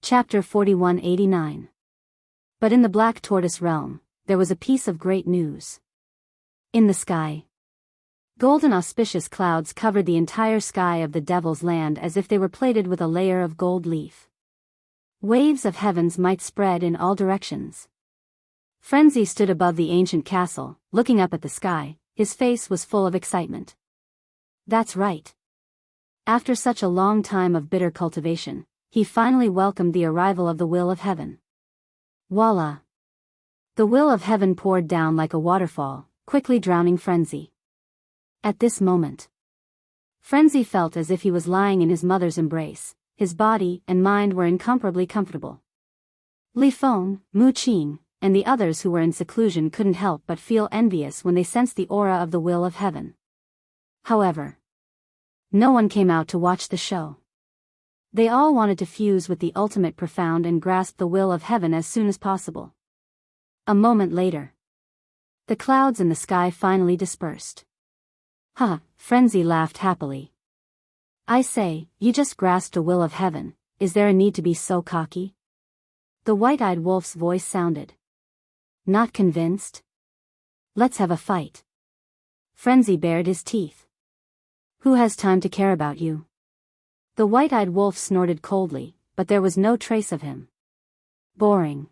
Chapter 4189. But in the Black Tortoise realm, there was a piece of great news. In the sky, golden auspicious clouds covered the entire sky of the Devil's Land as if they were plated with a layer of gold leaf. Waves of heavens might spread in all directions. Frenzy stood above the ancient castle, looking up at the sky. His face was full of excitement. That's right. After such a long time of bitter cultivation, he finally welcomed the arrival of the will of heaven. Voila! The will of heaven poured down like a waterfall, quickly drowning Frenzy. At this moment, Frenzy felt as if he was lying in his mother's embrace. His body and mind were incomparably comfortable. Li Feng, Mu Qing, and the others who were in seclusion couldn't help but feel envious when they sensed the aura of the will of heaven. However, no one came out to watch the show. They all wanted to fuse with the ultimate profound and grasp the will of heaven as soon as possible. A moment later, the clouds in the sky finally dispersed. Ha! Frenzy laughed happily. I say, you just grasped a will of heaven. Is there a need to be so cocky? The white-eyed wolf's voice sounded. Not convinced? Let's have a fight. Frenzy bared his teeth. Who has time to care about you? The white-eyed wolf snorted coldly, but there was no trace of him. Boring.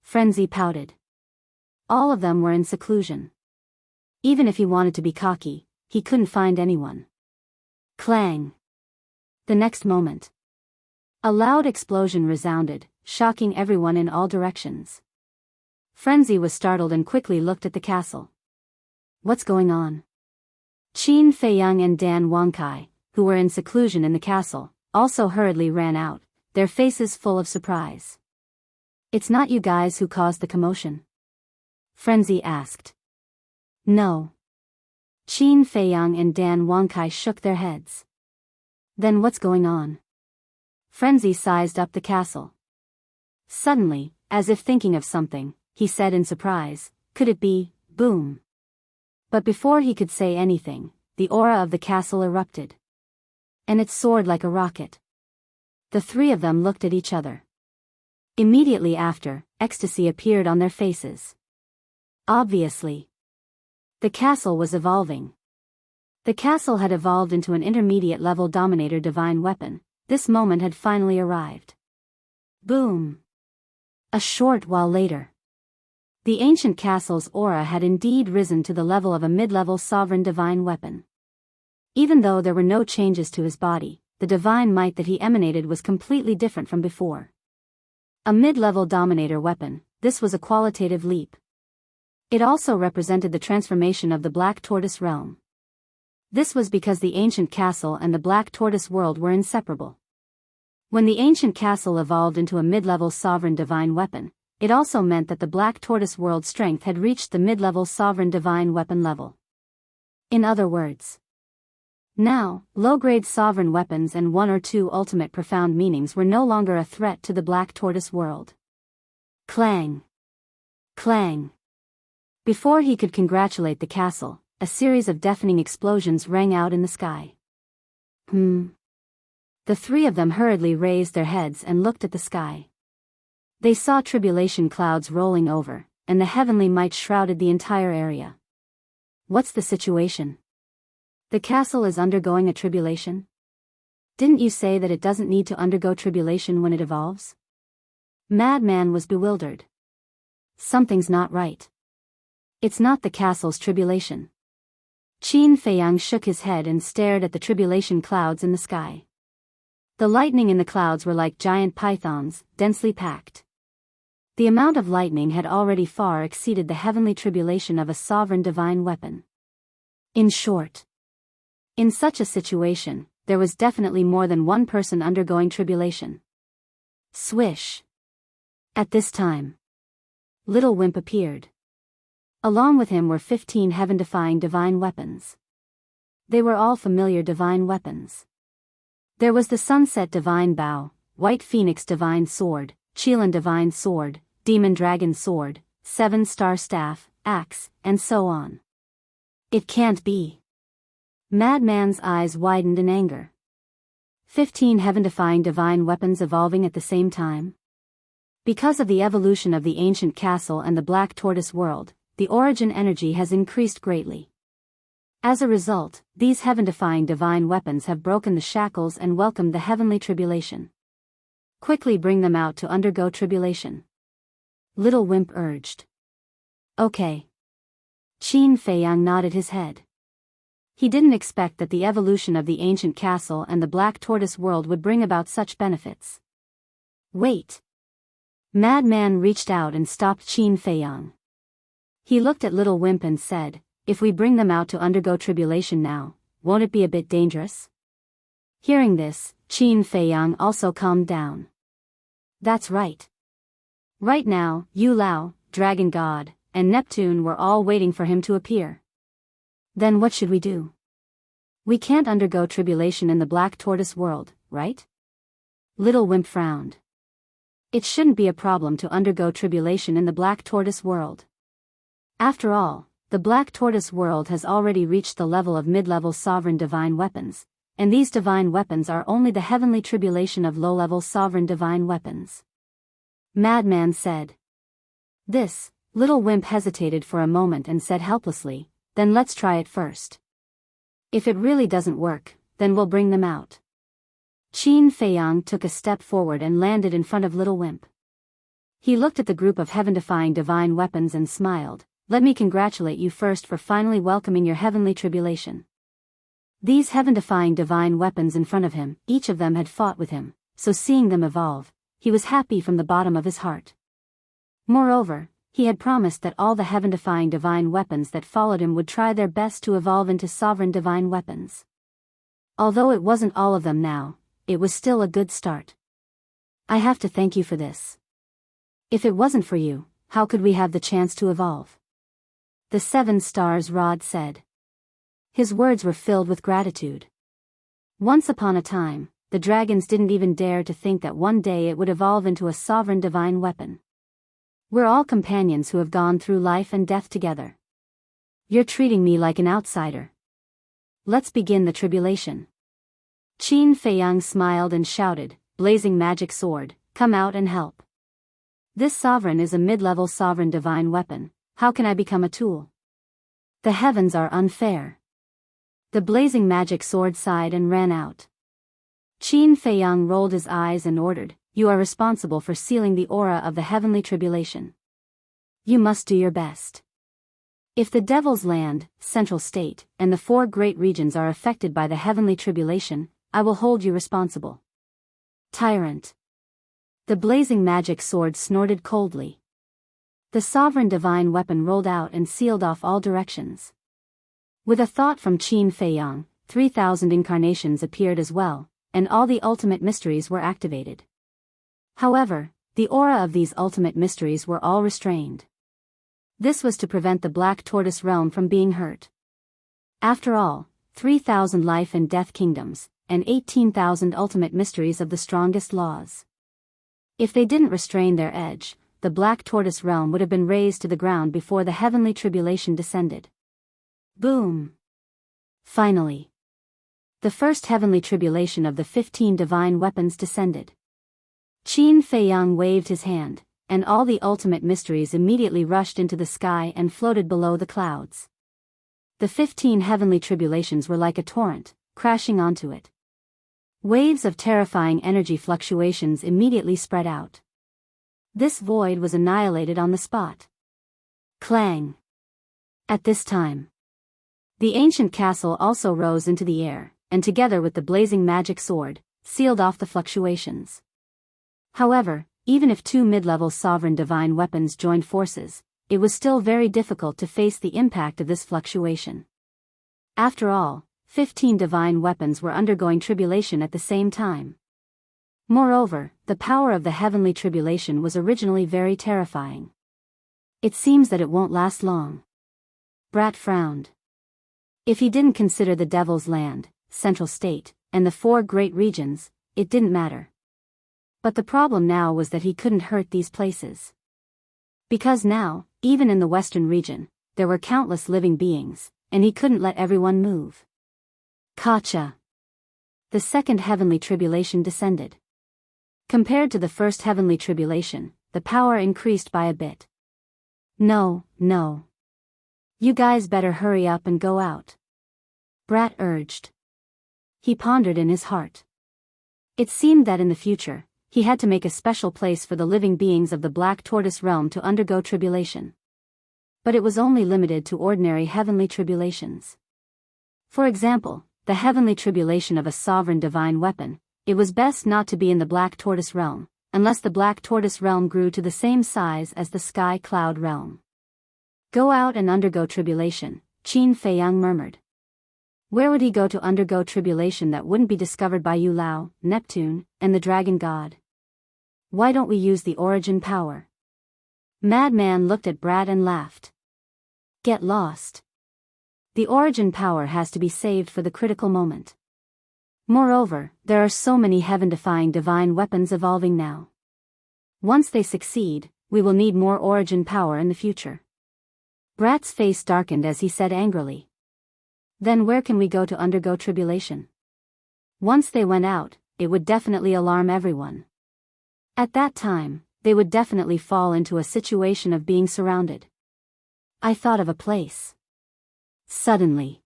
Frenzy pouted. All of them were in seclusion. Even if he wanted to be cocky, he couldn't find anyone. Clang. The next moment, a loud explosion resounded, shocking everyone in all directions. Frenzy was startled and quickly looked at the castle. What's going on? Qin Feiyang and Dan Wangkai, who were in seclusion in the castle, also hurriedly ran out, their faces full of surprise. It's not you guys who caused the commotion? Frenzy asked. No. Qin Feiyang and Dan Wangkai shook their heads. Then what's going on? Frenzy sized up the castle. Suddenly, as if thinking of something, he said in surprise, could it be, boom? But before he could say anything, the aura of the castle erupted. And it soared like a rocket. The three of them looked at each other. Immediately after, ecstasy appeared on their faces. Obviously, the castle was evolving. The castle had evolved into an intermediate-level Dominator divine weapon. This moment had finally arrived. Boom! A short while later, the ancient castle's aura had indeed risen to the level of a mid-level sovereign divine weapon. Even though there were no changes to his body, the divine might that he emanated was completely different from before. A mid-level Dominator weapon, this was a qualitative leap. It also represented the transformation of the Black Tortoise realm. This was because the ancient castle and the Black Tortoise world were inseparable. When the ancient castle evolved into a mid-level sovereign divine weapon, it also meant that the Black Tortoise world's strength had reached the mid-level sovereign divine weapon level. In other words, now, low-grade sovereign weapons and one or two ultimate profound meanings were no longer a threat to the Black Tortoise world. Clang! Clang! Before he could congratulate the castle, a series of deafening explosions rang out in the sky. The three of them hurriedly raised their heads and looked at the sky. They saw tribulation clouds rolling over, and the heavenly might shrouded the entire area. What's the situation? The castle is undergoing a tribulation? Didn't you say that it doesn't need to undergo tribulation when it evolves? Madman was bewildered. Something's not right. It's not the castle's tribulation. Qin Feiyang shook his head and stared at the tribulation clouds in the sky. The lightning in the clouds were like giant pythons, densely packed. The amount of lightning had already far exceeded the heavenly tribulation of a sovereign divine weapon. In short, in such a situation, there was definitely more than one person undergoing tribulation. Swish! At this time, Little Wimp appeared. Along with him were 15 heaven-defying divine weapons. They were all familiar divine weapons. There was the Sunset Divine Bow, White Phoenix Divine Sword, Qilin Divine Sword, Demon Dragon Sword, Seven-Star Staff, Axe, and so on. It can't be. Madman's eyes widened in anger. 15 heaven-defying divine weapons evolving at the same time? Because of the evolution of the ancient castle and the black tortoise world, the origin energy has increased greatly. As a result, these heaven-defying divine weapons have broken the shackles and welcomed the heavenly tribulation. Quickly bring them out to undergo tribulation. Little Wimp urged. Okay. Qin Feiyang nodded his head. He didn't expect that the evolution of the ancient castle and the black tortoise world would bring about such benefits. Wait. Madman reached out and stopped Qin Feiyang. He looked at Little Wimp and said, if we bring them out to undergo tribulation now, won't it be a bit dangerous? Hearing this, Qin Feiyang also calmed down. That's right. Right now, Yu Lao, Dragon God, and Neptune were all waiting for him to appear. Then what should we do? We can't undergo tribulation in the black tortoise world, right? Little Wimp frowned. It shouldn't be a problem to undergo tribulation in the black tortoise world. After all, the black tortoise world has already reached the level of mid-level sovereign divine weapons, and these divine weapons are only the heavenly tribulation of low-level sovereign divine weapons. Madman said. This, Little Wimp hesitated for a moment and said helplessly, then let's try it first. If it really doesn't work, then we'll bring them out. Qin Feiyang took a step forward and landed in front of Little Wimp. He looked at the group of heaven-defying divine weapons and smiled. Let me congratulate you first for finally welcoming your heavenly tribulation. These heaven-defying divine weapons in front of him, each of them had fought with him, so seeing them evolve, he was happy from the bottom of his heart. Moreover, he had promised that all the heaven-defying divine weapons that followed him would try their best to evolve into sovereign divine weapons. Although it wasn't all of them now, it was still a good start. I have to thank you for this. If it wasn't for you, how could we have the chance to evolve? The 7 Stars Rod said. His words were filled with gratitude. Once upon a time, the dragons didn't even dare to think that one day it would evolve into a sovereign divine weapon. We're all companions who have gone through life and death together. You're treating me like an outsider. Let's begin the tribulation. Qin Feiyang smiled and shouted, blazing magic sword, come out and help. This sovereign is a mid-level sovereign divine weapon. How can I become a tool? The heavens are unfair. The blazing magic sword sighed and ran out. Qin Feiyang rolled his eyes and ordered, you are responsible for sealing the aura of the heavenly tribulation. You must do your best. If the Devil's Land, Central State, and the 4 great regions are affected by the heavenly tribulation, I will hold you responsible. Tyrant. The blazing magic sword snorted coldly. The sovereign divine weapon rolled out and sealed off all directions. With a thought from Qin Feiyang, 3,000 incarnations appeared as well, and all the ultimate mysteries were activated. However, the aura of these ultimate mysteries were all restrained. This was to prevent the Black Tortoise realm from being hurt. After all, 3,000 life and death kingdoms, and 18,000 ultimate mysteries of the strongest laws. If they didn't restrain their edge, the Black Tortoise realm would have been razed to the ground before the heavenly tribulation descended. Boom! Finally, the first heavenly tribulation of the 15 divine weapons descended. Qin Feiyang waved his hand, and all the ultimate mysteries immediately rushed into the sky and floated below the clouds. The 15 heavenly tribulations were like a torrent, crashing onto it. Waves of terrifying energy fluctuations immediately spread out. This void was annihilated on the spot. Clang! At this time, the ancient castle also rose into the air, and together with the blazing magic sword, sealed off the fluctuations. However, even if 2 mid-level sovereign divine weapons joined forces, it was still very difficult to face the impact of this fluctuation. After all, 15 divine weapons were undergoing tribulation at the same time. Moreover, the power of the heavenly tribulation was originally very terrifying. It seems that it won't last long. Brat frowned. If he didn't consider the Devil's Land, Central State, and the 4 great regions, it didn't matter. But the problem now was that he couldn't hurt these places. Because now, even in the Western region, there were countless living beings, and he couldn't let everyone move. Kacha! The second heavenly tribulation descended. Compared to the first heavenly tribulation, the power increased by a bit. No. You guys better hurry up and go out, Brat urged. He pondered in his heart. It seemed that in the future, he had to make a special place for the living beings of the Black Tortoise realm to undergo tribulation. But it was only limited to ordinary heavenly tribulations. For example, the heavenly tribulation of a sovereign divine weapon. It was best not to be in the Black Tortoise realm, unless the Black Tortoise realm grew to the same size as the Sky Cloud realm. Go out and undergo tribulation, Qin Feiyang murmured. Where would he go to undergo tribulation that wouldn't be discovered by Yu Lao, Neptune, and the Dragon God? Why don't we use the origin power? Madman looked at Brat and laughed. Get lost. The origin power has to be saved for the critical moment. Moreover, there are so many heaven-defying divine weapons evolving now. Once they succeed, we will need more origin power in the future. Brat's face darkened as he said angrily. Then where can we go to undergo tribulation? Once they went out, it would definitely alarm everyone. At that time, they would definitely fall into a situation of being surrounded. I thought of a place. Suddenly,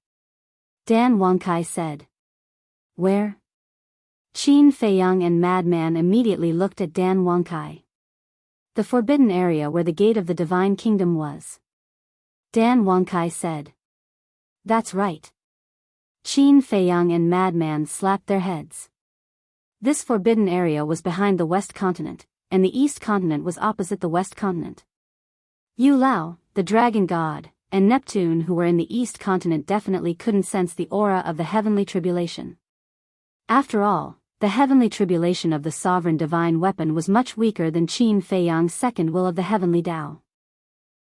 Dan Wangkai said. Where? Qin Feiyang and Madman immediately looked at Dan Wangkai. The forbidden area where the gate of the divine kingdom was. Dan Wangkai said. That's right. Qin Feiyang and Madman slapped their heads. This forbidden area was behind the West Continent, and the East Continent was opposite the West Continent. Yu Lao, the Dragon God, and Neptune who were in the East Continent definitely couldn't sense the aura of the heavenly tribulation. After all, the heavenly tribulation of the sovereign divine weapon was much weaker than Qin Feiyang's second will of the heavenly Tao.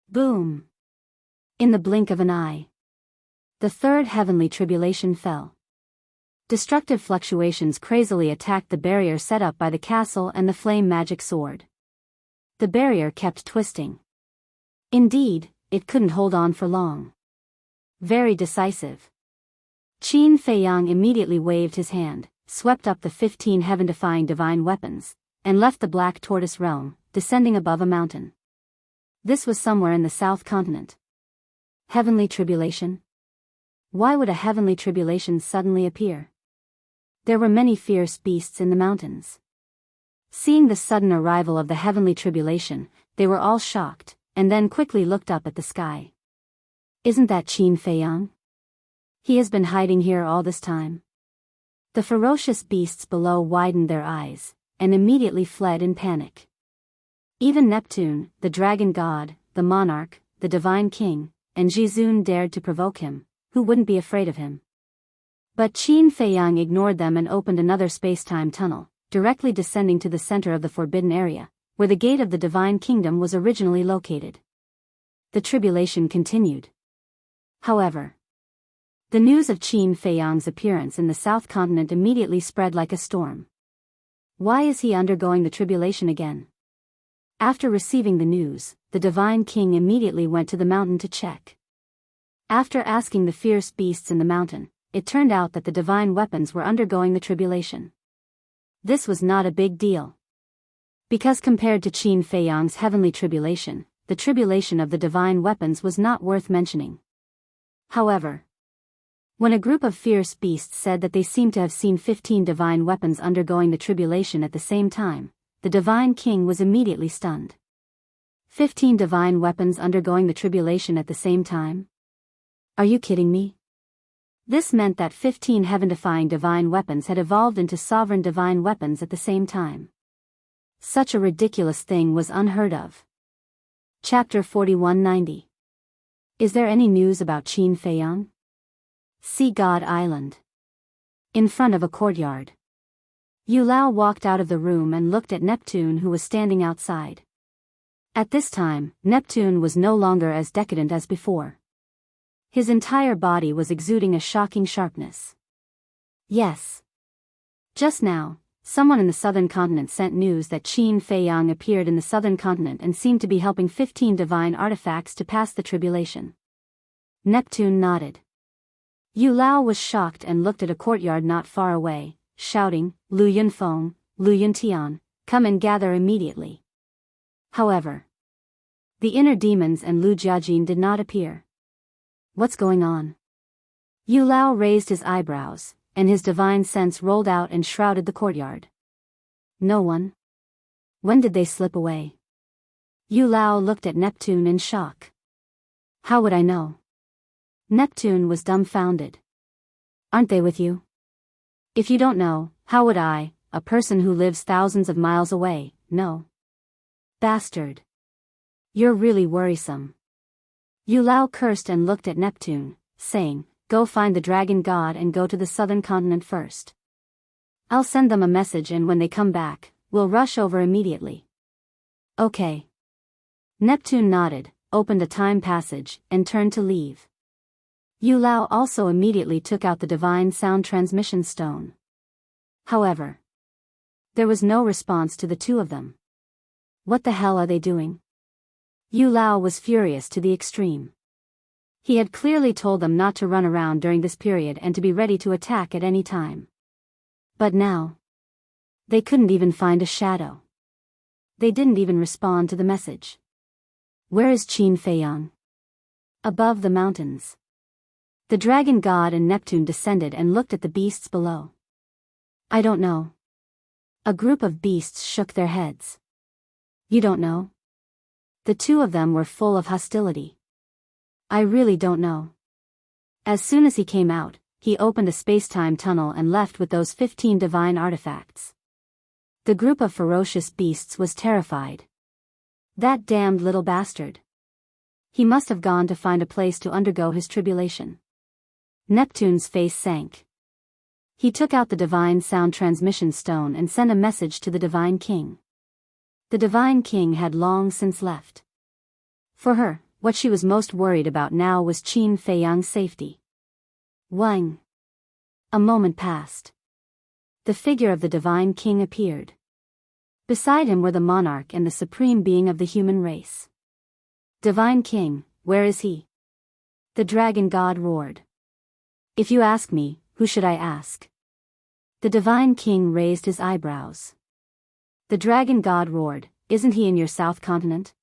Boom! In the blink of an eye, the third heavenly tribulation fell. Destructive fluctuations crazily attacked the barrier set up by the castle and the flame magic sword. The barrier kept twisting. Indeed, it couldn't hold on for long. Very decisive. Qin Feiyang immediately waved his hand, swept up the 15 heaven-defying divine weapons, and left the Black Tortoise realm, descending above a mountain. This was somewhere in the South Continent. Heavenly tribulation? Why would a heavenly tribulation suddenly appear? There were many fierce beasts in the mountains. Seeing the sudden arrival of the heavenly tribulation, they were all shocked, and then quickly looked up at the sky. Isn't that Qin Feiyang? He has been hiding here all this time. The ferocious beasts below widened their eyes, and immediately fled in panic. Even Neptune, the Dragon God, the Monarch, the Divine King, and Jizun dared to provoke him, who wouldn't be afraid of him. But Qin Feiyang ignored them and opened another space-time tunnel, directly descending to the center of the forbidden area, where the gate of the Divine Kingdom was originally located. The tribulation continued. However, the news of Qin Feiyang's appearance in the South Continent immediately spread like a storm. Why is he undergoing the tribulation again? After receiving the news, the Divine King immediately went to the mountain to check. After asking the fierce beasts in the mountain, it turned out that the divine weapons were undergoing the tribulation. This was not a big deal. Because compared to Qin Feiyang's heavenly tribulation, the tribulation of the divine weapons was not worth mentioning. However, when a group of fierce beasts said that they seemed to have seen 15 divine weapons undergoing the tribulation at the same time, the Divine King was immediately stunned. 15 divine weapons undergoing the tribulation at the same time? Are you kidding me? This meant that 15 heaven-defying divine weapons had evolved into sovereign divine weapons at the same time. Such a ridiculous thing was unheard of. Chapter 4190. Is there any news about Qin Feiyang? Sea God Island. In front of a courtyard. Yu Lao walked out of the room and looked at Neptune who was standing outside. At this time, Neptune was no longer as decadent as before. His entire body was exuding a shocking sharpness. Yes. Just now, someone in the southern continent sent news that Qin Feiyang appeared in the southern continent and seemed to be helping 15 divine artifacts to pass the tribulation. Neptune nodded. Yu Lao was shocked and looked at a courtyard not far away, shouting, Lu Yunfeng, Lu Yuntian, come and gather immediately. However, the inner demons and Lu Jiajin did not appear. What's going on? Yu Lao raised his eyebrows, and his divine sense rolled out and shrouded the courtyard. No one? When did they slip away? Yu Lao looked at Neptune in shock. How would I know? Neptune was dumbfounded. Aren't they with you? If you don't know, how would I, a person who lives thousands of miles away, know? Bastard. You're really worrisome. Yu Lao cursed and looked at Neptune, saying, Go find the dragon god and go to the southern continent first. I'll send them a message and when they come back, we'll rush over immediately. Okay. Neptune nodded, opened a time passage, and turned to leave. Yu Lao also immediately took out the divine sound transmission stone. However, there was no response to the two of them. What the hell are they doing? Yu Lao was furious to the extreme. He had clearly told them not to run around during this period and to be ready to attack at any time. But now, they couldn't even find a shadow. They didn't even respond to the message. Where is Qin Feiyang? Above the mountains. The dragon god and Neptune descended and looked at the beasts below. I don't know. A group of beasts shook their heads. You don't know? The two of them were full of hostility. I really don't know. As soon as he came out, he opened a space-time tunnel and left with those 15 divine artifacts. The group of ferocious beasts was terrified. That damned little bastard. He must have gone to find a place to undergo his tribulation. Neptune's face sank. He took out the divine sound transmission stone and sent a message to the divine king. The divine king had long since left. For her, what she was most worried about now was Qin Feiyang's safety. Wang. A moment passed. The figure of the divine king appeared. Beside him were the monarch and the supreme being of the human race. Divine king, where is he? The dragon god roared. If you ask me, who should I ask? The divine king raised his eyebrows. The dragon god roared, Isn't he in your south continent?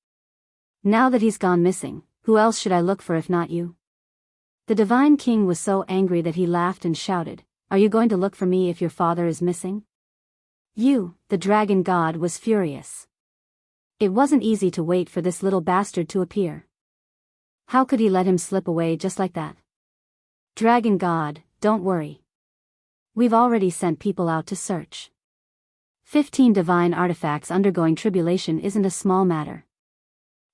Now that he's gone missing, who else should I look for if not you? The divine king was so angry that he laughed and shouted, Are you going to look for me if your father is missing? You, the dragon god, was furious. It wasn't easy to wait for this little bastard to appear. How could he let him slip away just like that? Dragon god, don't worry. We've already sent people out to search. 15 divine artifacts undergoing tribulation isn't a small matter.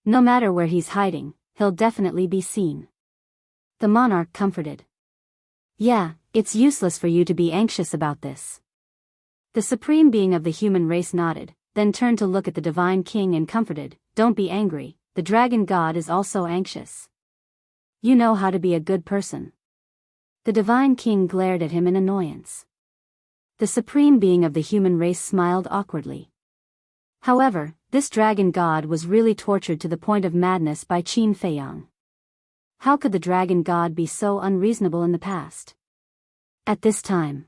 No matter where he's hiding, he'll definitely be seen. The monarch comforted. Yeah, it's useless for you to be anxious about this. The supreme being of the human race nodded, then turned to look at the divine king and comforted, Don't be angry, the dragon god is also anxious. You know how to be a good person. The divine king glared at him in annoyance. The supreme being of the human race smiled awkwardly. However, this dragon god was really tortured to the point of madness by Qin Feiyang. How could the dragon god be so unreasonable in the past? At this time,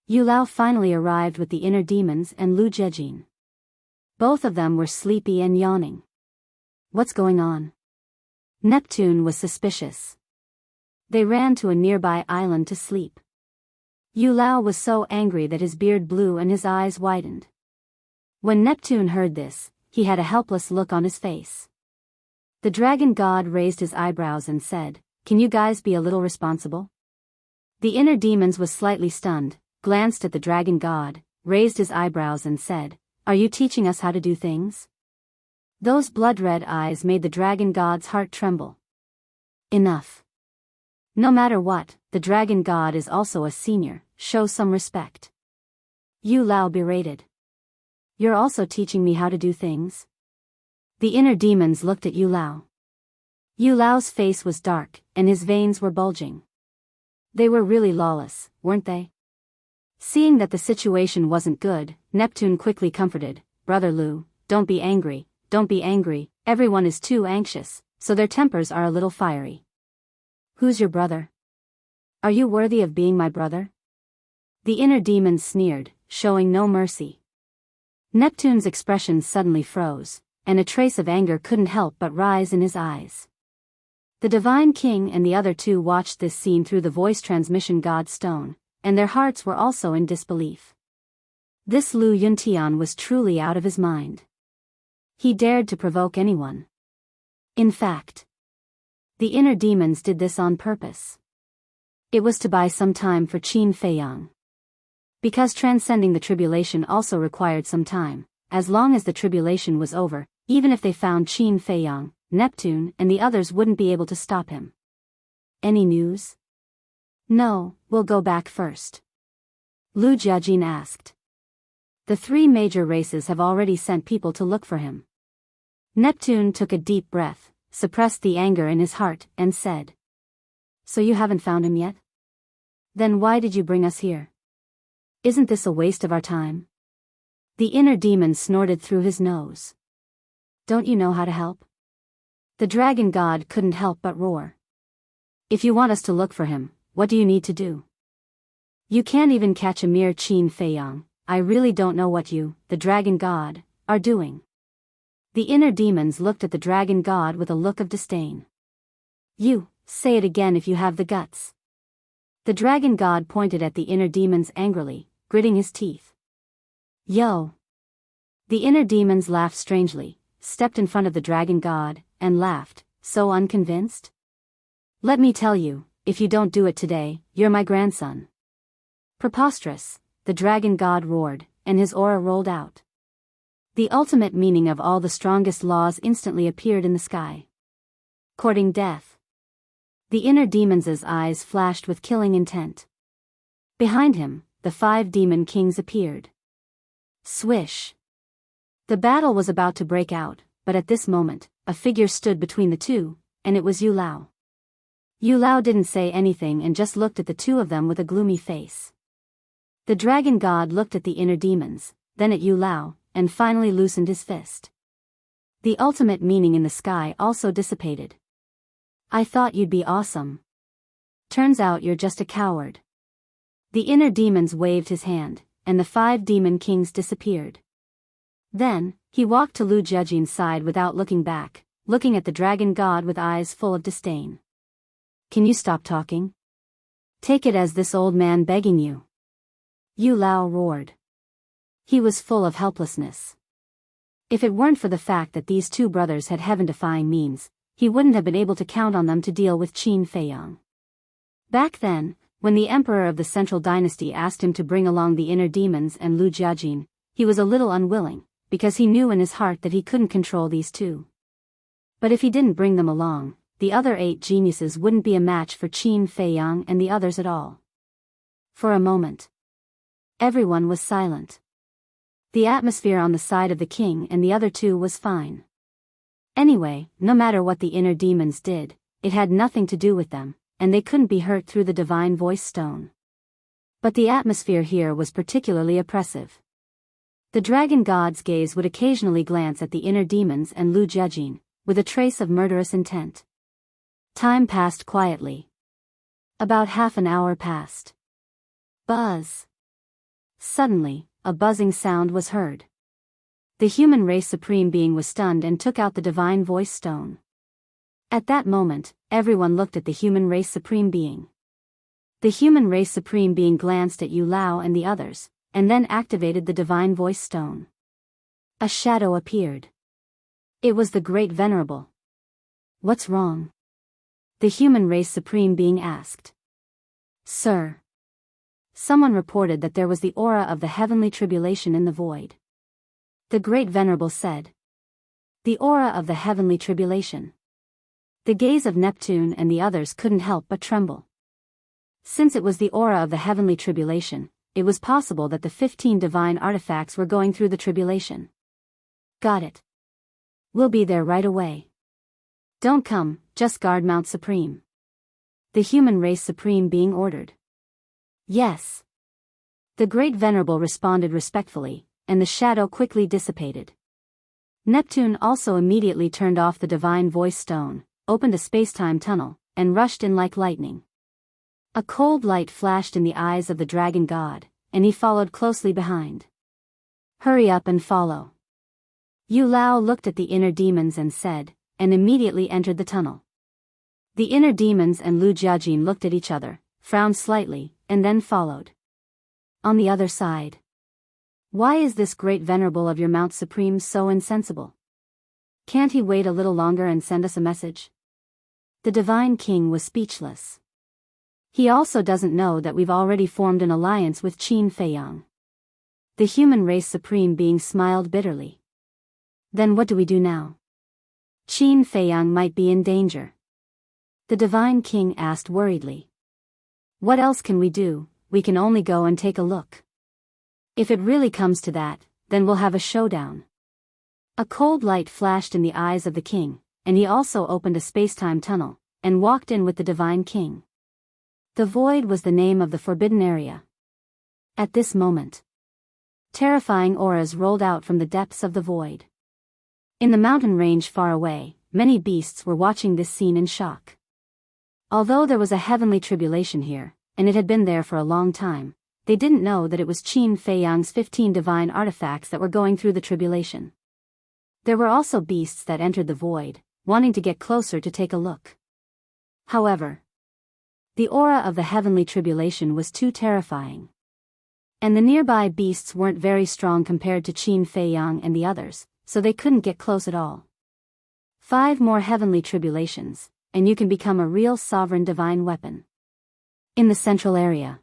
Yu Lao finally arrived with the inner demons and Lu Jiajin. Both of them were sleepy and yawning. What's going on? Neptune was suspicious. They ran to a nearby island to sleep. Yu Lao was so angry that his beard blew and his eyes widened. When Neptune heard this, he had a helpless look on his face. The dragon god raised his eyebrows and said, Can you guys be a little responsible? The inner demons was slightly stunned, glanced at the dragon god, raised his eyebrows and said, Are you teaching us how to do things? Those blood-red eyes made the dragon god's heart tremble. Enough. No matter what, the dragon god is also a senior, show some respect. Yu Lao berated. You're also teaching me how to do things? The inner demons looked at Yu Lao. Yu Lao's face was dark, and his veins were bulging. They were really lawless, weren't they? Seeing that the situation wasn't good, Neptune quickly comforted, Brother Lu, don't be angry, everyone is too anxious, so their tempers are a little fiery. Who's your brother? Are you worthy of being my brother? The inner demons sneered, showing no mercy. Neptune's expression suddenly froze, and a trace of anger couldn't help but rise in his eyes. The Divine King and the other two watched this scene through the voice transmission god stone, and their hearts were also in disbelief. This Lu Yuntian was truly out of his mind. He dared to provoke anyone. In fact, the inner demons did this on purpose. It was to buy some time for Qin Feiyang. Because transcending the tribulation also required some time, as long as the tribulation was over, even if they found Qin Feiyang, Neptune and the others wouldn't be able to stop him. Any news? No, we'll go back first. Lu Jiajin asked. The three major races have already sent people to look for him. Neptune took a deep breath, suppressed the anger in his heart, and said. So you haven't found him yet? Then why did you bring us here? Isn't this a waste of our time? The inner demon snorted through his nose. Don't you know how to help? The dragon god couldn't help but roar. If you want us to look for him, what do you need to do? You can't even catch a mere Qin Feiyang. I really don't know what you, the dragon god, are doing. The inner demons looked at the dragon god with a look of disdain. You, say it again if you have the guts. The dragon god pointed at the inner demons angrily, gritting his teeth. Yo! The inner demons laughed strangely, stepped in front of the dragon god, and laughed, so unconvinced. Let me tell you, if you don't do it today, you're my grandson. Preposterous, the dragon god roared, and his aura rolled out. The ultimate meaning of all the strongest laws instantly appeared in the sky. Courting death. The inner demon's eyes flashed with killing intent. Behind him, the 5 demon kings appeared. Swish. The battle was about to break out, but at this moment, a figure stood between the two, and it was Yu Lao. Yu Lao didn't say anything and just looked at the two of them with a gloomy face. The dragon god looked at the inner demons, then at Yu Lao, and finally loosened his fist. The ultimate meaning in the sky also dissipated. I thought you'd be awesome. Turns out you're just a coward. The inner demons waved his hand, and the 5 demon kings disappeared. Then, he walked to Lu Jiajin's side without looking back, looking at the dragon god with eyes full of disdain. Can you stop talking? Take it as this old man begging you. Yu Lao roared. He was full of helplessness. If it weren't for the fact that these two brothers had heaven-defying means, he wouldn't have been able to count on them to deal with Qin Feiyang. Back then, when the emperor of the Central Dynasty asked him to bring along the inner demons and Lu Jiajin, he was a little unwilling, because he knew in his heart that he couldn't control these two. But if he didn't bring them along, the other 8 geniuses wouldn't be a match for Qin Feiyang and the others at all. For a moment, everyone was silent. The atmosphere on the side of the king and the other two was fine. Anyway, no matter what the inner demons did, it had nothing to do with them, and they couldn't be hurt through the divine voice stone. But the atmosphere here was particularly oppressive. The dragon god's gaze would occasionally glance at the inner demons and Lu Jiajin, with a trace of murderous intent. Time passed quietly. About half an hour passed. Buzz. Suddenly, a buzzing sound was heard. The human race supreme being was stunned and took out the divine voice stone. At that moment, everyone looked at the human race supreme being. The human race supreme being glanced at Yu Lao and the others, and then activated the divine voice stone. A shadow appeared. It was the Great Venerable. What's wrong? The human race supreme being asked. Sir. Someone reported that there was the aura of the heavenly tribulation in the void. The Great Venerable said. The aura of the heavenly tribulation. The gaze of Neptune and the others couldn't help but tremble. Since it was the aura of the heavenly tribulation, it was possible that the 15 divine artifacts were going through the tribulation. Got it. We'll be there right away. Don't come, just guard Mount Supreme. The human race supreme being ordered. Yes. The Great Venerable responded respectfully, and the shadow quickly dissipated. Neptune also immediately turned off the divine voice stone, opened a space-time tunnel, and rushed in like lightning. A cold light flashed in the eyes of the dragon god, and he followed closely behind. Hurry up and follow. Yu Lao looked at the inner demons and said, and immediately entered the tunnel. The inner demons and Lu Jiajin looked at each other, frowned slightly, and then followed. On the other side. Why is this great venerable of your Mount Supreme so insensible? Can't he wait a little longer and send us a message? The Divine King was speechless. He also doesn't know that we've already formed an alliance with Qin Feiyang. The human race supreme being smiled bitterly. Then what do we do now? Qin Feiyang might be in danger. The Divine King asked worriedly. What else can we do? We can only go and take a look. If it really comes to that, then we'll have a showdown. A cold light flashed in the eyes of the king, and he also opened a space-time tunnel, and walked in with the Divine King. The void was the name of the forbidden area. At this moment, terrifying auras rolled out from the depths of the void. In the mountain range far away, many beasts were watching this scene in shock. Although there was a heavenly tribulation here, and it had been there for a long time, they didn't know that it was Qin Feiyang's 15 divine artifacts that were going through the tribulation. There were also beasts that entered the void, wanting to get closer to take a look. However, the aura of the heavenly tribulation was too terrifying. And the nearby beasts weren't very strong compared to Qin Feiyang and the others, so they couldn't get close at all. 5 more heavenly tribulations, and you can become a real sovereign divine weapon. In the central area,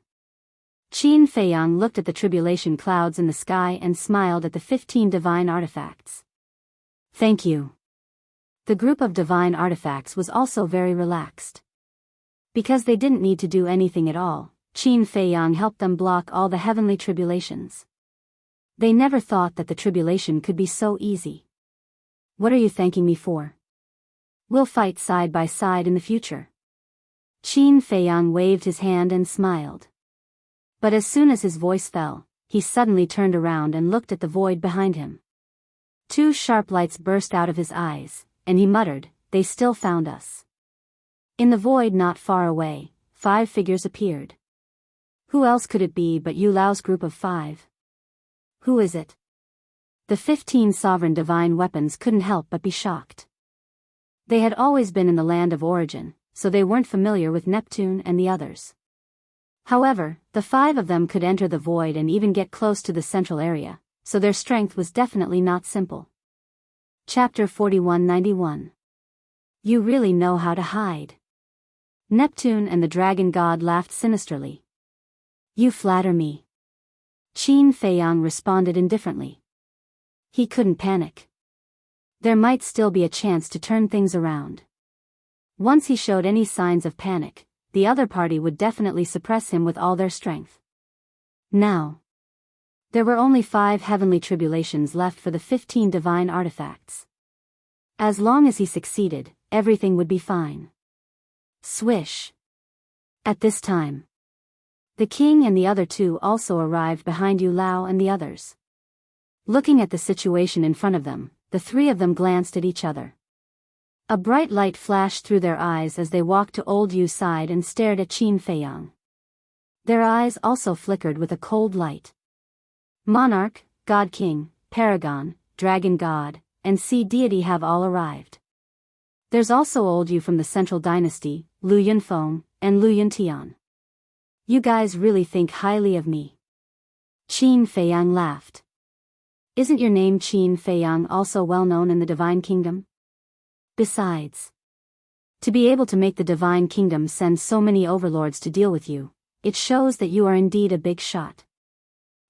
Qin Feiyang looked at the tribulation clouds in the sky and smiled at the 15 divine artifacts. Thank you. The group of divine artifacts was also very relaxed. Because they didn't need to do anything at all, Qin Feiyang helped them block all the heavenly tribulations. They never thought that the tribulation could be so easy. What are you thanking me for? We'll fight side by side in the future. Qin Feiyang waved his hand and smiled. But as soon as his voice fell, he suddenly turned around and looked at the void behind him. 2 sharp lights burst out of his eyes, and he muttered, "They still found us." In the void not far away, 5 figures appeared. Who else could it be but Yu Lao's group of 5? Who is it? The 15 sovereign divine weapons couldn't help but be shocked. They had always been in the land of origin, so they weren't familiar with Neptune and the others. However, the 5 of them could enter the void and even get close to the central area, so their strength was definitely not simple. Chapter 4191. You really know how to hide. Neptune and the dragon god laughed sinisterly. You flatter me. Qin Feiyang responded indifferently. He couldn't panic. There might still be a chance to turn things around. Once he showed any signs of panic, the other party would definitely suppress him with all their strength. Now, there were only 5 heavenly tribulations left for the 15 divine artifacts. As long as he succeeded, everything would be fine. Swish. At this time, the king and the other 2 also arrived behind Yu Lao and the others. Looking at the situation in front of them, the 3 of them glanced at each other. A bright light flashed through their eyes as they walked to old Yu's side and stared at Qin Feiyang. Their eyes also flickered with a cold light. Monarch, God King, Paragon, Dragon God, and Sea Deity have all arrived. There's also old Yu from the Central Dynasty, Lu Yunfeng, and Lu Yuntian. You guys really think highly of me. Qin Feiyang laughed. Isn't your name Qin Feiyang also well known in the Divine Kingdom? Besides, to be able to make the Divine Kingdom send so many overlords to deal with you, it shows that you are indeed a big shot.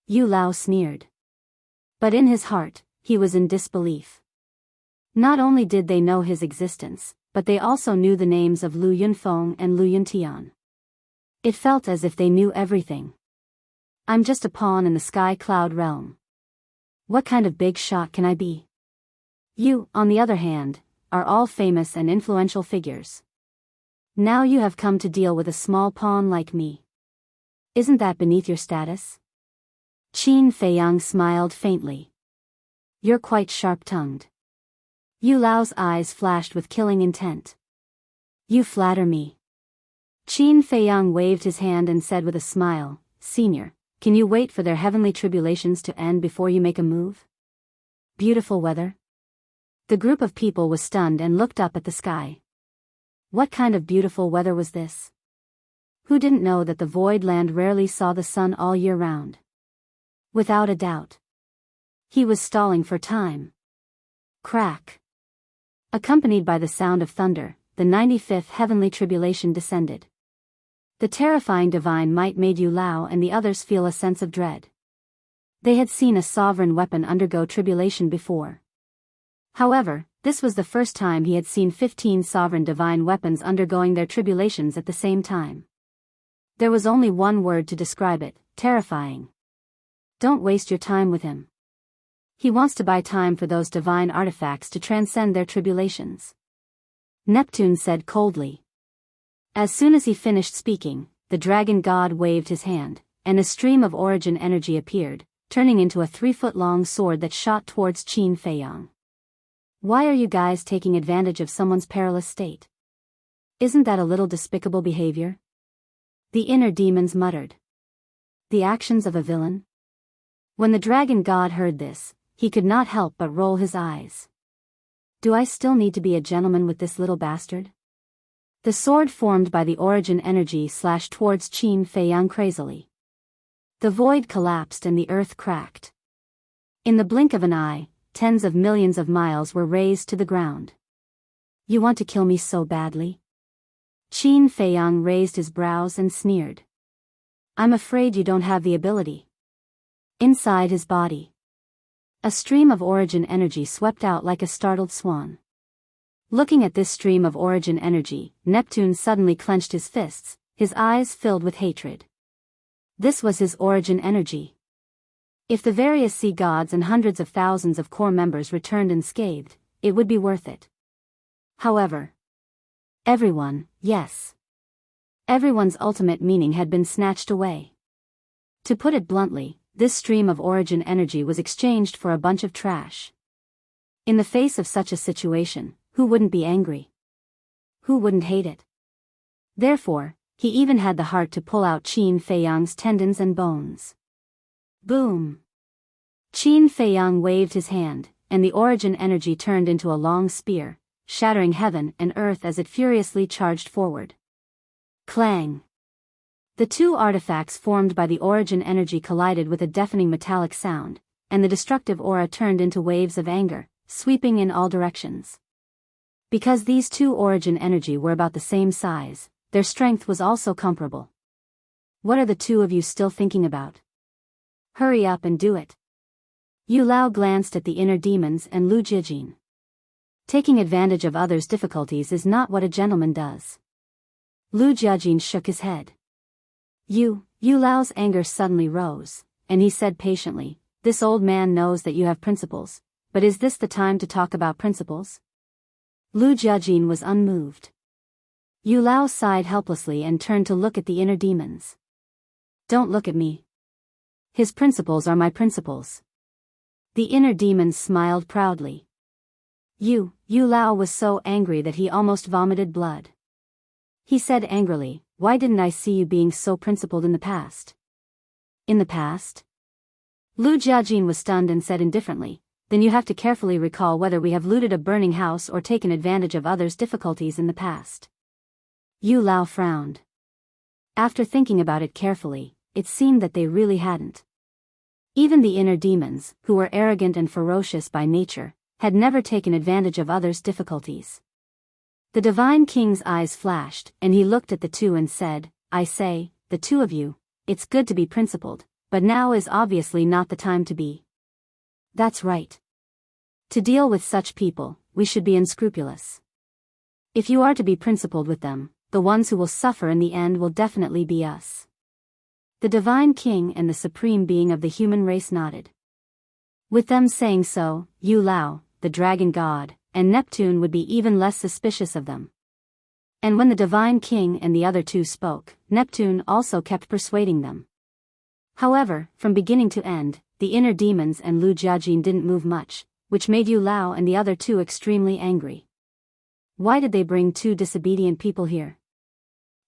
Yu Lao sneered. But in his heart, he was in disbelief. Not only did they know his existence, but they also knew the names of Lu Yunfeng and Lu Yuntian. It felt as if they knew everything. I'm just a pawn in the sky cloud realm. What kind of big shot can I be? You, on the other hand, are all famous and influential figures. Now you have come to deal with a small pawn like me. Isn't that beneath your status? Qin Feiyang smiled faintly. You're quite sharp-tongued. Yu Lao's eyes flashed with killing intent. You flatter me. Qin Feiyang waved his hand and said with a smile, Senior, can you wait for their heavenly tribulations to end before you make a move? Beautiful weather? The group of people was stunned and looked up at the sky. What kind of beautiful weather was this? Who didn't know that the void land rarely saw the sun all year round? Without a doubt. He was stalling for time. Crack. Accompanied by the sound of thunder, the 95th heavenly tribulation descended. The terrifying divine might made Yu Lao and the others feel a sense of dread. They had seen a sovereign weapon undergo tribulation before. However, this was the first time he had seen 15 sovereign divine weapons undergoing their tribulations at the same time. There was only one word to describe it: terrifying. Don't waste your time with him. He wants to buy time for those divine artifacts to transcend their tribulations. Neptune said coldly. As soon as he finished speaking, the dragon god waved his hand, and a stream of origin energy appeared, turning into a 3-foot-long sword that shot towards Qin Feiyang. Why are you guys taking advantage of someone's perilous state? Isn't that a little despicable behavior? The inner demons muttered. The actions of a villain? When the dragon god heard this, he could not help but roll his eyes. Do I still need to be a gentleman with this little bastard? The sword formed by the origin energy slashed towards Qin Feiyang crazily. The void collapsed and the earth cracked. In the blink of an eye, tens of millions of miles were razed to the ground. You want to kill me so badly? Qin Feiyang raised his brows and sneered. I'm afraid you don't have the ability. Inside his body, a stream of origin energy swept out like a startled swan. Looking at this stream of origin energy, Neptune suddenly clenched his fists, his eyes filled with hatred. This was his origin energy. If the various sea gods and hundreds of thousands of core members returned unscathed, it would be worth it. However, everyone's ultimate meaning had been snatched away. To put it bluntly, this stream of origin energy was exchanged for a bunch of trash. In the face of such a situation, who wouldn't be angry? Who wouldn't hate it? Therefore, he even had the heart to pull out Qin Feiyang's tendons and bones. Boom! Qin Feiyang waved his hand, and the origin energy turned into a long spear, shattering heaven and earth as it furiously charged forward. Clang! The two artifacts formed by the origin energy collided with a deafening metallic sound, and the destructive aura turned into waves of anger, sweeping in all directions. Because these two origin energy were about the same size, their strength was also comparable. What are the two of you still thinking about? Hurry up and do it. Yu Lao glanced at the inner demons and Lu Jijin. Taking advantage of others' difficulties is not what a gentleman does. Lu Jijin shook his head. Yu Lao's anger suddenly rose, and he said patiently, "This old man knows that you have principles, but is this the time to talk about principles?" Lu Jijin was unmoved. Yu Lao sighed helplessly and turned to look at the inner demons. Don't look at me. His principles are my principles. The inner demons smiled proudly. Yu Lao was so angry that he almost vomited blood. He said angrily, "Why didn't I see you being so principled in the past?" In the past? Lu Jijin was stunned and said indifferently, "Then you have to carefully recall whether we have looted a burning house or taken advantage of others' difficulties in the past." Yu Lao frowned. After thinking about it carefully, it seemed that they really hadn't. Even the inner demons, who were arrogant and ferocious by nature, had never taken advantage of others' difficulties. The Divine King's eyes flashed, and he looked at the two and said, "I say, the two of you, it's good to be principled, but now is obviously not the time to be." That's right. To deal with such people, we should be unscrupulous. If you are to be principled with them, the ones who will suffer in the end will definitely be us. The Divine King and the Supreme Being of the human race nodded. With them saying so, Yu Lao, the Dragon God, and Neptune would be even less suspicious of them. And when the Divine King and the other two spoke, Neptune also kept persuading them. However, from beginning to end, the inner demons and Lu Jiajin didn't move much, which made Yu Lao and the other two extremely angry. Why did they bring two disobedient people here?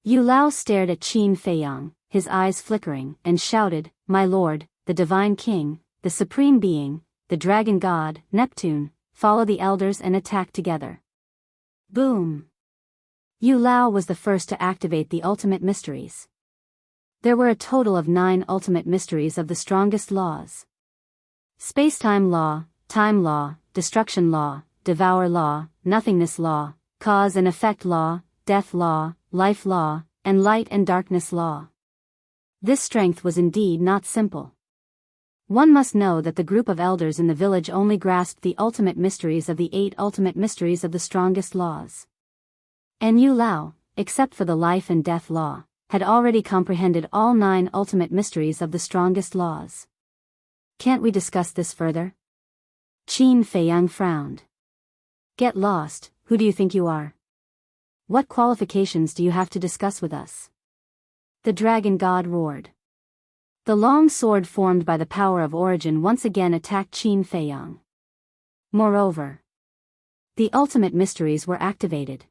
Yu Lao stared at Qin Feiyang, his eyes flickering, and shouted, "My lord, the divine king, the supreme being, the dragon god, Neptune, follow the elders and attack together." Boom! Yu Lao was the first to activate the ultimate mysteries. There were a total of 9 ultimate mysteries of the strongest laws. Spacetime law, time law, destruction law, devour law, nothingness law, cause and effect law, death law, life law, and light and darkness law. This strength was indeed not simple. One must know that the group of elders in the village only grasped the ultimate mysteries of the 8 ultimate mysteries of the strongest laws. And Yu Lao, except for the life and death law, had already comprehended all 9 ultimate mysteries of the strongest laws. Can't we discuss this further? Qin Feiyang frowned. Get lost, who do you think you are? What qualifications do you have to discuss with us? The dragon god roared. The long sword formed by the power of origin once again attacked Qin Feiyang. Moreover, the ultimate mysteries were activated.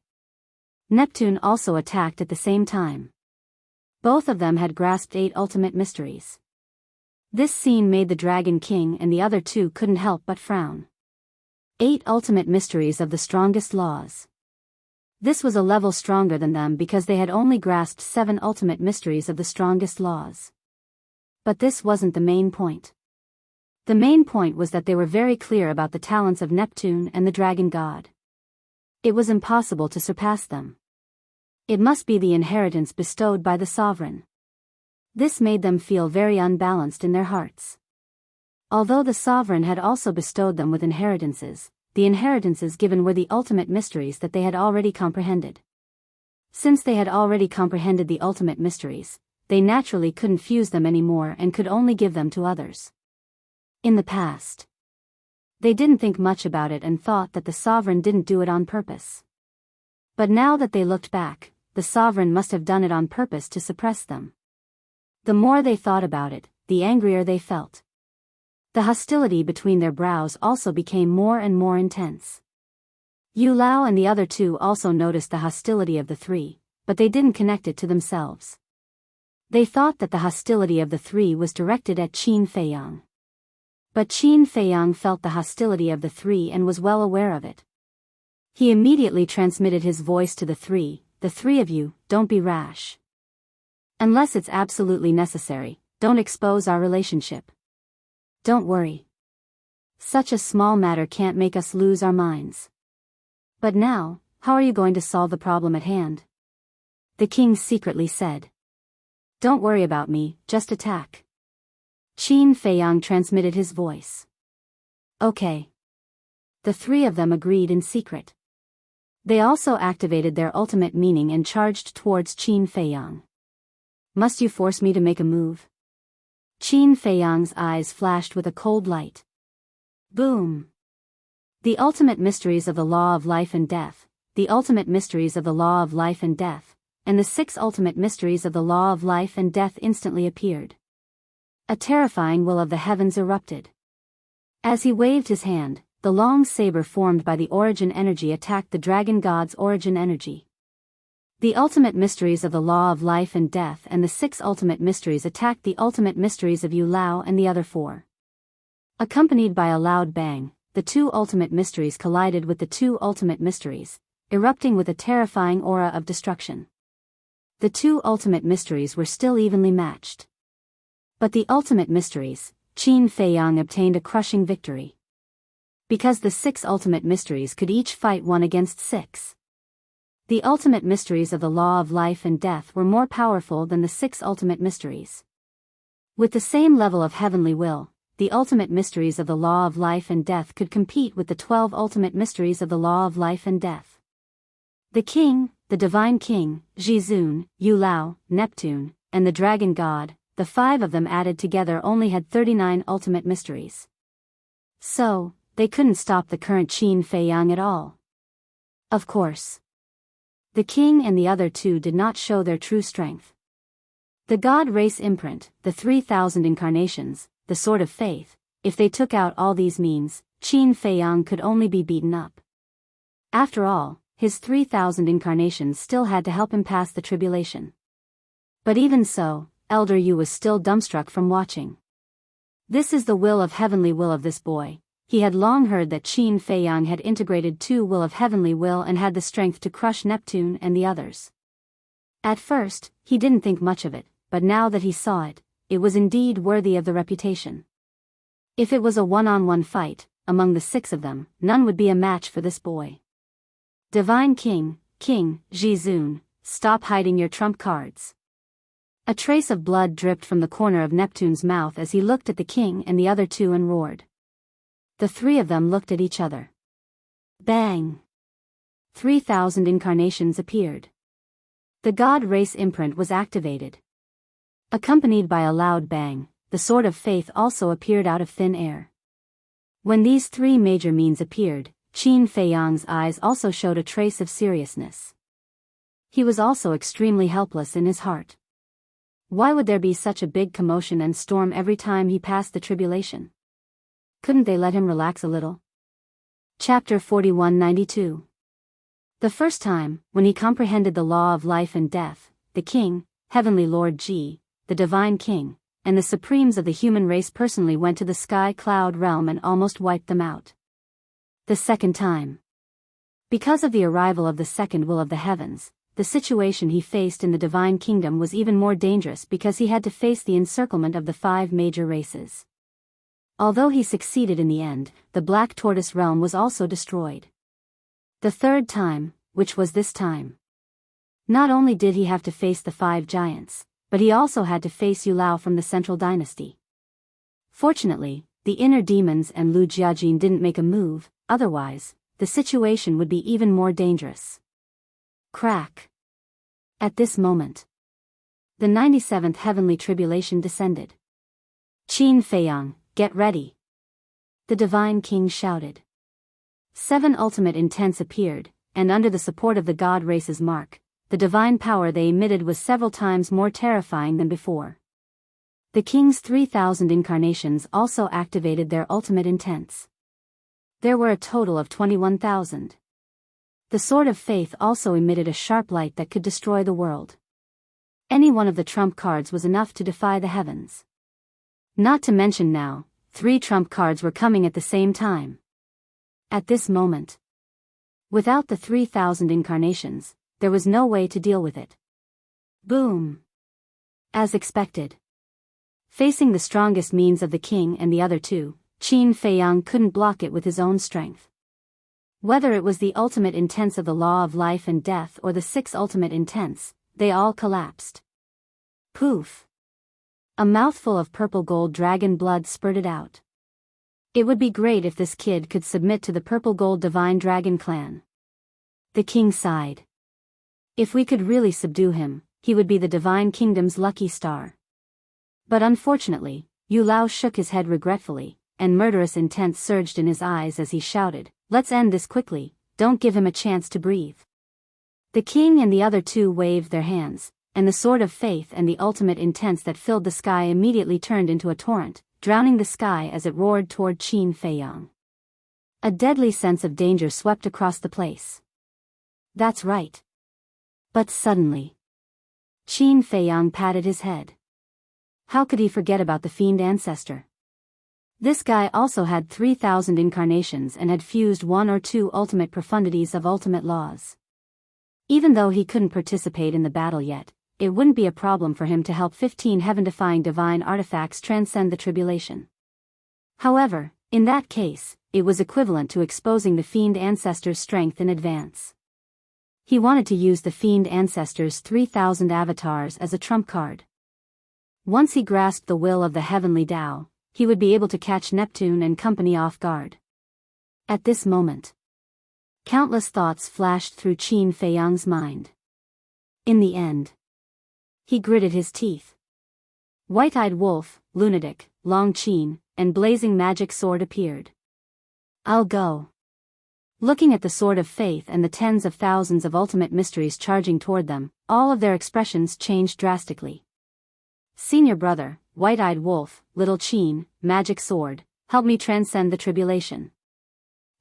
Neptune also attacked at the same time. Both of them had grasped 8 ultimate mysteries. This scene made the Dragon King and the other 2 couldn't help but frown. 8 ultimate mysteries of the strongest laws. This was a level stronger than them because they had only grasped 7 ultimate mysteries of the strongest laws. But this wasn't the main point. The main point was that they were very clear about the talents of Neptune and the Dragon God. It was impossible to surpass them. It must be the inheritance bestowed by the sovereign. This made them feel very unbalanced in their hearts. Although the sovereign had also bestowed them with inheritances, the inheritances given were the ultimate mysteries that they had already comprehended. Since they had already comprehended the ultimate mysteries, they naturally couldn't fuse them anymore and could only give them to others. In the past, they didn't think much about it and thought that the sovereign didn't do it on purpose. But now that they looked back, the sovereign must have done it on purpose to suppress them. The more they thought about it, the angrier they felt. The hostility between their brows also became more and more intense. Yu Lao and the other 2 also noticed the hostility of the 3, but they didn't connect it to themselves. They thought that the hostility of the 3 was directed at Qin Feiyang. But Qin Feiyang felt the hostility of the 3 and was well aware of it. He immediately transmitted his voice to the 3 of you, don't be rash. Unless it's absolutely necessary, don't expose our relationship. Don't worry. Such a small matter can't make us lose our minds. But now, how are you going to solve the problem at hand? The king secretly said. Don't worry about me, just attack. Qin Feiyang transmitted his voice. Okay. The 3 of them agreed in secret. They also activated their ultimate meaning and charged towards Qin Feiyang. Must you force me to make a move? Qin Feiyang's eyes flashed with a cold light. Boom! The ultimate mysteries of the law of life and death, the ultimate mysteries of the law of life and death, and the 6 ultimate mysteries of the law of life and death instantly appeared. A terrifying will of the heavens erupted. As he waved his hand, the long saber formed by the origin energy attacked the dragon god's origin energy. The ultimate mysteries of the law of life and death and the 6 ultimate mysteries attacked the ultimate mysteries of Yu Lao and the other 4. Accompanied by a loud bang, the 2 ultimate mysteries collided with the 2 ultimate mysteries, erupting with a terrifying aura of destruction. The 2 ultimate mysteries were still evenly matched. But the ultimate mysteries, Qin Feiyang obtained a crushing victory. Because the 6 ultimate mysteries could each fight 1 against 6. The ultimate mysteries of the law of life and death were more powerful than the 6 ultimate mysteries. With the same level of heavenly will, the ultimate mysteries of the law of life and death could compete with the 12 ultimate mysteries of the law of life and death. The king, the divine king, Jizun, Yu Lao, Neptune, and the dragon god, the 5 of them added together only had 39 ultimate mysteries. So, they couldn't stop the current Qin Feiyang at all. Of course. The king and the other 2 did not show their true strength. The god race imprint, the 3,000 incarnations, the sword of faith, if they took out all these means, Qin Feiyang could only be beaten up. After all, his 3,000 incarnations still had to help him pass the tribulation. But even so, Elder Yu was still dumbstruck from watching. This is the will of heavenly will of this boy. He had long heard that Qin Feiyang had integrated two will of heavenly will and had the strength to crush Neptune and the others. At first, he didn't think much of it, but now that he saw it, it was indeed worthy of the reputation. If it was a one-on-one fight, among the six of them, none would be a match for this boy. Divine King, King Jizun, stop hiding your trump cards. A trace of blood dripped from the corner of Neptune's mouth as he looked at the king and the other two and roared. The three of them looked at each other. Bang! 3,000 incarnations appeared. The God race imprint was activated. Accompanied by a loud bang, the sword of faith also appeared out of thin air. When these three major means appeared, Qin Feiyang's eyes also showed a trace of seriousness. He was also extremely helpless in his heart. Why would there be such a big commotion and storm every time he passed the tribulation? Couldn't they let him relax a little? Chapter 4192. The first time, when he comprehended the law of life and death, the king, Heavenly Lord Ji, the Divine King, and the supremes of the human race personally went to the sky cloud realm and almost wiped them out. The second time. Because of the arrival of the second will of the heavens, the situation he faced in the Divine Kingdom was even more dangerous because he had to face the encirclement of the 5 major races. Although he succeeded in the end, the Black Tortoise realm was also destroyed. The third time, which was this time. Not only did he have to face the 5 giants, but he also had to face Yulao from the Central Dynasty. Fortunately, the inner demons and Lu Jiajin didn't make a move, otherwise, the situation would be even more dangerous. Crack. At this moment, the 97th heavenly tribulation descended. Qin Feiyang, get ready. The Divine King shouted. 7 ultimate intents appeared, and under the support of the God race's mark, the divine power they emitted was several times more terrifying than before. The king's 3,000 incarnations also activated their ultimate intents. There were a total of 21,000. The sword of faith also emitted a sharp light that could destroy the world. Any one of the trump cards was enough to defy the heavens. Not to mention now, 3 trump cards were coming at the same time. At this moment, without the 3,000 incarnations, there was no way to deal with it. Boom! As expected. Facing the strongest means of the king and the other two, Qin Feiyang couldn't block it with his own strength. Whether it was the ultimate intents of the law of life and death or the 6 ultimate intents, they all collapsed. Poof! A mouthful of purple gold dragon blood spurted out. It would be great if this kid could submit to the purple gold divine dragon clan. The king sighed. If we could really subdue him, he would be the divine kingdom's lucky star. But unfortunately, Yulao shook his head regretfully, and murderous intent surged in his eyes as he shouted, "Let's end this quickly, don't give him a chance to breathe." The king and the other two waved their hands, and the sword of faith and the ultimate intents that filled the sky immediately turned into a torrent, drowning the sky as it roared toward Qin Feiyang. A deadly sense of danger swept across the place. That's right. But suddenly, Qin Feiyang patted his head. How could he forget about the fiend ancestor? This guy also had 3,000 incarnations and had fused 1 or 2 ultimate profundities of ultimate laws. Even though he couldn't participate in the battle yet, it wouldn't be a problem for him to help 15 heaven-defying divine artifacts transcend the tribulation. However, in that case, it was equivalent to exposing the fiend ancestor's strength in advance. He wanted to use the fiend ancestor's 3,000 avatars as a trump card. Once he grasped the will of the heavenly Tao, he would be able to catch Neptune and company off guard. At this moment, countless thoughts flashed through Qin Feiyang's mind. In the end, he gritted his teeth. White-eyed wolf, lunatic, Long Qin, and blazing magic sword appeared. I'll go. Looking at the sword of faith and the tens of thousands of ultimate mysteries charging toward them, all of their expressions changed drastically. Senior brother, White-eyed wolf, little Qin, magic sword, help me transcend the tribulation.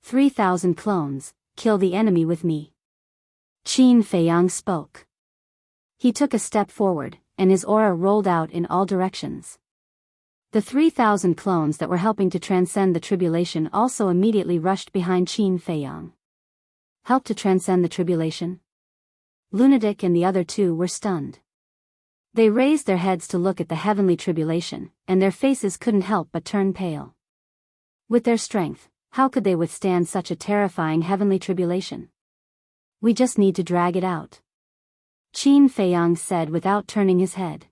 3,000 clones, kill the enemy with me. Qin Feiyang spoke. He took a step forward, and his aura rolled out in all directions. The 3,000 clones that were helping to transcend the tribulation also immediately rushed behind Qin Feiyang. Help to transcend the tribulation? Lunatic and the other two were stunned. They raised their heads to look at the heavenly tribulation, and their faces couldn't help but turn pale. With their strength, how could they withstand such a terrifying heavenly tribulation? We just need to drag it out, Qin Feiyang said without turning his head.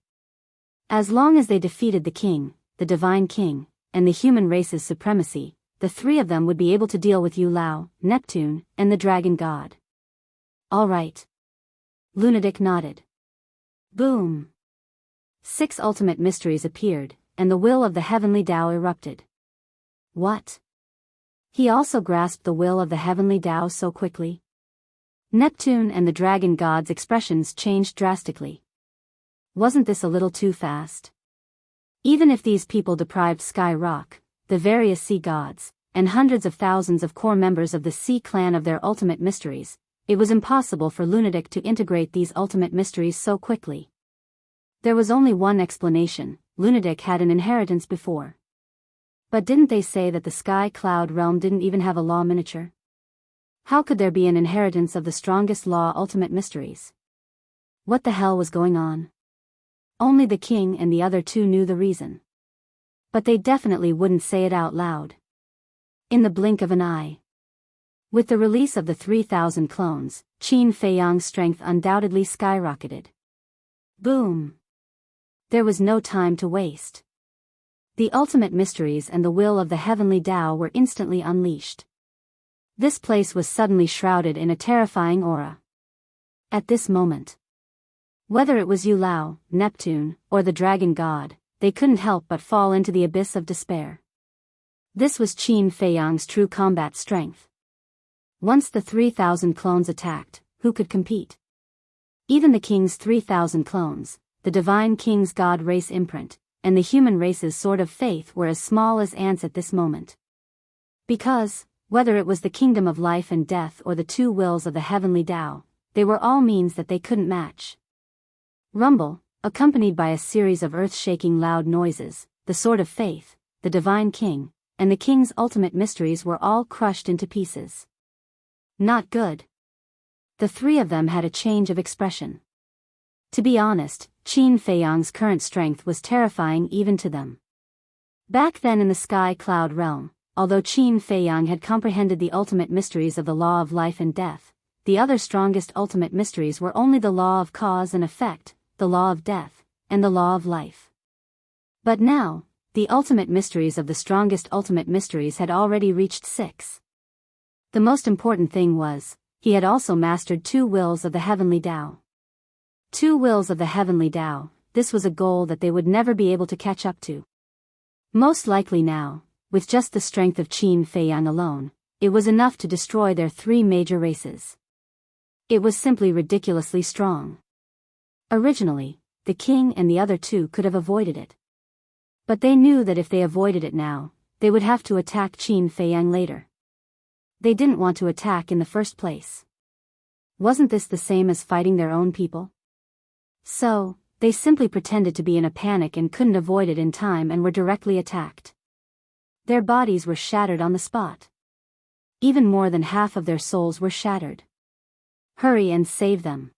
As long as they defeated the king, the divine king, and the human race's supremacy, the three of them would be able to deal with Yu Lao, Neptune, and the dragon god. All right. Lunatic nodded. Boom! 6 ultimate mysteries appeared, and the will of the heavenly Tao erupted. What? He also grasped the will of the heavenly Tao so quickly? Neptune and the dragon god's expressions changed drastically. Wasn't this a little too fast? Even if these people deprived Sky Rock, the various sea gods, and hundreds of thousands of core members of the Sea Clan of their ultimate mysteries, it was impossible for Lunatic to integrate these ultimate mysteries so quickly. There was only one explanation: Lunatic had an inheritance before. But didn't they say that the Sky Cloud realm didn't even have a law miniature? How could there be an inheritance of the strongest law ultimate mysteries? What the hell was going on? Only the king and the other two knew the reason. But they definitely wouldn't say it out loud. In the blink of an eye. With the release of the 3,000 clones, Qin Feiyang's strength undoubtedly skyrocketed. Boom! There was no time to waste. The ultimate mysteries and the will of the heavenly Tao were instantly unleashed. This place was suddenly shrouded in a terrifying aura. At this moment, whether it was Yu Lao, Neptune, or the dragon god, they couldn't help but fall into the abyss of despair. This was Qin Feiyang's true combat strength. Once the 3,000 clones attacked, who could compete? Even the king's 3,000 clones, the divine king's god race imprint, and the human race's sword of faith were as small as ants at this moment. Because, whether it was the kingdom of life and death or the two wills of the heavenly Tao, they were all means that they couldn't match. Rumble, accompanied by a series of earth-shaking loud noises, the sword of faith, the divine king, and the king's ultimate mysteries were all crushed into pieces. Not good. The three of them had a change of expression. To be honest, Qin Feiyang's current strength was terrifying even to them. Back then in the Sky Cloud realm, although Qin Feiyang had comprehended the ultimate mysteries of the law of life and death, the other strongest ultimate mysteries were only the law of cause and effect, the law of death, and the law of life. But now, the ultimate mysteries of the strongest ultimate mysteries had already reached 6. The most important thing was, he had also mastered 2 wills of the heavenly Tao. 2 wills of the heavenly Tao, this was a goal that they would never be able to catch up to. Most likely now, with just the strength of Qin Feiyang alone, it was enough to destroy their 3 major races. It was simply ridiculously strong. Originally, the king and the other 2 could have avoided it. But they knew that if they avoided it now, they would have to attack Qin Feiyang later. They didn't want to attack in the first place. Wasn't this the same as fighting their own people? So, they simply pretended to be in a panic and couldn't avoid it in time and were directly attacked. Their bodies were shattered on the spot. Even more than half of their souls were shattered. Hurry and save them.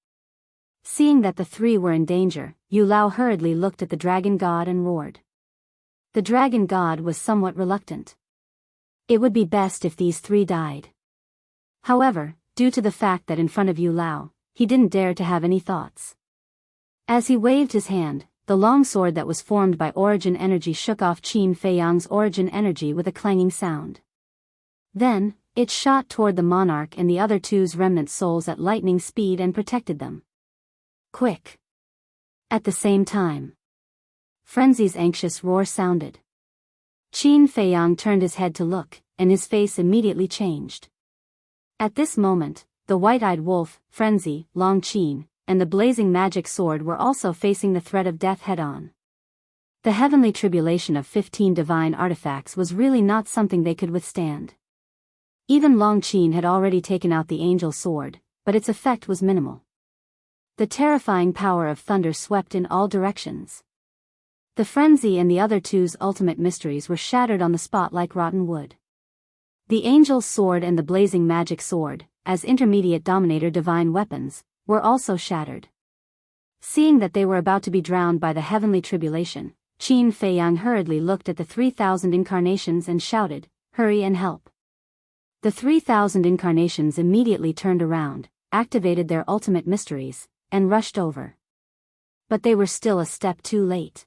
Seeing that the 3 were in danger, Yu Lao hurriedly looked at the dragon god and roared. The dragon god was somewhat reluctant. It would be best if these 3 died. However, due to the fact that in front of Yu Lao, he didn't dare to have any thoughts. As he waved his hand, the long sword that was formed by origin energy shook off Qin Feiyang's origin energy with a clanging sound. Then, it shot toward the monarch and the other 2's remnant souls at lightning speed and protected them. Quick! At the same time, Frenzy's anxious roar sounded. Qin Feiyang turned his head to look, and his face immediately changed. At this moment, the white-eyed wolf, Frenzy, Long Qin, and the blazing magic sword were also facing the threat of death head-on. The heavenly tribulation of 15 divine artifacts was really not something they could withstand. Even Long Qin had already taken out the angel sword, but its effect was minimal. The terrifying power of thunder swept in all directions. The frenzy and the other two's ultimate mysteries were shattered on the spot like rotten wood. The angel's sword and the blazing magic sword, as intermediate dominator divine weapons, were also shattered. Seeing that they were about to be drowned by the heavenly tribulation, Qin Feiyang hurriedly looked at the 3,000 incarnations and shouted, "Hurry and help." The 3,000 incarnations immediately turned around, activated their ultimate mysteries, and rushed over. But they were still a step too late.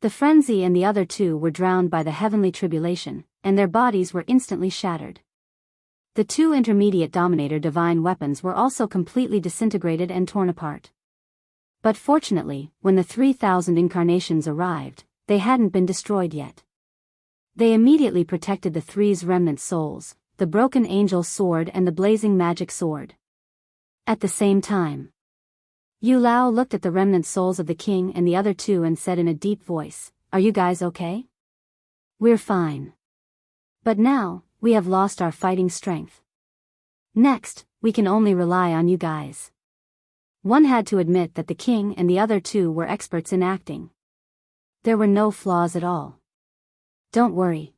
The frenzy and the other two were drowned by the heavenly tribulation, and their bodies were instantly shattered. The two intermediate dominator divine weapons were also completely disintegrated and torn apart. But fortunately, when the 3,000 incarnations arrived, they hadn't been destroyed yet. They immediately protected the three's remnant souls, the broken angel's sword and the blazing magic sword. At the same time, Yu Lao looked at the remnant souls of the king and the other two and said in a deep voice, "Are you guys okay?" "We're fine. But now, we have lost our fighting strength. Next, we can only rely on you guys." One had to admit that the king and the other two were experts in acting. There were no flaws at all. "Don't worry.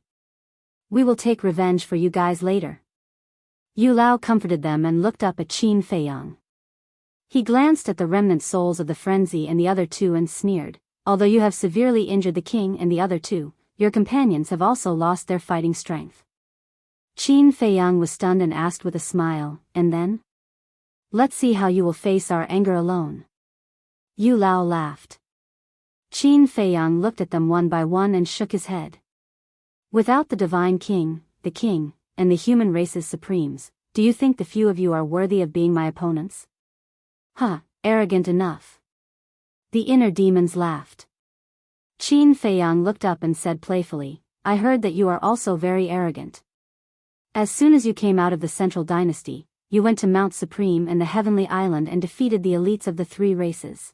We will take revenge for you guys later." Yu Lao comforted them and looked up at Qin Feiyang. He glanced at the remnant souls of the frenzy and the other two and sneered, "Although you have severely injured the king and the other two, your companions have also lost their fighting strength." Qin Feiyang was stunned and asked with a smile, "And then? Let's see how you will face our anger alone." Yu Lao laughed. Qin Feiyang looked at them one by one and shook his head. "Without the divine king, and the human race's supremes, do you think the few of you are worthy of being my opponents? Huh, arrogant enough." The inner demons laughed. Qin Feiyang looked up and said playfully, "I heard that you are also very arrogant. As soon as you came out of the Central Dynasty, you went to Mount Supreme and the Heavenly Island and defeated the elites of the three races.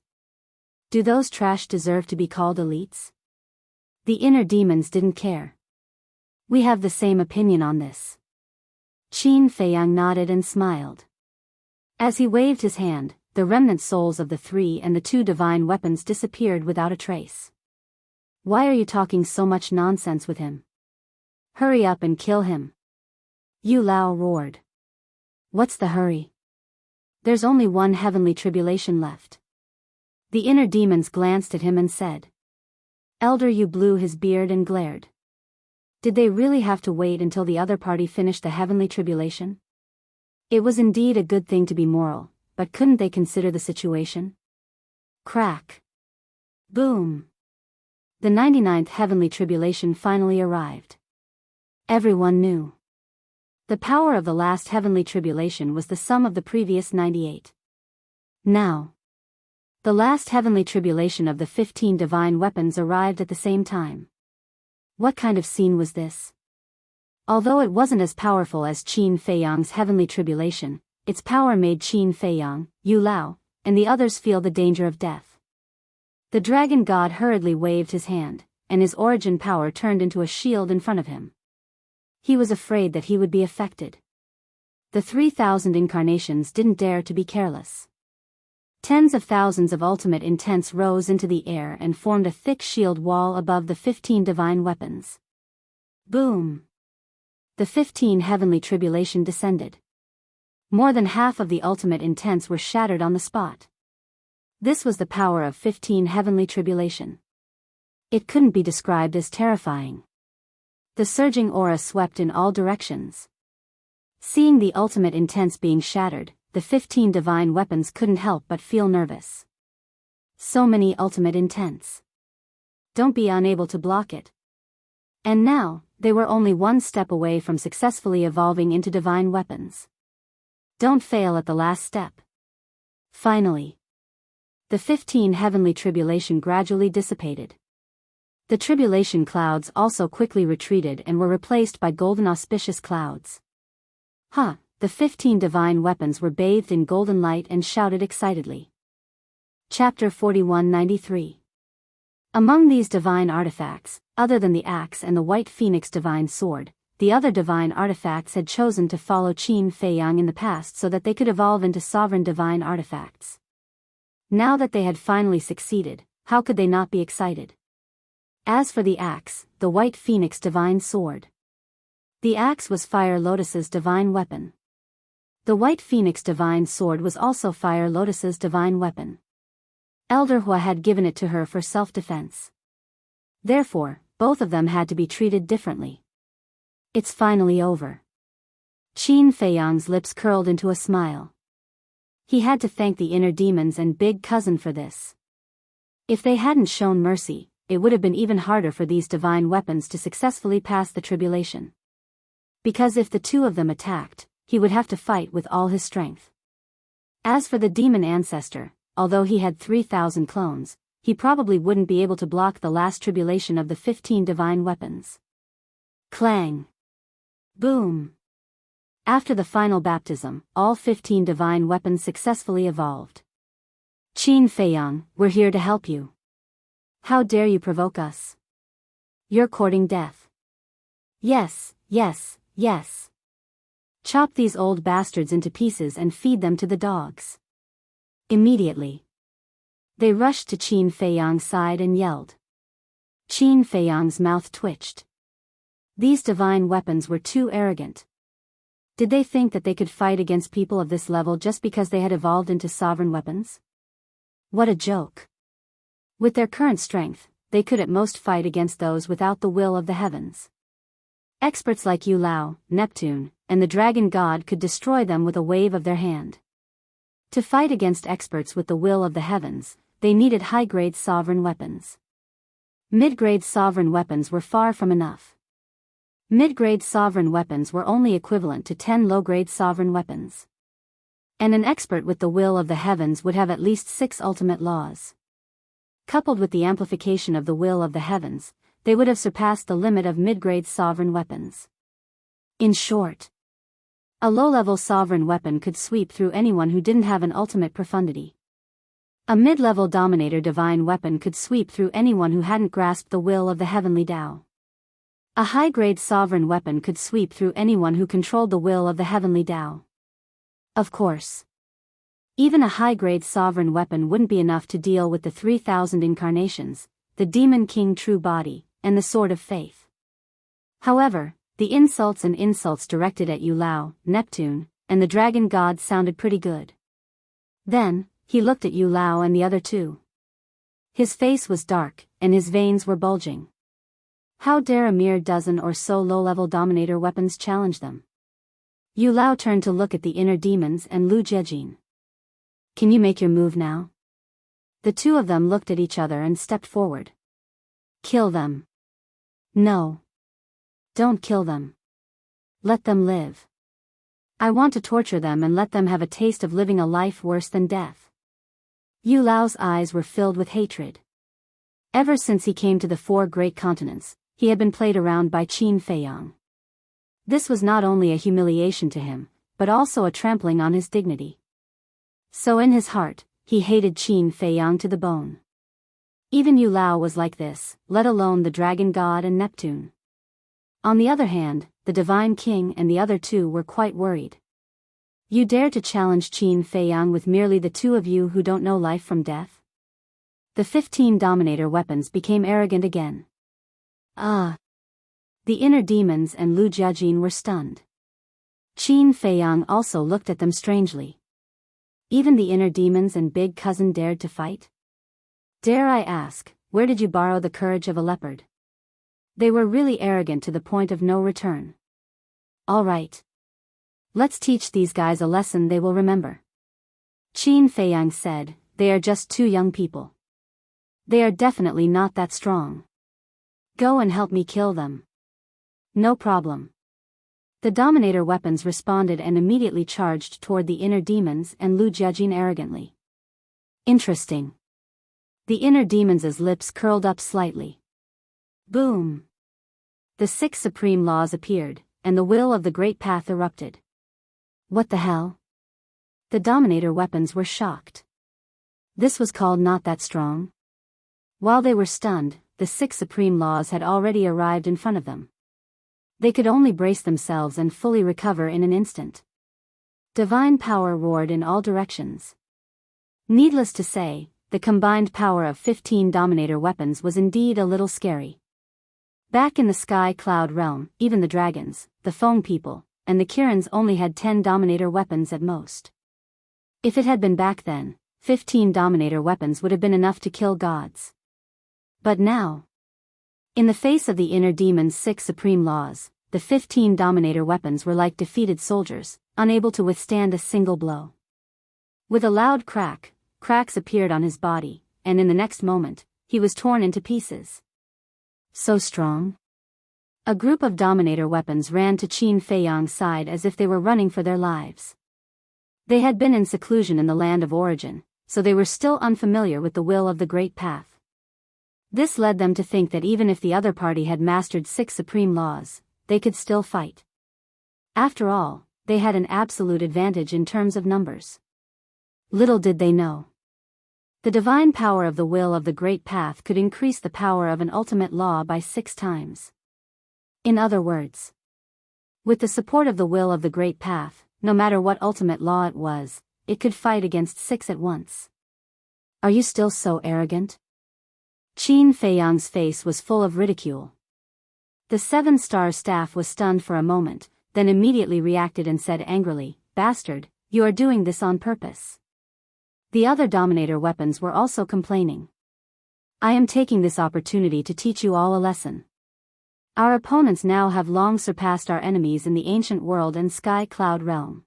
Do those trash deserve to be called elites?" The inner demons didn't care. "We have the same opinion on this." Qin Feiyang nodded and smiled. As he waved his hand, the remnant souls of the three and the two divine weapons disappeared without a trace. "Why are you talking so much nonsense with him? Hurry up and kill him!" Yu Lao roared. "What's the hurry? There's only one heavenly tribulation left." The inner demons glanced at him and said. Elder Yu blew his beard and glared. Did they really have to wait until the other party finished the heavenly tribulation? It was indeed a good thing to be moral, but couldn't they consider the situation? Crack. Boom. The 99th heavenly tribulation finally arrived. Everyone knew. The power of the last heavenly tribulation was the sum of the previous 98. Now, the last heavenly tribulation of the 15 divine weapons arrived at the same time. What kind of scene was this? Although it wasn't as powerful as Qin Feiyang's heavenly tribulation, its power made Qin Feiyang, Yu Lao, and the others feel the danger of death. The dragon god hurriedly waved his hand, and his origin power turned into a shield in front of him. He was afraid that he would be affected. The 3,000 incarnations didn't dare to be careless. Tens of thousands of ultimate intents rose into the air and formed a thick shield wall above the 15 divine weapons. Boom! The 15 heavenly tribulation descended. More than half of the ultimate intents were shattered on the spot. This was the power of 15 heavenly tribulation. It couldn't be described as terrifying. The surging aura swept in all directions. Seeing the ultimate intents being shattered, the 15 divine weapons couldn't help but feel nervous. So many ultimate intents. Don't be unable to block it. And now, they were only one step away from successfully evolving into divine weapons. Don't fail at the last step. Finally, the 15 heavenly tribulation gradually dissipated. The tribulation clouds also quickly retreated and were replaced by golden auspicious clouds. The 15 divine weapons were bathed in golden light and shouted excitedly. Chapter 4193. Among these divine artifacts, other than the axe and the white phoenix divine sword, the other divine artifacts had chosen to follow Qin Feiyang in the past so that they could evolve into sovereign divine artifacts. Now that they had finally succeeded, how could they not be excited? As for the axe, the White Phoenix divine sword. The axe was Fire Lotus's divine weapon. The White Phoenix divine sword was also Fire Lotus's divine weapon. Elder Hua had given it to her for self-defense. Therefore, both of them had to be treated differently. It's finally over. Qin Feiyang's lips curled into a smile. He had to thank the inner demons and Big Cousin for this. If they hadn't shown mercy, it would have been even harder for these divine weapons to successfully pass the tribulation. Because if the two of them attacked, he would have to fight with all his strength. As for the demon ancestor, although he had 3,000 clones, he probably wouldn't be able to block the last tribulation of the 15 divine weapons. Clang! Boom! After the final baptism, all 15 divine weapons successfully evolved. Qin Feiyang, we're here to help you. How dare you provoke us? You're courting death. Yes, yes, yes. Chop these old bastards into pieces and feed them to the dogs. Immediately. They rushed to Qin Feiyang's side and yelled. Qin Feiyang's mouth twitched. These divine weapons were too arrogant. Did they think that they could fight against people of this level just because they had evolved into sovereign weapons? What a joke. With their current strength, they could at most fight against those without the will of the heavens. Experts like Yu Lao, Neptune, and the Dragon God could destroy them with a wave of their hand. To fight against experts with the will of the heavens, they needed high-grade sovereign weapons. Mid-grade sovereign weapons were far from enough. Mid-grade sovereign weapons were only equivalent to 10 low-grade sovereign weapons. And an expert with the will of the heavens would have at least 6 ultimate laws. Coupled with the amplification of the will of the heavens, they would have surpassed the limit of mid-grade sovereign weapons. In short, a low-level sovereign weapon could sweep through anyone who didn't have an ultimate profundity. A mid-level dominator divine weapon could sweep through anyone who hadn't grasped the will of the heavenly Tao. A high-grade sovereign weapon could sweep through anyone who controlled the will of the heavenly Tao. Of course. Even a high-grade sovereign weapon wouldn't be enough to deal with the 3,000 incarnations, the Demon King True Body, and the Sword of Faith. However, the insults directed at Yu Lao, Neptune, and the Dragon God sounded pretty good. Then, he looked at Yu Lao and the other two. His face was dark, and his veins were bulging. How dare a mere dozen or so low-level dominator weapons challenge them? Yu Lao turned to look at the inner demons and Lu Jiejin. Can you make your move now? The two of them looked at each other and stepped forward. Kill them. No. Don't kill them. Let them live. I want to torture them and let them have a taste of living a life worse than death. Yu Lao's eyes were filled with hatred. Ever since he came to the 4 great continents, he had been played around by Qin Feiyang. This was not only a humiliation to him, but also a trampling on his dignity. So in his heart, he hated Qin Feiyang to the bone. Even Yu Lao was like this, let alone the Dragon God and Neptune. On the other hand, the Divine King and the other two were quite worried. You dare to challenge Qin Feiyang with merely the two of you who don't know life from death? The 15 dominator weapons became arrogant again. The inner demons and Lu Jiejin were stunned. Qin Feiyang also looked at them strangely. Even the inner demons and Big Cousin dared to fight? Dare I ask, where did you borrow the courage of a leopard? They were really arrogant to the point of no return. All right. Let's teach these guys a lesson they will remember. Qin Feiyang said, they are just 2 young people. They are definitely not that strong. Go and help me kill them. No problem. The dominator weapons responded and immediately charged toward the inner demons and Lu Jiejin arrogantly. Interesting. The inner demons' lips curled up slightly. Boom! The 6 supreme laws appeared, and the will of the great path erupted. What the hell? The dominator weapons were shocked. This was called not that strong? While they were stunned, the 6 supreme laws had already arrived in front of them. They could only brace themselves and fully recover in an instant. Divine power roared in all directions. Needless to say, the combined power of 15 Dominator weapons was indeed a little scary. Back in the Sky Cloud realm, even the dragons, the Foam people, and the Kirans only had 10 Dominator weapons at most. If it had been back then, 15 Dominator weapons would have been enough to kill gods. But now, in the face of the inner demon's 6 supreme laws, the 15 Dominator weapons were like defeated soldiers, unable to withstand a single blow. With a loud crack, cracks appeared on his body, and in the next moment, he was torn into pieces. So strong? A group of Dominator weapons ran to Qin Feiyang's side as if they were running for their lives. They had been in seclusion in the land of origin, so they were still unfamiliar with the will of the Great Path. This led them to think that even if the other party had mastered 6 supreme laws, they could still fight. After all, they had an absolute advantage in terms of numbers. Little did they know. The divine power of the will of the Great Path could increase the power of an ultimate law by 6 times. In other words, with the support of the will of the Great Path, no matter what ultimate law it was, it could fight against 6 at once. Are you still so arrogant? Qin Feiyang's face was full of ridicule. The 7-star staff was stunned for a moment, then immediately reacted and said angrily, "Bastard, you are doing this on purpose." The other Dominator weapons were also complaining. "I am taking this opportunity to teach you all a lesson. Our opponents now have long surpassed our enemies in the ancient world and Sky Cloud realm.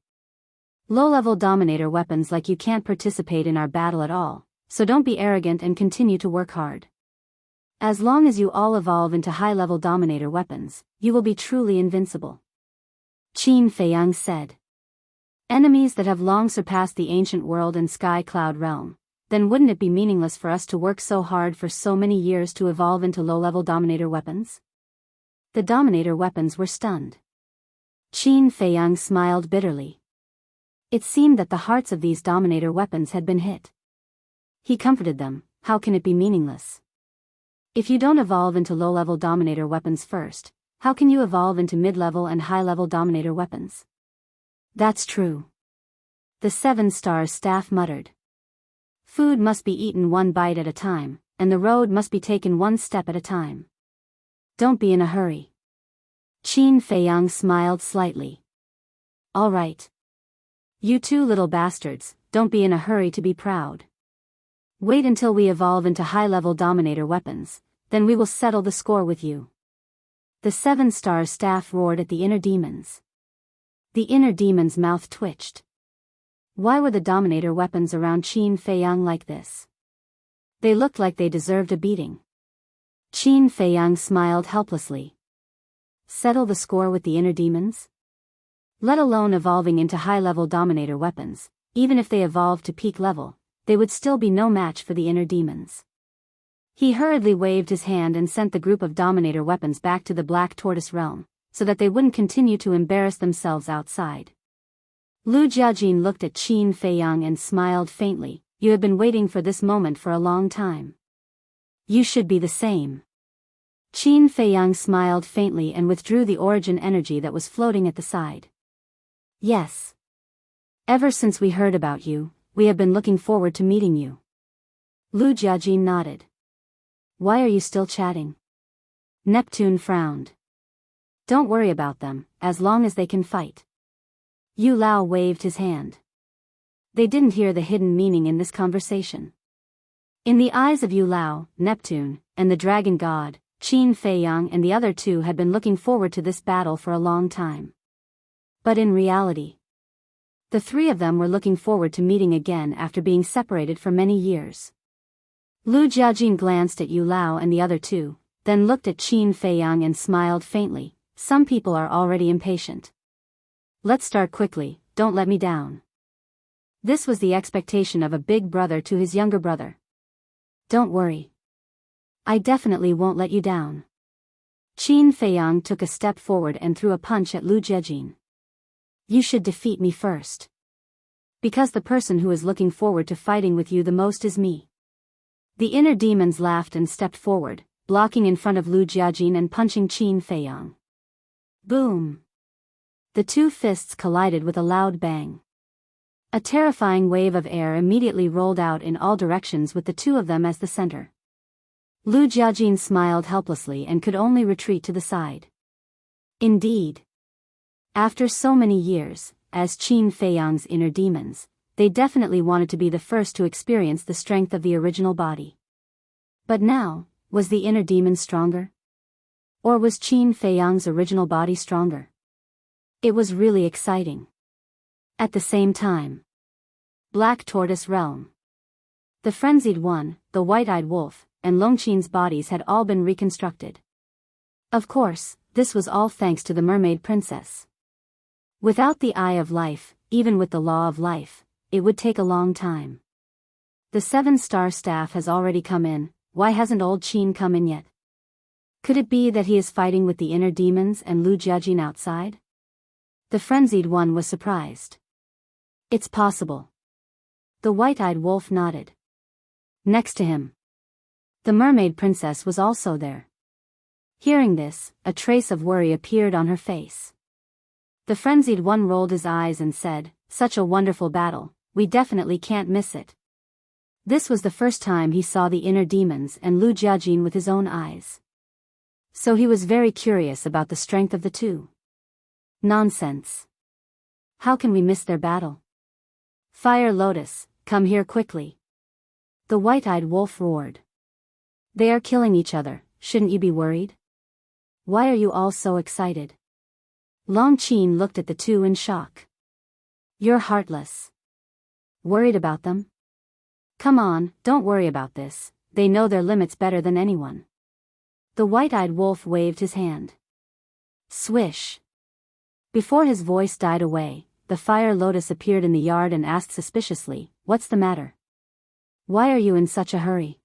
Low-level Dominator weapons like you can't participate in our battle at all, so don't be arrogant and continue to work hard. As long as you all evolve into high-level Dominator weapons, you will be truly invincible." Qin Feiyang said. "Enemies that have long surpassed the ancient world and Sky Cloud realm, then wouldn't it be meaningless for us to work so hard for so many years to evolve into low-level Dominator weapons?" The Dominator weapons were stunned. Qin Feiyang smiled bitterly. It seemed that the hearts of these Dominator weapons had been hit. He comforted them. "How can it be meaningless? If you don't evolve into low-level Dominator weapons first, how can you evolve into mid-level and high-level Dominator weapons?" "That's true," the 7-star staff muttered. "Food must be eaten one bite at a time, and the road must be taken one step at a time. Don't be in a hurry." Qin Feiyang smiled slightly. "All right. You two little bastards, don't be in a hurry to be proud. Wait until we evolve into high-level Dominator weapons, then we will settle the score with you." The 7-star staff roared at the inner demons. The inner demon's mouth twitched. Why were the Dominator weapons around Qin Feiyang like this? They looked like they deserved a beating. Qin Feiyang smiled helplessly. Settle the score with the inner demons? Let alone evolving into high-level Dominator weapons, even if they evolved to peak level, they would still be no match for the inner demons. He hurriedly waved his hand and sent the group of Dominator weapons back to the Black Tortoise realm, so that they wouldn't continue to embarrass themselves outside. Lu Jiajin looked at Qin Feiyang and smiled faintly. "You have been waiting for this moment for a long time. You should be the same." Qin Feiyang smiled faintly and withdrew the origin energy that was floating at the side. "Yes. Ever since we heard about you, we have been looking forward to meeting you." Lu Jiajin nodded. "Why are you still chatting?" Neptune frowned. "Don't worry about them, as long as they can fight." Yu Lao waved his hand. They didn't hear the hidden meaning in this conversation. In the eyes of Yu Lao, Neptune, and the dragon god, Qin Feiyang and the other two had been looking forward to this battle for a long time. But in reality, the three of them were looking forward to meeting again after being separated for many years. Lu Jiajin glanced at Yu Lao and the other two, then looked at Qin Feiyang and smiled faintly. "Some people are already impatient. Let's start quickly, don't let me down." This was the expectation of a big brother to his younger brother. "Don't worry. I definitely won't let you down." Qin Feiyang took a step forward and threw a punch at Lu Jiajin. "You should defeat me first. Because the person who is looking forward to fighting with you the most is me." The inner demons laughed and stepped forward, blocking in front of Lu Jiajin and punching Qin Feiyang. Boom! The two fists collided with a loud bang. A terrifying wave of air immediately rolled out in all directions with the two of them as the center. Lu Jiajin smiled helplessly and could only retreat to the side. Indeed. After so many years, as Qin Feiyang's inner demons, they definitely wanted to be the first to experience the strength of the original body. But now, was the inner demon stronger? Or was Qin Feiyang's original body stronger? It was really exciting. At the same time. Black Tortoise Realm. The Frenzied One, the White-Eyed Wolf, and Longqin's bodies had all been reconstructed. Of course, this was all thanks to the Mermaid Princess. Without the Eye of Life, even with the Law of Life, it would take a long time. The 7-star staff has already come in, why hasn't old Qin come in yet? Could it be that he is fighting with the inner demons and Lu Jiajin outside? The Frenzied One was surprised. It's possible. The White-Eyed Wolf nodded. Next to him, the Mermaid Princess was also there. Hearing this, a trace of worry appeared on her face. The Frenzied One rolled his eyes and said, "Such a wonderful battle, we definitely can't miss it." This was the first time he saw the inner demons and Lu Jiajin with his own eyes. So he was very curious about the strength of the two. Nonsense. How can we miss their battle? Fire Lotus, come here quickly. The White-Eyed Wolf roared. They are killing each other, shouldn't you be worried? Why are you all so excited? Longqin looked at the two in shock. You're heartless. Worried about them? Come on, don't worry about this, they know their limits better than anyone. The White-Eyed Wolf waved his hand. Swish. Before his voice died away, the Fire Lotus appeared in the yard and asked suspiciously, "What's the matter? Why are you in such a hurry?"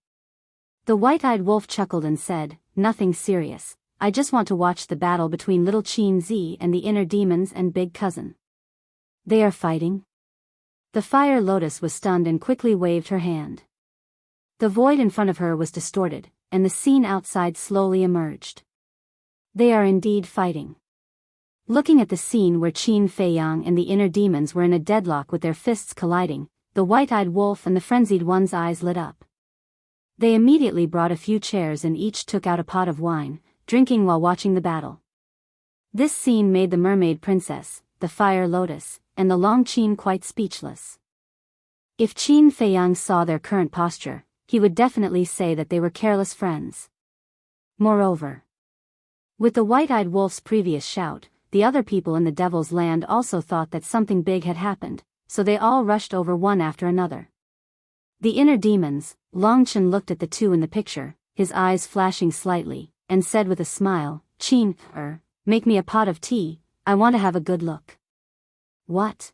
The White-Eyed Wolf chuckled and said, "Nothing serious, I just want to watch the battle between little Qin Zi and the inner demons and big cousin." They are fighting? The Fire Lotus was stunned and quickly waved her hand. The void in front of her was distorted, and the scene outside slowly emerged. They are indeed fighting. Looking at the scene where Qin Feiyang and the inner demons were in a deadlock with their fists colliding, the White-Eyed Wolf and the Frenzied One's eyes lit up. They immediately brought a few chairs and each took out a pot of wine, drinking while watching the battle. This scene made the Mermaid Princess, the Fire Lotus, and the Longqin quite speechless. If Qin Feiyang saw their current posture, he would definitely say that they were careless friends. Moreover, with the White-Eyed Wolf's previous shout, the other people in the Devil's Land also thought that something big had happened, so they all rushed over one after another. The inner demons, Longqin looked at the two in the picture, his eyes flashing slightly, and said with a smile, "Qin, make me a pot of tea, I want to have a good look." What?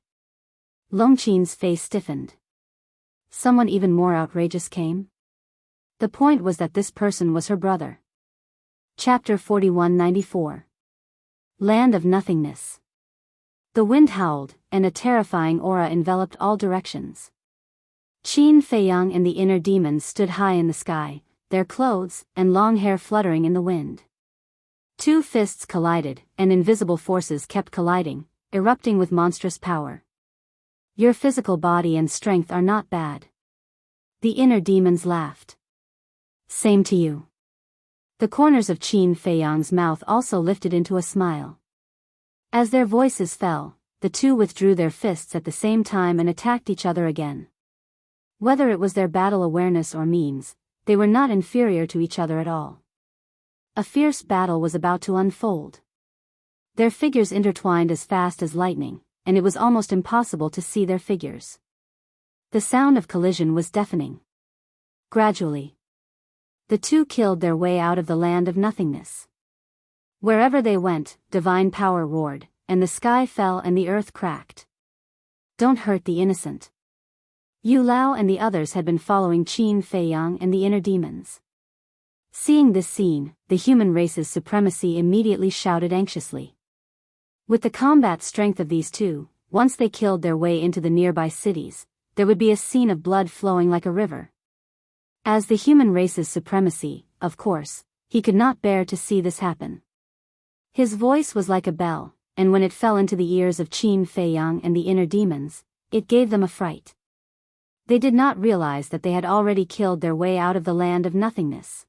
Longqin's face stiffened. Someone even more outrageous came? The point was that this person was her brother. Chapter 4194. Land of Nothingness. The wind howled, and a terrifying aura enveloped all directions. Qin Feiyang and the inner demons stood high in the sky, their clothes and long hair fluttering in the wind. Two fists collided, and invisible forces kept colliding, erupting with monstrous power. Your physical body and strength are not bad. The inner demons laughed. Same to you. The corners of Qin Feiyang's mouth also lifted into a smile. As their voices fell, the two withdrew their fists at the same time and attacked each other again. Whether it was their battle awareness or means, they were not inferior to each other at all. A fierce battle was about to unfold. Their figures intertwined as fast as lightning, and it was almost impossible to see their figures. The sound of collision was deafening. Gradually, the two killed their way out of the land of nothingness. Wherever they went, divine power roared, and the sky fell and the earth cracked. Don't hurt the innocent. Yu Lao and the others had been following Qin Feiyang and the inner demons. Seeing this scene, the human race's supremacy immediately shouted anxiously. With the combat strength of these two, once they killed their way into the nearby cities, there would be a scene of blood flowing like a river. As the human race's supremacy, of course, he could not bear to see this happen. His voice was like a bell, and when it fell into the ears of Qin Feiyang and the inner demons, it gave them a fright. They did not realize that they had already killed their way out of the land of nothingness.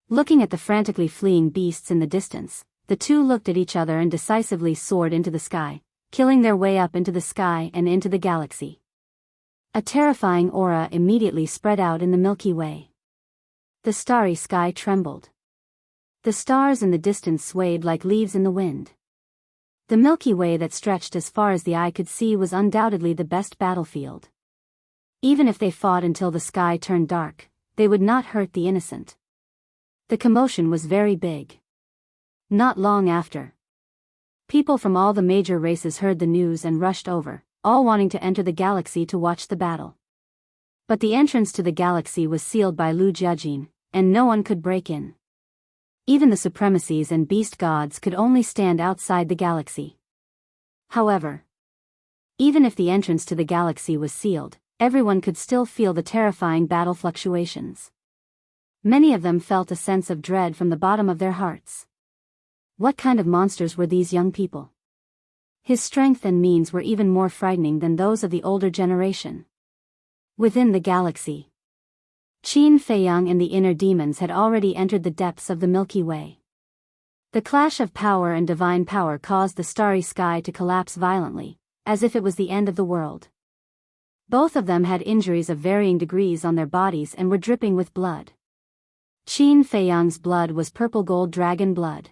Looking at the frantically fleeing beasts in the distance, the two looked at each other and decisively soared into the sky, killing their way up into the sky and into the galaxy. A terrifying aura immediately spread out in the Milky Way. The starry sky trembled. The stars in the distance swayed like leaves in the wind. The Milky Way that stretched as far as the eye could see was undoubtedly the best battlefield. Even if they fought until the sky turned dark, they would not hurt the innocent. The commotion was very big. Not long after, people from all the major races heard the news and rushed over, all wanting to enter the galaxy to watch the battle. But the entrance to the galaxy was sealed by Lu Jiajin, and no one could break in. Even the supremacies and beast gods could only stand outside the galaxy. However, even if the entrance to the galaxy was sealed, everyone could still feel the terrifying battle fluctuations. Many of them felt a sense of dread from the bottom of their hearts. What kind of monsters were these young people? His strength and means were even more frightening than those of the older generation. Within the galaxy, Qin Feiyang and the inner demons had already entered the depths of the Milky Way. The clash of power and divine power caused the starry sky to collapse violently, as if it was the end of the world. Both of them had injuries of varying degrees on their bodies and were dripping with blood. Qin Feiyang's blood was purple gold dragon blood.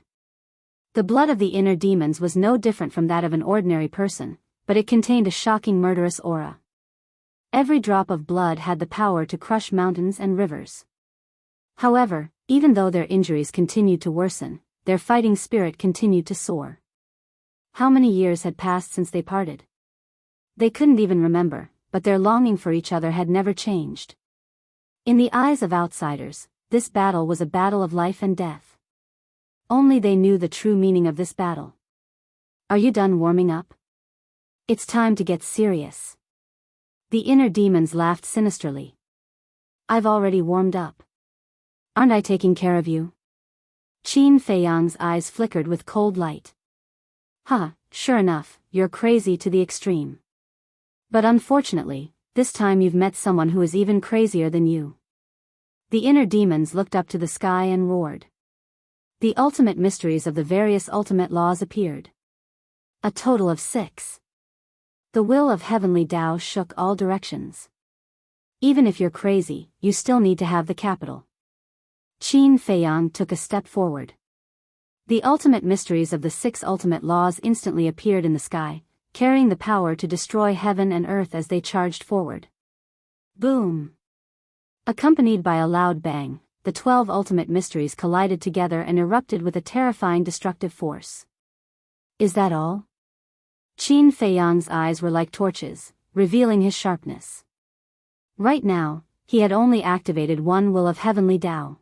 The blood of the inner demons was no different from that of an ordinary person, but it contained a shocking murderous aura. Every drop of blood had the power to crush mountains and rivers. However, even though their injuries continued to worsen, their fighting spirit continued to soar. How many years had passed since they parted? They couldn't even remember, but their longing for each other had never changed. In the eyes of outsiders, this battle was a battle of life and death. Only they knew the true meaning of this battle. Are you done warming up? It's time to get serious. The inner demons laughed sinisterly. I've already warmed up. Aren't I taking care of you? Qin Feiyang's eyes flickered with cold light. Sure enough, you're crazy to the extreme. But unfortunately, this time you've met someone who is even crazier than you. The inner demons looked up to the sky and roared. The ultimate mysteries of the various ultimate laws appeared. A total of 6. The will of heavenly Tao shook all directions. Even if you're crazy, you still need to have the capital. Qin Feiyang took a step forward. The ultimate mysteries of the 6 ultimate laws instantly appeared in the sky, carrying the power to destroy heaven and earth as they charged forward. Boom! Accompanied by a loud bang, the 12 ultimate mysteries collided together and erupted with a terrifying destructive force. Is that all? Qin Feiyang's eyes were like torches, revealing his sharpness. Right now, he had only activated one will of heavenly Tao.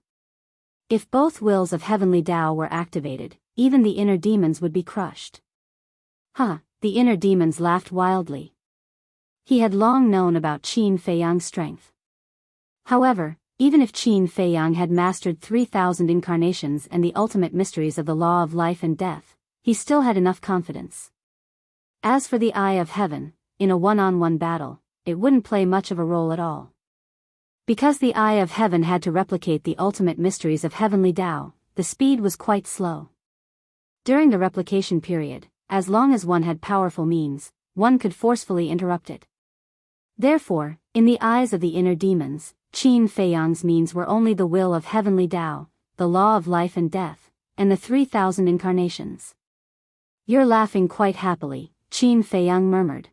If both wills of heavenly Tao were activated, even the inner demons would be crushed. The inner demons laughed wildly. He had long known about Qin Feiyang's strength. However, even if Qin Feiyang had mastered 3,000 incarnations and the ultimate mysteries of the law of life and death, he still had enough confidence. As for the Eye of Heaven, in a one-on-one battle, it wouldn't play much of a role at all. Because the Eye of Heaven had to replicate the ultimate mysteries of heavenly Tao, the speed was quite slow. During the replication period, as long as one had powerful means, one could forcefully interrupt it. Therefore, in the eyes of the inner demons, Qin Feiyang's means were only the will of heavenly Tao, the law of life and death, and the 3,000 incarnations. You're laughing quite happily, Qin Feiyang murmured.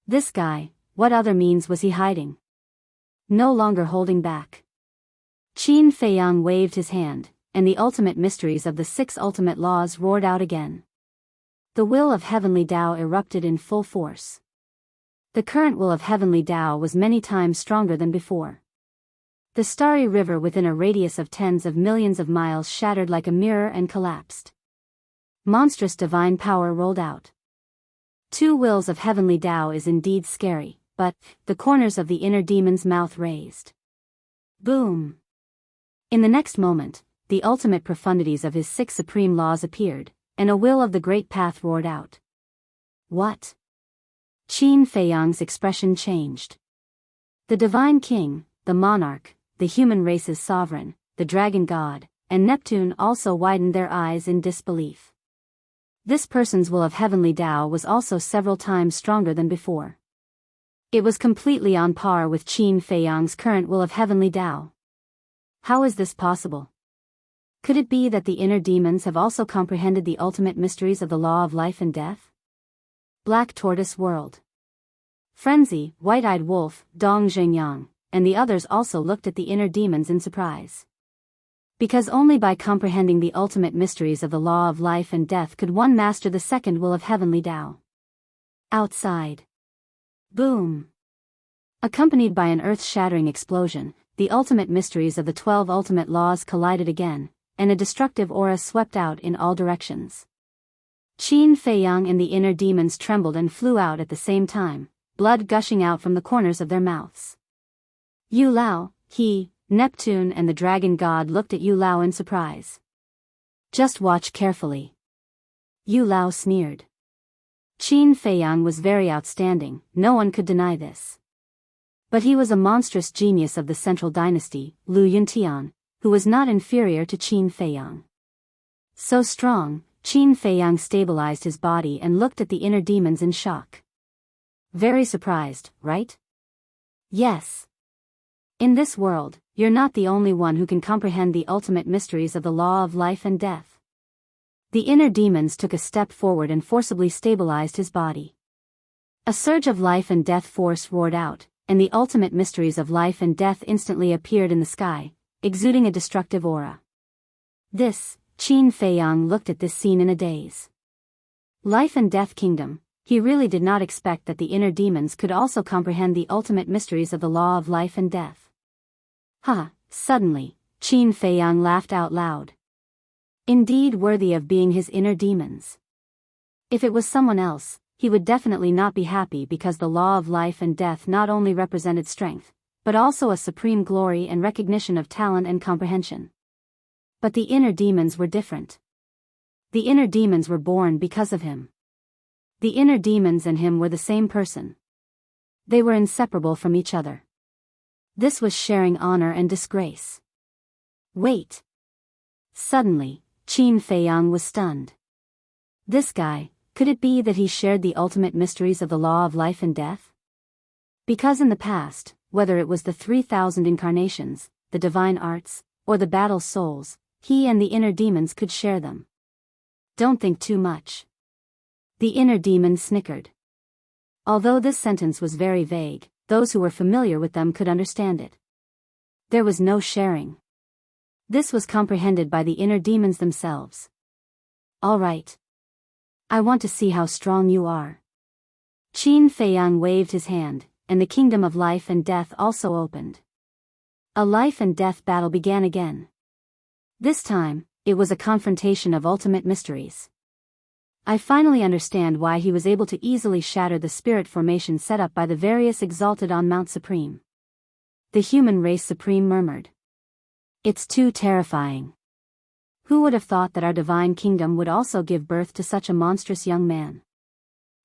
This guy, what other means was he hiding? No longer holding back. Qin Feiyang waved his hand, and the ultimate mysteries of the 6 ultimate laws roared out again. The will of heavenly Tao erupted in full force. The current will of heavenly Tao was many times stronger than before. The starry river within a radius of tens of millions of miles shattered like a mirror and collapsed. Monstrous divine power rolled out. 2 wills of heavenly Tao is indeed scary, but the corners of the inner demon's mouth raised. Boom! In the next moment, the ultimate profundities of his 6 supreme laws appeared, and a will of the great path roared out. What? Qin Feiyang's expression changed. The divine king, the monarch, the human race's sovereign, the dragon god, and Neptune also widened their eyes in disbelief. This person's will of heavenly Tao was also several times stronger than before. It was completely on par with Qin Feiyang's current will of heavenly Tao. How is this possible? Could it be that the inner demons have also comprehended the ultimate mysteries of the law of life and death? Black Tortoise World. Frenzy, White-Eyed Wolf, Dong Zhengyang, and the others also looked at the inner demons in surprise. Because only by comprehending the ultimate mysteries of the law of life and death could one master the second will of heavenly Tao. Outside. Boom. Accompanied by an earth-shattering explosion, the ultimate mysteries of the 12 ultimate laws collided again, and a destructive aura swept out in all directions. Qin Feiyang and the inner demons trembled and flew out at the same time, blood gushing out from the corners of their mouths. Yu Lao, he, Neptune and the dragon god looked at Yu Lao in surprise. Just watch carefully. Yu Lao sneered. Qin Feiyang was very outstanding, no one could deny this. But he was a monstrous genius of the central dynasty, Lu Yuntian, who was not inferior to Qin Feiyang. So strong, Qin Feiyang stabilized his body and looked at the inner demons in shock. Very surprised, right? Yes. In this world, you're not the only one who can comprehend the ultimate mysteries of the law of life and death. The inner demons took a step forward and forcibly stabilized his body. A surge of life and death force roared out, and the ultimate mysteries of life and death instantly appeared in the sky, exuding a destructive aura. Qin Feiyang looked at this scene in a daze. Life and Death Kingdom, he really did not expect that the inner demons could also comprehend the ultimate mysteries of the law of life and death. Suddenly, Qin Feiyang laughed out loud. Indeed worthy of being his inner demons. If it was someone else, he would definitely not be happy because the law of life and death not only represented strength, but also a supreme glory and recognition of talent and comprehension. But the inner demons were different. The inner demons were born because of him. The inner demons and him were the same person. They were inseparable from each other. This was sharing honor and disgrace. Wait. Suddenly, Qin Feiyang was stunned. This guy, could it be that he shared the ultimate mysteries of the law of life and death? Because in the past, whether it was the 3,000 incarnations, the divine arts, or the battle souls, he and the inner demons could share them. Don't think too much. The inner demon snickered. Although this sentence was very vague, those who were familiar with them could understand it. There was no sharing. This was comprehended by the inner demons themselves. All right. I want to see how strong you are. Qin Feiyang waved his hand, and the kingdom of life and death also opened. A life and death battle began again. This time, it was a confrontation of ultimate mysteries. I finally understand why he was able to easily shatter the spirit formation set up by the various exalted on Mount Supreme. The human race supreme murmured. It's too terrifying. Who would have thought that our divine kingdom would also give birth to such a monstrous young man?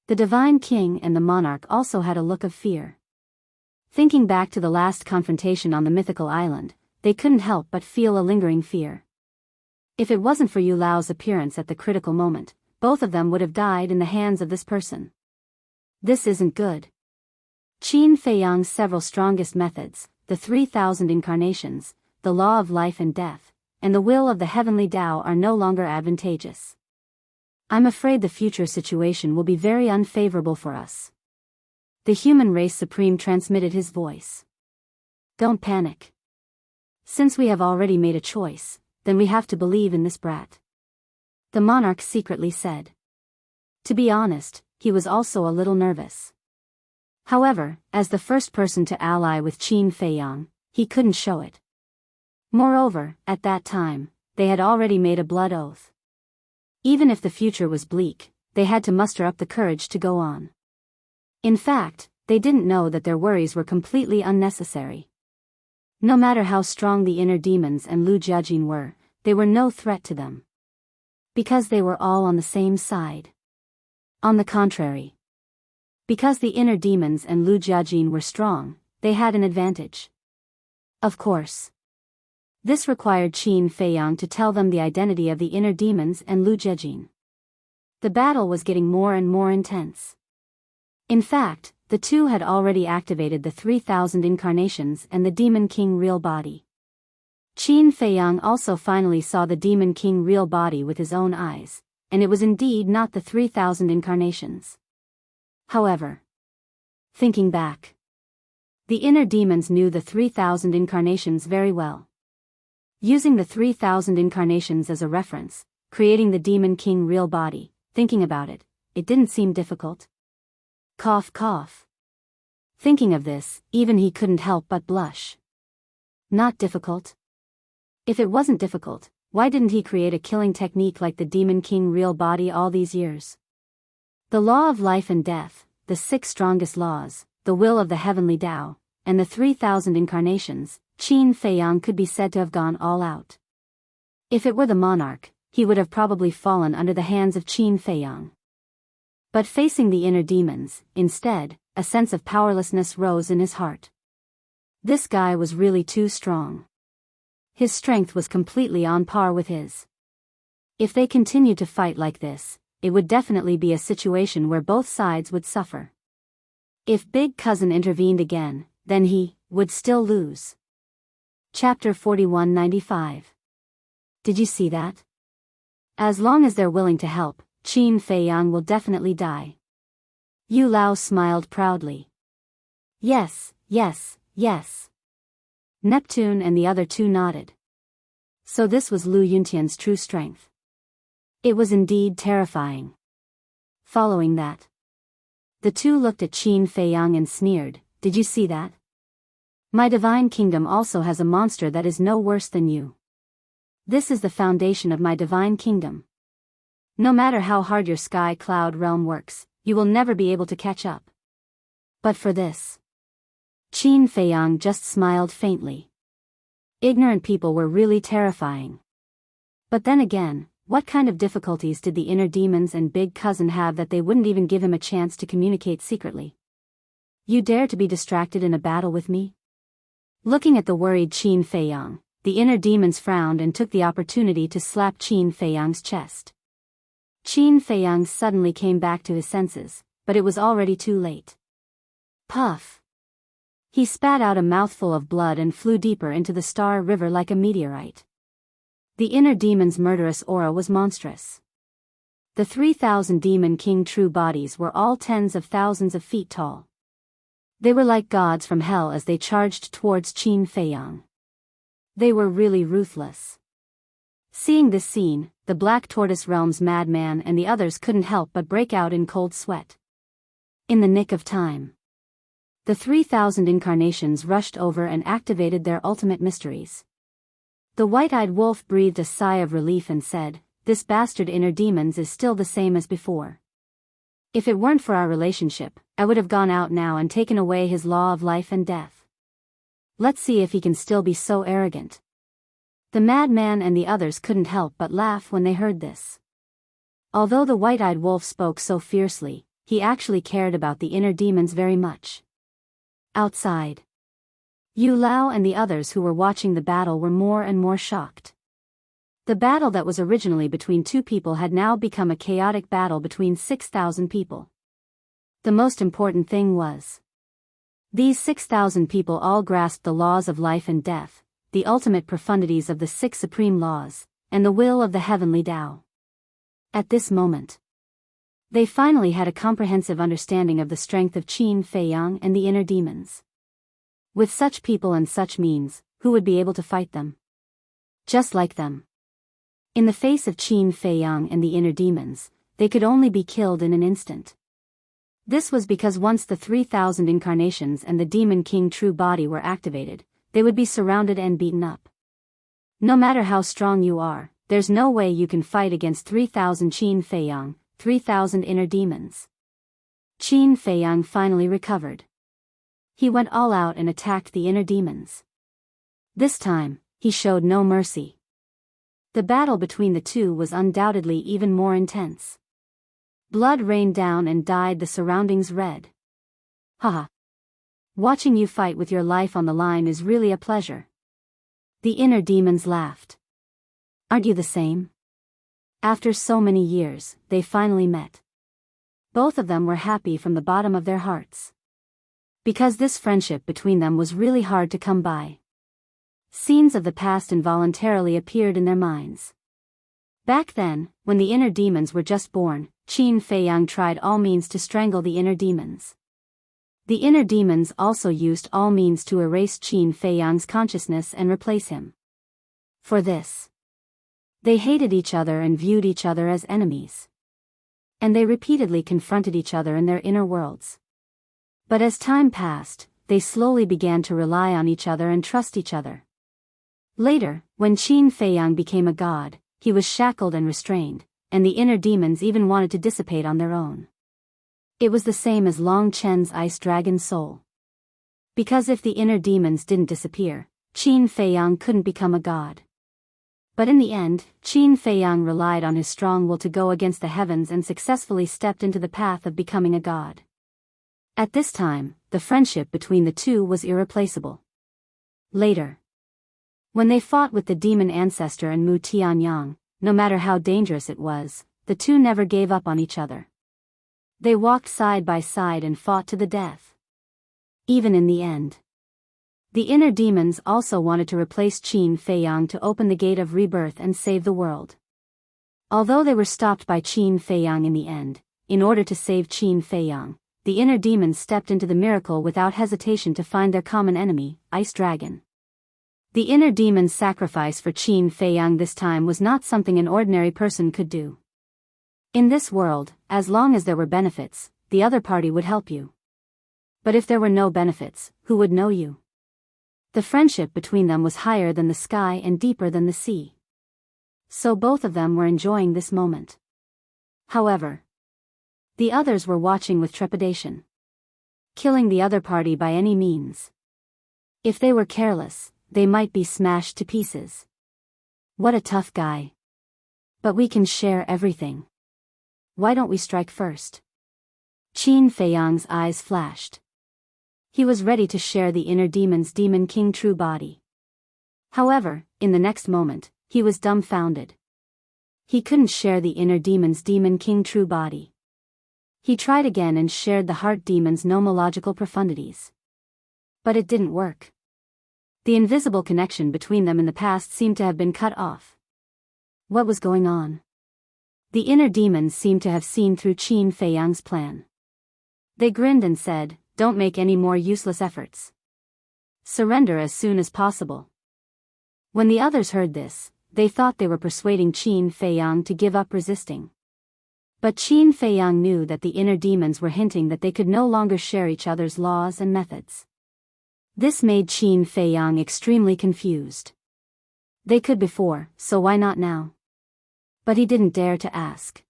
The divine king and the monarch also had a look of fear. Thinking back to the last confrontation on the mythical island, they couldn't help but feel a lingering fear. If it wasn't for Yu Lao's appearance at the critical moment, both of them would have died in the hands of this person. This isn't good. Qin Feiyang's several strongest methods, the 3,000 incarnations, the law of life and death, and the will of the heavenly Tao are no longer advantageous. I'm afraid the future situation will be very unfavorable for us. The human race supreme transmitted his voice. Don't panic. Since we have already made a choice, then we have to believe in this brat. The monarch secretly said. To be honest, he was also a little nervous. However, as the first person to ally with Qin Feiyang, he couldn't show it. Moreover, at that time, they had already made a blood oath. Even if the future was bleak, they had to muster up the courage to go on. In fact, they didn't know that their worries were completely unnecessary. No matter how strong the inner demons and Lu Jiajin were, they were no threat to them. Because they were all on the same side. On the contrary. Because the inner demons and Lu Jiajin were strong, they had an advantage. Of course. This required Qin Feiyang to tell them the identity of the inner demons and Lu Jiajin. The battle was getting more and more intense. In fact, the two had already activated the 3,000 incarnations and the Demon King real body. Qin Feiyang also finally saw the Demon King real body with his own eyes, and it was indeed not the 3,000 incarnations. However, thinking back, the inner demons knew the 3,000 incarnations very well. Using the 3,000 incarnations as a reference, creating the Demon King real body, thinking about it, it didn't seem difficult. Cough cough. Thinking of this, even he couldn't help but blush. Not difficult? If it wasn't difficult, why didn't he create a killing technique like the Demon King real body all these years? The law of life and death, the 6 strongest laws, the will of the heavenly Tao, and the 3,000 incarnations, Qin Feiyang could be said to have gone all out. If it were the monarch, he would have probably fallen under the hands of Qin Feiyang. But facing the inner demons, instead, a sense of powerlessness rose in his heart. This guy was really too strong. His strength was completely on par with his. If they continued to fight like this, it would definitely be a situation where both sides would suffer. If Big Cousin intervened again, then he would still lose. Chapter 4195. Did you see that? As long as they're willing to help, Qin Feiyang will definitely die. Yu Lao smiled proudly. Yes, yes, yes. Neptune and the other two nodded. So this was Lu Yuntian's true strength. It was indeed terrifying. Following that, the two looked at Qin Feiyang and sneered, "Did you see that? My divine kingdom also has a monster that is no worse than you. This is the foundation of my divine kingdom. No matter how hard your sky cloud realm works, you will never be able to catch up. But for this." Qin Feiyang just smiled faintly. Ignorant people were really terrifying. But then again, what kind of difficulties did the inner demons and Big Cousin have that they wouldn't even give him a chance to communicate secretly? You dare to be distracted in a battle with me? Looking at the worried Qin Feiyang, the inner demons frowned and took the opportunity to slap Qin Feiyang's chest. Qin Feiyang suddenly came back to his senses, but it was already too late. Puff! He spat out a mouthful of blood and flew deeper into the Star River like a meteorite. The inner demon's murderous aura was monstrous. The 3,000 Demon King true bodies were all tens of thousands of feet tall. They were like gods from hell as they charged towards Qin Feiyang. They were really ruthless. Seeing this scene, the Black Tortoise Realm's madman and the others couldn't help but break out in cold sweat. In the nick of time, the 3,000 incarnations rushed over and activated their ultimate mysteries. The white-eyed wolf breathed a sigh of relief and said, "This bastard inner demons is still the same as before. If it weren't for our relationship, I would have gone out now and taken away his law of life and death. Let's see if he can still be so arrogant." The madman and the others couldn't help but laugh when they heard this. Although the white-eyed wolf spoke so fiercely, he actually cared about the inner demons very much. Outside, Yu Lao and the others who were watching the battle were more and more shocked. The battle that was originally between two people had now become a chaotic battle between 6,000 people. The most important thing was, these 6,000 people all grasped the laws of life and death, the ultimate profundities of the 6 supreme laws, and the will of the heavenly Tao. At this moment, they finally had a comprehensive understanding of the strength of Qin Feiyang and the inner demons. With such people and such means, who would be able to fight them? Just like them. In the face of Qin Feiyang and the inner demons, they could only be killed in an instant. This was because once the 3,000 incarnations and the Demon King true body were activated, they would be surrounded and beaten up. No matter how strong you are, there's no way you can fight against 3,000 Qin Feiyang, 3,000 inner demons. Qin Feiyang finally recovered. He went all out and attacked the inner demons. This time, he showed no mercy. The battle between the two was undoubtedly even more intense. Blood rained down and dyed the surroundings red. Haha. Watching you fight with your life on the line is really a pleasure. The inner demons laughed. Aren't you the same? After so many years, they finally met. Both of them were happy from the bottom of their hearts. Because this friendship between them was really hard to come by. Scenes of the past involuntarily appeared in their minds. Back then, when the inner demons were just born, Qin Feiyang tried all means to strangle the inner demons. The inner demons also used all means to erase Qin Feiyang's consciousness and replace him. For this, they hated each other and viewed each other as enemies. And they repeatedly confronted each other in their inner worlds. But as time passed, they slowly began to rely on each other and trust each other. Later, when Qin Feiyang became a god, he was shackled and restrained, and the inner demons even wanted to dissipate on their own. It was the same as Long Chen's ice dragon soul. Because if the inner demons didn't disappear, Qin Feiyang couldn't become a god. But in the end, Qin Feiyang relied on his strong will to go against the heavens and successfully stepped into the path of becoming a god. At this time, the friendship between the two was irreplaceable. Later, when they fought with the demon ancestor and Mu Tianyang, no matter how dangerous it was, the two never gave up on each other. They walked side by side and fought to the death. Even in the end, the inner demons also wanted to replace Qin Feiyang to open the gate of rebirth and save the world. Although they were stopped by Qin Feiyang in the end, in order to save Qin Feiyang, the inner demons stepped into the miracle without hesitation to find their common enemy, Ice Dragon. The inner demon's sacrifice for Qin Feiyang this time was not something an ordinary person could do. In this world, as long as there were benefits, the other party would help you. But if there were no benefits, who would know you? The friendship between them was higher than the sky and deeper than the sea. So both of them were enjoying this moment. However, the others were watching with trepidation. Killing the other party by any means. If they were careless, they might be smashed to pieces. What a tough guy. But we can share everything. Why don't we strike first? Qin Feiyang's eyes flashed. He was ready to share the inner demon's demon king true body. However, in the next moment, he was dumbfounded. He couldn't share the inner demon's demon king true body. He tried again and shared the heart demon's nomological profundities. But it didn't work. The invisible connection between them in the past seemed to have been cut off. What was going on? The inner demons seemed to have seen through Qin Feiyang's plan. They grinned and said, "Don't make any more useless efforts. Surrender as soon as possible." When the others heard this, they thought they were persuading Qin Feiyang to give up resisting. But Qin Feiyang knew that the inner demons were hinting that they could no longer share each other's laws and methods. This made Qin Feiyang extremely confused. They could before, so why not now? But he didn't dare to ask.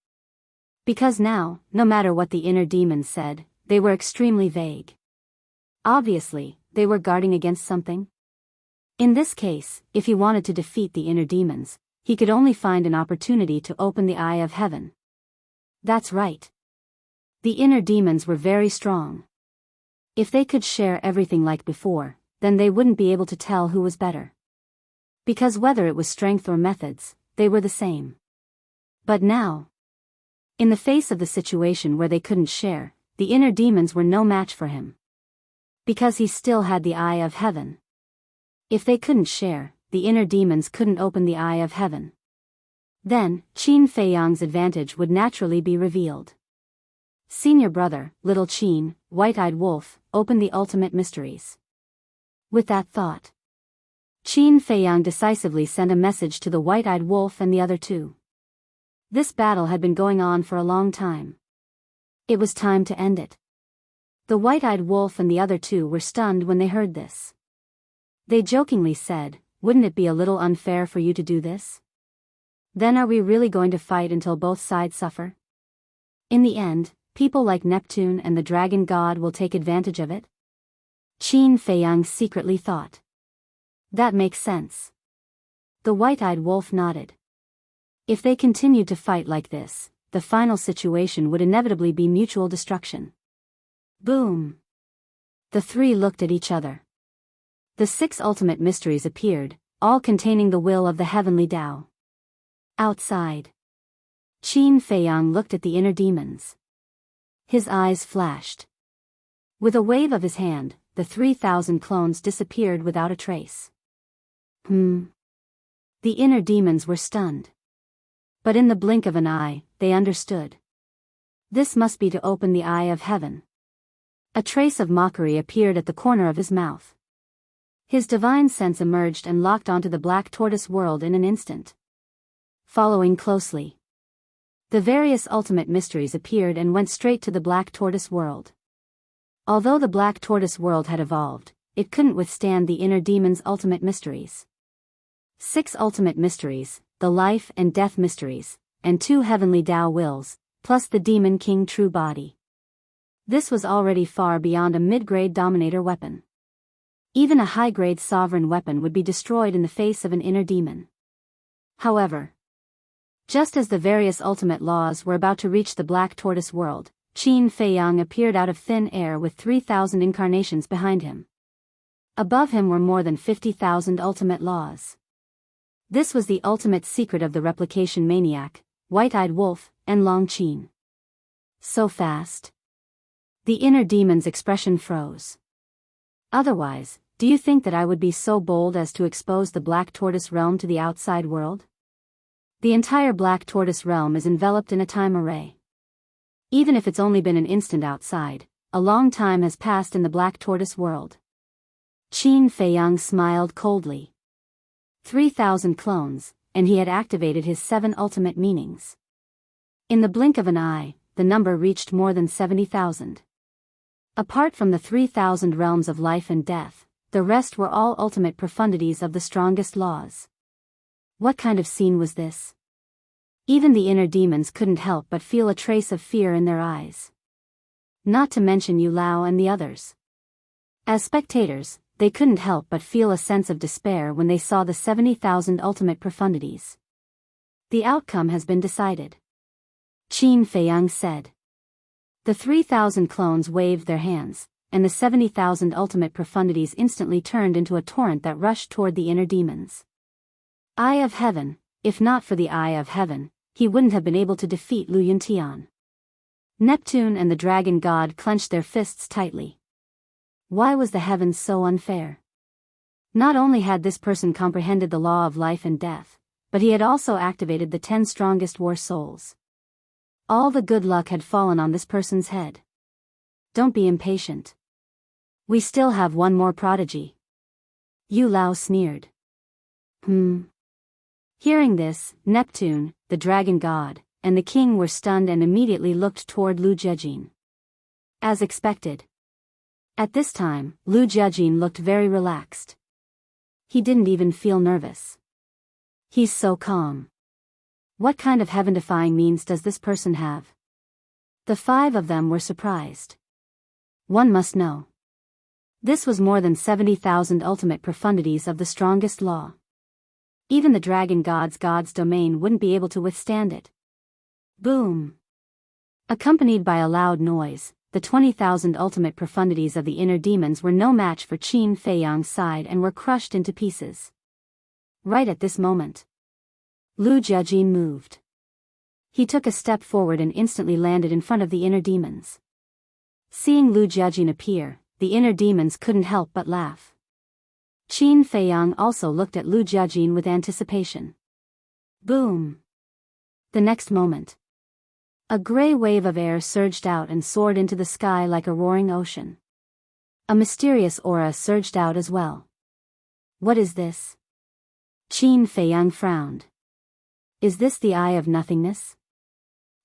Because now, no matter what the inner demons said, they were extremely vague. Obviously, they were guarding against something. In this case, if he wanted to defeat the inner demons, he could only find an opportunity to open the eye of heaven. That's right. The inner demons were very strong. If they could share everything like before, then they wouldn't be able to tell who was better. Because whether it was strength or methods, they were the same. But now, in the face of the situation where they couldn't share, the inner demons were no match for him. Because he still had the eye of heaven. If they couldn't share, the inner demons couldn't open the eye of heaven. Then, Qin Feiyang's advantage would naturally be revealed. Senior brother, little Qin, white-eyed wolf, opened the ultimate mysteries. With that thought, Qin Feiyang decisively sent a message to the white-eyed wolf and the other two. This battle had been going on for a long time. It was time to end it. The white-eyed wolf and the other two were stunned when they heard this. They jokingly said, "Wouldn't it be a little unfair for you to do this? Then are we really going to fight until both sides suffer? In the end, people like Neptune and the dragon god will take advantage of it?" Qin Feiyang secretly thought. That makes sense. The white-eyed wolf nodded. If they continued to fight like this, the final situation would inevitably be mutual destruction. Boom! The three looked at each other. The 6 ultimate mysteries appeared, all containing the will of the heavenly Tao. Outside, Qin Feiyang looked at the inner demons. His eyes flashed. With a wave of his hand, the 3,000 clones disappeared without a trace. The inner demons were stunned. But in the blink of an eye, they understood. This must be to open the eye of heaven. A trace of mockery appeared at the corner of his mouth. His divine sense emerged and locked onto the black tortoise world in an instant. Following closely, the various ultimate mysteries appeared and went straight to the black tortoise world. Although the black tortoise world had evolved, it couldn't withstand the inner demon's ultimate mysteries. 6 ultimate mysteries, the life and death mysteries, and 2 heavenly Tao wills, plus the demon king true body. This was already far beyond a mid-grade dominator weapon. Even a high-grade sovereign weapon would be destroyed in the face of an inner demon. However, just as the various ultimate laws were about to reach the black tortoise world, Qin Feiyang appeared out of thin air with 3,000 incarnations behind him. Above him were more than 50,000 ultimate laws. This was the ultimate secret of the replication maniac, White-Eyed Wolf, and Long Qin. So fast. The inner demon's expression froze. Otherwise, do you think that I would be so bold as to expose the black tortoise realm to the outside world? The entire black tortoise realm is enveloped in a time array. Even if it's only been an instant outside, a long time has passed in the black tortoise world. Qin Feiyang smiled coldly. 3,000 clones, and he had activated his 7 ultimate meanings. In the blink of an eye, the number reached more than 70,000. Apart from the 3,000 realms of life and death, the rest were all ultimate profundities of the strongest laws. What kind of scene was this? Even the inner demons couldn't help but feel a trace of fear in their eyes. Not to mention Yu Lao and the others. As spectators, they couldn't help but feel a sense of despair when they saw the 70,000 ultimate profundities. The outcome has been decided, Qin Feiyang said. The 3,000 clones waved their hands, and the 70,000 ultimate profundities instantly turned into a torrent that rushed toward the inner demons. Eye of Heaven, if not for the Eye of Heaven, he wouldn't have been able to defeat Lu Yuntian. Neptune and the dragon god clenched their fists tightly. Why was the heavens so unfair? Not only had this person comprehended the law of life and death, but he had also activated the 10 strongest war souls. All the good luck had fallen on this person's head. Don't be impatient. We still have one more prodigy. Yu Lao sneered. Hearing this, Neptune, the dragon god, and the king were stunned and immediately looked toward Lu Jiejin. As expected. At this time, Lu Jiejin looked very relaxed. He didn't even feel nervous. He's so calm. What kind of heaven-defying means does this person have? The 5 of them were surprised. One must know. This was more than 70,000 ultimate profundities of the strongest law. Even the dragon god's domain wouldn't be able to withstand it. Boom! Accompanied by a loud noise, the 20,000 ultimate profundities of the inner demons were no match for Qin Feiyang's side and were crushed into pieces. Right at this moment, Lu Jiejin moved. He took a step forward and instantly landed in front of the inner demons. Seeing Lu Jiejin appear, the inner demons couldn't help but laugh. Qin Feiyang also looked at Lu Jiejin with anticipation. Boom! The next moment, a gray wave of air surged out and soared into the sky like a roaring ocean. A mysterious aura surged out as well. What is this? Qin Feiyang frowned. Is this the Eye of Nothingness?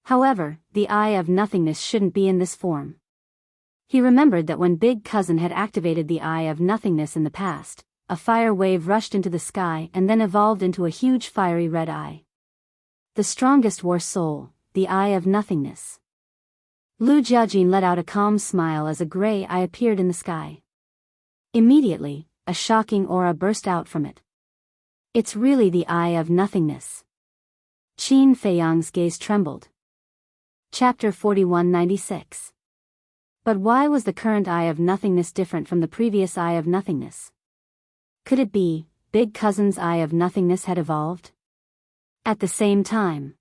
However, the Eye of Nothingness shouldn't be in this form. He remembered that when Big Cousin had activated the Eye of Nothingness in the past, a fire wave rushed into the sky and then evolved into a huge fiery red eye. The strongest war soul, the Eye of Nothingness. Lu Jiejin let out a calm smile as a gray eye appeared in the sky. Immediately, a shocking aura burst out from it. It's really the Eye of Nothingness. Qin Feiyang's gaze trembled. Chapter 4196. But why was the current Eye of Nothingness different from the previous Eye of Nothingness? Could it be, Big Cousin's Eye of Nothingness had evolved? At the same time,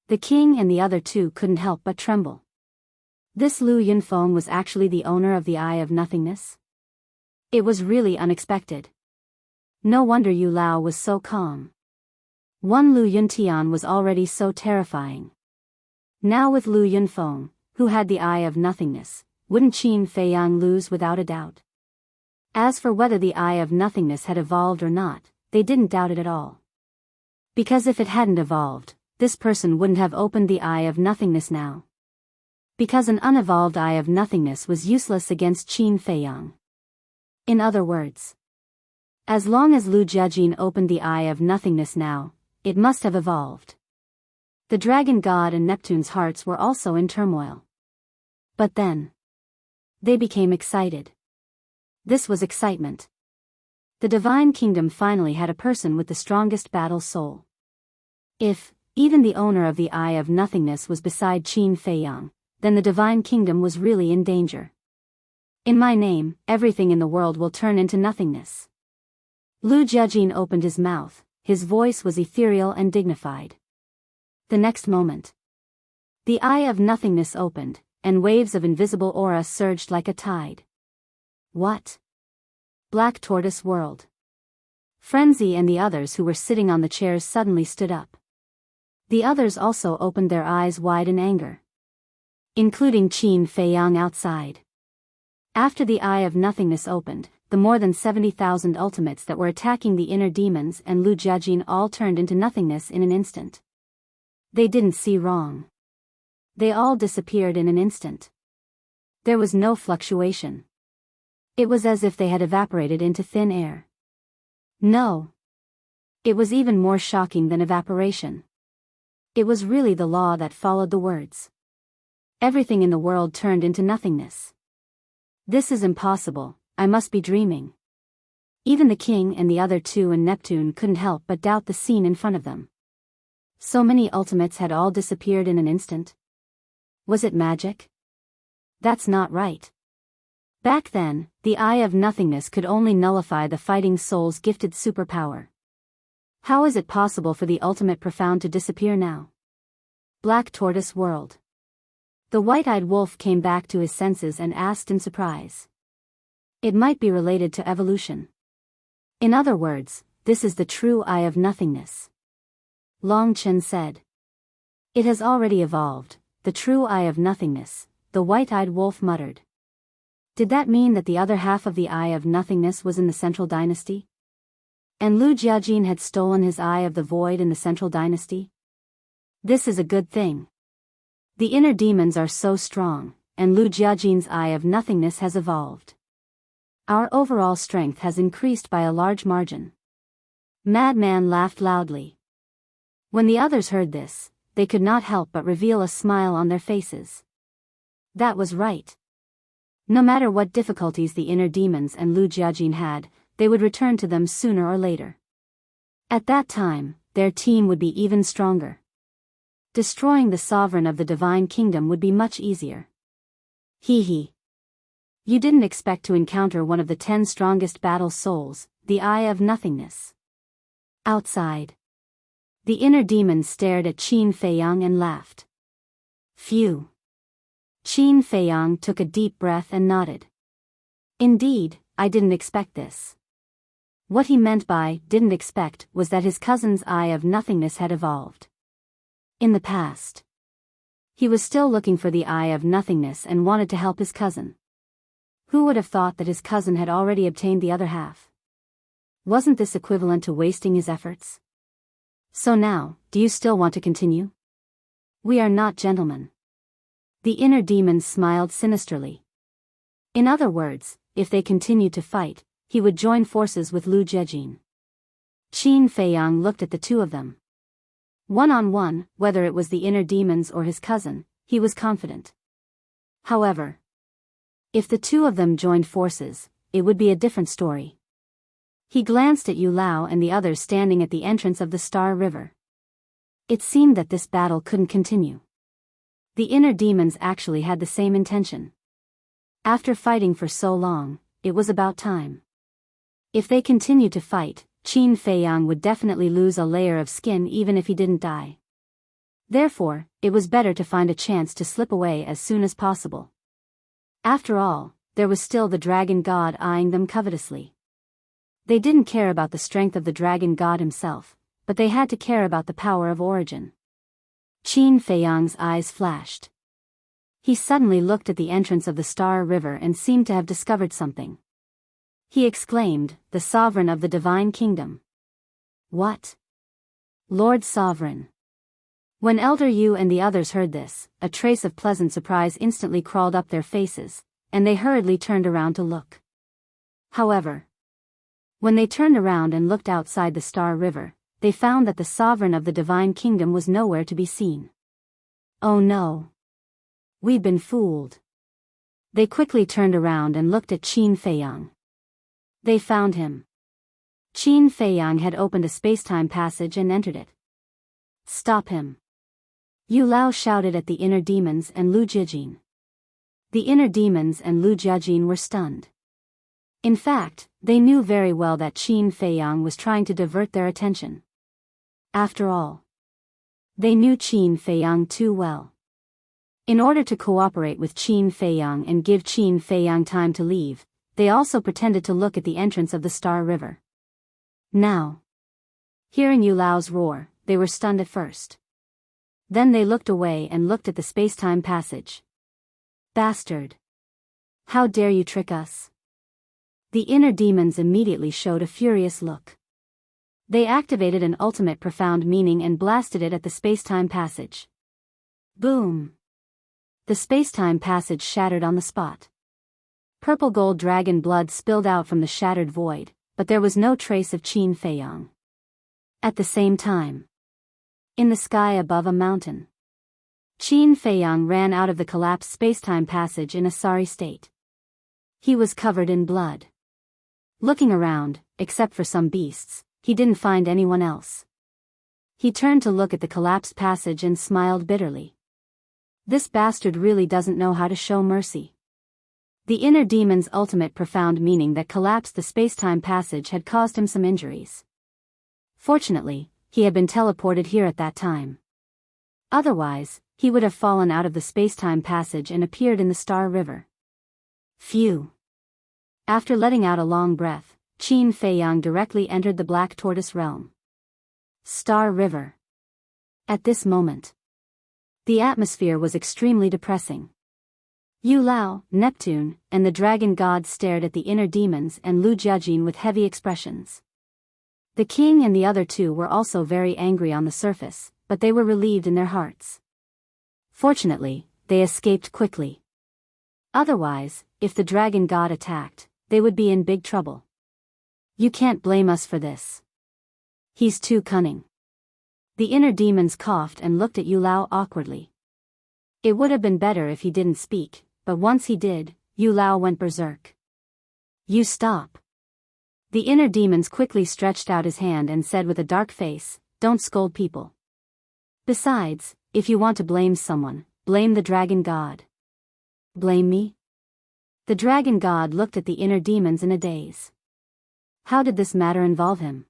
the king and the other two couldn't help but tremble. This Lu Yunfeng was actually the owner of the Eye of Nothingness? It was really unexpected. No wonder Yu Lao was so calm. One Lu Yuntian was already so terrifying. Now with Lu Yunfeng, who had the Eye of Nothingness, wouldn't Qin Feiyang lose without a doubt? As for whether the Eye of Nothingness had evolved or not, they didn't doubt it at all. Because if it hadn't evolved, this person wouldn't have opened the Eye of Nothingness now. Because an unevolved Eye of Nothingness was useless against Qin Feiyang. In other words, as long as Lu Jiajin opened the Eye of Nothingness now, it must have evolved. The dragon god and Neptune's hearts were also in turmoil. But then, they became excited. This was excitement. The divine kingdom finally had a person with the strongest battle soul. If, even the owner of the Eye of Nothingness was beside Qin Feiyang, then the divine kingdom was really in danger. In my name, everything in the world will turn into nothingness. Lu Jiajin opened his mouth, his voice was ethereal and dignified. The next moment, the Eye of Nothingness opened, and waves of invisible aura surged like a tide. What? Black Tortoise World. Frenzy and the others who were sitting on the chairs suddenly stood up. The others also opened their eyes wide in anger. Including Qin Feiyang outside. After the Eye of Nothingness opened, the more than 70,000 ultimates that were attacking the inner demons and Lu Jiajin all turned into nothingness in an instant. They didn't see wrong. They all disappeared in an instant. There was no fluctuation. It was as if they had evaporated into thin air. No. It was even more shocking than evaporation. It was really the law that followed the words. Everything in the world turned into nothingness. This is impossible, I must be dreaming. Even the king and the other two and Neptune couldn't help but doubt the scene in front of them. So many ultimates had all disappeared in an instant. Was it magic? That's not right. Back then, the Eye of Nothingness could only nullify the fighting soul's gifted superpower. How is it possible for the ultimate profound to disappear now? Black Tortoise World. The white-eyed wolf came back to his senses and asked in surprise. It might be related to evolution. In other words, this is the true Eye of Nothingness. Long Chen said. It has already evolved, the true Eye of Nothingness, the white-eyed wolf muttered. Did that mean that the other half of the Eye of Nothingness was in the Central Dynasty? And Lu Jiajin had stolen his Eye of the Void in the Central Dynasty? This is a good thing. The inner demons are so strong, and Lu Jiajin's Eye of Nothingness has evolved. Our overall strength has increased by a large margin. Madman laughed loudly. When the others heard this, they could not help but reveal a smile on their faces. That was right. No matter what difficulties the inner demons and Lu Jiajin had, they would return to them sooner or later. At that time, their team would be even stronger. Destroying the sovereign of the divine kingdom would be much easier. Hee hee. You didn't expect to encounter one of the 10 strongest battle souls, the Eye of Nothingness. Outside, the inner demons stared at Qin Feiyang and laughed. Phew. Qin Feiyang took a deep breath and nodded. Indeed, I didn't expect this. What he meant by didn't expect was that his cousin's Eye of Nothingness had evolved. In the past, he was still looking for the Eye of Nothingness and wanted to help his cousin. Who would have thought that his cousin had already obtained the other half? Wasn't this equivalent to wasting his efforts? So now, do you still want to continue? We are not gentlemen. The inner demons smiled sinisterly. In other words, if they continued to fight, he would join forces with Lu Jiajin. Qin Feiyang looked at the two of them. One-on-one, whether it was the inner demons or his cousin, he was confident. However, if the two of them joined forces, it would be a different story. He glanced at Yu Lao and the others standing at the entrance of the Star River. It seemed that this battle couldn't continue. The inner demons actually had the same intention. After fighting for so long, it was about time. If they continued to fight, Qin Feiyang would definitely lose a layer of skin even if he didn't die. Therefore, it was better to find a chance to slip away as soon as possible. After all, there was still the dragon god eyeing them covetously. They didn't care about the strength of the dragon god himself, but they had to care about the power of origin. Qin Feiyang's eyes flashed. He suddenly looked at the entrance of the Star River and seemed to have discovered something. He exclaimed, "The sovereign of the divine kingdom." "What? Lord Sovereign?" When Elder Yu and the others heard this, a trace of pleasant surprise instantly crawled up their faces, and they hurriedly turned around to look. However, when they turned around and looked outside the Star River, they found that the sovereign of the divine kingdom was nowhere to be seen. "Oh no! We've been fooled." They quickly turned around and looked at Qin Feiyang. They found him. Qin Feiyang had opened a space-time passage and entered it. "Stop him!" Yu Lao shouted at the inner demons and Lu Jijin. The inner demons and Lu Jiajin were stunned. In fact, they knew very well that Qin Feiyang was trying to divert their attention. After all, they knew Qin Feiyang too well. In order to cooperate with Qin Feiyang and give Qin Feiyang time to leave, they also pretended to look at the entrance of the Star River. Now, hearing Yu Lao's roar, they were stunned at first. Then they looked away and looked at the space-time passage. "Bastard! How dare you trick us?" The inner demons immediately showed a furious look. They activated an ultimate profound meaning and blasted it at the space-time passage. Boom! The space-time passage shattered on the spot. Purple gold dragon blood spilled out from the shattered void, but there was no trace of Qin Feiyang. At the same time, in the sky above a mountain, Qin Feiyang ran out of the collapsed space-time passage in a sorry state. He was covered in blood. Looking around, except for some beasts, he didn't find anyone else. He turned to look at the collapsed passage and smiled bitterly. This bastard really doesn't know how to show mercy. The inner demon's ultimate profound meaning that collapsed the space-time passage had caused him some injuries. Fortunately, he had been teleported here at that time. Otherwise, he would have fallen out of the space-time passage and appeared in the Star River. Phew! After letting out a long breath, Qin Feiyang directly entered the Black Tortoise realm. Star River. At this moment, the atmosphere was extremely depressing. Yu Lao, Neptune, and the dragon god stared at the inner demons and Lu Jiajin with heavy expressions. The king and the other two were also very angry on the surface, but they were relieved in their hearts. Fortunately, they escaped quickly. Otherwise, if the dragon god attacked, they would be in big trouble. "You can't blame us for this. He's too cunning." The inner demons coughed and looked at Yu Lao awkwardly. It would have been better if he didn't speak, but once he did, Yu Lao went berserk. "You stop." The inner demons quickly stretched out his hand and said with a dark face, "Don't scold people. Besides, if you want to blame someone, blame the dragon god." "Blame me?" The dragon god looked at the inner demons in a daze. How did this matter involve him?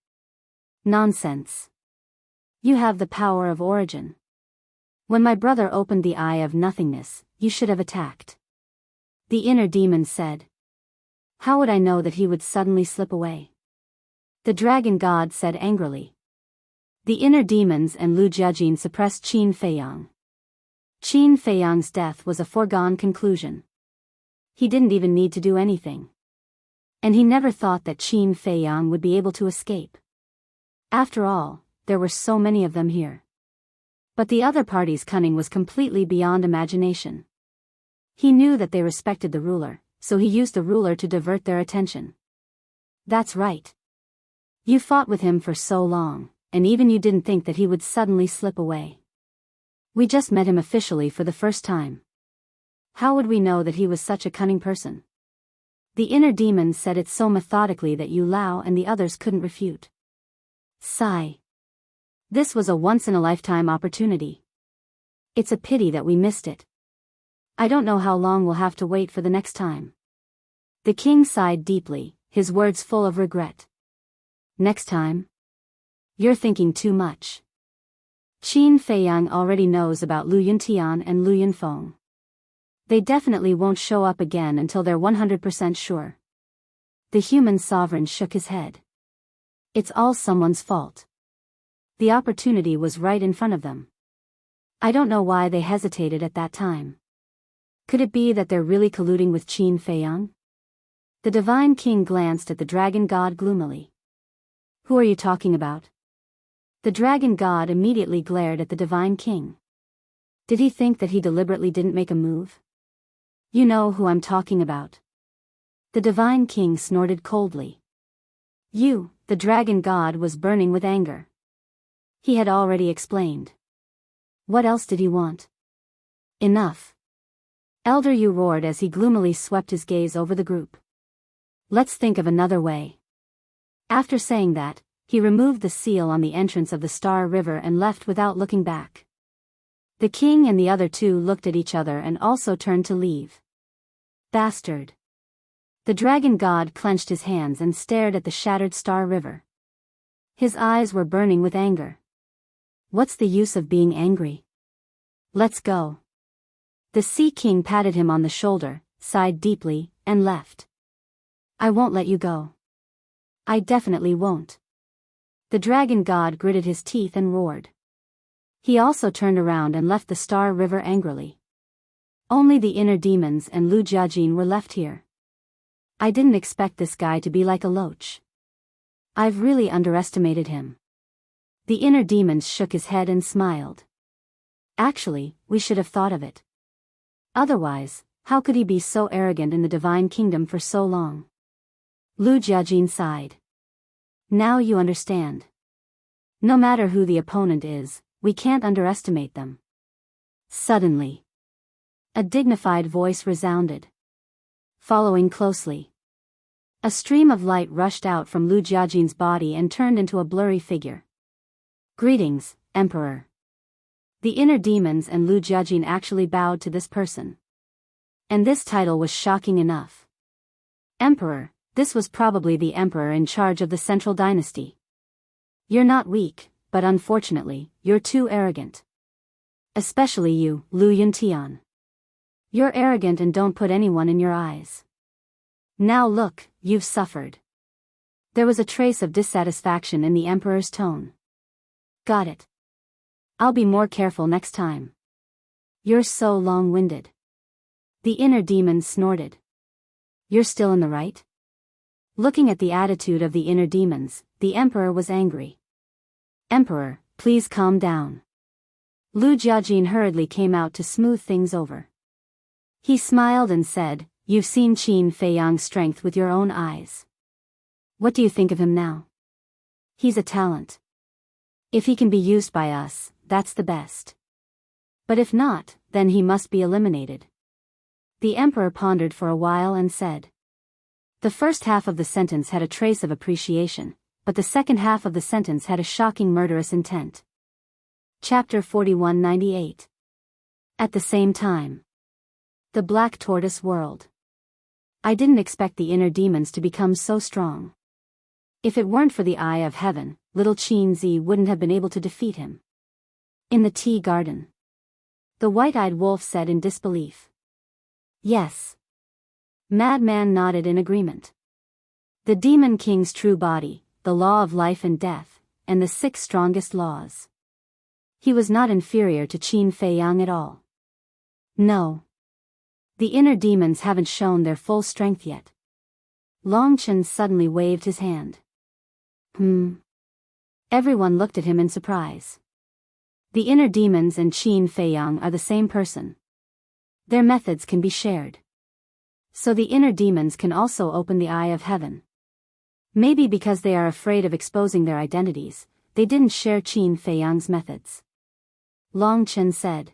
Nonsense. You have the power of origin. When my brother opened the Eye of Nothingness, you should have attacked. The inner demon said. How would I know that he would suddenly slip away? The dragon god said angrily. The inner demons and Lu Jiajin suppressed Qin Feiyang. Qin Feiyang's death was a foregone conclusion. He didn't even need to do anything. And he never thought that Qin Feiyang would be able to escape. After all, there were so many of them here. But the other party's cunning was completely beyond imagination. He knew that they respected the ruler, so he used the ruler to divert their attention. That's right. You fought with him for so long, and even you didn't think that he would suddenly slip away. We just met him officially for the first time. How would we know that he was such a cunning person? The inner demon said it so methodically that Yu Lao and the others couldn't refute. Sigh. This was a once-in-a-lifetime opportunity. It's a pity that we missed it. I don't know how long we'll have to wait for the next time. The king sighed deeply, his words full of regret. Next time? You're thinking too much. Qin Feiyang already knows about Lu Yuntian and Lu Yunfeng. They definitely won't show up again until they're 100% sure. The human sovereign shook his head. It's all someone's fault. The opportunity was right in front of them. I don't know why they hesitated at that time. Could it be that they're really colluding with Qin Feiyang? The divine king glanced at the dragon god gloomily. Who are you talking about? The dragon god immediately glared at the divine king. Did he think that he deliberately didn't make a move? You know who I'm talking about. The divine king snorted coldly. You, the dragon god was burning with anger. He had already explained. What else did he want? Enough. Elder Yu roared as he gloomily swept his gaze over the group. Let's think of another way. After saying that, he removed the seal on the entrance of the Star River and left without looking back. The king and the other two looked at each other and also turned to leave. Bastard. The dragon god clenched his hands and stared at the shattered Star River. His eyes were burning with anger. What's the use of being angry? Let's go. The Sea King patted him on the shoulder, sighed deeply, and left. I won't let you go. I definitely won't. The dragon god gritted his teeth and roared. He also turned around and left the Star River angrily. Only the inner demons and Lu Jiajin were left here. I didn't expect this guy to be like a loach. I've really underestimated him. The inner demons shook his head and smiled. Actually, we should have thought of it. Otherwise, how could he be so arrogant in the divine kingdom for so long? Lu Jiajin sighed. Now you understand. No matter who the opponent is, we can't underestimate them. Suddenly, a dignified voice resounded. Following closely, a stream of light rushed out from Lu Jiajin's body and turned into a blurry figure. Greetings, Emperor. The inner demons and Lu Jiajin actually bowed to this person. And this title was shocking enough. Emperor, this was probably the emperor in charge of the central dynasty. You're not weak, but unfortunately, you're too arrogant. Especially you, Lu Yuntian. You're arrogant and don't put anyone in your eyes. Now look, you've suffered. There was a trace of dissatisfaction in the emperor's tone. Got it. I'll be more careful next time. You're so long-winded. The inner demon snorted. You're still in the right? Looking at the attitude of the inner demons, the emperor was angry. Emperor, please calm down. Lu Jiajin hurriedly came out to smooth things over. He smiled and said, You've seen Qin Feiyang's strength with your own eyes. What do you think of him now? He's a talent. If he can be used by us, that's the best. But if not, then he must be eliminated. The emperor pondered for a while and said. The first half of the sentence had a trace of appreciation, but the second half of the sentence had a shocking murderous intent. Chapter 4198. At the same time. The Black Tortoise World. I didn't expect the inner demons to become so strong. If it weren't for the Eye of Heaven, little Qin Zi wouldn't have been able to defeat him. In the tea garden. The white-eyed wolf said in disbelief. Yes. Madman nodded in agreement. The Demon King's true body, the law of life and death, and the 6 strongest laws. He was not inferior to Qin Feiyang at all. No. The inner demons haven't shown their full strength yet. Long Chen suddenly waved his hand. Everyone looked at him in surprise. The inner demons and Qin Feiyang are the same person. Their methods can be shared. So the inner demons can also open the Eye of Heaven. Maybe because they are afraid of exposing their identities, they didn't share Qin Feiyang's methods. Long Chen said.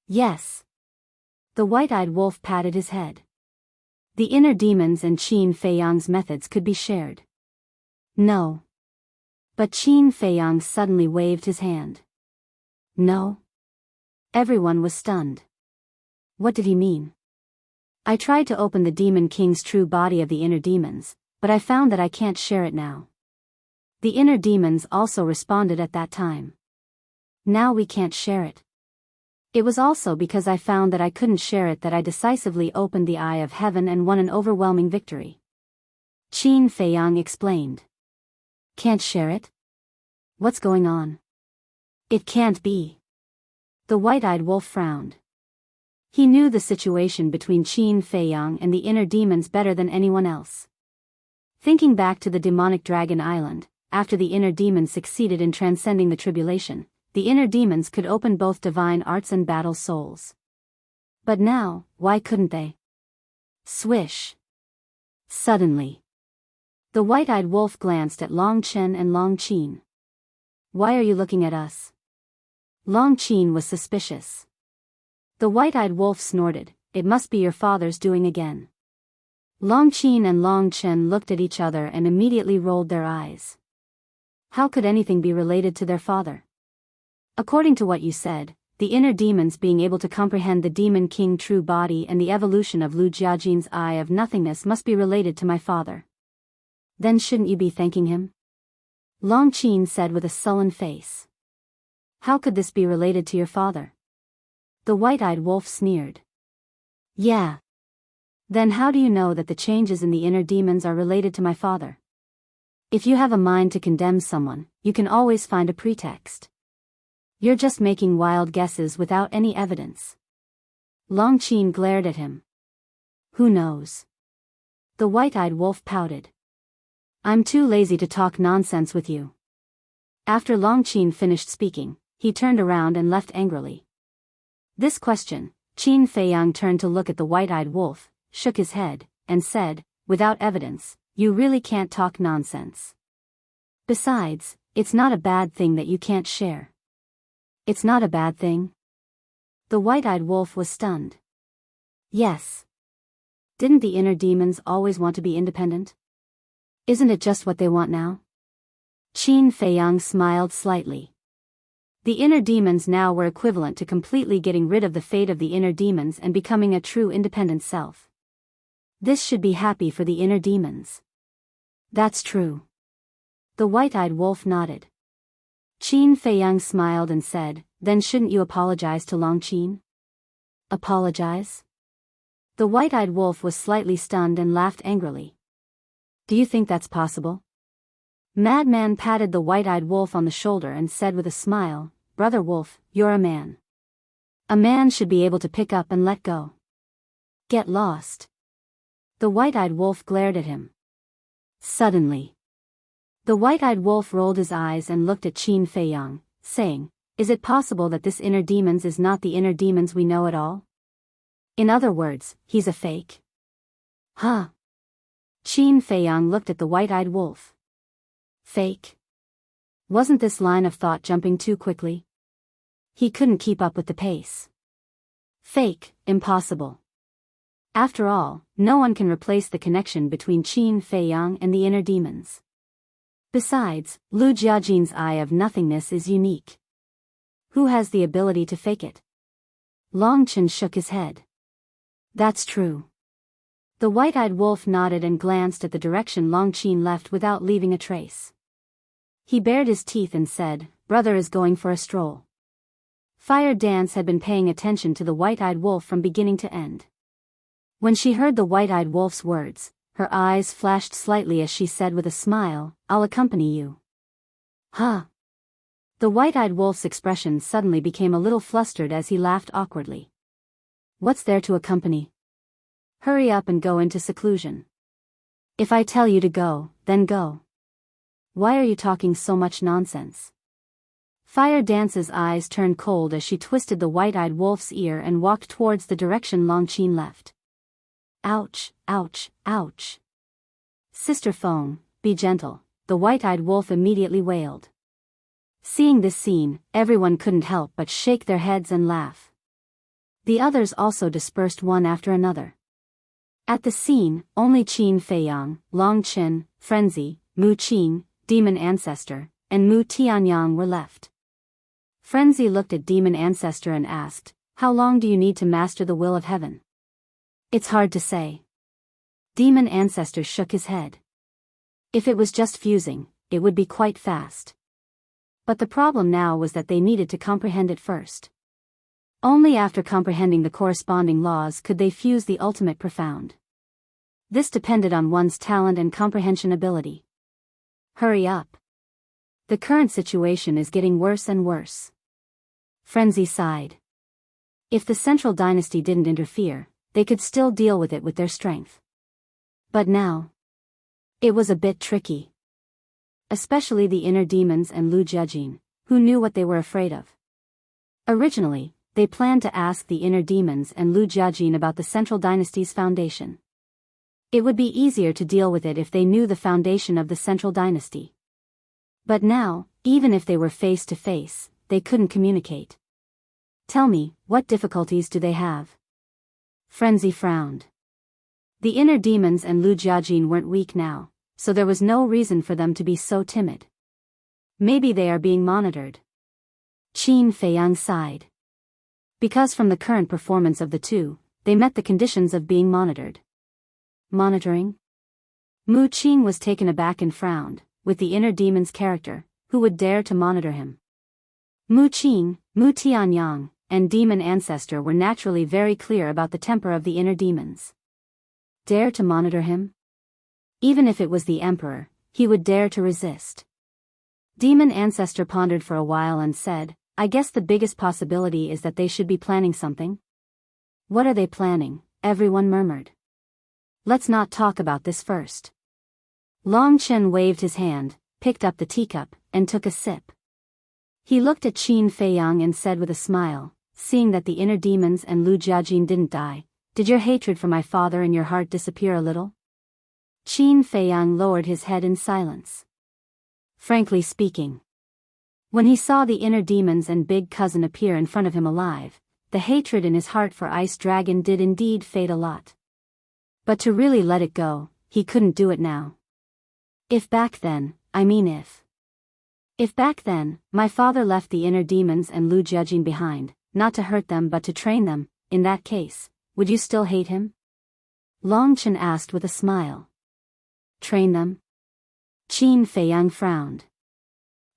Yes. The white-eyed wolf patted his head. The inner demons and Qin Feiyang's methods could be shared. No. But Qin Feiyang suddenly waved his hand. No. Everyone was stunned. What did he mean? I tried to open the Demon King's true body of the inner demons, but I found that I can't share it now. The inner demons also responded at that time. Now we can't share it. It was also because I found that I couldn't share it that I decisively opened the eye of heaven and won an overwhelming victory. Qin Feiyang explained. Can't share it? What's going on? It can't be. The white-eyed wolf frowned. He knew the situation between Qin Feiyang and the inner demons better than anyone else. Thinking back to the demonic dragon island, after the inner demons succeeded in transcending the tribulation, the inner demons could open both divine arts and battle souls. But now, why couldn't they? Swish. Suddenly, the white-eyed wolf glanced at Long Chen and Long Qin. Why are you looking at us? Long Qin was suspicious. The white-eyed wolf snorted, it must be your father's doing again. Long Qin and Long Chen looked at each other and immediately rolled their eyes. How could anything be related to their father? According to what you said, the inner demons being able to comprehend the Demon King true body and the evolution of Lu Jiajin's eye of nothingness must be related to my father. Then shouldn't you be thanking him? Long Qin said with a sullen face. How could this be related to your father? The white-eyed wolf sneered. Yeah. Then how do you know that the changes in the inner demons are related to my father? If you have a mind to condemn someone, you can always find a pretext. You're just making wild guesses without any evidence. Long Qin glared at him. Who knows? The white-eyed wolf pouted. I'm too lazy to talk nonsense with you. After Long Qin finished speaking, he turned around and left angrily. This question, Qin Feiyang turned to look at the white-eyed wolf, shook his head, and said, without evidence, you really can't talk nonsense. Besides, it's not a bad thing that you can't share. It's not a bad thing? The white-eyed wolf was stunned. Yes. Didn't the inner demons always want to be independent? Isn't it just what they want now? Qin Feiyang smiled slightly. The inner demons now were equivalent to completely getting rid of the fate of the inner demons and becoming a true independent self. This should be happy for the inner demons. That's true. The white-eyed wolf nodded. Qin Feiyang smiled and said, then shouldn't you apologize to Long Qin? Apologize? The white-eyed wolf was slightly stunned and laughed angrily. Do you think that's possible? Madman patted the white-eyed wolf on the shoulder and said with a smile, Brother Wolf, you're a man. A man should be able to pick up and let go. Get lost. The white-eyed wolf glared at him. Suddenly, the white-eyed wolf rolled his eyes and looked at Qin Feiyang, saying, is it possible that this inner demons is not the inner demons we know at all? In other words, he's a fake. Huh? Qin Feiyang looked at the white-eyed wolf. Fake? Wasn't this line of thought jumping too quickly? He couldn't keep up with the pace. Fake, impossible. After all, no one can replace the connection between Qin Feiyang and the inner demons. Besides, Lu Jiajin's eye of nothingness is unique. Who has the ability to fake it? Long Chen shook his head. That's true. The white-eyed wolf nodded and glanced at the direction Long Qin left without leaving a trace. He bared his teeth and said, Brother is going for a stroll. Fire Dance had been paying attention to the white-eyed wolf from beginning to end. When she heard the white-eyed wolf's words, her eyes flashed slightly as she said with a smile, I'll accompany you. Huh? The white-eyed wolf's expression suddenly became a little flustered as he laughed awkwardly. What's there to accompany? Hurry up and go into seclusion. If I tell you to go, then go. Why are you talking so much nonsense? Fire Dance's eyes turned cold as she twisted the white-eyed wolf's ear and walked towards the direction Long Qin left. Ouch, ouch, ouch. Sister Feng, be gentle, the white-eyed wolf immediately wailed. Seeing this scene, everyone couldn't help but shake their heads and laugh. The others also dispersed one after another. At the scene, only Qin Feiyang, Long Chen, Frenzy, Mu Qing, Demon Ancestor, and Mu Tianyang were left. Frenzy looked at Demon Ancestor and asked, How long do you need to master the will of heaven? It's hard to say. Demon Ancestor shook his head. If it was just fusing, it would be quite fast. But the problem now was that they needed to comprehend it first. Only after comprehending the corresponding laws could they fuse the ultimate profound. This depended on one's talent and comprehension ability. Hurry up. The current situation is getting worse and worse. Frenzy sighed. If the central dynasty didn't interfere, they could still deal with it with their strength. But now, it was a bit tricky. Especially the inner demons and Lu Jiajin, who knew what they were afraid of. Originally, they planned to ask the inner demons and Lu Jiajin about the central dynasty's foundation. It would be easier to deal with it if they knew the foundation of the central dynasty. But now, even if they were face to face, they couldn't communicate. Tell me, what difficulties do they have? Frenzy frowned. The inner demons and Lu Jiajin weren't weak now, so there was no reason for them to be so timid. Maybe they are being monitored. Qin Feiyang sighed. Because from the current performance of the two, they met the conditions of being monitored. Monitoring? Mu Qing was taken aback and frowned, with the inner demon's character, who would dare to monitor him. Mu Qing, Mu Tianyang, and Demon Ancestor were naturally very clear about the temper of the inner demons. Dare to monitor him? Even if it was the Emperor, he would dare to resist. Demon Ancestor pondered for a while and said, I guess the biggest possibility is that they should be planning something. What are they planning? Everyone murmured. Let's not talk about this first. Long Chen waved his hand, picked up the teacup, and took a sip. He looked at Qin Feiyang and said with a smile, seeing that the inner demons and Lu Jiajin didn't die, did your hatred for my father in your heart disappear a little? Qin Feiyang lowered his head in silence. Frankly speaking, when he saw the inner demons and big cousin appear in front of him alive, the hatred in his heart for Ice Dragon did indeed fade a lot. But to really let it go, he couldn't do it now. If back then, If back then, my father left the inner demons and Lu Jiajin behind, not to hurt them but to train them, in that case, would you still hate him? Long Chen asked with a smile. Train them? Qin Feiyang frowned.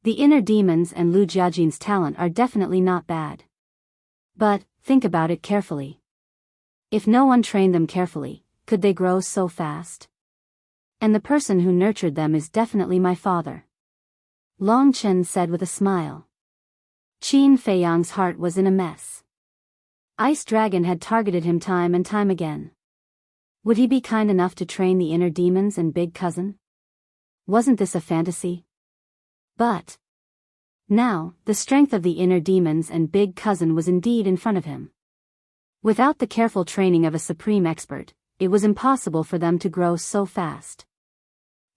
The inner demons and Lu Jiajin's talent are definitely not bad. But, think about it carefully. If no one trained them carefully, could they grow so fast? And the person who nurtured them is definitely my father. Long Chen said with a smile. Qin Feiyang's heart was in a mess. Ice Dragon had targeted him time and time again. Would he be kind enough to train the inner demons and big cousin? Wasn't this a fantasy? But now, the strength of the inner demons and big cousin was indeed in front of him. Without the careful training of a supreme expert, it was impossible for them to grow so fast.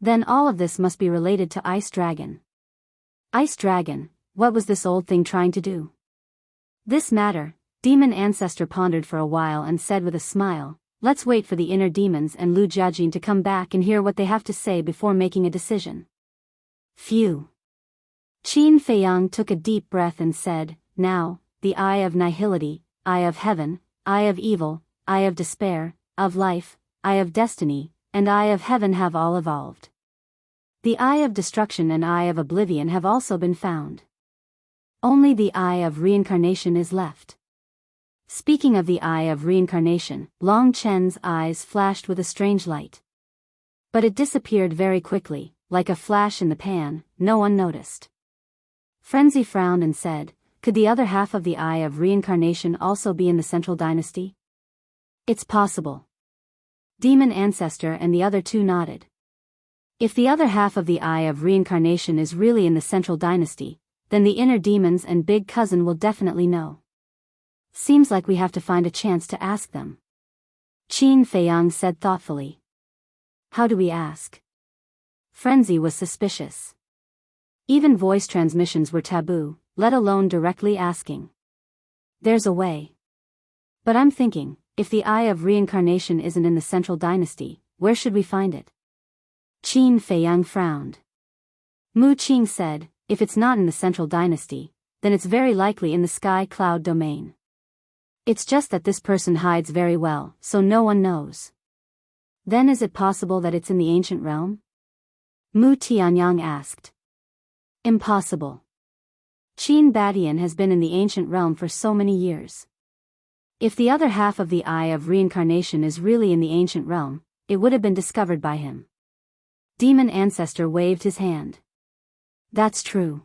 Then all of this must be related to Ice Dragon. Ice Dragon, what was this old thing trying to do? This matter, Demon Ancestor pondered for a while and said with a smile, let's wait for the inner demons and Lu Jiajin to come back and hear what they have to say before making a decision. Phew. Qin Feiyang took a deep breath and said, now, the eye of nihility, eye of heaven, eye of evil, eye of despair, of life, eye of destiny, and eye of heaven have all evolved. The eye of destruction and eye of oblivion have also been found. Only the eye of reincarnation is left. Speaking of the eye of reincarnation, Long Chen's eyes flashed with a strange light. But it disappeared very quickly, like a flash in the pan, no one noticed. Frenzy frowned and said, could the other half of the eye of reincarnation also be in the central dynasty? It's possible. Demon Ancestor and the other two nodded. If the other half of the eye of reincarnation is really in the central dynasty, then the inner demons and big cousin will definitely know. Seems like we have to find a chance to ask them. Qin Feiyang said thoughtfully. How do we ask? Frenzy was suspicious. Even voice transmissions were taboo, let alone directly asking. There's a way. But I'm thinking, if the eye of reincarnation isn't in the central dynasty, where should we find it? Qin Feiyang frowned. Mu Qing said, if it's not in the central dynasty, then it's very likely in the sky cloud domain. It's just that this person hides very well, so no one knows. Then is it possible that it's in the ancient realm? Mu Tianyang asked. Impossible. Qin Badian has been in the ancient realm for so many years. If the other half of the Eye of Reincarnation is really in the ancient realm, it would have been discovered by him. Demon Ancestor waved his hand. That's true.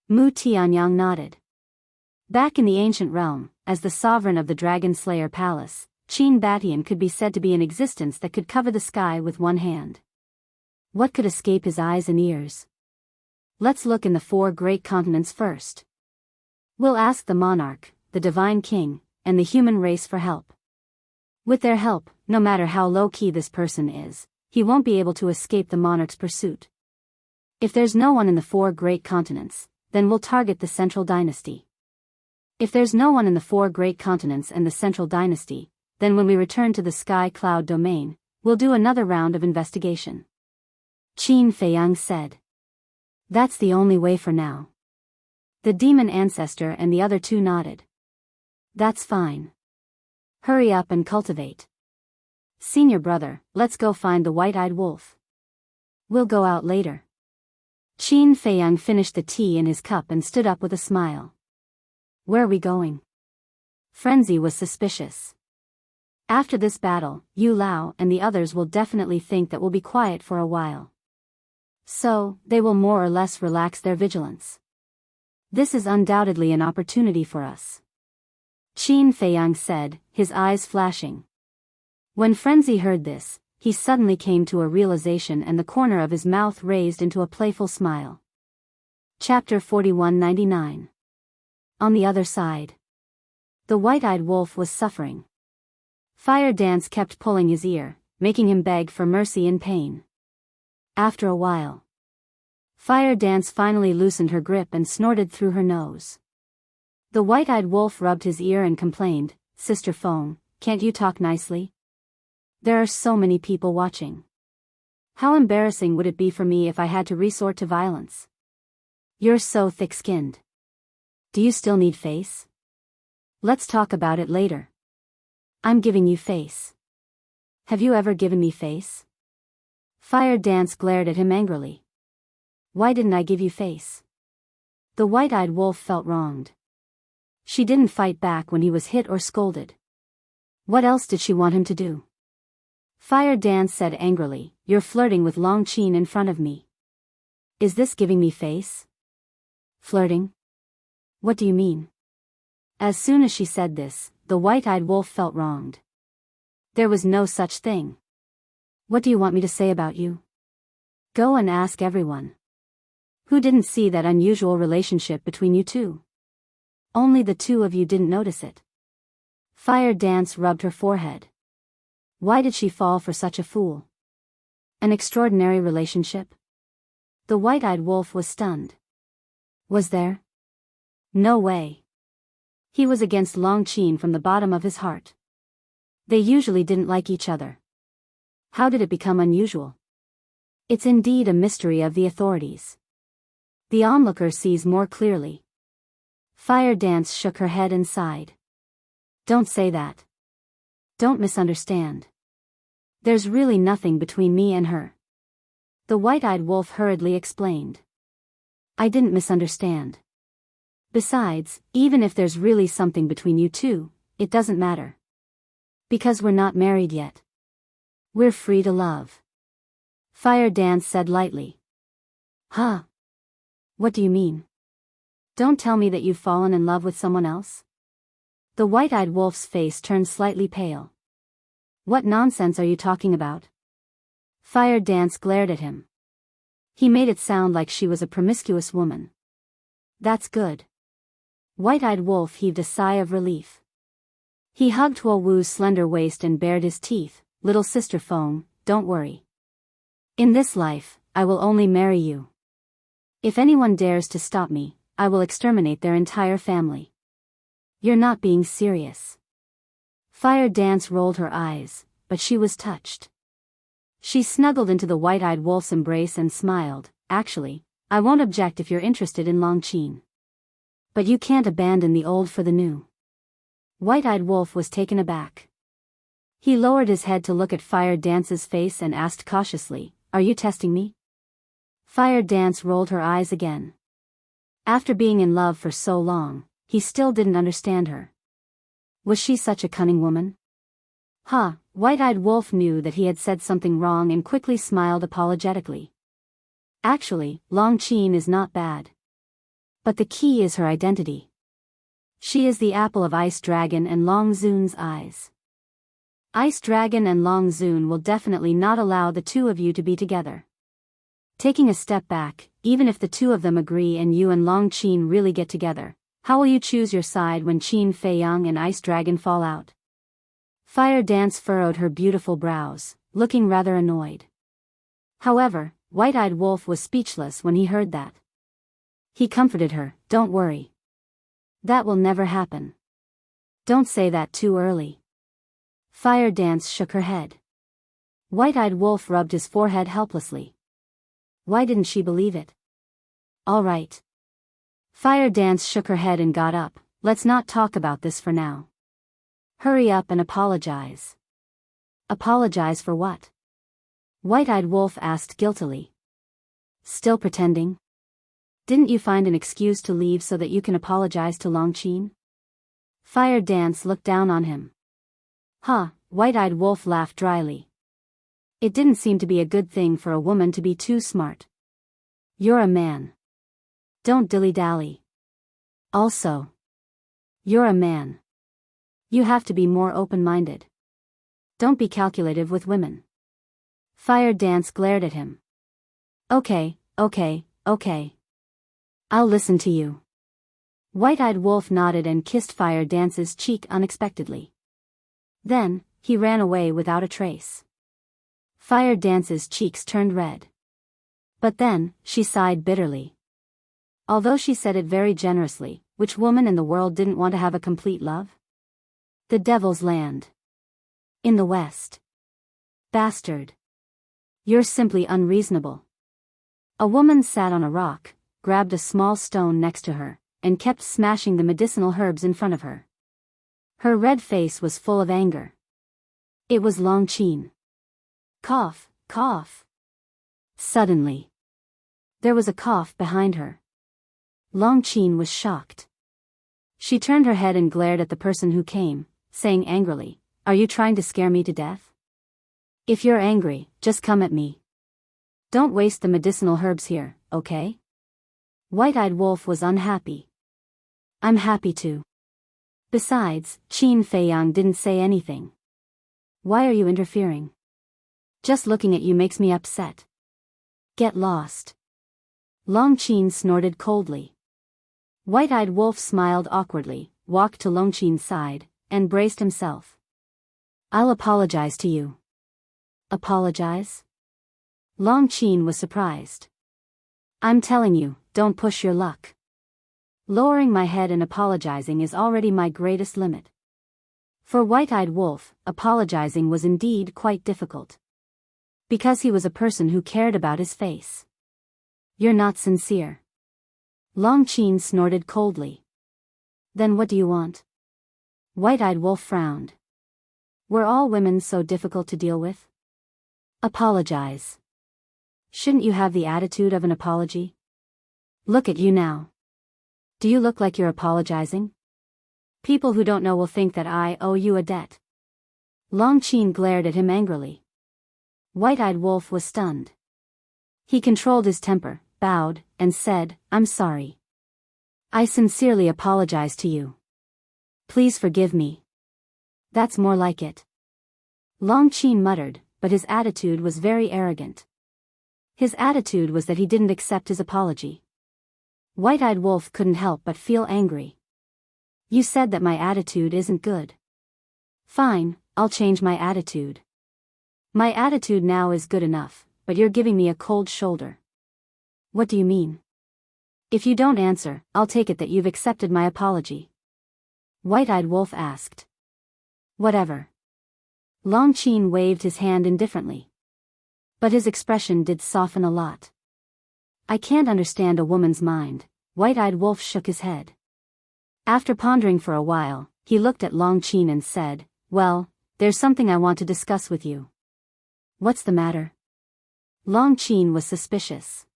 Mu Tianyang nodded. Back in the ancient realm, as the sovereign of the Dragon Slayer Palace, Qin Badian could be said to be an existence that could cover the sky with one hand. What could escape his eyes and ears? Let's look in the 4 great continents first. We'll ask the monarch, the divine king, and the human race for help. With their help, no matter how low-key this person is, he won't be able to escape the monarch's pursuit. If there's no one in the 4 great continents, then we'll target the Central Dynasty. If there's no one in the 4 great continents and the Central Dynasty, then when we return to the Sky Cloud domain, we'll do another round of investigation. Qin Feiyang said. That's the only way for now. The Demon Ancestor and the other 2 nodded. That's fine. Hurry up and cultivate. Senior brother, let's go find the white-eyed wolf. We'll go out later. Qin Feiyang finished the tea in his cup and stood up with a smile. Where are we going? Frenzy was suspicious. After this battle, Yu Lao and the others will definitely think that we'll be quiet for a while. So, they will more or less relax their vigilance. This is undoubtedly an opportunity for us. Qin Feiyang said, his eyes flashing. When Frenzy heard this, he suddenly came to a realization and the corner of his mouth raised into a playful smile. Chapter 4199. On the other side. The white-eyed wolf was suffering. Fire Dance kept pulling his ear, making him beg for mercy in pain. After a while, Fire Dance finally loosened her grip and snorted through her nose. The white-eyed wolf rubbed his ear and complained, Sister Foam, can't you talk nicely? There are so many people watching. How embarrassing would it be for me if I had to resort to violence? You're so thick-skinned. Do you still need face? Let's talk about it later. I'm giving you face. Have you ever given me face? Fire Dance glared at him angrily. Why didn't I give you face? The white-eyed wolf felt wronged. She didn't fight back when he was hit or scolded. What else did she want him to do? Fire Dance said angrily, You're flirting with Long Qin in front of me. Is this giving me face? Flirting? What do you mean? As soon as she said this, the white-eyed wolf felt wronged. There was no such thing. What do you want me to say about you? Go and ask everyone. Who didn't see that unusual relationship between you two? Only the 2 of you didn't notice it. Fire Dance rubbed her forehead. Why did she fall for such a fool? An extraordinary relationship? The white-eyed wolf was stunned. Was there? No way. He was against Long Qin from the bottom of his heart. They usually didn't like each other. How did it become unusual? It's indeed a mystery of the authorities. The onlooker sees more clearly. Fire Dance shook her head and sighed. Don't say that. Don't misunderstand. There's really nothing between me and her. The white-eyed wolf hurriedly explained. I didn't misunderstand. Besides, even if there's really something between you two, it doesn't matter. Because we're not married yet. We're free to love. Fire Dance said lightly. Huh? What do you mean? Don't tell me that you've fallen in love with someone else? The white-eyed wolf's face turned slightly pale. What nonsense are you talking about? Fire Dance glared at him. He made it sound like she was a promiscuous woman. That's good. White-eyed wolf heaved a sigh of relief. He hugged Huo Wu's slender waist and bared his teeth. Little Sister Foam, don't worry. In this life, I will only marry you. If anyone dares to stop me, I will exterminate their entire family. You're not being serious. Fire Dance rolled her eyes, but she was touched. She snuggled into the white-eyed wolf's embrace and smiled. Actually, I won't object if you're interested in Long Qin. But you can't abandon the old for the new. White-Eyed Wolf was taken aback. He lowered his head to look at Fire Dance's face and asked cautiously, "Are you testing me?" Fire Dance rolled her eyes again. After being in love for so long, he still didn't understand her. Was she such a cunning woman? White-Eyed Wolf knew that he had said something wrong and quickly smiled apologetically. Actually, Long Qin is not bad. But the key is her identity. She is the apple of Ice Dragon and Long Zun's eyes. Ice Dragon and Long Zun will definitely not allow the two of you to be together. Taking a step back, even if the two of them agree and you and Long Qin really get together, how will you choose your side when Qin Feiyang and Ice Dragon fall out? Fire Dance furrowed her beautiful brows, looking rather annoyed. However, White-Eyed Wolf was speechless when he heard that. He comforted her, "Don't worry. That will never happen. Don't say that too early." Fire Dance shook her head. White-Eyed Wolf rubbed his forehead helplessly. Why didn't she believe it? All right. Fire Dance shook her head and got up. Let's not talk about this for now. Hurry up and apologize. Apologize for what? White-Eyed Wolf asked guiltily. Still pretending? Didn't you find an excuse to leave so that you can apologize to Long Qin? Fire Dance looked down on him. White-Eyed Wolf laughed dryly. It didn't seem to be a good thing for a woman to be too smart. You're a man. Don't dilly-dally. Also, you're a man. You have to be more open-minded. Don't be calculative with women. Fire Dance glared at him. Okay. I'll listen to you. White-Eyed Wolf nodded and kissed Fire Dance's cheek unexpectedly. Then, he ran away without a trace. Fire Dance's cheeks turned red. But then, she sighed bitterly. Although she said it very generously, which woman in the world didn't want to have a complete love? The Devil's Land. In the West. Bastard. You're simply unreasonable. A woman sat on a rock, grabbed a small stone next to her, and kept smashing the medicinal herbs in front of her. Her red face was full of anger. It was Long Qin. Cough, cough. Suddenly, there was a cough behind her. Long Qin was shocked. She turned her head and glared at the person who came, saying angrily, "Are you trying to scare me to death? If you're angry, just come at me. Don't waste the medicinal herbs here, okay?" White-Eyed Wolf was unhappy. "I'm happy to. Besides, Qin Feiyang didn't say anything. Why are you interfering? Just looking at you makes me upset. Get lost." Long Qin snorted coldly. White-Eyed Wolf smiled awkwardly, walked to Long Qin's side, and braced himself. "I'll apologize to you." Apologize? Long Qin was surprised. "I'm telling you, don't push your luck. Lowering my head and apologizing is already my greatest limit." For White-Eyed Wolf, apologizing was indeed quite difficult. Because he was a person who cared about his face. "You're not sincere." Long Qin snorted coldly. "Then what do you want?" White-Eyed Wolf frowned. Were all women so difficult to deal with? Apologize. Shouldn't you have the attitude of an apology? Look at you now. Do you look like you're apologizing? People who don't know will think that I owe you a debt. Long Qin glared at him angrily. White-Eyed Wolf was stunned. He controlled his temper, bowed, and said, "I'm sorry. I sincerely apologize to you. Please forgive me." "That's more like it." Long Qin muttered, but his attitude was very arrogant. His attitude was that he didn't accept his apology. White-Eyed Wolf couldn't help but feel angry. "You said that my attitude isn't good. Fine, I'll change my attitude. My attitude now is good enough, but you're giving me a cold shoulder." "What do you mean?" "If you don't answer, I'll take it that you've accepted my apology." White-Eyed Wolf asked. "Whatever." Long Qin waved his hand indifferently. But his expression did soften a lot. "I can't understand a woman's mind." White-Eyed Wolf shook his head. After pondering for a while, he looked at Long Qin and said, "Well, there's something I want to discuss with you." "What's the matter?" Long Qin was suspicious.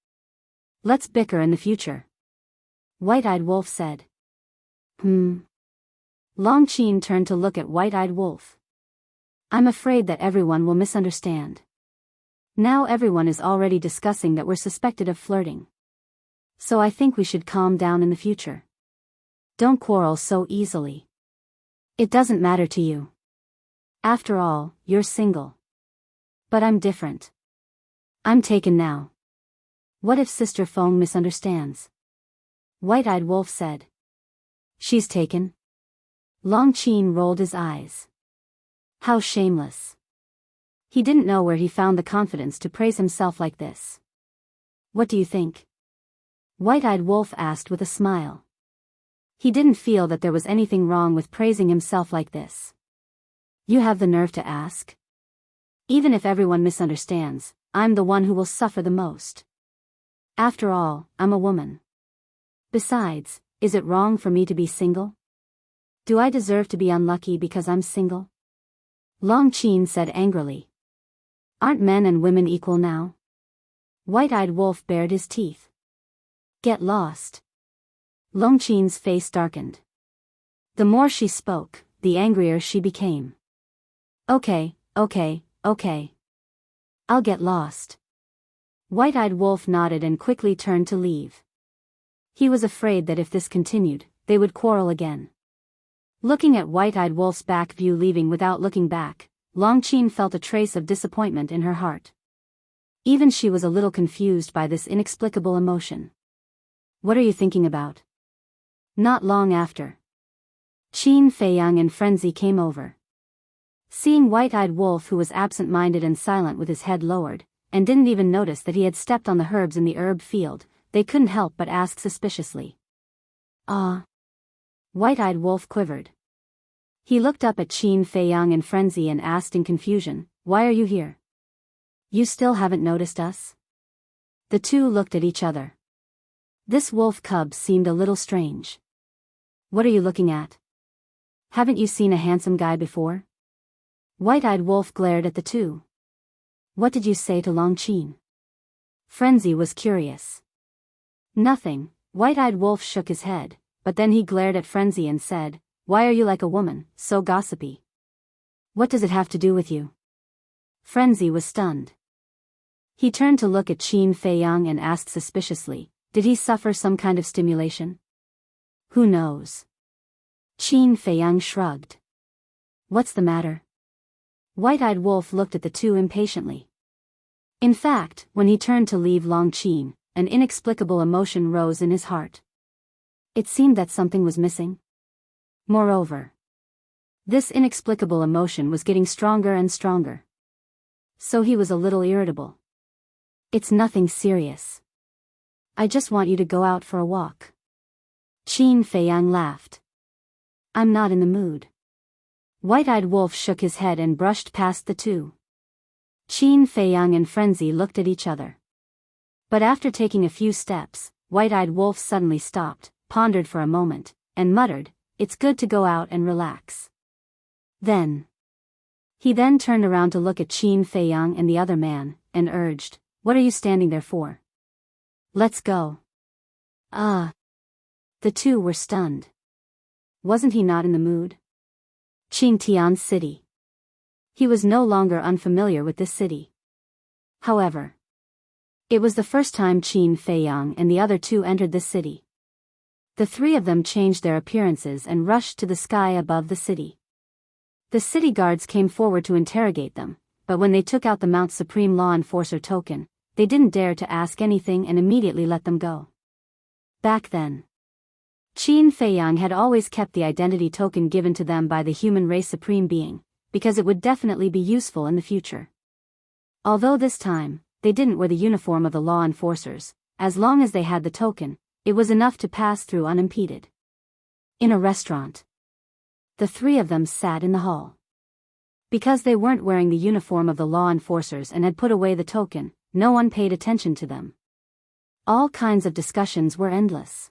"Let's bicker in the future," White-Eyed Wolf said. Long Qin turned to look at White-Eyed Wolf. "I'm afraid that everyone will misunderstand. Now everyone is already discussing that we're suspected of flirting. So I think we should calm down in the future. Don't quarrel so easily. It doesn't matter to you. After all, you're single. But I'm different. I'm taken now. What if Sister Feng misunderstands?" White-Eyed Wolf said. "She's taken?" Long Qin rolled his eyes. How shameless. He didn't know where he found the confidence to praise himself like this. "What do you think?" White-Eyed Wolf asked with a smile. He didn't feel that there was anything wrong with praising himself like this. "You have the nerve to ask? Even if everyone misunderstands, I'm the one who will suffer the most. After all, I'm a woman. Besides, is it wrong for me to be single? Do I deserve to be unlucky because I'm single?" Long Qin said angrily. "Aren't men and women equal now?" White-Eyed Wolf bared his teeth. "Get lost." Long Qin's face darkened. The more she spoke, the angrier she became. Okay. I'll get lost." White-Eyed Wolf nodded and quickly turned to leave. He was afraid that if this continued, they would quarrel again. Looking at White-Eyed Wolf's back view leaving without looking back, Long Qin felt a trace of disappointment in her heart. Even she was a little confused by this inexplicable emotion. "What are you thinking about?" Not long after, Qin Feiyang in frenzy came over. Seeing White-Eyed Wolf, who was absent-minded and silent with his head lowered, and didn't even notice that he had stepped on the herbs in the herb field, they couldn't help but ask suspiciously. "Ah." White-Eyed Wolf quivered. He looked up at Qin Feiyang in frenzy and asked in confusion, "Why are you here? You still haven't noticed us?" The two looked at each other. This wolf cub seemed a little strange. "What are you looking at? Haven't you seen a handsome guy before?" White-Eyed Wolf glared at the two. "What did you say to Long Qin?" Frenzy was curious. "Nothing." White-Eyed Wolf shook his head, but then he glared at Frenzy and said, "Why are you like a woman, so gossipy? What does it have to do with you?" Frenzy was stunned. He turned to look at Qin Feiyang and asked suspiciously, "Did he suffer some kind of stimulation?" "Who knows?" Qin Feiyang shrugged. "What's the matter?" White-Eyed Wolf looked at the two impatiently. In fact, when he turned to leave Long Qin, an inexplicable emotion rose in his heart. It seemed that something was missing. Moreover, this inexplicable emotion was getting stronger and stronger. So he was a little irritable. "It's nothing serious. I just want you to go out for a walk." Qin Feiyang laughed. "I'm not in the mood." White-Eyed Wolf shook his head and brushed past the two. Qin Feiyang and Frenzy looked at each other. But after taking a few steps, White-Eyed Wolf suddenly stopped, pondered for a moment, and muttered, "It's good to go out and relax." He then turned around to look at Qin Feiyang and the other man, and urged, "What are you standing there for? Let's go." The two were stunned. Wasn't he not in the mood? Qingtian's city. He was no longer unfamiliar with this city. However, it was the first time Qin Feiyang and the other two entered this city. The three of them changed their appearances and rushed to the sky above the city. The city guards came forward to interrogate them, but when they took out the Mount Supreme Law Enforcer token, they didn't dare to ask anything and immediately let them go. Back then, Qin Feiyang had always kept the identity token given to them by the human race supreme being, because it would definitely be useful in the future. Although this time, they didn't wear the uniform of the law enforcers, as long as they had the token, it was enough to pass through unimpeded. In a restaurant, the three of them sat in the hall. Because they weren't wearing the uniform of the law enforcers and had put away the token, no one paid attention to them. All kinds of discussions were endless.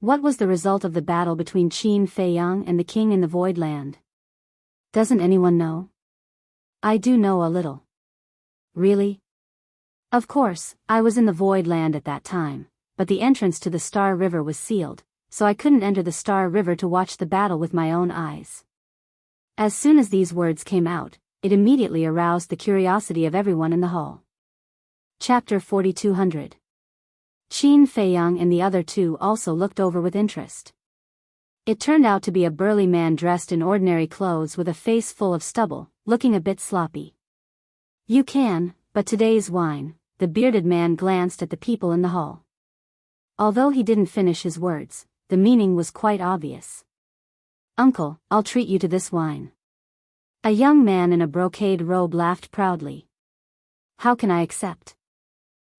What was the result of the battle between Qin Feiyang and the king in the Void Land? Doesn't anyone know? I do know a little. Really? Of course, I was in the Void Land at that time, but the entrance to the Star River was sealed, so I couldn't enter the Star River to watch the battle with my own eyes. As soon as these words came out, it immediately aroused the curiosity of everyone in the hall. Chapter 4200. Qin Feiyang and the other two also looked over with interest. It turned out to be a burly man dressed in ordinary clothes with a face full of stubble, looking a bit sloppy. You can, but today's wine, the bearded man glanced at the people in the hall. Although he didn't finish his words, the meaning was quite obvious. Uncle, I'll treat you to this wine. A young man in a brocade robe laughed proudly. How can I accept?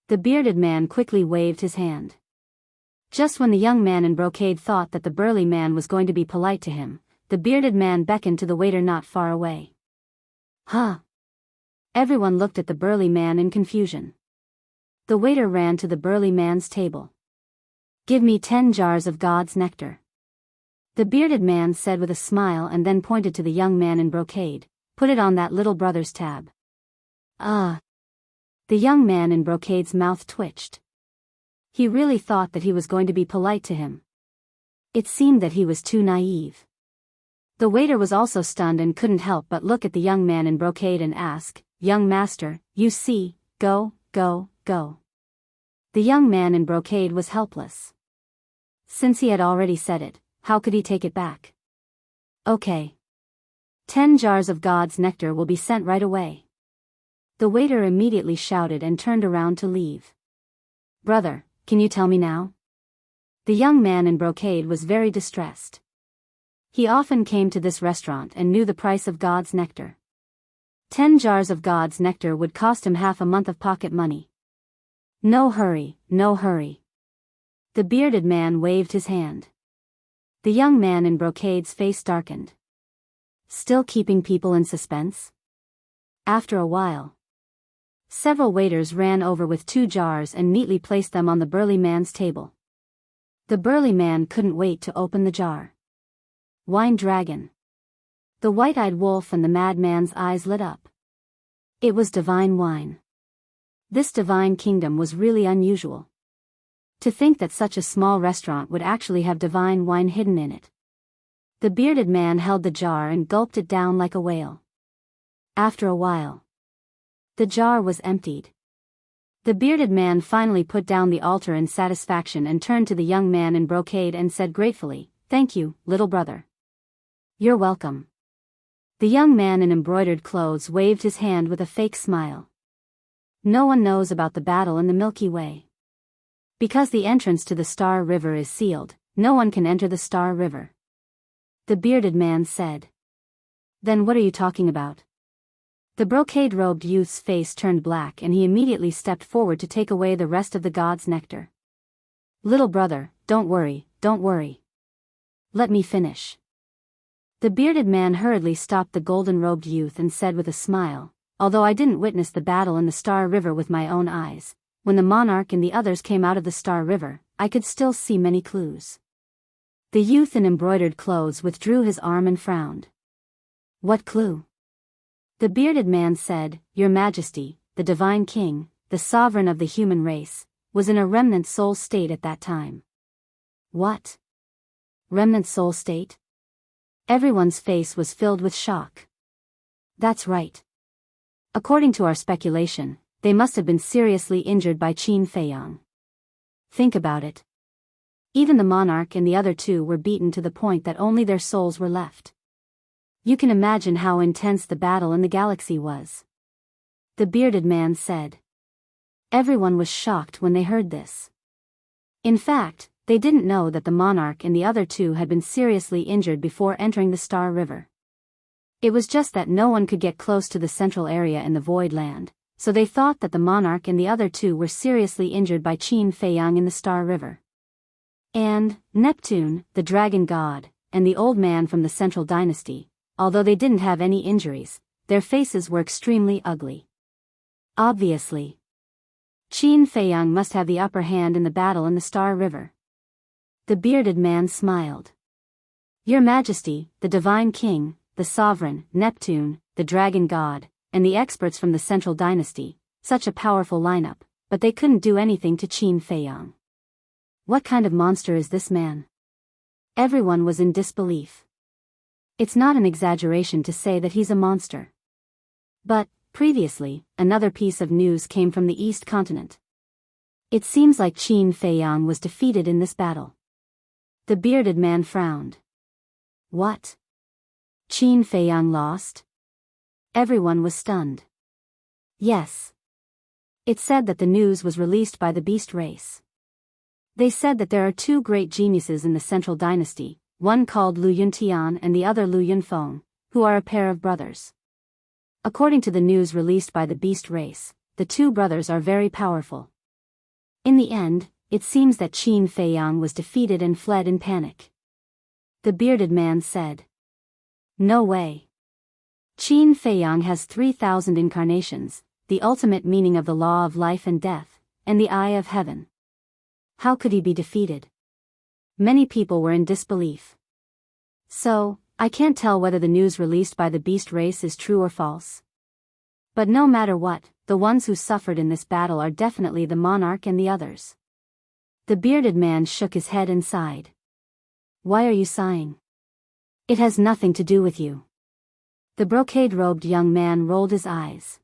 The bearded man quickly waved his hand. Just when the young man in brocade thought that the burly man was going to be polite to him, the bearded man beckoned to the waiter not far away. Huh? Everyone looked at the burly man in confusion. The waiter ran to the burly man's table. Give me 10 jars of God's nectar. The bearded man said with a smile and then pointed to the young man in brocade. Put it on that little brother's tab. The young man in brocade's mouth twitched. He really thought that he was going to be polite to him. It seemed that he was too naive. The waiter was also stunned and couldn't help but look at the young man in brocade and ask, Young master, you see, go, go, go. The young man in brocade was helpless. Since he had already said it, how could he take it back? Okay. 10 jars of God's nectar will be sent right away. The waiter immediately shouted and turned around to leave. Brother, can you tell me now? The young man in brocade was very distressed. He often came to this restaurant and knew the price of God's nectar. 10 jars of God's nectar would cost him half a month of pocket money. No hurry, no hurry. The bearded man waved his hand. The young man in brocade's face darkened. Still keeping people in suspense? After a while, several waiters ran over with 2 jars and neatly placed them on the burly man's table. The burly man couldn't wait to open the jar. Wine dragon. The white-eyed wolf and the madman's eyes lit up. It was divine wine. This divine kingdom was really unusual. To think that such a small restaurant would actually have divine wine hidden in it. The bearded man held the jar and gulped it down like a whale. After a while, the jar was emptied. The bearded man finally put down the altar in satisfaction and turned to the young man in brocade and said gratefully, Thank you, little brother. You're welcome. The young man in embroidered clothes waved his hand with a fake smile. No one knows about the battle in the Milky Way. Because the entrance to the Star River is sealed, no one can enter the Star River. The bearded man said. Then what are you talking about? The brocade-robed youth's face turned black and he immediately stepped forward to take away the rest of the God's nectar. Little brother, don't worry, don't worry. Let me finish. The bearded man hurriedly stopped the golden-robed youth and said with a smile, Although I didn't witness the battle in the Star River with my own eyes, when the monarch and the others came out of the Star River, I could still see many clues. The youth in embroidered clothes withdrew his arm and frowned. What clue? The bearded man said, Your Majesty, the divine king, the sovereign of the human race, was in a remnant soul state at that time. What? Remnant soul state? Everyone's face was filled with shock. That's right. According to our speculation, they must have been seriously injured by Qin Feiyang. Think about it. Even the monarch and the other two were beaten to the point that only their souls were left. You can imagine how intense the battle in the galaxy was. The bearded man said. Everyone was shocked when they heard this. In fact, they didn't know that the monarch and the other two had been seriously injured before entering the Star River. It was just that no one could get close to the central area in the Void Land, so they thought that the monarch and the other two were seriously injured by Qin Feiyang in the Star River. And Neptune, the dragon god, and the old man from the Central Dynasty, although they didn't have any injuries, their faces were extremely ugly. Obviously, Qin Feiyang must have the upper hand in the battle in the Star River. The bearded man smiled. Your Majesty, the Divine King, the Sovereign, Neptune, the Dragon God, and the experts from the Central Dynasty, such a powerful lineup, but they couldn't do anything to Qin Feiyang. What kind of monster is this man? Everyone was in disbelief. It's not an exaggeration to say that he's a monster. But, previously, another piece of news came from the East Continent. It seems like Qin Feiyang was defeated in this battle. The bearded man frowned. What? Qin Feiyang lost? Everyone was stunned. Yes. It said that the news was released by the beast race. They said that there are two great geniuses in the Central Dynasty, one called Lu Yuntian and the other Lu Yunfeng, who are a pair of brothers. According to the news released by the beast race, the two brothers are very powerful. In the end, it seems that Qin Feiyang was defeated and fled in panic. The bearded man said. No way. Qin Feiyang has 3,000 incarnations, the ultimate meaning of the law of life and death, and the eye of heaven. How could he be defeated? Many people were in disbelief. So, I can't tell whether the news released by the beast race is true or false. But no matter what, the ones who suffered in this battle are definitely the monarch and the others. The bearded man shook his head and sighed. Why are you sighing? It has nothing to do with you. The brocade-robed young man rolled his eyes.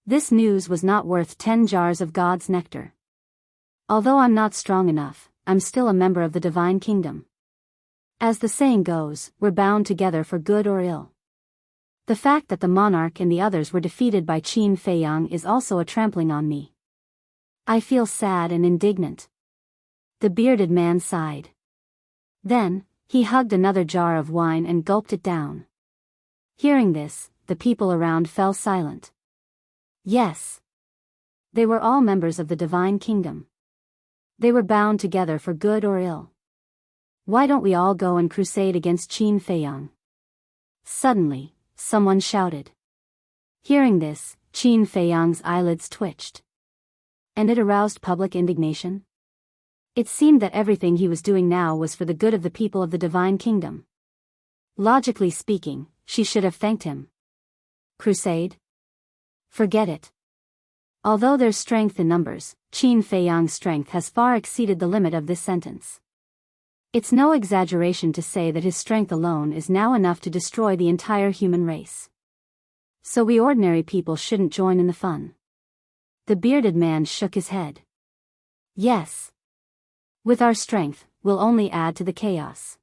This news was not worth 10 jars of God's nectar. Although I'm not strong enough, I'm still a member of the divine kingdom. As the saying goes, we're bound together for good or ill. The fact that the monarch and the others were defeated by Qin Feiyang is also a trampling on me. I feel sad and indignant. The bearded man sighed. Then, he hugged another jar of wine and gulped it down. Hearing this, the people around fell silent. Yes. They were all members of the divine kingdom. They were bound together for good or ill. Why don't we all go and crusade against Qin Feiyang? Suddenly, someone shouted. Hearing this, Qin Feiyang's eyelids twitched. And it aroused public indignation? It seemed that everything he was doing now was for the good of the people of the divine kingdom. Logically speaking, she should have thanked him. Crusade? Forget it. Although there's strength in numbers, Qin Feiyang's strength has far exceeded the limit of this sentence. It's no exaggeration to say that his strength alone is now enough to destroy the entire human race. So we ordinary people shouldn't join in the fun. The bearded man shook his head. Yes. With our strength, we'll only add to the chaos.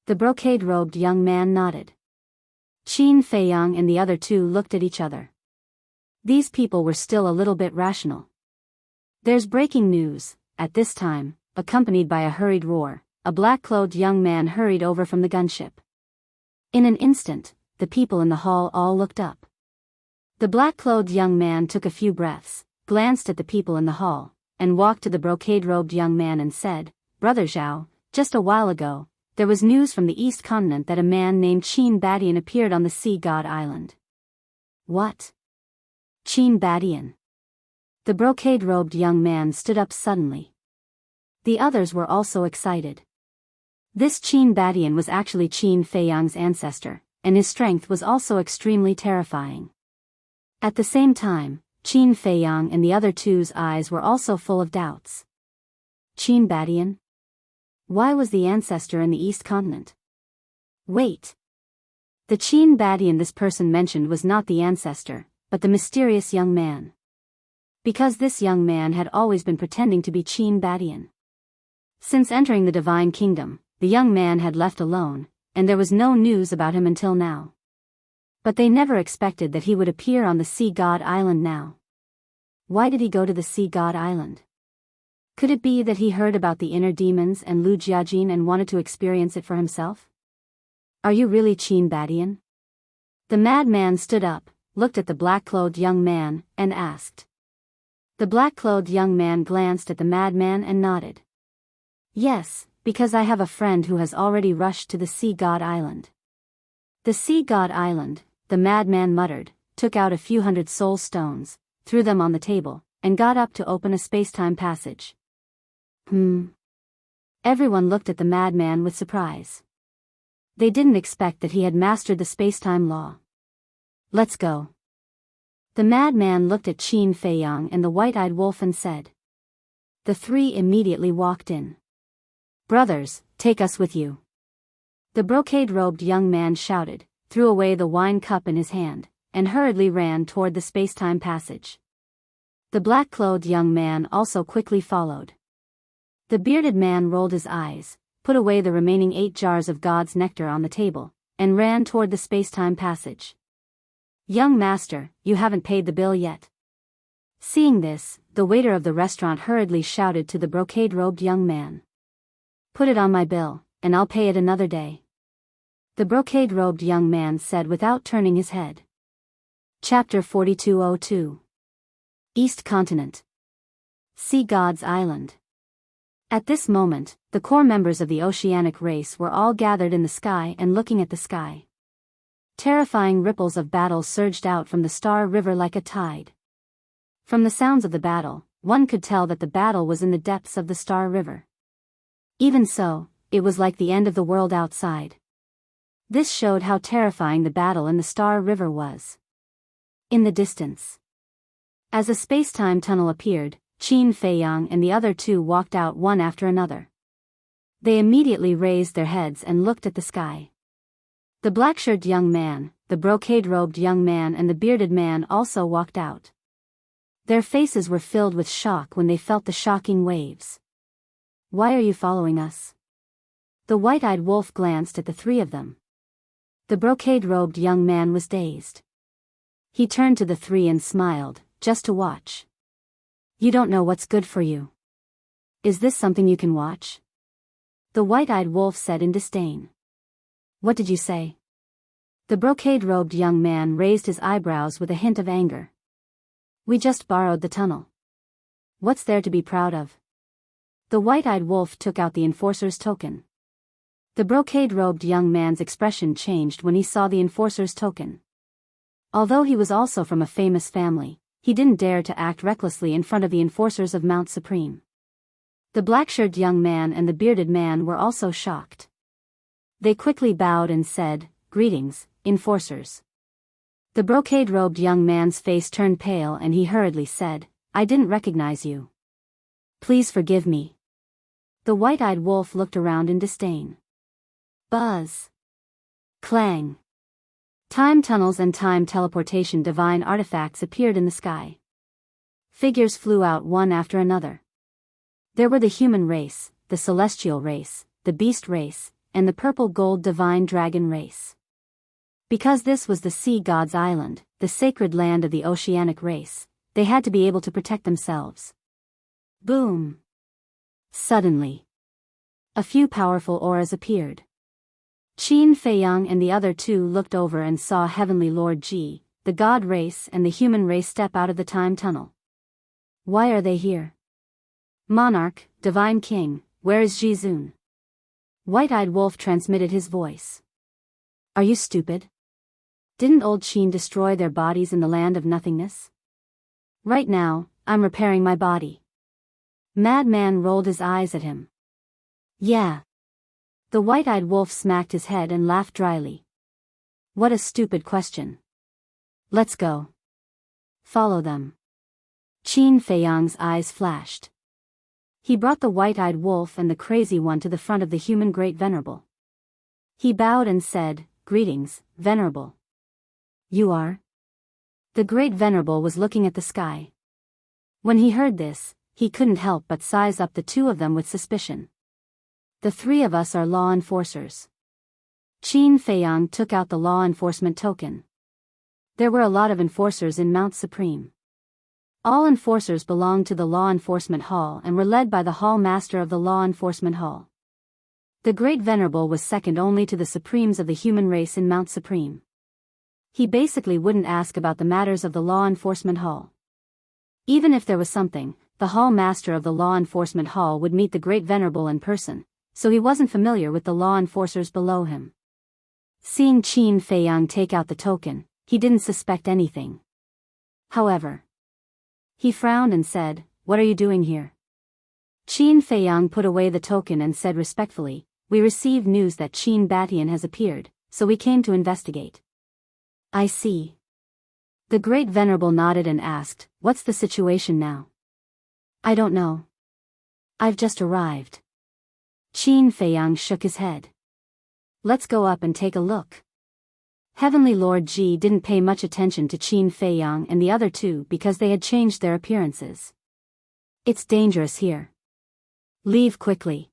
The brocade-robed young man nodded. Qin Feiyang and the other two looked at each other. These people were still a little bit rational. There's breaking news. At this time, accompanied by a hurried roar, a black-clothed young man hurried over from the gunship. In an instant, the people in the hall all looked up. The black-clothed young man took a few breaths, glanced at the people in the hall, and walked to the brocade-robed young man and said, Brother Zhao, just a while ago, there was news from the East Continent that a man named Qin Badian appeared on the Sea God Island. What? Qin Badian. The brocade-robed young man stood up suddenly. The others were also excited. This Qin Badian was actually Qin Feiyang's ancestor, and his strength was also extremely terrifying. At the same time, Qin Feiyang and the other two's eyes were also full of doubts. Qin Badian? Why was the ancestor in the East Continent? Wait. The Qin Badian this person mentioned was not the ancestor, but the mysterious young man. Because this young man had always been pretending to be Qin Badian. Since entering the divine kingdom, the young man had left alone, and there was no news about him until now. But they never expected that he would appear on the Sea God Island now. Why did he go to the Sea God Island? Could it be that he heard about the inner demons and Lu Jiajin and wanted to experience it for himself? Are you really Qin Badian? The madman stood up, looked at the black-clothed young man, and asked. The black-clothed young man glanced at the madman and nodded. Yes, because I have a friend who has already rushed to the Sea God Island. The Sea God Island, the madman muttered, took out a few hundred soul stones, threw them on the table, and got up to open a space-time passage. Everyone looked at the madman with surprise. They didn't expect that he had mastered the spacetime law. Let's go. The madman looked at Qin Feiyang and the white-eyed wolf and said. The three immediately walked in. Brothers, take us with you. The brocade-robed young man shouted, threw away the wine cup in his hand, and hurriedly ran toward the spacetime passage. The black-clothed young man also quickly followed. The bearded man rolled his eyes, put away the remaining 8 jars of God's nectar on the table, and ran toward the spacetime passage. Young master, you haven't paid the bill yet. Seeing this, the waiter of the restaurant hurriedly shouted to the brocade-robed young man. Put it on my bill, and I'll pay it another day. The brocade-robed young man said without turning his head. Chapter 4202. East Continent. Sea God's Island. At this moment, the core members of the oceanic race were all gathered in the sky and looking at the sky. Terrifying ripples of battle surged out from the Star River like a tide. From the sounds of the battle, one could tell that the battle was in the depths of the Star River. Even so, it was like the end of the world outside. This showed how terrifying the battle in the Star River was. In the distance. As a spacetime tunnel appeared, Qin Feiyang and the other two walked out one after another. They immediately raised their heads and looked at the sky. The black-shirted young man, the brocade-robed young man and the bearded man also walked out. Their faces were filled with shock when they felt the shocking waves. Why are you following us? The white-eyed wolf glanced at the three of them. The brocade-robed young man was dazed. He turned to the three and smiled, just to watch. You don't know what's good for you. Is this something you can watch? The white-eyed wolf said in disdain. What did you say? The brocade-robed young man raised his eyebrows with a hint of anger. We just borrowed the tunnel. What's there to be proud of? The white-eyed wolf took out the enforcer's token. The brocade-robed young man's expression changed when he saw the enforcer's token. Although he was also from a famous family, he didn't dare to act recklessly in front of the enforcers of Mount Supreme. The black-shirted young man and the bearded man were also shocked. They quickly bowed and said, Greetings, enforcers. The brocade-robed young man's face turned pale and he hurriedly said, I didn't recognize you. Please forgive me. The white-eyed wolf looked around in disdain. Buzz. Clang. Time tunnels and time teleportation divine artifacts appeared in the sky. Figures flew out one after another. There were the human race, the celestial race, the beast race, and the purple gold divine dragon race. Because this was the sea god's island, the sacred land of the oceanic race, they had to be able to protect themselves. Boom! Suddenly, a few powerful auras appeared. Qin Feiyang and the other two looked over and saw Heavenly Lord Ji, the god race and the human race step out of the time tunnel. Why are they here? Monarch, Divine King, where is Jizun? White-eyed wolf transmitted his voice. Are you stupid? Didn't old Qin destroy their bodies in the land of nothingness? Right now, I'm repairing my body. Madman rolled his eyes at him. Yeah. The white-eyed wolf smacked his head and laughed dryly. What a stupid question. Let's go. Follow them. Qin Feiyang's eyes flashed. He brought the white-eyed wolf and the crazy one to the front of the human great venerable. He bowed and said, Greetings, venerable. You are? The great venerable was looking at the sky. When he heard this, he couldn't help but size up the two of them with suspicion. The three of us are law enforcers. Qin Feiyang took out the law enforcement token. There were a lot of enforcers in Mount Supreme. All enforcers belonged to the Law Enforcement Hall and were led by the Hall Master of the Law Enforcement Hall. The Great Venerable was second only to the Supremes of the human race in Mount Supreme. He basically wouldn't ask about the matters of the Law Enforcement Hall. Even if there was something, the Hall Master of the Law Enforcement Hall would meet the Great Venerable in person, so he wasn't familiar with the law enforcers below him. Seeing Qin Feiyang take out the token, he didn't suspect anything. However, he frowned and said, What are you doing here? Qin Feiyang put away the token and said respectfully, "We received news that Qin Batian has appeared, so we came to investigate." "I see." The Great Venerable nodded and asked, "What's the situation now?" "I don't know. I've just arrived." Qin Feiyang shook his head. "Let's go up and take a look." Heavenly Lord Ji didn't pay much attention to Qin Feiyang and the other two because they had changed their appearances. "It's dangerous here. Leave quickly,"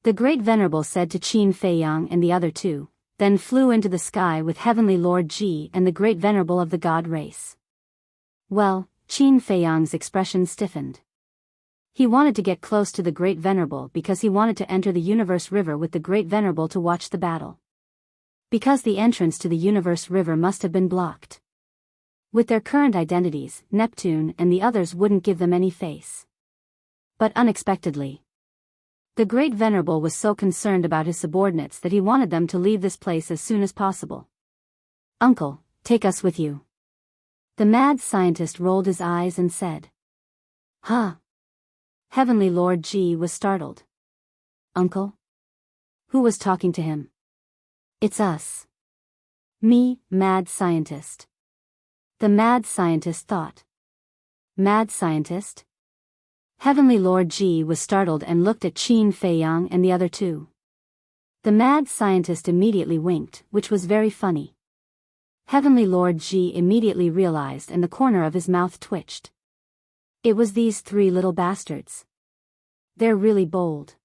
the Great Venerable said to Qin Feiyang and the other two, then flew into the sky with Heavenly Lord Ji and the Great Venerable of the God race. Well, Qin Feiyang's expression stiffened. He wanted to get close to the Great Venerable because he wanted to enter the Universe River with the Great Venerable to watch the battle. Because the entrance to the Universe River must have been blocked. With their current identities, Neptune and the others wouldn't give them any face. But unexpectedly, the Great Venerable was so concerned about his subordinates that he wanted them to leave this place as soon as possible. "Uncle, take us with you." The mad scientist rolled his eyes and said. "Huh?" Heavenly Lord Ji was startled. "Uncle? Who was talking to him?" "It's us." "Me, mad scientist." The mad scientist thought. "Mad scientist?" Heavenly Lord Ji was startled and looked at Qin Feiyang and the other two. The mad scientist immediately winked, which was very funny. Heavenly Lord Ji immediately realized and the corner of his mouth twitched. It was these three little bastards. They're really bold.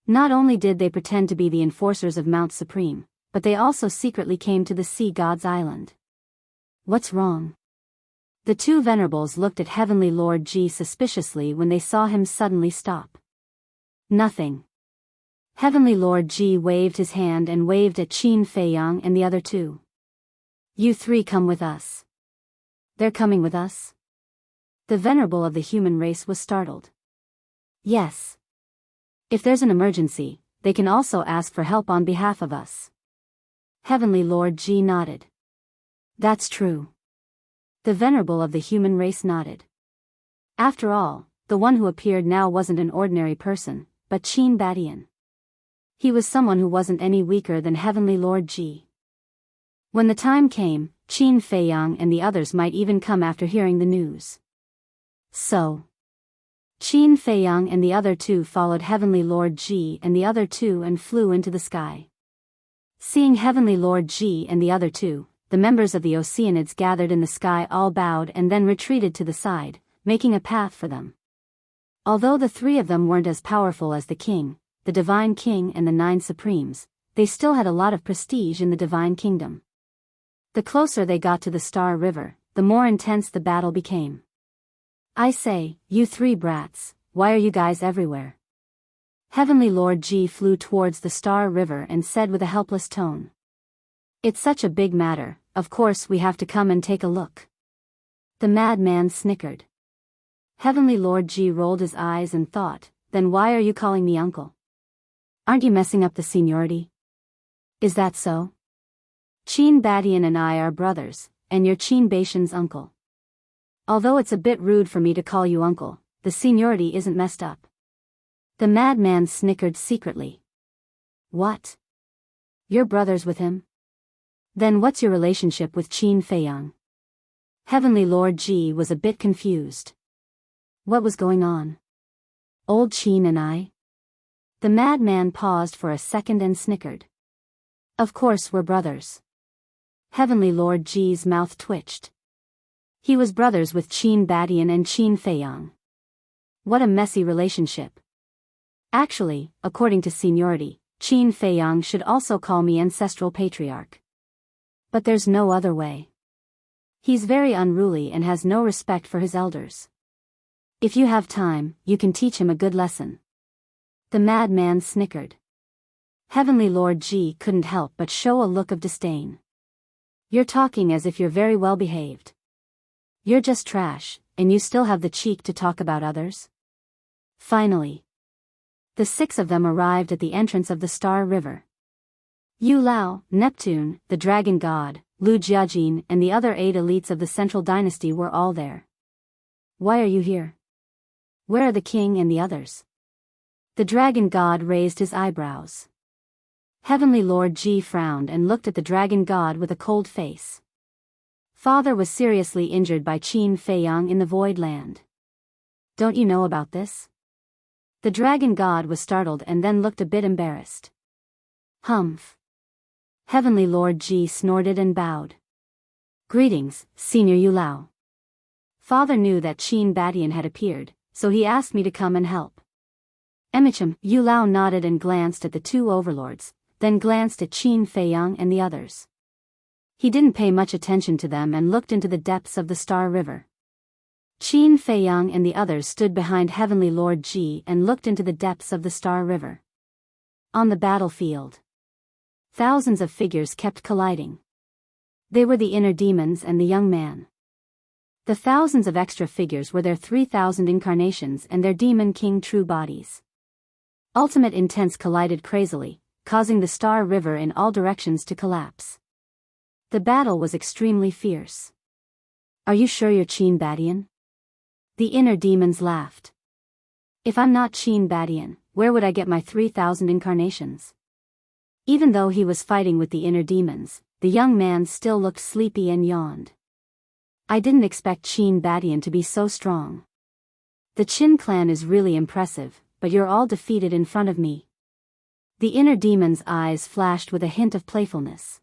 Not only did they pretend to be the enforcers of Mount Supreme, but they also secretly came to the Sea God's Island. What's wrong? The two venerables looked at Heavenly Lord Ji suspiciously when they saw him suddenly stop. "Nothing." Heavenly Lord Ji waved his hand and waved at Qin Feiyang and the other two. "You three come with us." "They're coming with us?" The venerable of the human race was startled. "Yes. If there's an emergency, they can also ask for help on behalf of us." Heavenly Lord Ji nodded. "That's true." The venerable of the human race nodded. After all, the one who appeared now wasn't an ordinary person, but Qin Batian. He was someone who wasn't any weaker than Heavenly Lord Ji. When the time came, Qin Feiyang and the others might even come after hearing the news. So, Qin Feiyang and the other two followed Heavenly Lord Ji and the other two and flew into the sky. Seeing Heavenly Lord Ji and the other two, the members of the Oceanids gathered in the sky all bowed and then retreated to the side, making a path for them. Although the three of them weren't as powerful as the king, the Divine King and the 9 Supremes, they still had a lot of prestige in the Divine Kingdom. The closer they got to the Star River, the more intense the battle became. "I say, you three brats, why are you guys everywhere?" Heavenly Lord Ji flew towards the Star River and said with a helpless tone. "It's such a big matter, of course we have to come and take a look." The madman snickered. Heavenly Lord Ji rolled his eyes and thought, "Then why are you calling me uncle? Aren't you messing up the seniority?" "Is that so? Qin Batian and I are brothers, and you're Qin Batian's uncle. Although it's a bit rude for me to call you uncle, the seniority isn't messed up." The madman snickered secretly. "What? You're brothers with him? Then what's your relationship with Qin Feiyang?" Heavenly Lord Ji was a bit confused. What was going on? Old Qin and I? The madman paused for a second and snickered. "Of course we're brothers." Heavenly Lord Ji's mouth twitched. He was brothers with Qin Batian and Qin Feiyang. What a messy relationship. Actually, according to seniority, Qin Feiyang should also call me Ancestral Patriarch. But there's no other way. He's very unruly and has no respect for his elders. If you have time, you can teach him a good lesson. The madman snickered. Heavenly Lord Ji couldn't help but show a look of disdain. "You're talking as if you're very well behaved. You're just trash, and you still have the cheek to talk about others?" Finally, the 6 of them arrived at the entrance of the Star River. Yu Lao, Neptune, the Dragon God, Lu Jiajin and the other 8 elites of the Central Dynasty were all there. "Why are you here?" Where are the king and the others? The dragon god raised his eyebrows. Heavenly Lord Ji frowned and looked at the dragon god with a cold face. Father was seriously injured by Qin Feiyang in the Void Land. Don't you know about this? The dragon god was startled and then looked a bit embarrassed. Humph. Heavenly Lord Ji snorted and bowed. Greetings, Senior Yulao. Father knew that Qin Badian had appeared, so he asked me to come and help. Emicham, Yulao nodded and glanced at the two overlords, then glanced at Qin Feiyang and the others. He didn't pay much attention to them and looked into the depths of the Star River. Qin Feiyang and the others stood behind Heavenly Lord Ji and looked into the depths of the Star River. On the battlefield, thousands of figures kept colliding. They were the inner demons and the young man. The thousands of extra figures were their 3,000 incarnations and their demon king true bodies. Ultimate intents collided crazily, causing the Star River in all directions to collapse. The battle was extremely fierce. Are you sure you're Qin Badian? The inner demons laughed. If I'm not Qin Badian, where would I get my 3,000 incarnations? Even though he was fighting with the inner demons, the young man still looked sleepy and yawned. I didn't expect Qin Badian to be so strong. The Qin clan is really impressive, but you're all defeated in front of me. The inner demon's eyes flashed with a hint of playfulness.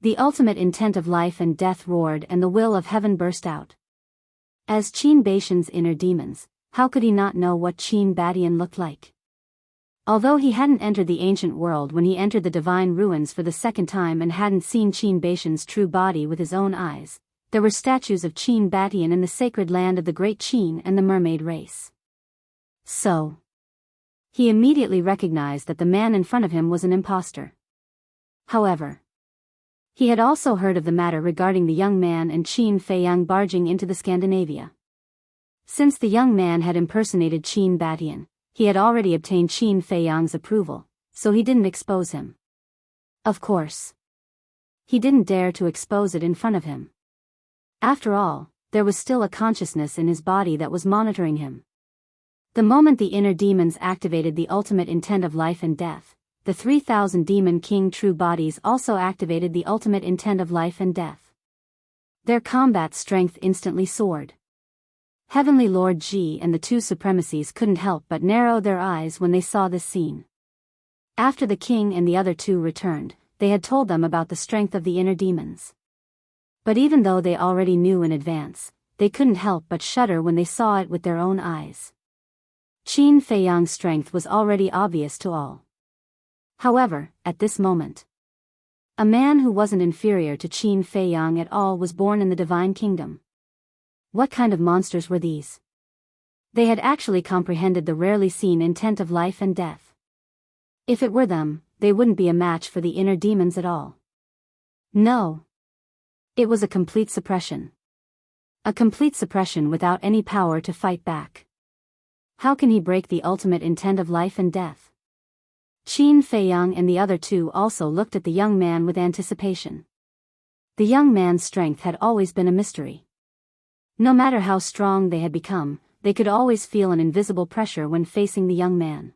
The ultimate intent of life and death roared and the will of heaven burst out. As Qin Badian's inner demons, how could he not know what Qin Badian looked like? Although he hadn't entered the ancient world when he entered the divine ruins for the second time and hadn't seen Qin Badian's true body with his own eyes, there were statues of Qin Badian in the sacred land of the great Qin and the mermaid race. So, he immediately recognized that the man in front of him was an impostor. However, he had also heard of the matter regarding the young man and Qin Feiyang barging into the Scandinavia. Since the young man had impersonated Qin Badian, he had already obtained Qin Feiyang's approval, so he didn't expose him. Of course, he didn't dare to expose it in front of him. After all, there was still a consciousness in his body that was monitoring him. The moment the inner demons activated the ultimate intent of life and death, the 3,000 demon king true bodies also activated the ultimate intent of life and death. Their combat strength instantly soared. Heavenly Lord Ji and the two supremacies couldn't help but narrow their eyes when they saw this scene. After the king and the other two returned, they had told them about the strength of the inner demons. But even though they already knew in advance, they couldn't help but shudder when they saw it with their own eyes. Qin Feiyang's strength was already obvious to all. However, at this moment, a man who wasn't inferior to Qin Feiyang at all was born in the divine kingdom. What kind of monsters were these? They had actually comprehended the rarely seen intent of life and death. If it were them, they wouldn't be a match for the inner demons at all. No. It was a complete suppression. A complete suppression without any power to fight back. How can he break the ultimate intent of life and death? Qin Feiyang and the other two also looked at the young man with anticipation. The young man's strength had always been a mystery. No matter how strong they had become, they could always feel an invisible pressure when facing the young man.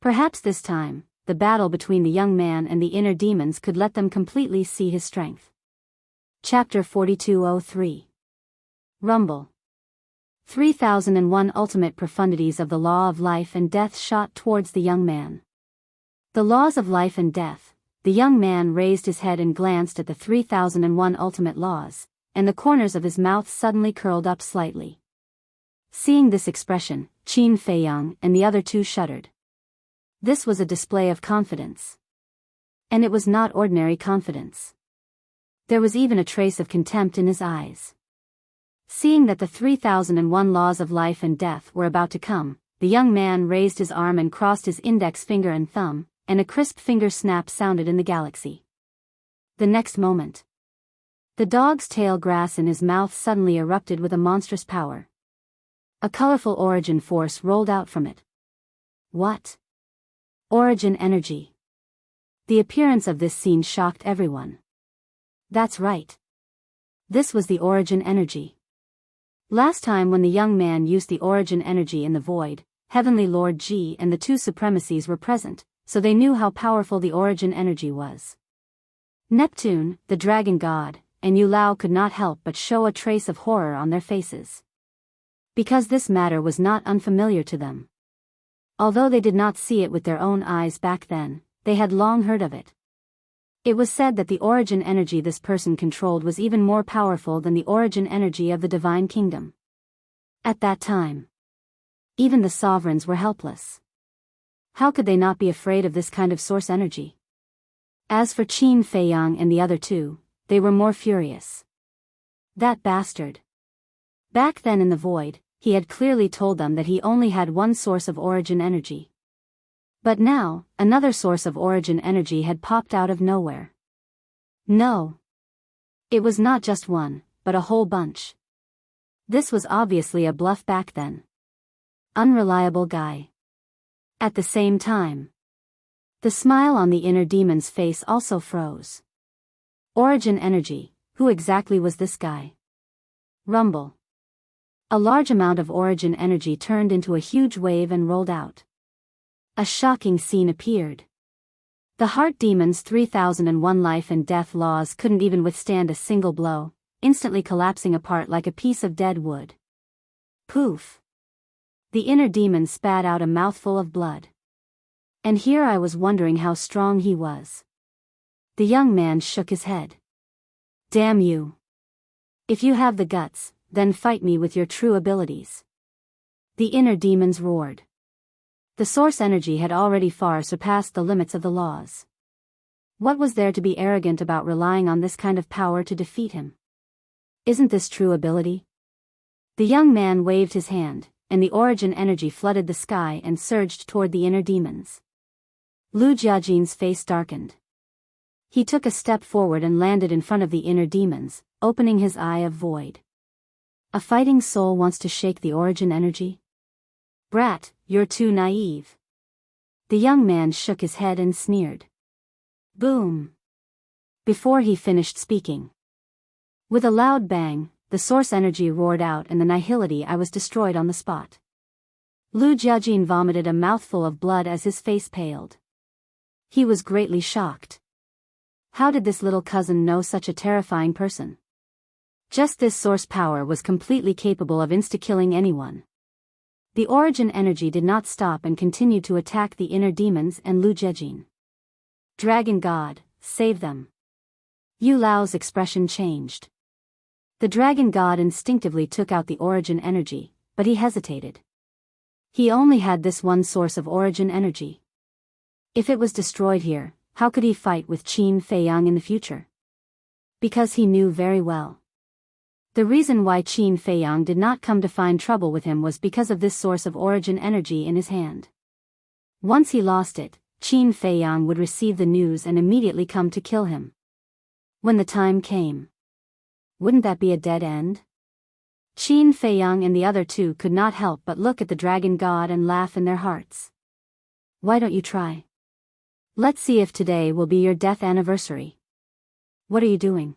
Perhaps this time, the battle between the young man and the inner demons could let them completely see his strength. Chapter 4203. Rumble. 3001 Ultimate profundities of the law of life and death shot towards the young man. The laws of life and death. The young man raised his head and glanced at the 3001 ultimate laws, and the corners of his mouth suddenly curled up slightly. Seeing this expression, Qin Feiyang and the other two shuddered. This was a display of confidence. And it was not ordinary confidence. There was even a trace of contempt in his eyes. Seeing that the 3001 laws of life and death were about to come, the young man raised his arm and crossed his index finger and thumb, and a crisp finger snap sounded in the galaxy. The next moment, the dog's tail grass in his mouth suddenly erupted with a monstrous power. A colorful origin force rolled out from it. What? Origin energy. The appearance of this scene shocked everyone. That's right. This was the origin energy. Last time when the young man used the origin energy in the void, Heavenly Lord Ji and the two supremacies were present, so they knew how powerful the origin energy was. Neptune, the dragon god, and Yu Lao could not help but show a trace of horror on their faces. Because this matter was not unfamiliar to them. Although they did not see it with their own eyes back then, they had long heard of it. It was said that the origin energy this person controlled was even more powerful than the origin energy of the divine kingdom. At that time, even the sovereigns were helpless. How could they not be afraid of this kind of source energy? As for Qin Feiyang and the other two, they were more furious. That bastard. Back then in the void, he had clearly told them that he only had one source of origin energy. But now, another source of origin energy had popped out of nowhere. No. It was not just one, but a whole bunch. This was obviously a bluff back then. Unreliable guy. At the same time, the smile on the inner demon's face also froze. Origin energy, who exactly was this guy? Rumble. A large amount of origin energy turned into a huge wave and rolled out. A shocking scene appeared. The heart demon's 3001 life and death laws couldn't even withstand a single blow, instantly collapsing apart like a piece of dead wood. Poof. The inner demon spat out a mouthful of blood. And here I was wondering how strong he was. The young man shook his head. Damn you. If you have the guts, then fight me with your true abilities. The inner demons roared. The source energy had already far surpassed the limits of the laws. What was there to be arrogant about relying on this kind of power to defeat him? Isn't this true ability? The young man waved his hand, and the origin energy flooded the sky and surged toward the inner demons. Lu Jiajin's face darkened. He took a step forward and landed in front of the inner demons, opening his eye of void. A fighting soul wants to shake the origin energy? Brat, you're too naive. The young man shook his head and sneered. Boom. Before he finished speaking. With a loud bang, the source energy roared out and the nihility I was destroyed on the spot. Lu Jiajin vomited a mouthful of blood as his face paled. He was greatly shocked. How did this little cousin know such a terrifying person? Just this source power was completely capable of insta-killing anyone. The origin energy did not stop and continued to attack the inner demons and Lu Jiajin. Dragon God, save them. Yu Lao's expression changed. The dragon god instinctively took out the origin energy, but he hesitated. He only had this one source of origin energy. If it was destroyed here, how could he fight with Qin Feiyang in the future? Because he knew very well. The reason why Qin Feiyang did not come to find trouble with him was because of this source of origin energy in his hand. Once he lost it, Qin Feiyang would receive the news and immediately come to kill him. When the time came. Wouldn't that be a dead end? Qin Feiyang and the other two could not help but look at the dragon god and laugh in their hearts. Why don't you try? Let's see if today will be your death anniversary. What are you doing?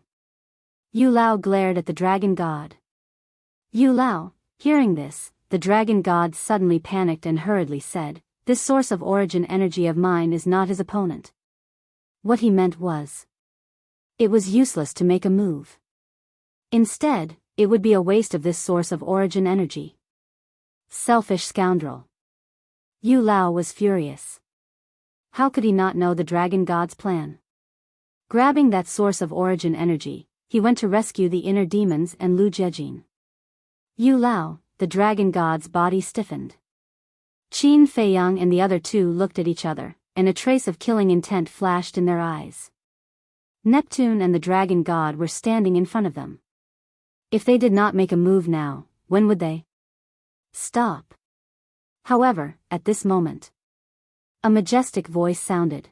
Yu Lao glared at the dragon god. Yu Lao, hearing this, the dragon god suddenly panicked and hurriedly said, "This source of origin energy of mine is not his opponent." What he meant was, it was useless to make a move. Instead, it would be a waste of this source of origin energy. Selfish scoundrel. Yu Lao was furious. How could he not know the dragon god's plan? Grabbing that source of origin energy, he went to rescue the inner demons and Lu Jiajin. Yu Lao, the dragon god's body stiffened. Qin Feiyang and the other two looked at each other, and a trace of killing intent flashed in their eyes. Neptune and the dragon god were standing in front of them. If they did not make a move now, when would they? Stop. However, at this moment, a majestic voice sounded.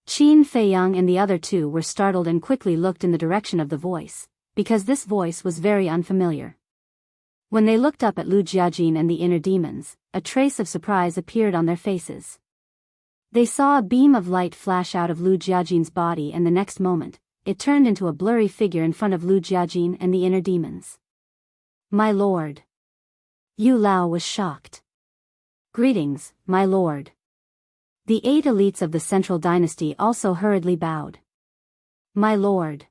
Qin Feiyang and the other two were startled and quickly looked in the direction of the voice, because this voice was very unfamiliar. When they looked up at Lu Jiajin and the inner demons, a trace of surprise appeared on their faces. They saw a beam of light flash out of Lu Jiajin's body, and the next moment, it turned into a blurry figure in front of Lu Jiajin and the inner demons. My lord. Yu Lao was shocked. Greetings, my lord. The 8 elites of the Central Dynasty also hurriedly bowed. My lord.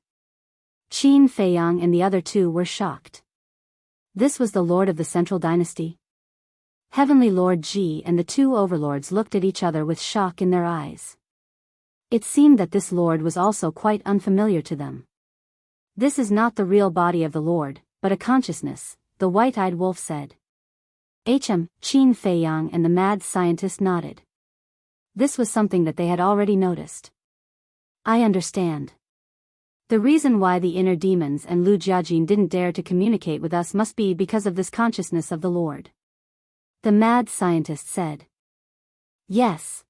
Qin Feiyang and the other 2 were shocked. This was the lord of the Central Dynasty? Heavenly Lord Ji and the 2 overlords looked at each other with shock in their eyes. It seemed that this lord was also quite unfamiliar to them. This is not the real body of the lord, but a consciousness, the white-eyed wolf said. Qin Feiyang and the mad scientist nodded. This was something that they had already noticed. I understand. The reason why the inner demons and Lu Jiajin didn't dare to communicate with us must be because of this consciousness of the Lord. The mad scientist said. Yes.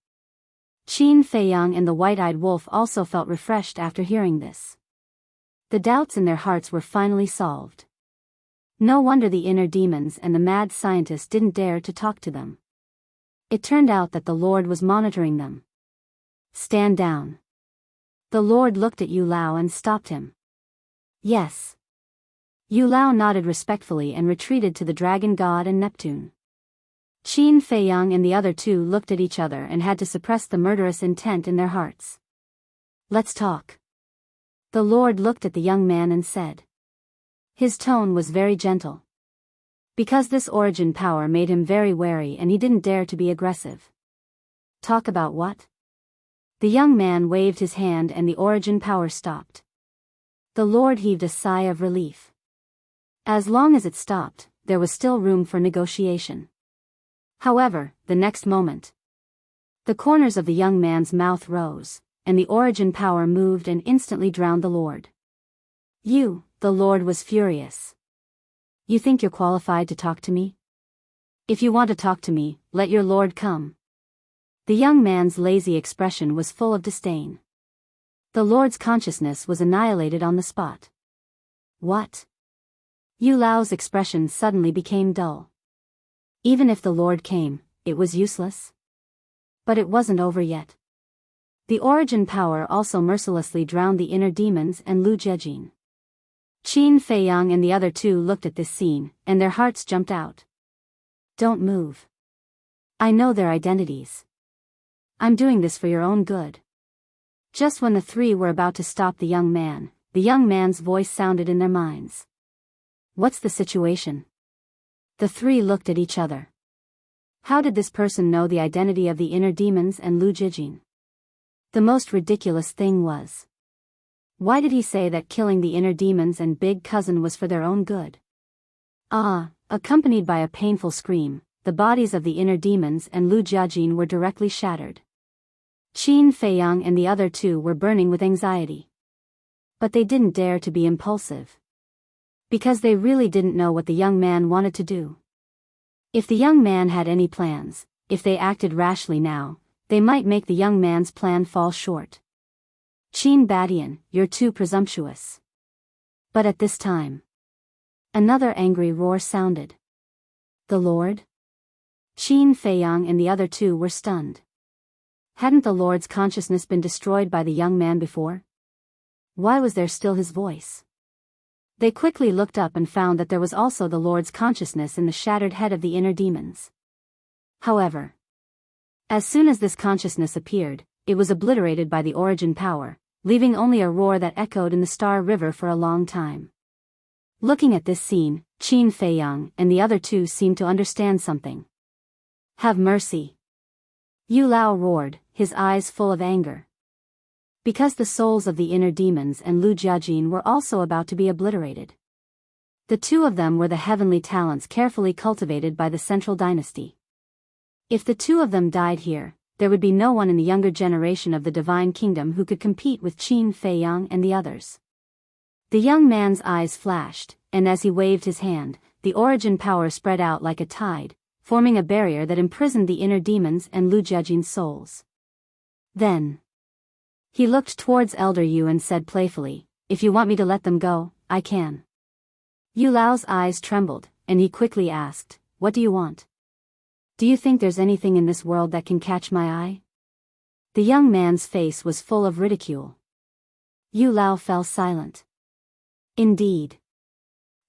Qin Feiyang and the white-eyed wolf also felt refreshed after hearing this. The doubts in their hearts were finally solved. No wonder the inner demons and the mad scientist didn't dare to talk to them. It turned out that the Lord was monitoring them. Stand down. The Lord looked at Yu Lao and stopped him. Yes. Yu Lao nodded respectfully and retreated to the dragon god and Neptune. Qin Feiyang and the other 2 looked at each other and had to suppress the murderous intent in their hearts. Let's talk. The Lord looked at the young man and said. His tone was very gentle. Because this origin power made him very wary and he didn't dare to be aggressive. Talk about what? The young man waved his hand and the origin power stopped. The Lord heaved a sigh of relief. As long as it stopped, there was still room for negotiation. However, the next moment, the corners of the young man's mouth rose, and the origin power moved and instantly drowned the Lord. The Lord was furious. You think you're qualified to talk to me? If you want to talk to me, let your Lord come. The young man's lazy expression was full of disdain. The Lord's consciousness was annihilated on the spot. What? Yu Lao's expression suddenly became dull. Even if the Lord came, it was useless. But it wasn't over yet. The origin power also mercilessly drowned the inner demons and Lu Jiajin. Qin Feiyang and the other 2 looked at this scene, and their hearts jumped out. Don't move. I know their identities. I'm doing this for your own good. Just when the 3 were about to stop the young man's voice sounded in their minds. What's the situation? The 3 looked at each other. How did this person know the identity of the inner demons and Lu Jiajin? The most ridiculous thing was, why did he say that killing the inner demons and big cousin was for their own good? Accompanied by a painful scream, the bodies of the inner demons and Lu Jiajin were directly shattered. Qin Feiyang and the other 2 were burning with anxiety. But they didn't dare to be impulsive. Because they really didn't know what the young man wanted to do. If the young man had any plans, if they acted rashly now, they might make the young man's plan fall short. Qin Badian, you're too presumptuous. But at this time, another angry roar sounded. The Lord? Qin Feiyang and the other 2 were stunned. Hadn't the Lord's consciousness been destroyed by the young man before? Why was there still his voice? They quickly looked up and found that there was also the Lord's consciousness in the shattered head of the inner demons. However, as soon as this consciousness appeared, it was obliterated by the origin power, leaving only a roar that echoed in the Star River for a long time. Looking at this scene, Qin Feiyang and the other 2 seemed to understand something. Have mercy! Yu Lao roared, his eyes full of anger. Because the souls of the inner demons and Lu Jiajin were also about to be obliterated. The 2 of them were the heavenly talents carefully cultivated by the Central Dynasty. If the 2 of them died here, there would be no one in the younger generation of the Divine Kingdom who could compete with Qin Feiyang and the others. The young man's eyes flashed, and as he waved his hand, the origin power spread out like a tide, forming a barrier that imprisoned the inner demons and Lu Jiajin's souls. Then he looked towards Elder Yu and said playfully, if you want me to let them go, I can. Yu Lao's eyes trembled, and he quickly asked, what do you want? Do you think there's anything in this world that can catch my eye? The young man's face was full of ridicule. Yu Lao fell silent. Indeed.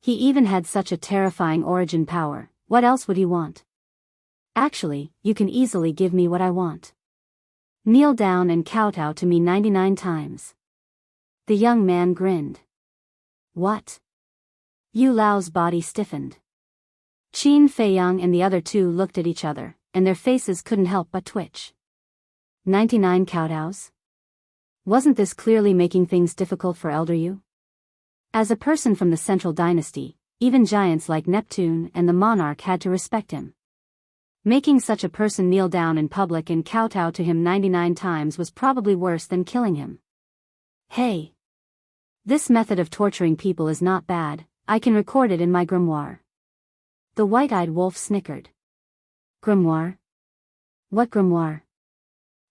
He even had such a terrifying origin power, what else would he want? Actually, you can easily give me what I want. Kneel down and kowtow to me 99 times. The young man grinned. What? Yu Lao's body stiffened. Qin Feiyang and the other two looked at each other, and their faces couldn't help but twitch. 99 kowtows? Wasn't this clearly making things difficult for Elder Yu? As a person from the Central Dynasty, even giants like Neptune and the monarch had to respect him. Making such a person kneel down in public and kowtow to him 99 times was probably worse than killing him. Hey! This method of torturing people is not bad, I can record it in my grimoire. The white-eyed wolf snickered. Grimoire? What grimoire?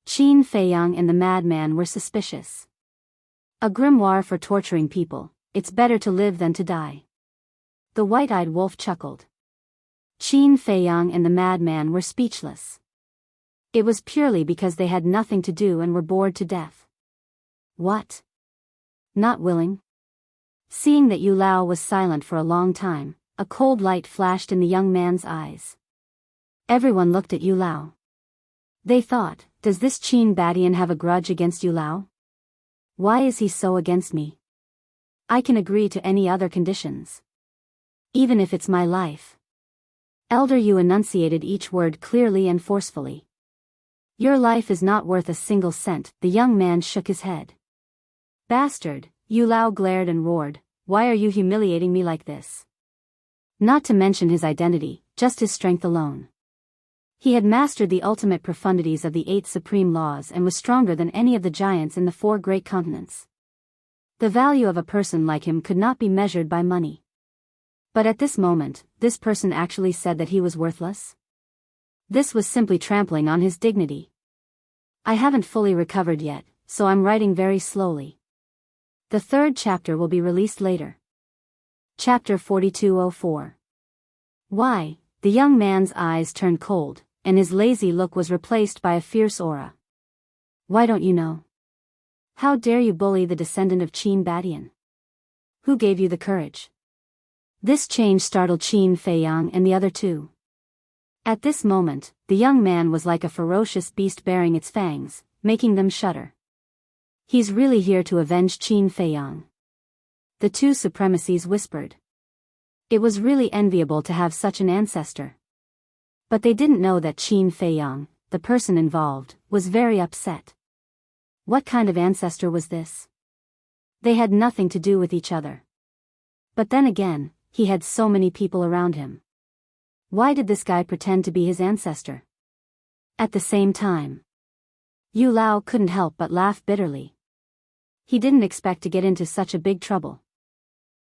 Qin Feiyang and the madman were suspicious. A grimoire for torturing people, it's better to live than to die. The white-eyed wolf chuckled. Qin Feiyang and the madman were speechless. It was purely because they had nothing to do and were bored to death. What? Not willing? Seeing that Yu Lao was silent for a long time, a cold light flashed in the young man's eyes. Everyone looked at Yu Lao. They thought, does this Qin Badian have a grudge against Yu Lao? Why is he so against me? I can agree to any other conditions. Even if it's my life. Elder Yu enunciated each word clearly and forcefully. Your life is not worth a single cent, the young man shook his head. Bastard, Yu Lao glared and roared, why are you humiliating me like this? Not to mention his identity, just his strength alone. He had mastered the ultimate profundities of the 8 supreme laws and was stronger than any of the giants in the 4 great continents. The value of a person like him could not be measured by money. But at this moment, this person actually said that he was worthless? This was simply trampling on his dignity. I haven't fully recovered yet, so I'm writing very slowly. The 3rd chapter will be released later. Chapter 4204. Why? The young man's eyes turned cold, and his lazy look was replaced by a fierce aura. Why don't you know? How dare you bully the descendant of Qin Badian? Who gave you the courage? This change startled Qin Feiyang and the other two. At this moment, the young man was like a ferocious beast baring its fangs, making them shudder. He's really here to avenge Qin Feiyang. The 2 supremacies whispered. It was really enviable to have such an ancestor. But they didn't know that Qin Feiyang, the person involved, was very upset. What kind of ancestor was this? They had nothing to do with each other. But then again, he had so many people around him. Why did this guy pretend to be his ancestor? At the same time, Yu Lao couldn't help but laugh bitterly. He didn't expect to get into such a big trouble.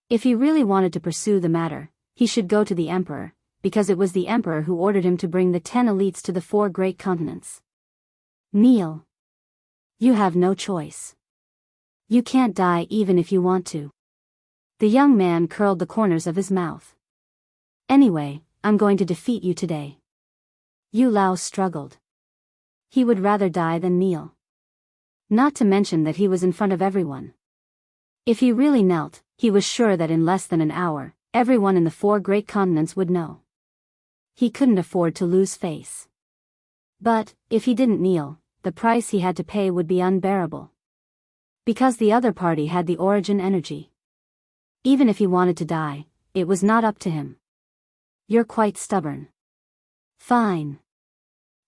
If he really wanted to pursue the matter, he should go to the emperor, because it was the emperor who ordered him to bring the 10 elites to the 4 great continents. Kneel. You have no choice. You can't die even if you want to. The young man curled the corners of his mouth. Anyway, I'm going to defeat you today. Yu Lao struggled. He would rather die than kneel. Not to mention that he was in front of everyone. If he really knelt, he was sure that in less than an hour, everyone in the 4 great continents would know. He couldn't afford to lose face. But, if he didn't kneel, the price he had to pay would be unbearable. Because the other party had the origin energy. Even if he wanted to die, it was not up to him. You're quite stubborn. Fine.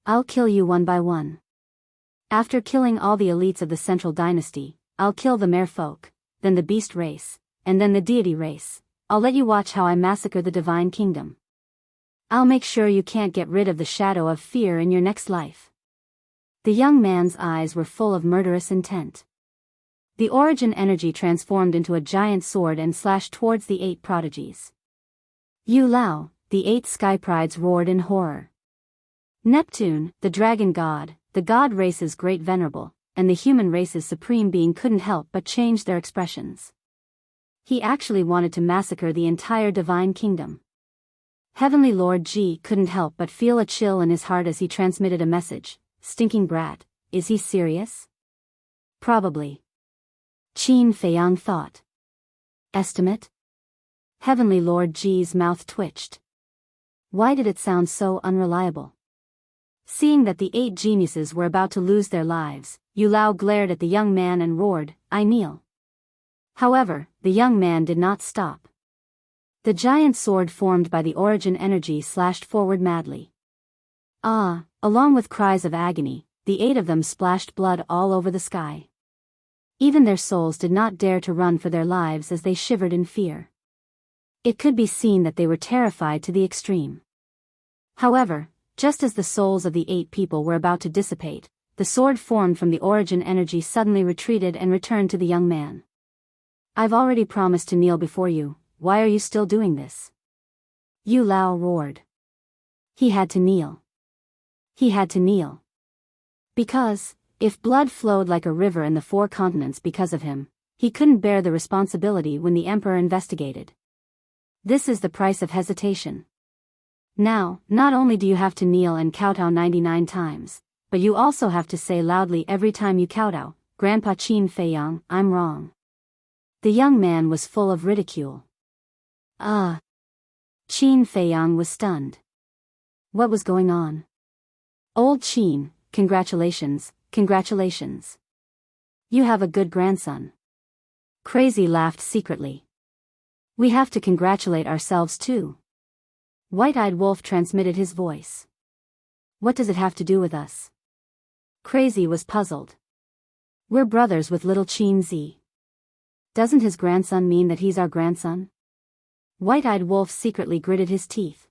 I'll kill you one by one. After killing all the elites of the Central Dynasty, I'll kill the merfolk, then the beast race, and then the deity race. I'll let you watch how I massacre the divine kingdom. I'll make sure you can't get rid of the shadow of fear in your next life. The young man's eyes were full of murderous intent. The origin energy transformed into a giant sword and slashed towards the 8 prodigies. Yu Lao, the 8 sky prides roared in horror. Neptune, the dragon god, the god race's great venerable, and the human race's supreme being couldn't help but change their expressions. He actually wanted to massacre the entire divine kingdom. Heavenly Lord Ji couldn't help but feel a chill in his heart as he transmitted a message. Stinking brat, is he serious? Probably. Qin Feiyang thought. Estimate? Heavenly Lord G's mouth twitched. Why did it sound so unreliable? Seeing that the 8 geniuses were about to lose their lives, Yu Lao glared at the young man and roared, "I kneel." However, the young man did not stop. The giant sword formed by the origin energy slashed forward madly. Along with cries of agony, the 8 of them splashed blood all over the sky. Even their souls did not dare to run for their lives as they shivered in fear. It could be seen that they were terrified to the extreme. However, just as the souls of the 8 people were about to dissipate, the sword formed from the origin energy suddenly retreated and returned to the young man. "I've already promised to kneel before you, why are you still doing this?" Yu Lao roared. He had to kneel. He had to kneel. Because, if blood flowed like a river in the 4 continents because of him, he couldn't bear the responsibility when the emperor investigated. This is the price of hesitation. Now, not only do you have to kneel and kowtow 99 times, but you also have to say loudly every time you kowtow, "Grandpa Qin Feiyang, I'm wrong." The young man was full of ridicule. Qin Feiyang was stunned. What was going on? "Old Qin, congratulations, congratulations. You have a good grandson." Crazy laughed secretly. "We have to congratulate ourselves too." White-Eyed Wolf transmitted his voice. "What does it have to do with us?" Crazy was puzzled. "We're brothers with little Qin Z. Doesn't his grandson mean that he's our grandson?" White-Eyed Wolf secretly gritted his teeth.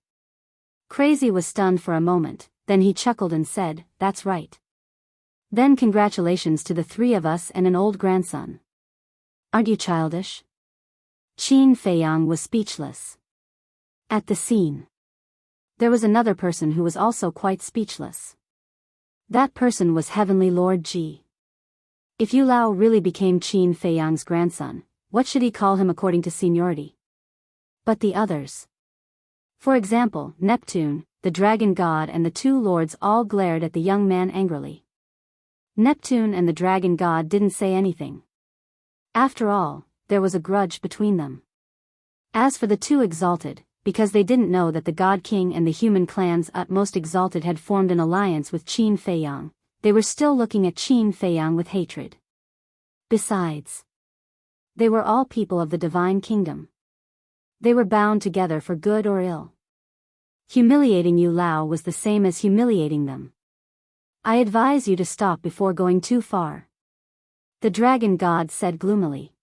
Crazy was stunned for a moment, then he chuckled and said, "That's right. Then congratulations to the 3 of us and an old grandson. Aren't you childish?" Qin Feiyang was speechless. At the scene, there was another person who was also quite speechless. That person was Heavenly Lord Ji. If Yu Lao really became Qin Feiyang's grandson, what should he call him according to seniority? But the others. For example, Neptune, the dragon god and the 2 lords all glared at the young man angrily. Neptune and the dragon god didn't say anything. After all, there was a grudge between them. As for the 2 exalted, because they didn't know that the God King and the human clan's utmost exalted had formed an alliance with Qin Feiyang, they were still looking at Qin Feiyang with hatred. Besides, they were all people of the divine kingdom. They were bound together for good or ill. Humiliating Yu Lao was the same as humiliating them. "I advise you to stop before going too far," the dragon god said gloomily.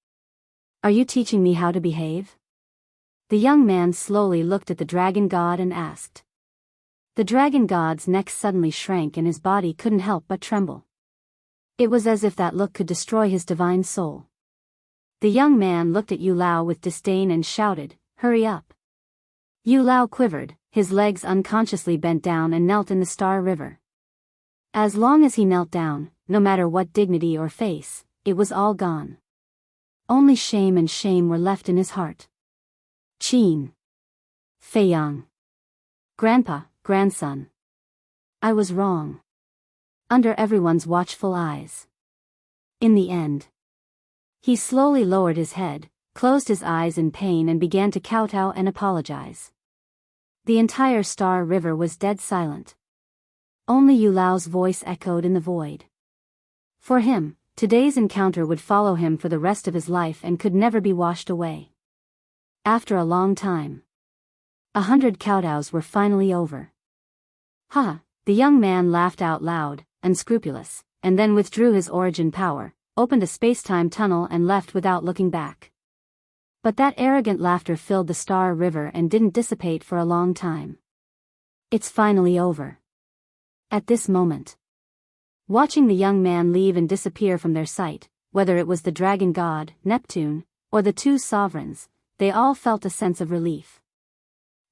"Are you teaching me how to behave?" The young man slowly looked at the dragon god and asked. The dragon god's neck suddenly shrank and his body couldn't help but tremble. It was as if that look could destroy his divine soul. The young man looked at Yu Lao with disdain and shouted, "Hurry up." Yu Lao quivered, his legs unconsciously bent down and knelt in the Star River. As long as he knelt down, no matter what dignity or face, it was all gone. Only shame and shame were left in his heart. Qin Feiyang. "Grandpa, grandson. I was wrong." Under everyone's watchful eyes. In the end, he slowly lowered his head, closed his eyes in pain and began to kowtow and apologize. The entire Star River was dead silent. Only Yu Lao's voice echoed in the void. For him, today's encounter would follow him for the rest of his life and could never be washed away. After a long time, 100 kowtows were finally over. "Ha!" The young man laughed out loud, unscrupulous, and then withdrew his origin power, opened a space-time tunnel and left without looking back. But that arrogant laughter filled the Star River and didn't dissipate for a long time. "It's finally over." At this moment, watching the young man leave and disappear from their sight, whether it was the dragon god, Neptune, or the 2 sovereigns, they all felt a sense of relief.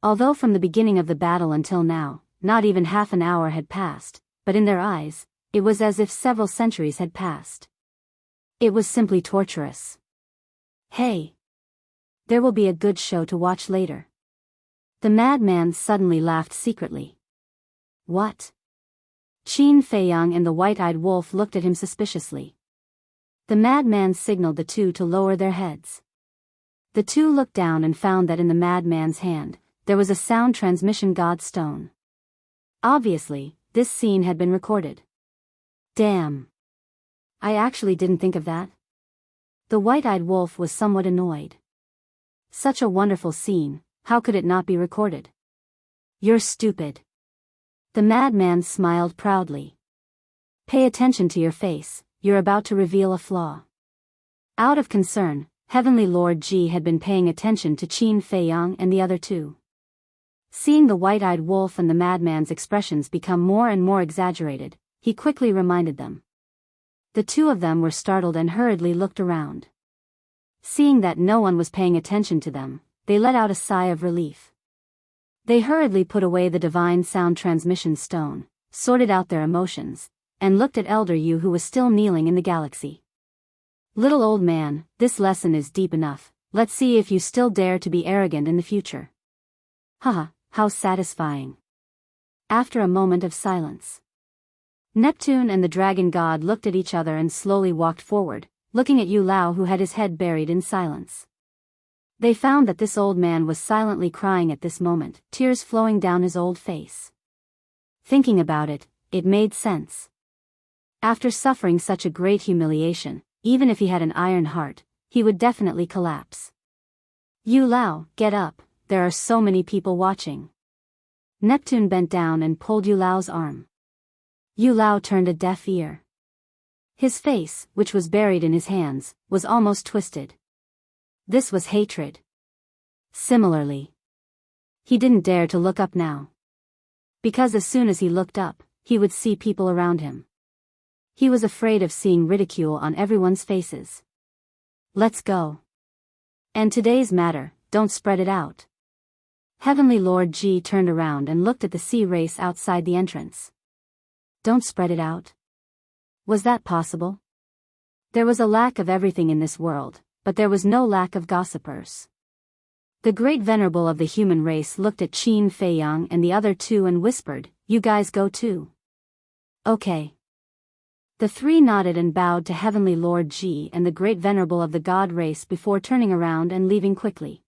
Although from the beginning of the battle until now, not even half an hour had passed, but in their eyes, it was as if several centuries had passed. It was simply torturous. "Hey! There will be a good show to watch later." The madman suddenly laughed secretly. "What?" Qin Feiyang and the White-Eyed Wolf looked at him suspiciously. The madman signaled the 2 to lower their heads. The two looked down and found that in the madman's hand, there was a sound transmission god stone. Obviously, this scene had been recorded. Damn. I actually didn't think of that. The white-eyed wolf was somewhat annoyed. Such a wonderful scene, how could it not be recorded? You're stupid. The madman smiled proudly. Pay attention to your face, you're about to reveal a flaw. Out of concern, Heavenly Lord Ji had been paying attention to Qin Feiyang and the other two. Seeing the white-eyed wolf and the madman's expressions become more and more exaggerated, he quickly reminded them. The two of them were startled and hurriedly looked around. Seeing that no one was paying attention to them, they let out a sigh of relief. They hurriedly put away the divine sound transmission stone, sorted out their emotions, and looked at Elder Yu, who was still kneeling in the galaxy. Little old man, this lesson is deep enough, let's see if you still dare to be arrogant in the future. Haha, how satisfying. After a moment of silence, Neptune and the dragon god looked at each other and slowly walked forward, looking at Yu Lao, who had his head buried in silence. They found that this old man was silently crying at this moment, tears flowing down his old face. Thinking about it, it made sense. After suffering such a great humiliation, even if he had an iron heart, he would definitely collapse. Yu Lao, get up, there are so many people watching. Neptune bent down and pulled Yu Lao's arm. Yu Lao turned a deaf ear. His face, which was buried in his hands, was almost twisted. This was hatred. Similarly, he didn't dare to look up now. Because as soon as he looked up, he would see people around him. He was afraid of seeing ridicule on everyone's faces. Let's go. And today's matter, don't spread it out. Heavenly Lord Ji turned around and looked at the sea race outside the entrance. Don't spread it out? Was that possible? There was a lack of everything in this world, but there was no lack of gossipers. The great venerable of the human race looked at Qin Feiyang and the other two and whispered, "You guys go too." Okay. The three nodded and bowed to Heavenly Lord Ji and the great venerable of the god race before turning around and leaving quickly.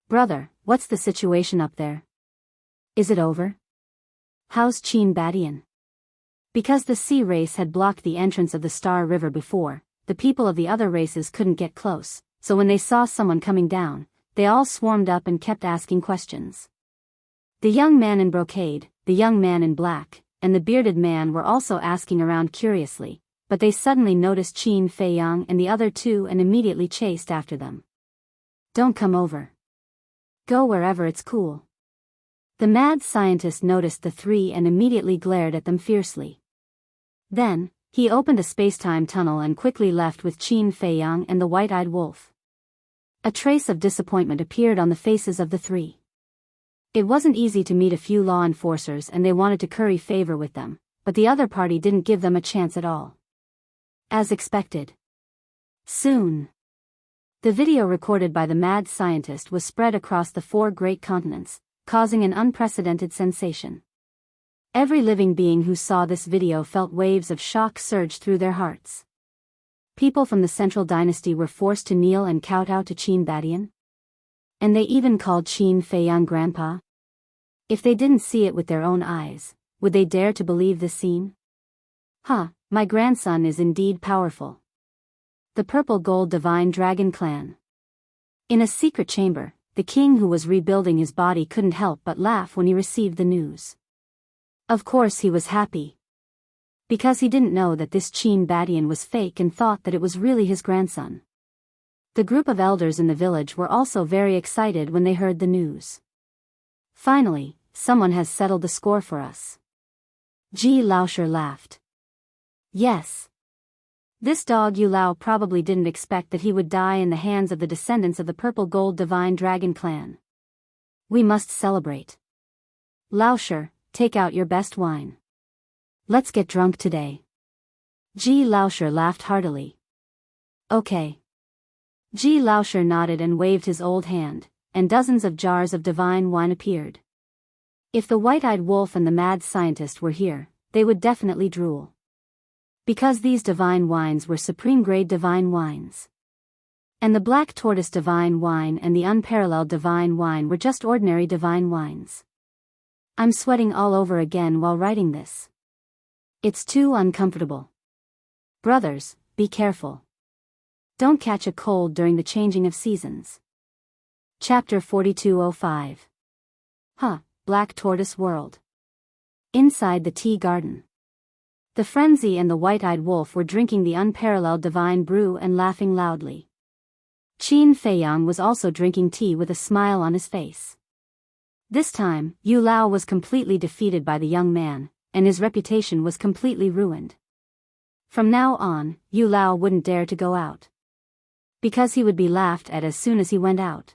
Brother, what's the situation up there? Is it over? How's Qin Badian? Because the sea race had blocked the entrance of the Star River before, the people of the other races couldn't get close, so when they saw someone coming down, they all swarmed up and kept asking questions. The young man in brocade, the young man in black, and the bearded man were also asking around curiously, but they suddenly noticed Qin Feiyang and the other two and immediately chased after them. Don't come over. Go wherever it's cool. The mad scientist noticed the three and immediately glared at them fiercely. Then, he opened a space-time tunnel and quickly left with Qin Feiyang and the white-eyed wolf. A trace of disappointment appeared on the faces of the three. It wasn't easy to meet a few law enforcers and they wanted to curry favor with them, but the other party didn't give them a chance at all. As expected. Soon. The video recorded by the mad scientist was spread across the 4 great continents, causing an unprecedented sensation. Every living being who saw this video felt waves of shock surge through their hearts. People from the Central Dynasty were forced to kneel and kowtow to Qin Badian. And they even called Qin Feiyang Grandpa. If they didn't see it with their own eyes, would they dare to believe this scene? My grandson is indeed powerful. The Purple Gold Divine Dragon Clan. In a secret chamber, the king who was rebuilding his body couldn't help but laugh when he received the news. Of course he was happy. Because he didn't know that this Qin Badian was fake and thought that it was really his grandson. The group of elders in the village were also very excited when they heard the news. Finally, someone has settled the score for us. Ji Laosher laughed. Yes. This dog Yu Lao probably didn't expect that he would die in the hands of the descendants of the Purple Gold Divine Dragon Clan. We must celebrate. Laosher, take out your best wine. Let's get drunk today. Ji Laosher laughed heartily. Okay. Ji Laosher nodded and waved his old hand, and dozens of jars of divine wine appeared. If the white-eyed wolf and the mad scientist were here, they would definitely drool. Because these divine wines were supreme-grade divine wines. And the black tortoise divine wine and the unparalleled divine wine were just ordinary divine wines. I'm sweating all over again while writing this. It's too uncomfortable. Brothers, be careful. Don't catch a cold during the changing of seasons. Chapter 4205. Black Tortoise World. Inside the tea garden. The frenzy and the white-eyed wolf were drinking the unparalleled divine brew and laughing loudly. Qin Feiyang was also drinking tea with a smile on his face. This time, Yu Lao was completely defeated by the young man, and his reputation was completely ruined. From now on, Yu Lao wouldn't dare to go out. Because he would be laughed at as soon as he went out.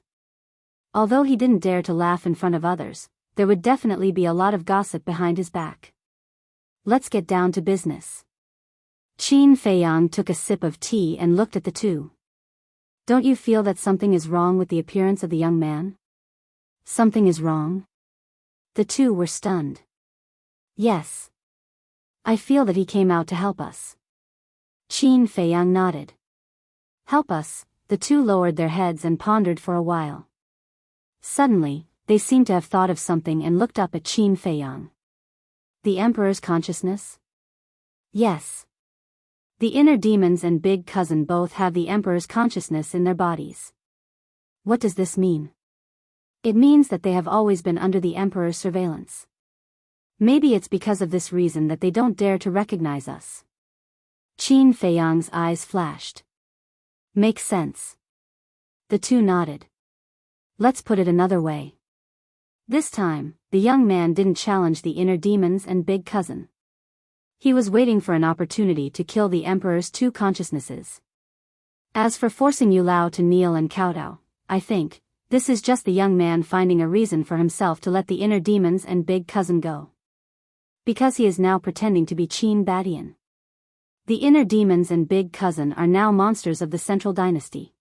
Although he didn't dare to laugh in front of others, there would definitely be a lot of gossip behind his back. Let's get down to business. Qin Feiyang took a sip of tea and looked at the two. Don't you feel that something is wrong with the appearance of the young man? Something is wrong? The two were stunned. Yes. I feel that he came out to help us. Qin Feiyang nodded. Help us. The two lowered their heads and pondered for a while. Suddenly, they seemed to have thought of something and looked up at Qin Feiyang. The Emperor's consciousness? Yes. The inner demons and big cousin both have the Emperor's consciousness in their bodies. What does this mean? It means that they have always been under the Emperor's surveillance. Maybe it's because of this reason that they don't dare to recognize us. Qin Feiyang's eyes flashed. Makes sense. The two nodded. Let's put it another way. This time, the young man didn't challenge the inner demons and big cousin. He was waiting for an opportunity to kill the Emperor's two consciousnesses. As for forcing Yu Lao to kneel and kowtow, I think, this is just the young man finding a reason for himself to let the inner demons and big cousin go. Because he is now pretending to be Qin Badian. The inner demons and big cousin are now monsters of the Central Dynasty.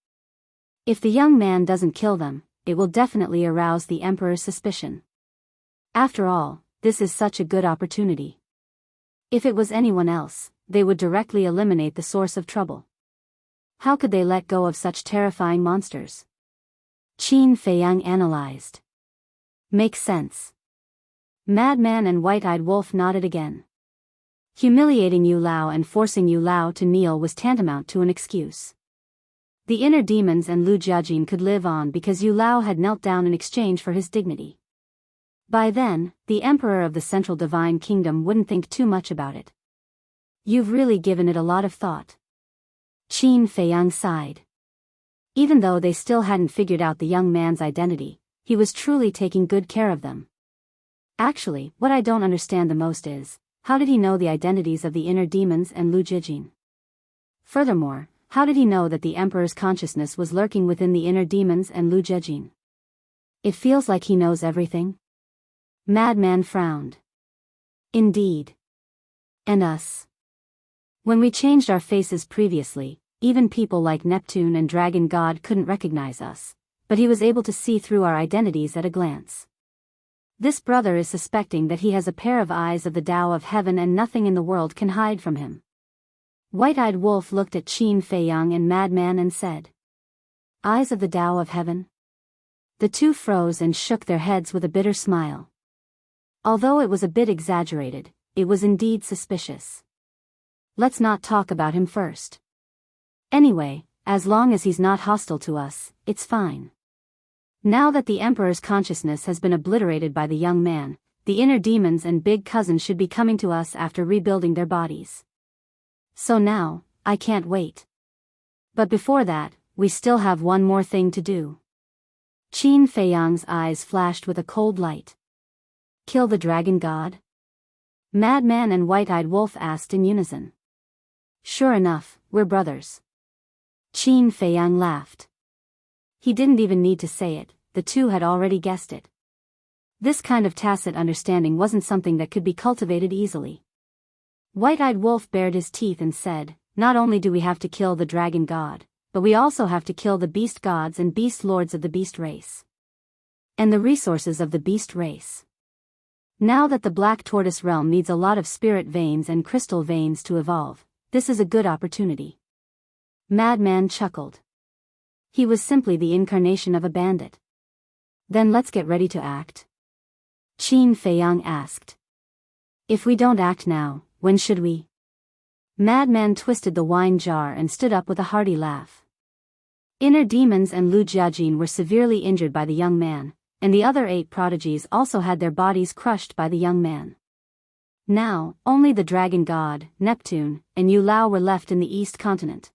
If the young man doesn't kill them, it will definitely arouse the Emperor's suspicion. After all, this is such a good opportunity. If it was anyone else, they would directly eliminate the source of trouble. How could they let go of such terrifying monsters? Qin Feiyang analyzed. Makes sense. Madman and White-Eyed Wolf nodded again. Humiliating Yu Lao and forcing Yu Lao to kneel was tantamount to an excuse. The inner demons and Lu Jiajin could live on because Yu Lao had knelt down in exchange for his dignity. By then, the Emperor of the Central Divine Kingdom wouldn't think too much about it. You've really given it a lot of thought. Qin Feiyang sighed. Even though they still hadn't figured out the young man's identity, he was truly taking good care of them. Actually, what I don't understand the most is, how did he know the identities of the inner demons and Lu Jiajin? Furthermore, how did he know that the Emperor's consciousness was lurking within the inner demons and Lu Jiajin? It feels like he knows everything. Madman frowned. Indeed. And us. When we changed our faces previously, even people like Neptune and Dragon God couldn't recognize us, but he was able to see through our identities at a glance. This brother is suspecting that he has a pair of eyes of the Tao of Heaven and nothing in the world can hide from him. White-Eyed Wolf looked at Qin Feiyang and Madman and said, Eyes of the Tao of Heaven? The two froze and shook their heads with a bitter smile. Although it was a bit exaggerated, it was indeed suspicious. Let's not talk about him first. Anyway, as long as he's not hostile to us, it's fine. Now that the Emperor's consciousness has been obliterated by the young man, the inner demons and big cousin should be coming to us after rebuilding their bodies. So now, I can't wait. But before that, we still have one more thing to do. Qin Feiyang's eyes flashed with a cold light. Kill the Dragon God? Madman and White-Eyed Wolf asked in unison. Sure enough, we're brothers. Qin Feiyang laughed. He didn't even need to say it, the two had already guessed it. This kind of tacit understanding wasn't something that could be cultivated easily. White-Eyed Wolf bared his teeth and said, Not only do we have to kill the Dragon God, but we also have to kill the Beast Gods and Beast Lords of the Beast Race. And the resources of the Beast Race. Now that the Black Tortoise realm needs a lot of spirit veins and crystal veins to evolve, this is a good opportunity. Madman chuckled. He was simply the incarnation of a bandit. Then let's get ready to act. Qin Feiyang asked. If we don't act now, when should we? Madman twisted the wine jar and stood up with a hearty laugh. Inner demons and Lu Jiajin were severely injured by the young man, and the other 8 prodigies also had their bodies crushed by the young man. Now, only the dragon god, Neptune, and Yu Lao were left in the East Continent.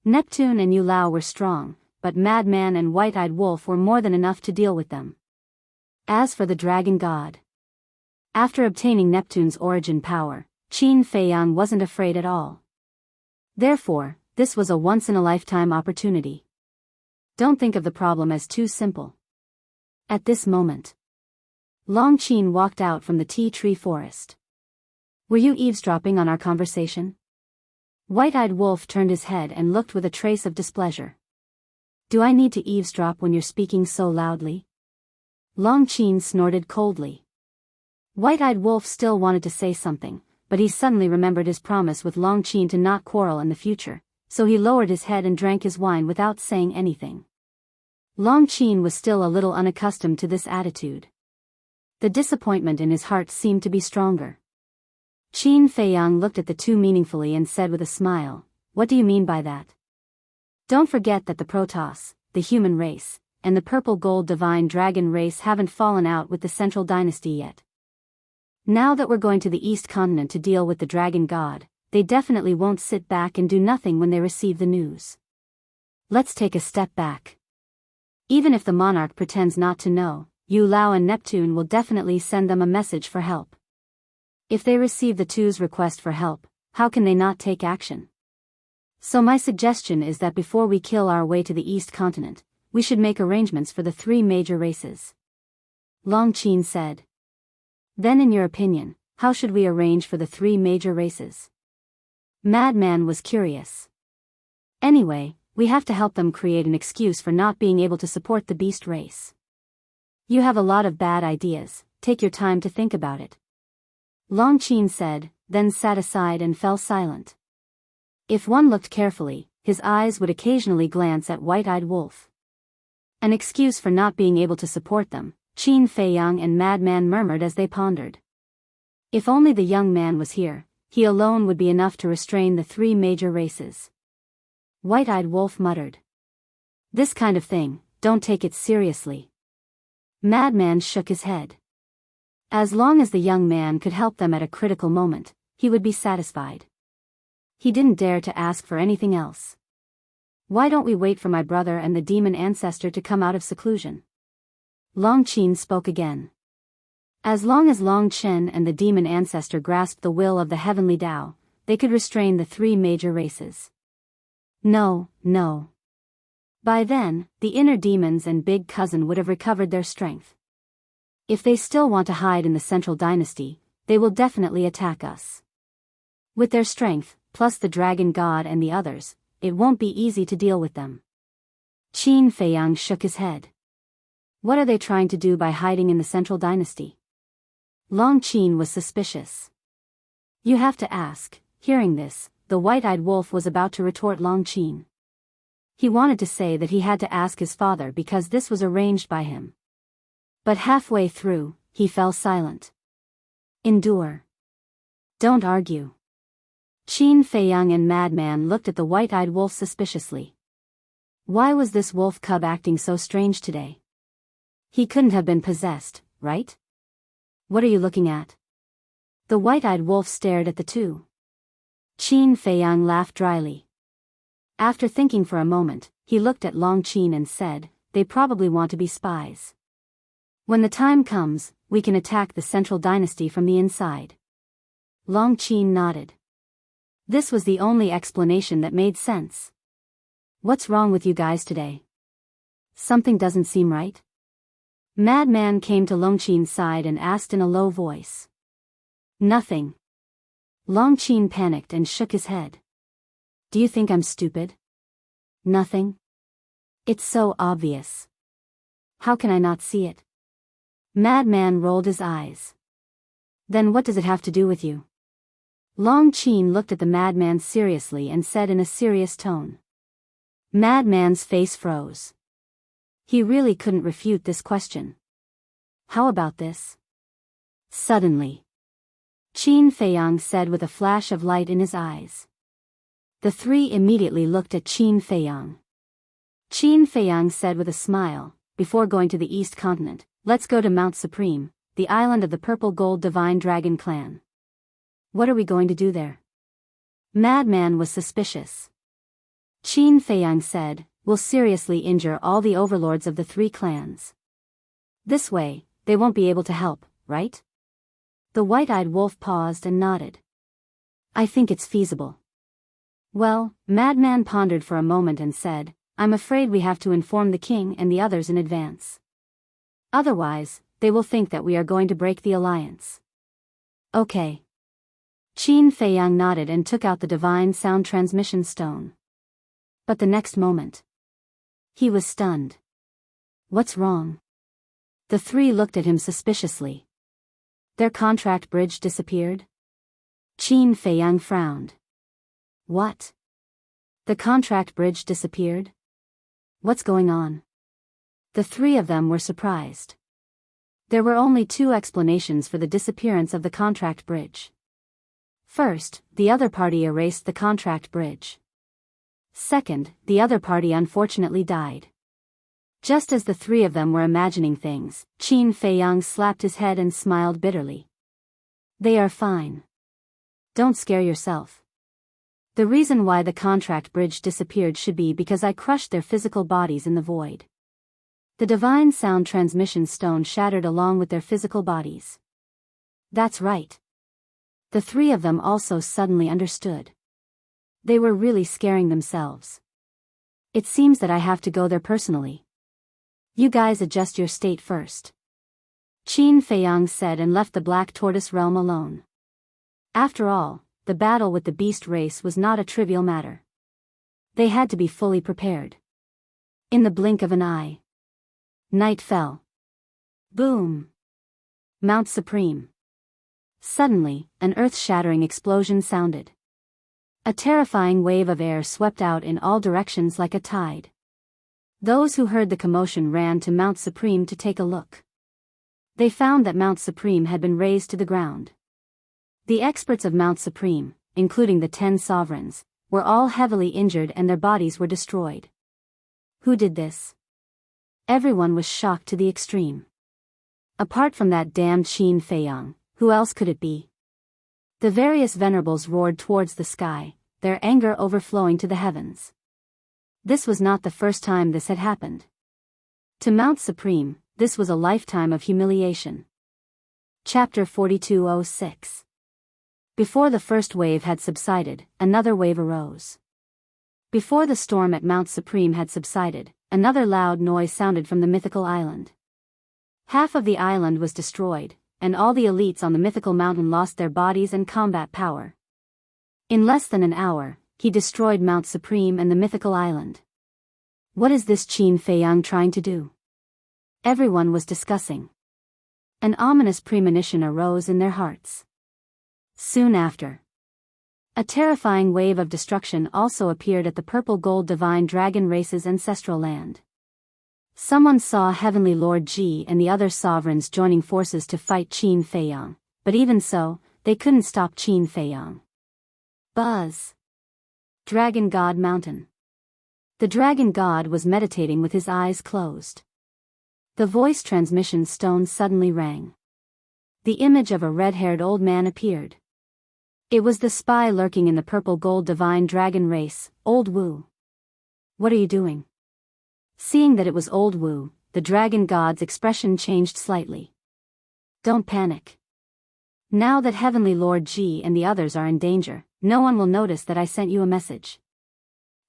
Neptune and Yu Lao were strong, but Madman and White-Eyed Wolf were more than enough to deal with them. As for the dragon god, after obtaining Neptune's origin power, Qin Feiyang wasn't afraid at all. Therefore, this was a once-in-a-lifetime opportunity. Don't think of the problem as too simple. At this moment, Long Qin walked out from the tea tree forest. Were you eavesdropping on our conversation? White-Eyed Wolf turned his head and looked with a trace of displeasure. Do I need to eavesdrop when you're speaking so loudly? Long Qin snorted coldly. White-Eyed Wolf still wanted to say something, but he suddenly remembered his promise with Long Qin to not quarrel in the future, so he lowered his head and drank his wine without saying anything. Long Qin was still a little unaccustomed to this attitude. The disappointment in his heart seemed to be stronger. Qin Feiyang looked at the two meaningfully and said with a smile, "What do you mean by that? Don't forget that the Protoss, the human race, and the purple-gold divine dragon race haven't fallen out with the Central Dynasty yet. Now that we're going to the East Continent to deal with the dragon god, they definitely won't sit back and do nothing when they receive the news. Let's take a step back. Even if the monarch pretends not to know, Yu Lao and Neptune will definitely send them a message for help. If they receive the two's request for help, how can they not take action? So my suggestion is that before we kill our way to the East Continent, we should make arrangements for the 3 major races." Long Qin said. Then in your opinion, how should we arrange for the 3 major races? Madman was curious. Anyway, we have to help them create an excuse for not being able to support the beast race. You have a lot of bad ideas, take your time to think about it. Long Qin said, then sat aside and fell silent. If one looked carefully, his eyes would occasionally glance at White-Eyed Wolf. An excuse for not being able to support them, Qin Feiyang and Madman murmured as they pondered. If only the young man was here, he alone would be enough to restrain the 3 major races. White-Eyed Wolf muttered. This kind of thing, don't take it seriously. Madman shook his head. As long as the young man could help them at a critical moment, he would be satisfied. He didn't dare to ask for anything else. Why don't we wait for my brother and the demon ancestor to come out of seclusion? Long Qin spoke again. As long as Long Chen and the demon ancestor grasped the will of the heavenly Tao, they could restrain the 3 major races. No. By then, the inner demons and big cousin would have recovered their strength. If they still want to hide in the Central Dynasty, they will definitely attack us. With their strength, plus the dragon god and the others, it won't be easy to deal with them. Qin Feiyang shook his head. What are they trying to do by hiding in the Central Dynasty? Long Qin was suspicious. You have to ask. Hearing this, the White-Eyed Wolf was about to retort Long Qin. He wanted to say that he had to ask his father because this was arranged by him. But halfway through, he fell silent. Endure. Don't argue. Qin Feiyang and Madman looked at the White-Eyed Wolf suspiciously. Why was this wolf cub acting so strange today? He couldn't have been possessed, right? What are you looking at? The White-Eyed Wolf stared at the two. Qin Feiyang laughed dryly. After thinking for a moment, he looked at Long Qin and said, they probably want to be spies. When the time comes, we can attack the Central Dynasty from the inside. Long Qin nodded. This was the only explanation that made sense. What's wrong with you guys today? Something doesn't seem right? Madman came to Long Qin's side and asked in a low voice. Nothing. Long Qin panicked and shook his head. Do you think I'm stupid? Nothing? It's so obvious. How can I not see it? Madman rolled his eyes. Then what does it have to do with you? Long Qin looked at the madman seriously and said in a serious tone. Madman's face froze. He really couldn't refute this question. How about this? Suddenly, Qin Feiyang said with a flash of light in his eyes. The three immediately looked at Qin Feiyang. Qin Feiyang said with a smile, before going to the East Continent, let's go to Mount Supreme, the island of the Purple Gold Divine Dragon Clan. What are we going to do there? Madman was suspicious. Qin Feiyang said, we'll seriously injure all the overlords of the three clans. This way, they won't be able to help, right? The white-eyed wolf paused and nodded. I think it's feasible. Well, Madman pondered for a moment and said, I'm afraid we have to inform the king and the others in advance. Otherwise, they will think that we are going to break the alliance. Okay. Qin Feiyang nodded and took out the divine sound transmission stone. But the next moment, he was stunned. What's wrong? The three looked at him suspiciously. Their contract bridge disappeared? Qin Feiyang frowned. What? The contract bridge disappeared? What's going on? The three of them were surprised. There were only two explanations for the disappearance of the contract bridge. First, the other party erased the contract bridge. Second, the other party unfortunately died. Just as the three of them were imagining things, Qin Feiyang slapped his head and smiled bitterly. They are fine. Don't scare yourself. The reason why the contract bridge disappeared should be because I crushed their physical bodies in the void. The divine sound transmission stone shattered along with their physical bodies. That's right. The three of them also suddenly understood. They were really scaring themselves. It seems that I have to go there personally. You guys adjust your state first. Qin Feiyang said and left the Black Tortoise realm alone. After all, the battle with the beast race was not a trivial matter. They had to be fully prepared. In the blink of an eye, night fell. Boom! Mount Supreme. Suddenly, an earth-shattering explosion sounded. A terrifying wave of air swept out in all directions like a tide. Those who heard the commotion ran to Mount Supreme to take a look. They found that Mount Supreme had been razed to the ground. The experts of Mount Supreme, including the 10 sovereigns, were all heavily injured and their bodies were destroyed. Who did this? Everyone was shocked to the extreme. Apart from that damned Qin Feiyang, who else could it be? The various venerables roared towards the sky, their anger overflowing to the heavens. This was not the first time this had happened. To Mount Supreme, this was a lifetime of humiliation. Chapter 4206. Before the first wave had subsided, another wave arose. Before the storm at Mount Supreme had subsided, another loud noise sounded from the mythical island. Half of the island was destroyed, and all the elites on the mythical mountain lost their bodies and combat power. In less than an hour, he destroyed Mount Supreme and the mythical island. What is this Qin Feiyang trying to do? Everyone was discussing. An ominous premonition arose in their hearts. Soon after, a terrifying wave of destruction also appeared at the Purple Gold Divine Dragon Race's ancestral land. Someone saw Heavenly Lord Ji and the other sovereigns joining forces to fight Qin Feiyang, but even so, they couldn't stop Qin Feiyang. Buzz! Dragon God Mountain. The Dragon God was meditating with his eyes closed. The voice transmission stone suddenly rang. The image of a red-haired old man appeared. It was the spy lurking in the Purple Gold Divine Dragon Race, Old Wu. What are you doing? Seeing that it was Old Wu, the Dragon God's expression changed slightly. Don't panic. Now that Heavenly Lord Ji and the others are in danger, no one will notice that I sent you a message.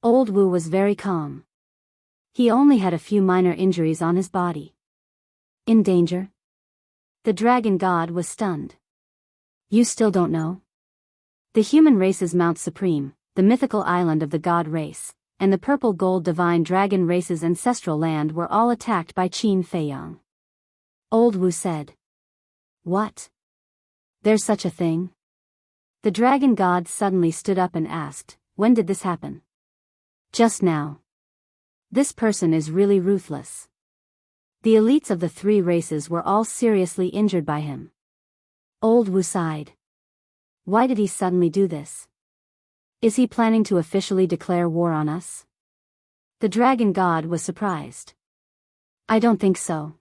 Old Wu was very calm. He only had a few minor injuries on his body. In danger? The Dragon God was stunned. You still don't know? The human race's Mount Supreme, the mythical island of the God race, and the Purple Gold Divine Dragon Race's ancestral land were all attacked by Qin Feiyang. Old Wu said. What? There's such a thing? The Dragon God suddenly stood up and asked, when did this happen? Just now. This person is really ruthless. The elites of the three races were all seriously injured by him. Old Wu sighed. Why did he suddenly do this? Is he planning to officially declare war on us? The dragon god was surprised. I don't think so.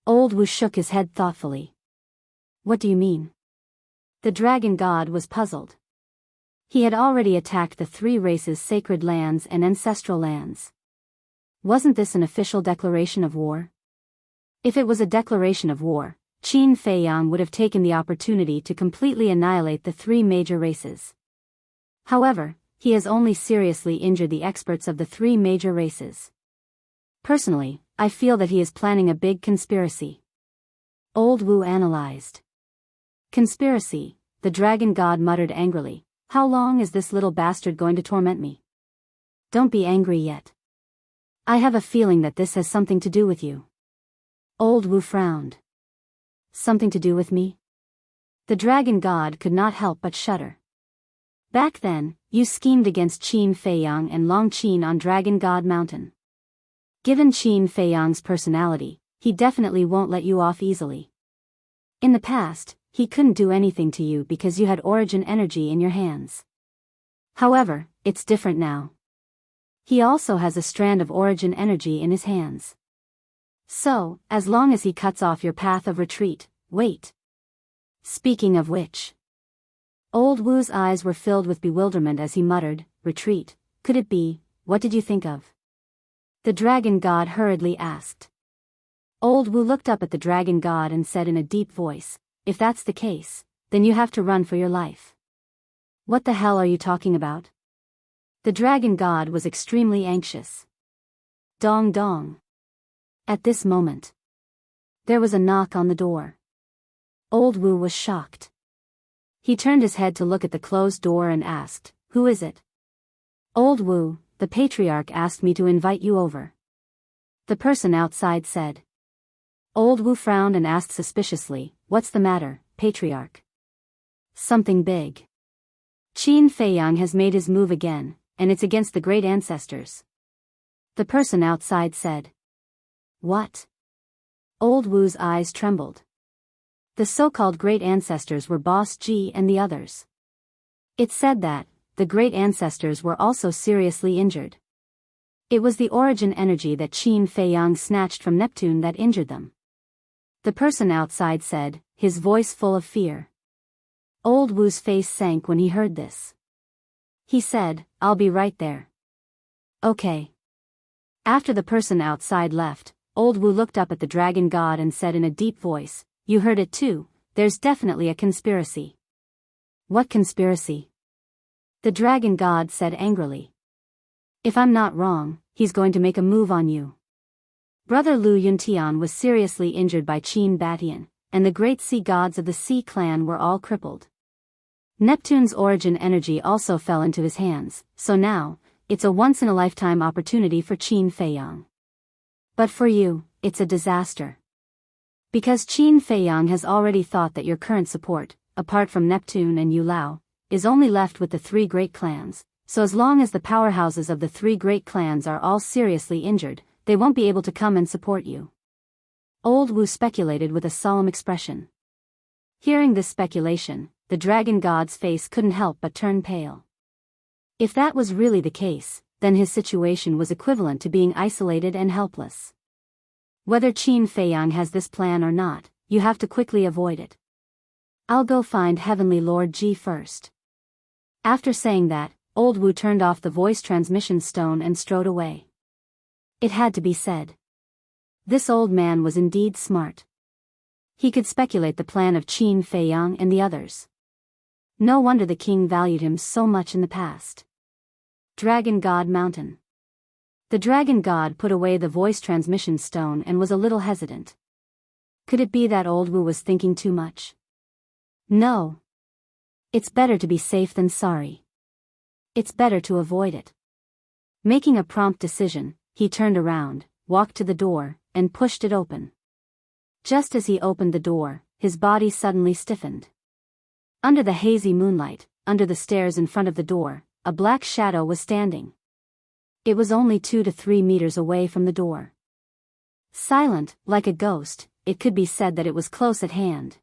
Old Wu shook his head thoughtfully. What do you mean? The dragon god was puzzled. He had already attacked the three races' sacred lands and ancestral lands. Wasn't this an official declaration of war? If it was a declaration of war, Qin Feiyang would have taken the opportunity to completely annihilate the three major races. However, he has only seriously injured the experts of the three major races. Personally, I feel that he is planning a big conspiracy. Old Wu analyzed. Conspiracy, the dragon god muttered angrily. How long is this little bastard going to torment me? Don't be angry yet. I have a feeling that this has something to do with you. Old Wu frowned. Something to do with me? The dragon god could not help but shudder. Back then, you schemed against Qin Feiyang and Long Qin on Dragon God Mountain. Given Qin Feiyang's personality, he definitely won't let you off easily. In the past, he couldn't do anything to you because you had origin energy in your hands. However, it's different now. He also has a strand of origin energy in his hands. So, as long as he cuts off your path of retreat, wait. Speaking of which. Old Wu's eyes were filled with bewilderment as he muttered, retreat, could it be, what did you think of? The dragon god hurriedly asked. Old Wu looked up at the dragon god and said in a deep voice, if that's the case, then you have to run for your life. What the hell are you talking about? The dragon god was extremely anxious. Dong dong. At this moment, there was a knock on the door. Old Wu was shocked. He turned his head to look at the closed door and asked, who is it? Old Wu, the patriarch asked me to invite you over. The person outside said. Old Wu frowned and asked suspiciously, what's the matter, patriarch? Something big. Qin Feiyang has made his move again, and it's against the great ancestors. The person outside said. What? Old Wu's eyes trembled. The so-called great ancestors were Boss Ji and the others. It said that, the great ancestors were also seriously injured. It was the origin energy that Qin Feiyang snatched from Neptune that injured them. The person outside said, his voice full of fear. Old Wu's face sank when he heard this. He said, I'll be right there. Okay. After the person outside left, Old Wu looked up at the dragon god and said in a deep voice, you heard it too, there's definitely a conspiracy. What conspiracy? The dragon god said angrily. If I'm not wrong, he's going to make a move on you. Brother Lu Yuntian was seriously injured by Qin Batian, and the great sea gods of the Sea clan were all crippled. Neptune's origin energy also fell into his hands, so now, it's a once-in-a-lifetime opportunity for Qin Feiyang. But for you, it's a disaster. Because Qin Feiyang has already thought that your current support, apart from Neptune and Yu Lao, is only left with the three great clans, so as long as the powerhouses of the three great clans are all seriously injured, they won't be able to come and support you. Old Wu speculated with a solemn expression. Hearing this speculation, the dragon god's face couldn't help but turn pale. If that was really the case, then his situation was equivalent to being isolated and helpless. Whether Qin Feiyang has this plan or not, you have to quickly avoid it. I'll go find Heavenly Lord Ji first. After saying that, Old Wu turned off the voice transmission stone and strode away. It had to be said. This old man was indeed smart. He could speculate the plan of Qin Feiyang and the others. No wonder the king valued him so much in the past. Dragon God Mountain. The dragon god put away the voice transmission stone and was a little hesitant. Could it be that Old Wu was thinking too much? No. It's better to be safe than sorry. It's better to avoid it. Making a prompt decision, he turned around, walked to the door, and pushed it open. Just as he opened the door, his body suddenly stiffened. Under the hazy moonlight, under the stairs in front of the door, a black shadow was standing. It was only 2 to 3 meters away from the door. Silent, like a ghost, it could be said that it was close at hand.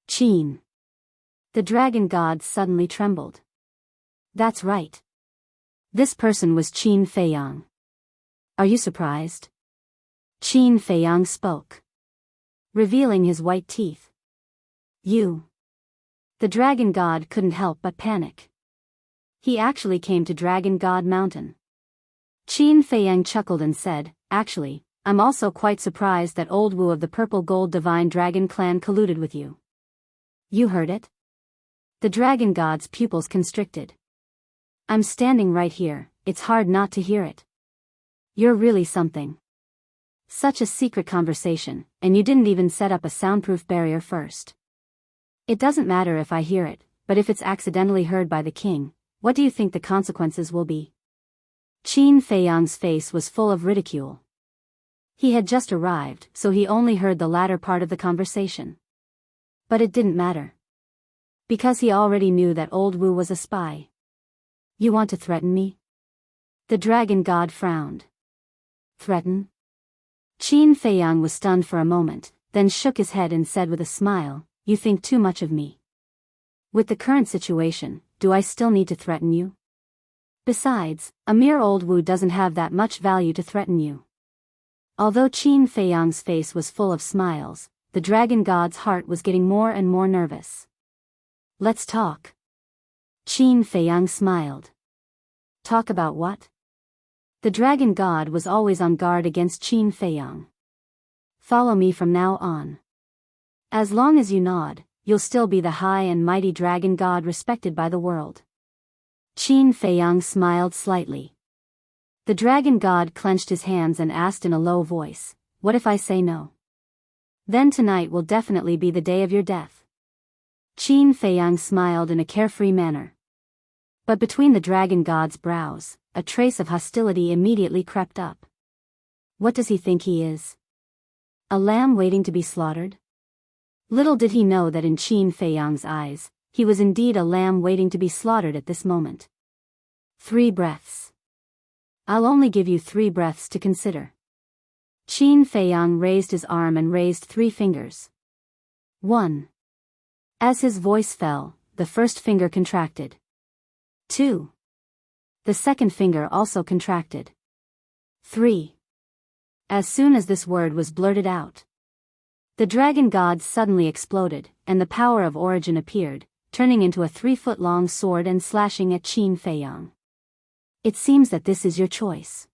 Qin. The dragon god suddenly trembled. That's right. This person was Qin Feiyang. Are you surprised? Qin Feiyang spoke, revealing his white teeth. You. The dragon god couldn't help but panic. He actually came to Dragon God Mountain. Qin Feiyang chuckled and said, actually, I'm also quite surprised that old Wu of the Purple Gold Divine Dragon Clan colluded with you. You heard it? The dragon god's pupils constricted. I'm standing right here, it's hard not to hear it. You're really something. Such a secret conversation, and you didn't even set up a soundproof barrier first. It doesn't matter if I hear it, but if it's accidentally heard by the king, what do you think the consequences will be? Qin Feiyang's face was full of ridicule. He had just arrived, so he only heard the latter part of the conversation. But it didn't matter. Because he already knew that old Wu was a spy. You want to threaten me? The dragon god frowned. Threaten? Qin Feiyang was stunned for a moment, then shook his head and said with a smile, you think too much of me. With the current situation, do I still need to threaten you? Besides, a mere old Wu doesn't have that much value to threaten you. Although Qin Feiyang's face was full of smiles, the dragon god's heart was getting more and more nervous. Let's talk. Qin Feiyang smiled. Talk about what? The dragon god was always on guard against Qin Feiyang. Follow me from now on. As long as you nod, you'll still be the high and mighty dragon god respected by the world. Qin Feiyang smiled slightly. The dragon god clenched his hands and asked in a low voice, what if I say no? Then tonight will definitely be the day of your death. Qin Feiyang smiled in a carefree manner. But between the dragon god's brows, a trace of hostility immediately crept up. What does he think he is? A lamb waiting to be slaughtered? Little did he know that in Qin Feiyang's eyes, he was indeed a lamb waiting to be slaughtered at this moment. 3 breaths. I'll only give you 3 breaths to consider. Qin Feiyang raised his arm and raised 3 fingers. 1. As his voice fell, the first finger contracted. 2. The second finger also contracted. 3. As soon as this word was blurted out, the dragon god suddenly exploded, and the power of origin appeared, turning into a 3-foot-long sword and slashing at Qin Feiyang. It seems that this is your choice.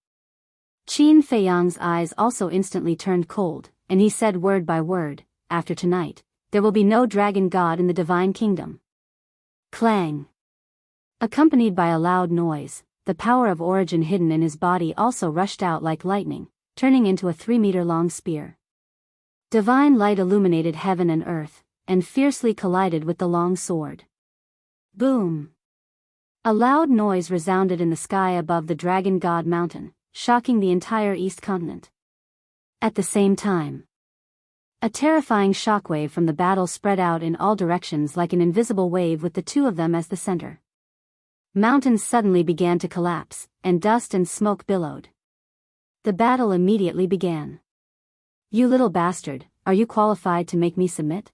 Qin Feiyang's eyes also instantly turned cold, and he said word by word, after tonight, there will be no dragon god in the divine kingdom. Clang. Accompanied by a loud noise, the power of origin hidden in his body also rushed out like lightning, turning into a 3-meter-long spear. Divine light illuminated heaven and earth, and fiercely collided with the long sword. Boom! A loud noise resounded in the sky above the Dragon God Mountain, shocking the entire East Continent. At the same time, a terrifying shockwave from the battle spread out in all directions like an invisible wave with the 2 of them as the center. Mountains suddenly began to collapse, and dust and smoke billowed. The battle immediately began. You little bastard, are you qualified to make me submit?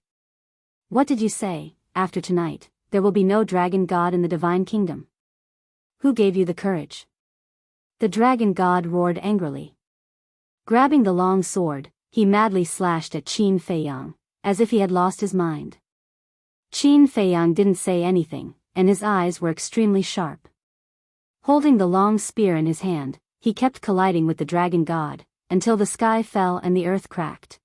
What did you say? After tonight, there will be no dragon god in the divine kingdom. Who gave you the courage? The dragon god roared angrily. Grabbing the long sword, he madly slashed at Qin Feiyang, as if he had lost his mind. Qin Feiyang didn't say anything, and his eyes were extremely sharp. Holding the long spear in his hand, he kept colliding with the dragon god, until the sky fell and the earth cracked.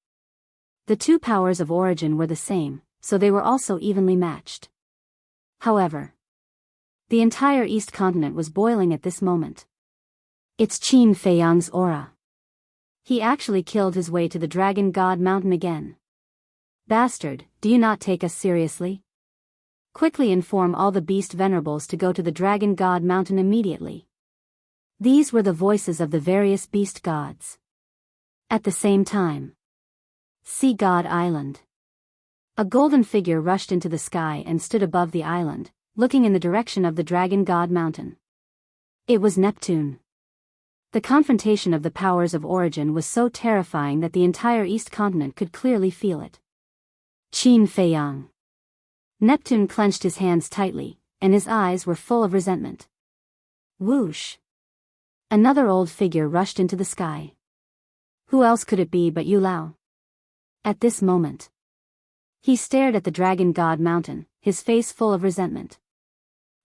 The 2 powers of origin were the same, so they were also evenly matched. However, the entire East Continent was boiling at this moment. It's Qin Feiyang's aura. He actually killed his way to the Dragon God Mountain again. Bastard, do you not take us seriously? Quickly inform all the beast venerables to go to the Dragon God Mountain immediately. These were the voices of the various beast gods. At the same time, Sea God Island. A golden figure rushed into the sky and stood above the island, looking in the direction of the Dragon God Mountain. It was Neptune. The confrontation of the powers of origin was so terrifying that the entire East continent could clearly feel it. Qin Feiyang. Neptune clenched his hands tightly, and his eyes were full of resentment. Whoosh! Another old figure rushed into the sky. Who else could it be but Yu Lao? At this moment, he stared at the Dragon God Mountain, his face full of resentment.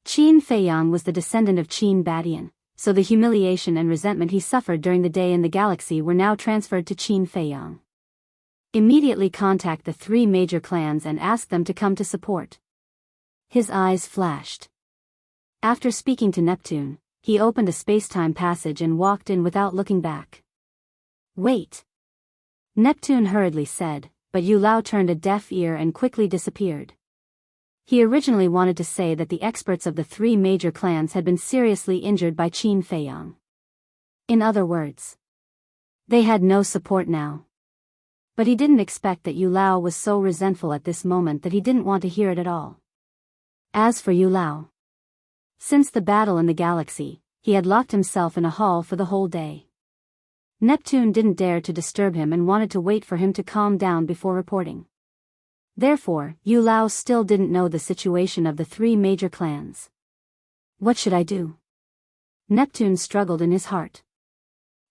Qin Feiyang was the descendant of Qin Badian, so the humiliation and resentment he suffered during the day in the galaxy were now transferred to Qin Feiyang. Immediately contact the 3 major clans and ask them to come to support. His eyes flashed. After speaking to Neptune, he opened a space-time passage and walked in without looking back. Wait! Neptune hurriedly said, but Yu Lao turned a deaf ear and quickly disappeared. He originally wanted to say that the experts of the 3 major clans had been seriously injured by Qin Feiyang. In other words, they had no support now. But he didn't expect that Yu Lao was so resentful at this moment that he didn't want to hear it at all. As for Yu Lao, since the battle in the galaxy, he had locked himself in a hall for the whole day. Neptune didn't dare to disturb him and wanted to wait for him to calm down before reporting. Therefore, Yu Lao still didn't know the situation of the 3 major clans. What should I do? Neptune struggled in his heart.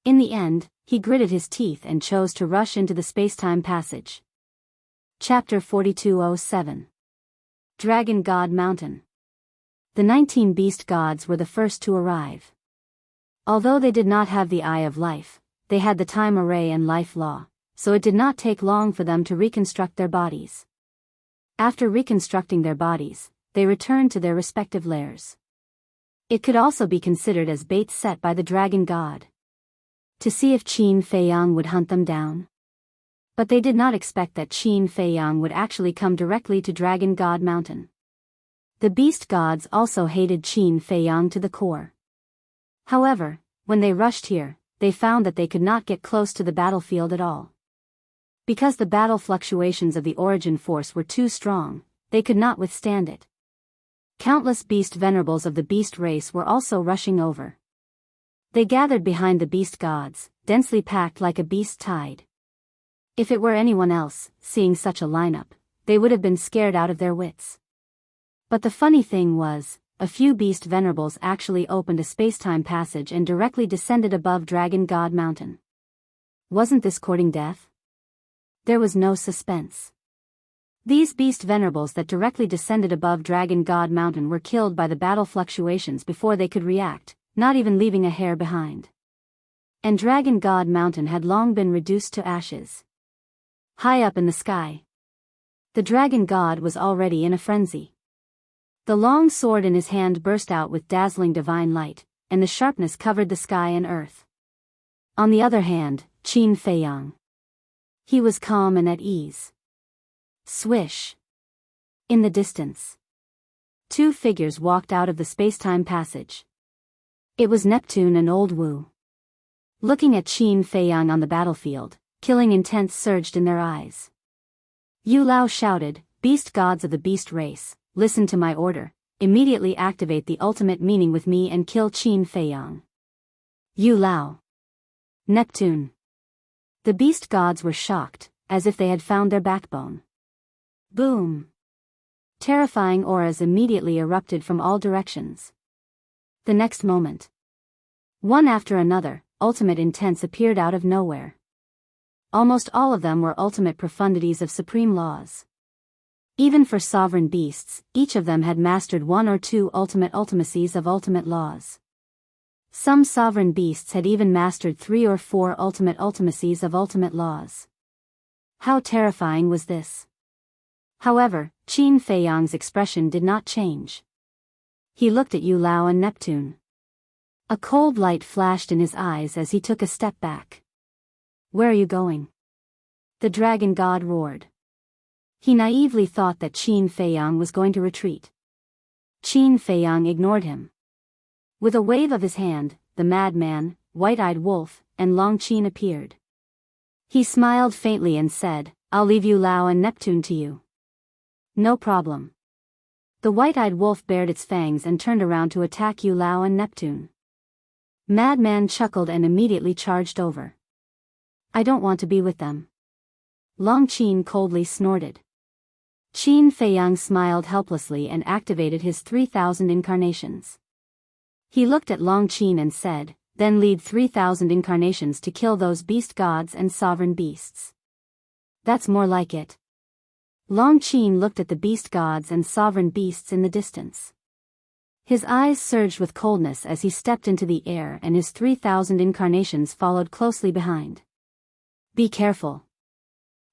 In the end, he gritted his teeth and chose to rush into the space-time passage. Chapter 4207. Dragon God Mountain. The 19 beast gods were the first to arrive. Although they did not have the Eye of Life, they had the time array and life law, so it did not take long for them to reconstruct their bodies. After reconstructing their bodies, they returned to their respective lairs. It could also be considered as bait set by the dragon god, to see if Qin Feiyang would hunt them down. But they did not expect that Qin Feiyang would actually come directly to Dragon God Mountain. The beast gods also hated Qin Feiyang to the core. However, when they rushed here, they found that they could not get close to the battlefield at all. Because the battle fluctuations of the origin force were too strong, they could not withstand it. Countless beast venerables of the beast race were also rushing over. They gathered behind the beast gods, densely packed like a beast tide. If it were anyone else, seeing such a lineup, they would have been scared out of their wits. But the funny thing was, a few beast venerables actually opened a space-time passage and directly descended above Dragon God Mountain. Wasn't this courting death? There was no suspense. These beast venerables that directly descended above Dragon God Mountain were killed by the battle fluctuations before they could react, not even leaving a hair behind. And Dragon God Mountain had long been reduced to ashes. High up in the sky, the dragon god was already in a frenzy. The long sword in his hand burst out with dazzling divine light, and the sharpness covered the sky and earth. On the other hand, Qin Feiyang. He was calm and at ease. Swish! In the distance, 2 figures walked out of the space-time passage. It was Neptune and Old Wu. Looking at Qin Feiyang on the battlefield, killing intent surged in their eyes. Yu Lao shouted, "Beast gods of the beast race, listen to my order, immediately activate the ultimate meaning with me and kill Qin Feiyang." Yu Lao. Neptune. The beast gods were shocked, as if they had found their backbone. Boom! Terrifying auras immediately erupted from all directions. The next moment, one after another, ultimate intents appeared out of nowhere. Almost all of them were ultimate profundities of supreme laws. Even for sovereign beasts, each of them had mastered 1 or 2 ultimate ultimacies of ultimate laws. Some sovereign beasts had even mastered 3 or 4 ultimate ultimacies of ultimate laws. How terrifying was this? However, Qin Feiyang's expression did not change. He looked at Yu Lao and Neptune. A cold light flashed in his eyes as he took a step back. "Where are you going?" the dragon god roared. He naively thought that Qin Feiyang was going to retreat. Qin Feiyang ignored him. With a wave of his hand, the madman, white-eyed wolf, and Long Qin appeared. He smiled faintly and said, "I'll leave Yu Lao and Neptune to you." "No problem." The white-eyed wolf bared its fangs and turned around to attack Yu Lao and Neptune. Madman chuckled and immediately charged over. I don't want to be with them. Long Qin coldly snorted. Qin Feiyang smiled helplessly and activated his 3,000 incarnations. He looked at Long Qin and said, then lead 3,000 incarnations to kill those beast gods and sovereign beasts. That's more like it. Long Qin looked at the beast gods and sovereign beasts in the distance. His eyes surged with coldness as he stepped into the air, and his 3,000 incarnations followed closely behind. Be careful.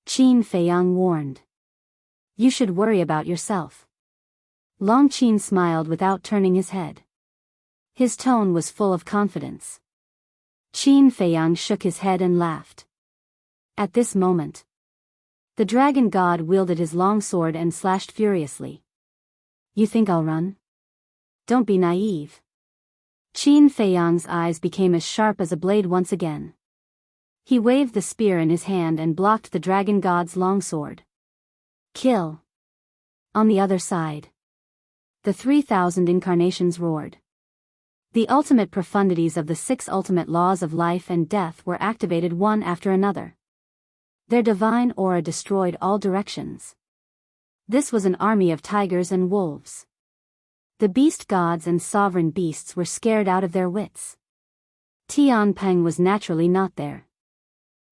Qin Feiyang warned. You should worry about yourself. Long Qin smiled without turning his head. His tone was full of confidence. Qin Feiyang shook his head and laughed. At this moment, the dragon god wielded his long sword and slashed furiously. You think I'll run? Don't be naive. Qin Feiyang's eyes became as sharp as a blade once again. He waved the spear in his hand and blocked the dragon god's long sword. Kill. On the other side, the 3,000 incarnations roared. The ultimate profundities of the 6 ultimate laws of life and death were activated one after another. Their divine aura destroyed all directions. This was an army of tigers and wolves. The beast gods and sovereign beasts were scared out of their wits. Tianpeng was naturally not there.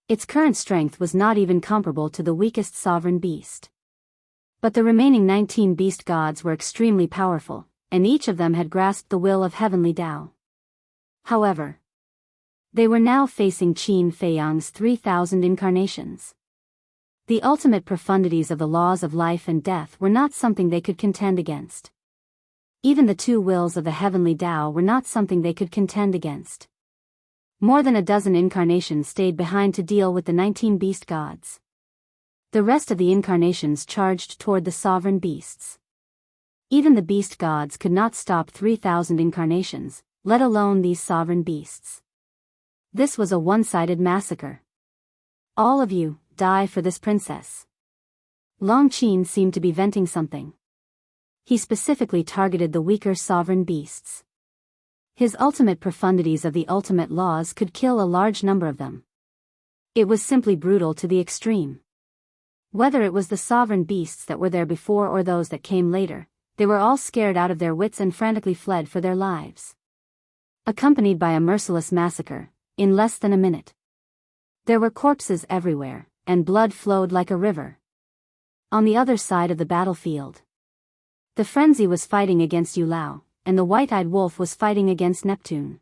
Its current strength was not even comparable to the weakest sovereign beast. But the remaining 19 beast gods were extremely powerful, and each of them had grasped the will of heavenly Tao. However, they were now facing Qin Feiyang's 3,000 incarnations. The ultimate profundities of the laws of life and death were not something they could contend against. Even the 2 wills of the heavenly Tao were not something they could contend against. More than a dozen incarnations stayed behind to deal with the 19 beast gods. The rest of the incarnations charged toward the sovereign beasts. Even the beast gods could not stop 3,000 incarnations, let alone these sovereign beasts. This was a one-sided massacre. All of you, die for this princess. Long Qin seemed to be venting something. He specifically targeted the weaker sovereign beasts. His ultimate profundities of the ultimate laws could kill a large number of them. It was simply brutal to the extreme. Whether it was the sovereign beasts that were there before or those that came later, they were all scared out of their wits and frantically fled for their lives. Accompanied by a merciless massacre, in less than a minute. There were corpses everywhere, and blood flowed like a river. On the other side of the battlefield, the frenzy was fighting against Yulao, and the white-eyed wolf was fighting against Neptune.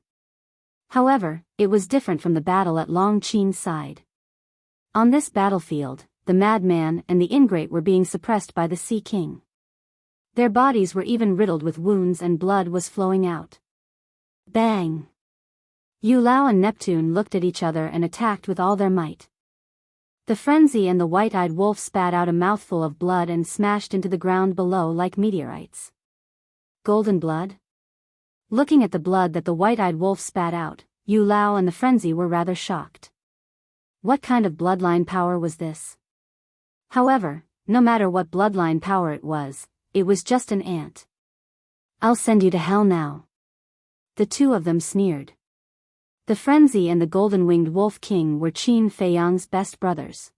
However, it was different from the battle at Long Qin's side. On this battlefield, the madman and the ingrate were being suppressed by the Sea King. Their bodies were even riddled with wounds and blood was flowing out. Bang! Yulao and Neptune looked at each other and attacked with all their might. The frenzy and the white-eyed wolf spat out a mouthful of blood and smashed into the ground below like meteorites. Golden blood? Looking at the blood that the white-eyed wolf spat out, Yulao and the frenzy were rather shocked. What kind of bloodline power was this? However, no matter what bloodline power it was just an ant. I'll send you to hell now. The 2 of them sneered. The frenzy and the golden-winged wolf king were Qin Feiyang's best brothers.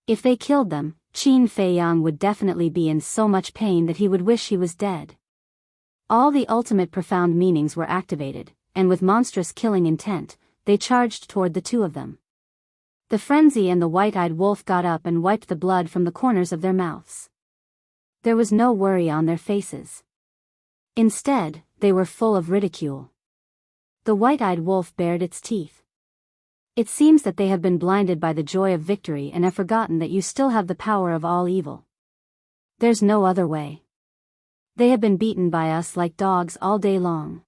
If they killed them, Qin Feiyang would definitely be in so much pain that he would wish he was dead. All the ultimate profound meanings were activated, and with monstrous killing intent, they charged toward the 2 of them. The frenzy and the white-eyed wolf got up and wiped the blood from the corners of their mouths. There was no worry on their faces. Instead, they were full of ridicule. The white-eyed wolf bared its teeth. It seems that they have been blinded by the joy of victory and have forgotten that you still have the power of all evil. There's no other way. They have been beaten by us like dogs all day long.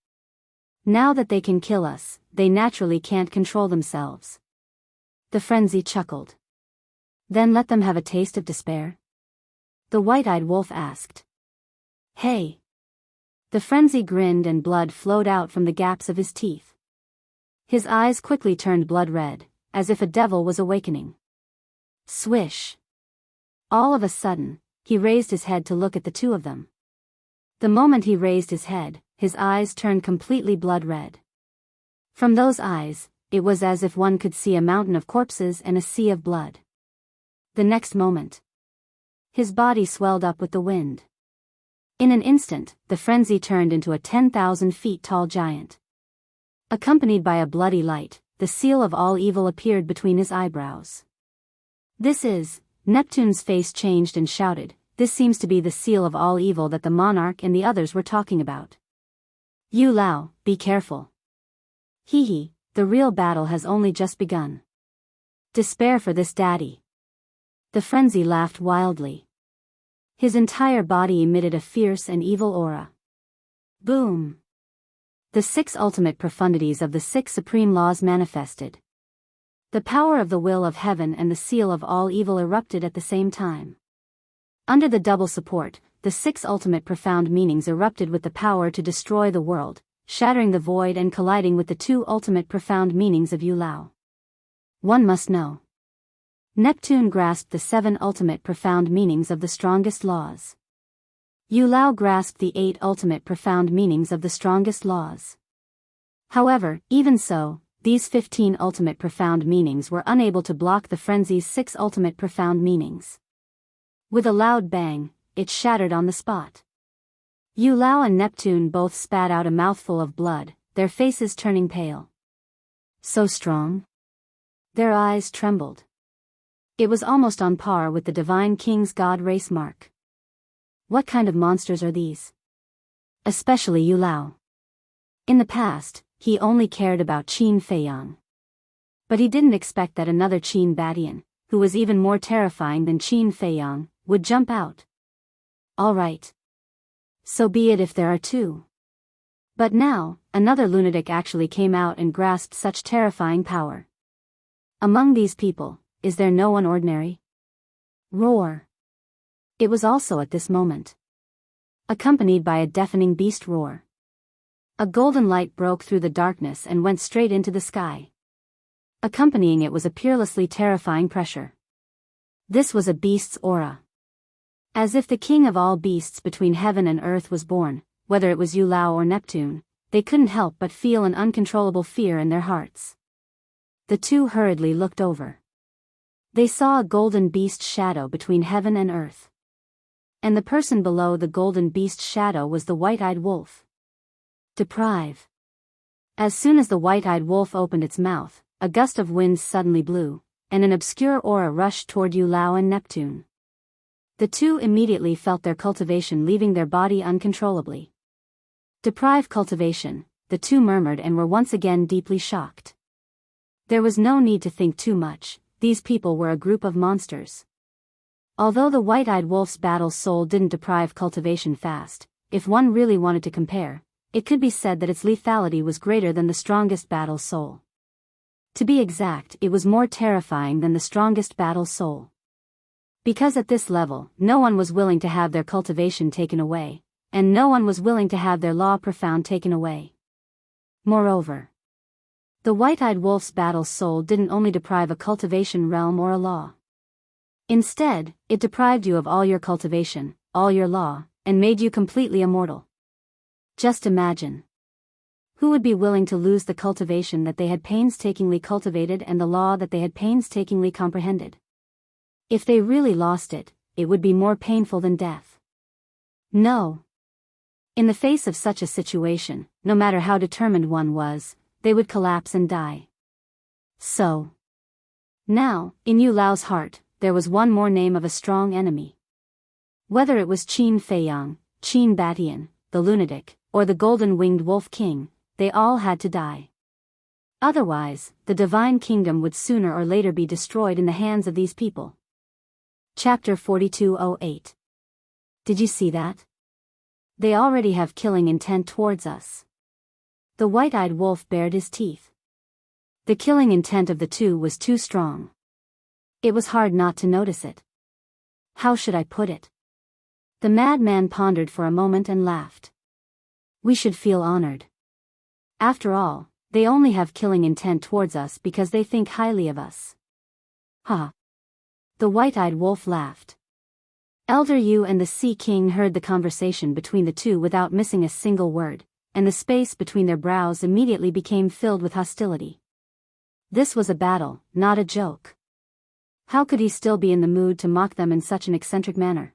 Now that they can kill us, they naturally can't control themselves. The frenzy chuckled. Then let them have a taste of despair? The white-eyed wolf asked. Hey! The frenzy grinned and blood flowed out from the gaps of his teeth. His eyes quickly turned blood red, as if a devil was awakening. Swish! All of a sudden, he raised his head to look at the 2 of them. The moment he raised his head, his eyes turned completely blood red. From those eyes, it was as if one could see a mountain of corpses and a sea of blood. The next moment, his body swelled up with the wind. In an instant, the frenzy turned into a 10,000 feet tall giant. Accompanied by a bloody light, the seal of all evil appeared between his eyebrows. "This is..." Neptune's face changed and shouted, "This seems to be the seal of all evil that the monarch and the others were talking about. Yu Lao, be careful. Hee hee, the real battle has only just begun. Despair for this daddy." The frenzy laughed wildly. His entire body emitted a fierce and evil aura. Boom! The 6 ultimate profundities of the 6 supreme laws manifested. The power of the will of heaven and the seal of all evil erupted at the same time. Under the double support, the 6 ultimate profound meanings erupted with the power to destroy the world, shattering the void and colliding with the 2 ultimate profound meanings of Yu Lao. One must know. Neptune grasped the 7 ultimate profound meanings of the strongest laws. Yu Lao grasped the 8 ultimate profound meanings of the strongest laws. However, even so, these 15 ultimate profound meanings were unable to block the frenzy's 6 ultimate profound meanings. With a loud bang, it shattered on the spot. Yu Lao and Neptune both spat out a mouthful of blood, their faces turning pale. So strong? Their eyes trembled. It was almost on par with the Divine King's God race mark. What kind of monsters are these? Especially Yu Lao. In the past, he only cared about Qin Feiyang. But he didn't expect that another Qin Badian, who was even more terrifying than Qin Feiyang, would jump out. All right. So be it if there are 2. But now, another lunatic actually came out and grasped such terrifying power. Among these people, is there no one ordinary? Roar. It was also at this moment. Accompanied by a deafening beast roar. A golden light broke through the darkness and went straight into the sky. Accompanying it was a peerlessly terrifying pressure. This was a beast's aura. As if the king of all beasts between heaven and earth was born, whether it was Yu Lao or Neptune, they couldn't help but feel an uncontrollable fear in their hearts. The 2 hurriedly looked over. They saw a golden beast shadow between heaven and earth. And the person below the golden beast shadow was the white-eyed wolf. Deprive. As soon as the white-eyed wolf opened its mouth, a gust of wind suddenly blew, and an obscure aura rushed toward Yu Lao and Neptune. The 2 immediately felt their cultivation leaving their body uncontrollably. Deprive cultivation, the 2 murmured and were once again deeply shocked. There was no need to think too much. These people were a group of monsters. Although the white-eyed wolf's battle soul didn't deprive cultivation fast, if one really wanted to compare, it could be said that its lethality was greater than the strongest battle soul. To be exact, it was more terrifying than the strongest battle soul. Because at this level, no one was willing to have their cultivation taken away, and no one was willing to have their law profound taken away. Moreover, the white-eyed wolf's battle soul didn't only deprive a cultivation realm or a law. Instead, it deprived you of all your cultivation, all your law, and made you completely immortal. Just imagine. Who would be willing to lose the cultivation that they had painstakingly cultivated and the law that they had painstakingly comprehended? If they really lost it, it would be more painful than death. No. In the face of such a situation, no matter how determined one was, they would collapse and die. So. Now, in Yu Lao's heart, there was one more name of a strong enemy. Whether it was Qin Feiyang, Qin Badian, the lunatic, or the golden-winged wolf king, they all had to die. Otherwise, the divine kingdom would sooner or later be destroyed in the hands of these people. Chapter 4208. Did you see that? They already have killing intent towards us. The white-eyed wolf bared his teeth. The killing intent of the 2 was too strong. It was hard not to notice it. How should I put it? The madman pondered for a moment and laughed. We should feel honored. After all, they only have killing intent towards us because they think highly of us. Ha! The white-eyed wolf laughed. Elder Yu and the Sea King heard the conversation between the 2 without missing a single word, and the space between their brows immediately became filled with hostility. This was a battle, not a joke. How could he still be in the mood to mock them in such an eccentric manner?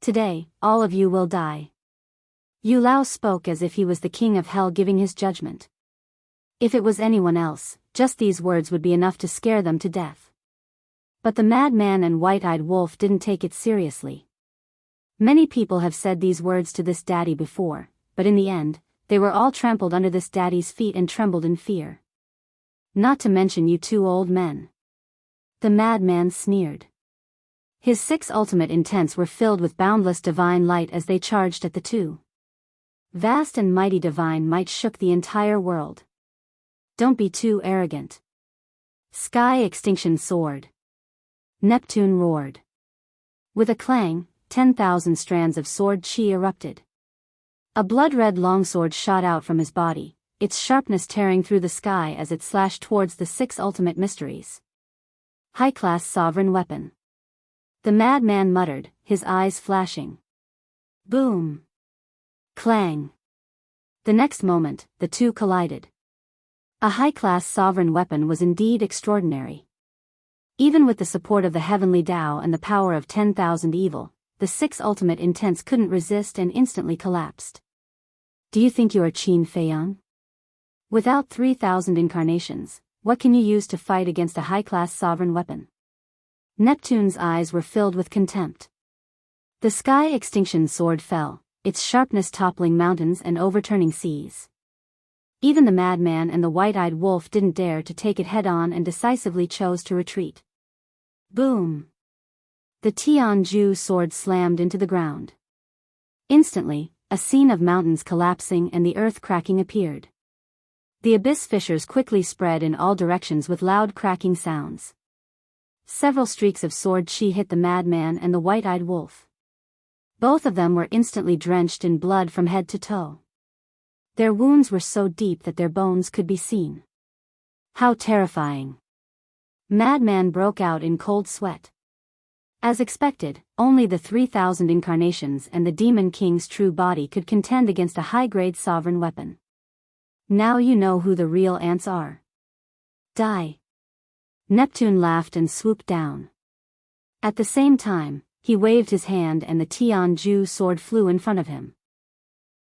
Today, all of you will die. Yu Lao spoke as if he was the king of hell giving his judgment. If it was anyone else, just these words would be enough to scare them to death. But the madman and white-eyed wolf didn't take it seriously. Many people have said these words to this daddy before, but in the end, they were all trampled under this daddy's feet and trembled in fear. Not to mention you two old men. The madman sneered. His 6 ultimate intents were filled with boundless divine light as they charged at the two. Vast and mighty divine might shook the entire world. Don't be too arrogant. Sky extinction soared. Neptune roared. With a clang, 10,000 strands of sword chi erupted. A blood-red longsword shot out from his body, its sharpness tearing through the sky as it slashed towards the 6 ultimate mysteries. High-class sovereign weapon. The madman muttered, his eyes flashing. Boom. Clang. The next moment, the two collided. A high-class sovereign weapon was indeed extraordinary. Even with the support of the heavenly Tao and the power of 10,000 evil, the 6 ultimate intents couldn't resist and instantly collapsed. Do you think you are Qin Feiyang? Without 3,000 incarnations, what can you use to fight against a high-class sovereign weapon? Neptune's eyes were filled with contempt. The sky extinction sword fell, its sharpness toppling mountains and overturning seas. Even the madman and the white-eyed wolf didn't dare to take it head-on and decisively chose to retreat. Boom! The Tianju sword slammed into the ground. Instantly, a scene of mountains collapsing and the earth cracking appeared. The abyss fissures quickly spread in all directions with loud cracking sounds. Several streaks of sword chi hit the madman and the white-eyed wolf. Both of them were instantly drenched in blood from head to toe. Their wounds were so deep that their bones could be seen. How terrifying! Madman broke out in cold sweat. As expected, only the 3,000 incarnations and the Demon King's true body could contend against a high-grade sovereign weapon. Now you know who the real ants are. Die! Neptune laughed and swooped down. At the same time, he waved his hand and the Tianju sword flew in front of him.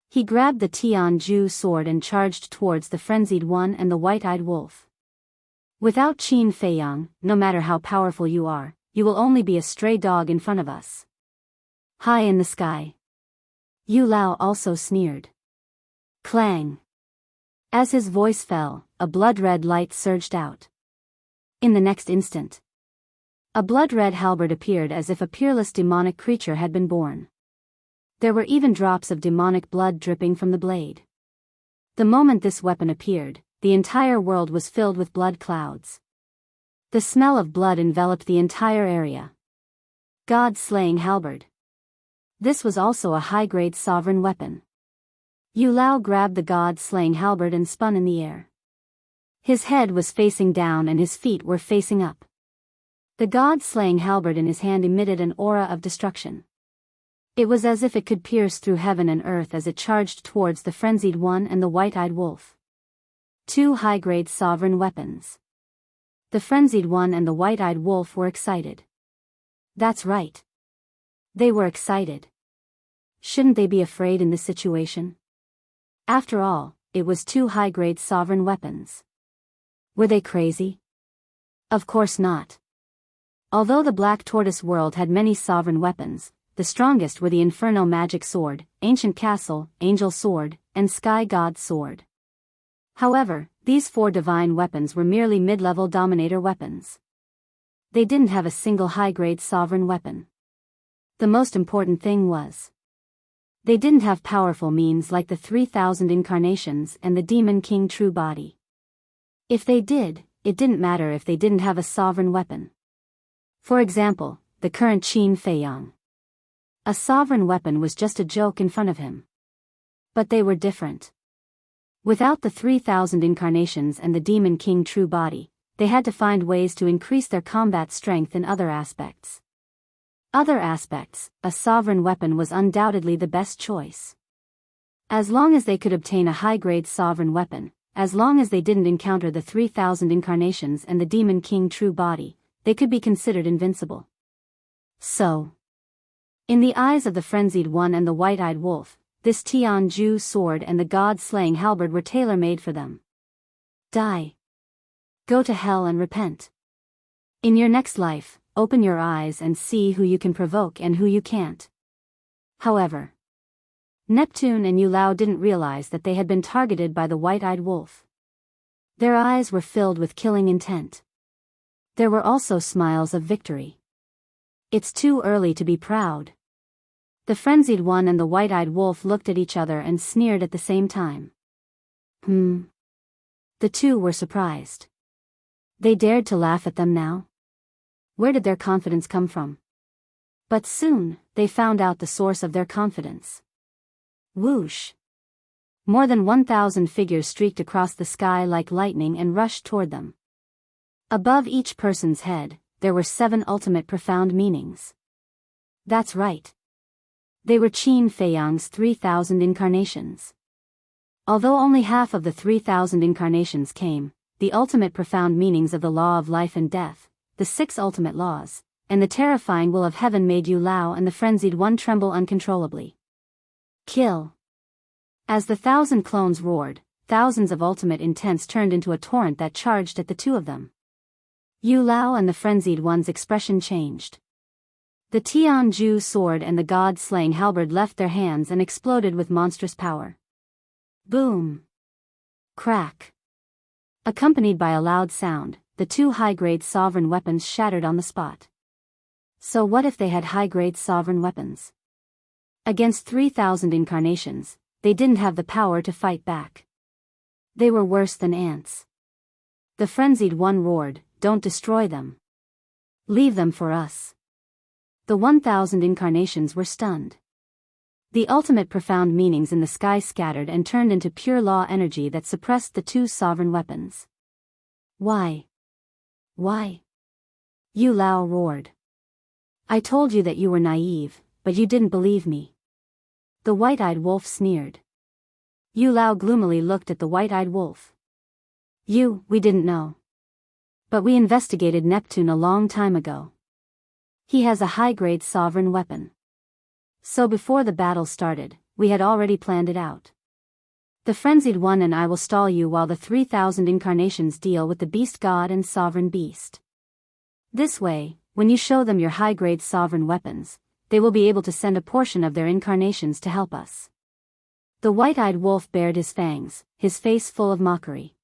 He grabbed the Tianju sword and charged towards the frenzied one and the white-eyed wolf. Without Qin Feiyang, no matter how powerful you are, you will only be a stray dog in front of us. High in the sky. Yu Lao also sneered. Clang. As his voice fell, a blood-red light surged out. In the next instant, a blood-red halberd appeared as if a peerless demonic creature had been born. There were even drops of demonic blood dripping from the blade. The moment this weapon appeared, the entire world was filled with blood clouds. The smell of blood enveloped the entire area. God-slaying halberd. This was also a high-grade sovereign weapon. Yu Lao grabbed the god-slaying halberd and spun in the air. His head was facing down and his feet were facing up. The god-slaying halberd in his hand emitted an aura of destruction. It was as if it could pierce through heaven and earth as it charged towards the frenzied one and the white-eyed wolf. 2 high-grade sovereign weapons. The frenzied one and the white-eyed wolf were excited. That's right. They were excited. Shouldn't they be afraid in this situation? After all, it was 2 high-grade sovereign weapons. Were they crazy? Of course not. Although the Black Tortoise world had many sovereign weapons, the strongest were the Inferno Magic Sword, Ancient Castle, Angel Sword, and Sky God Sword. However, these 4 divine weapons were merely mid-level Dominator weapons. They didn't have a single high-grade sovereign weapon. The most important thing was, they didn't have powerful means like the 3,000 incarnations and the Demon King true body. If they did, it didn't matter if they didn't have a sovereign weapon. For example, the current Qin Feiyang. A sovereign weapon was just a joke in front of him. But they were different. Without the 3,000 incarnations and the Demon King true body, they had to find ways to increase their combat strength in other aspects. A sovereign weapon was undoubtedly the best choice. As long as they could obtain a high-grade sovereign weapon, as long as they didn't encounter the 3,000 incarnations and the Demon King true body, they could be considered invincible. So, in the eyes of the Frenzied One and the White-Eyed Wolf, this Tianju sword and the god-slaying halberd were tailor-made for them. Die. Go to hell and repent. In your next life, open your eyes and see who you can provoke and who you can't. However, Neptune and Yulao didn't realize that they had been targeted by the White-Eyed Wolf. Their eyes were filled with killing intent. There were also smiles of victory. It's too early to be proud. The Frenzied One and the White-Eyed Wolf looked at each other and sneered at the same time. The two were surprised. They dared to laugh at them now? Where did their confidence come from? But soon, they found out the source of their confidence. Whoosh! More than 1,000 figures streaked across the sky like lightning and rushed toward them. Above each person's head, there were 7 ultimate profound meanings. That's right. They were Qin Feiyang's 3,000 incarnations. Although only half of the 3,000 incarnations came, the ultimate profound meanings of the law of life and death, the 6 ultimate laws, and the terrifying will of heaven made Yulao and the Frenzied One tremble uncontrollably. Kill. As the 1,000 clones roared, thousands of ultimate intents turned into a torrent that charged at the two of them. Yulao and the Frenzied One's expression changed. The Tianju sword and the god-slaying halberd left their hands and exploded with monstrous power. Boom! Crack! Accompanied by a loud sound, the 2 high-grade sovereign weapons shattered on the spot. So what if they had high-grade sovereign weapons? Against 3,000 incarnations, they didn't have the power to fight back. They were worse than ants. The Frenzied One roared, "Don't destroy them. Leave them for us." The 1,000 incarnations were stunned. The ultimate profound meanings in the sky scattered and turned into pure law energy that suppressed the 2 sovereign weapons. Why? Why? Yulao roared. I told you that you were naive, but you didn't believe me. The White-Eyed Wolf sneered. Yulao gloomily looked at the White-Eyed Wolf. We didn't know. But we investigated Neptune a long time ago. He has a high-grade sovereign weapon. So before the battle started, we had already planned it out. The Frenzied One and I will stall you while the 3,000 incarnations deal with the Beast God and Sovereign Beast. This way, when you show them your high-grade sovereign weapons, they will be able to send a portion of their incarnations to help us. The White-Eyed Wolf bared his fangs, his face full of mockery.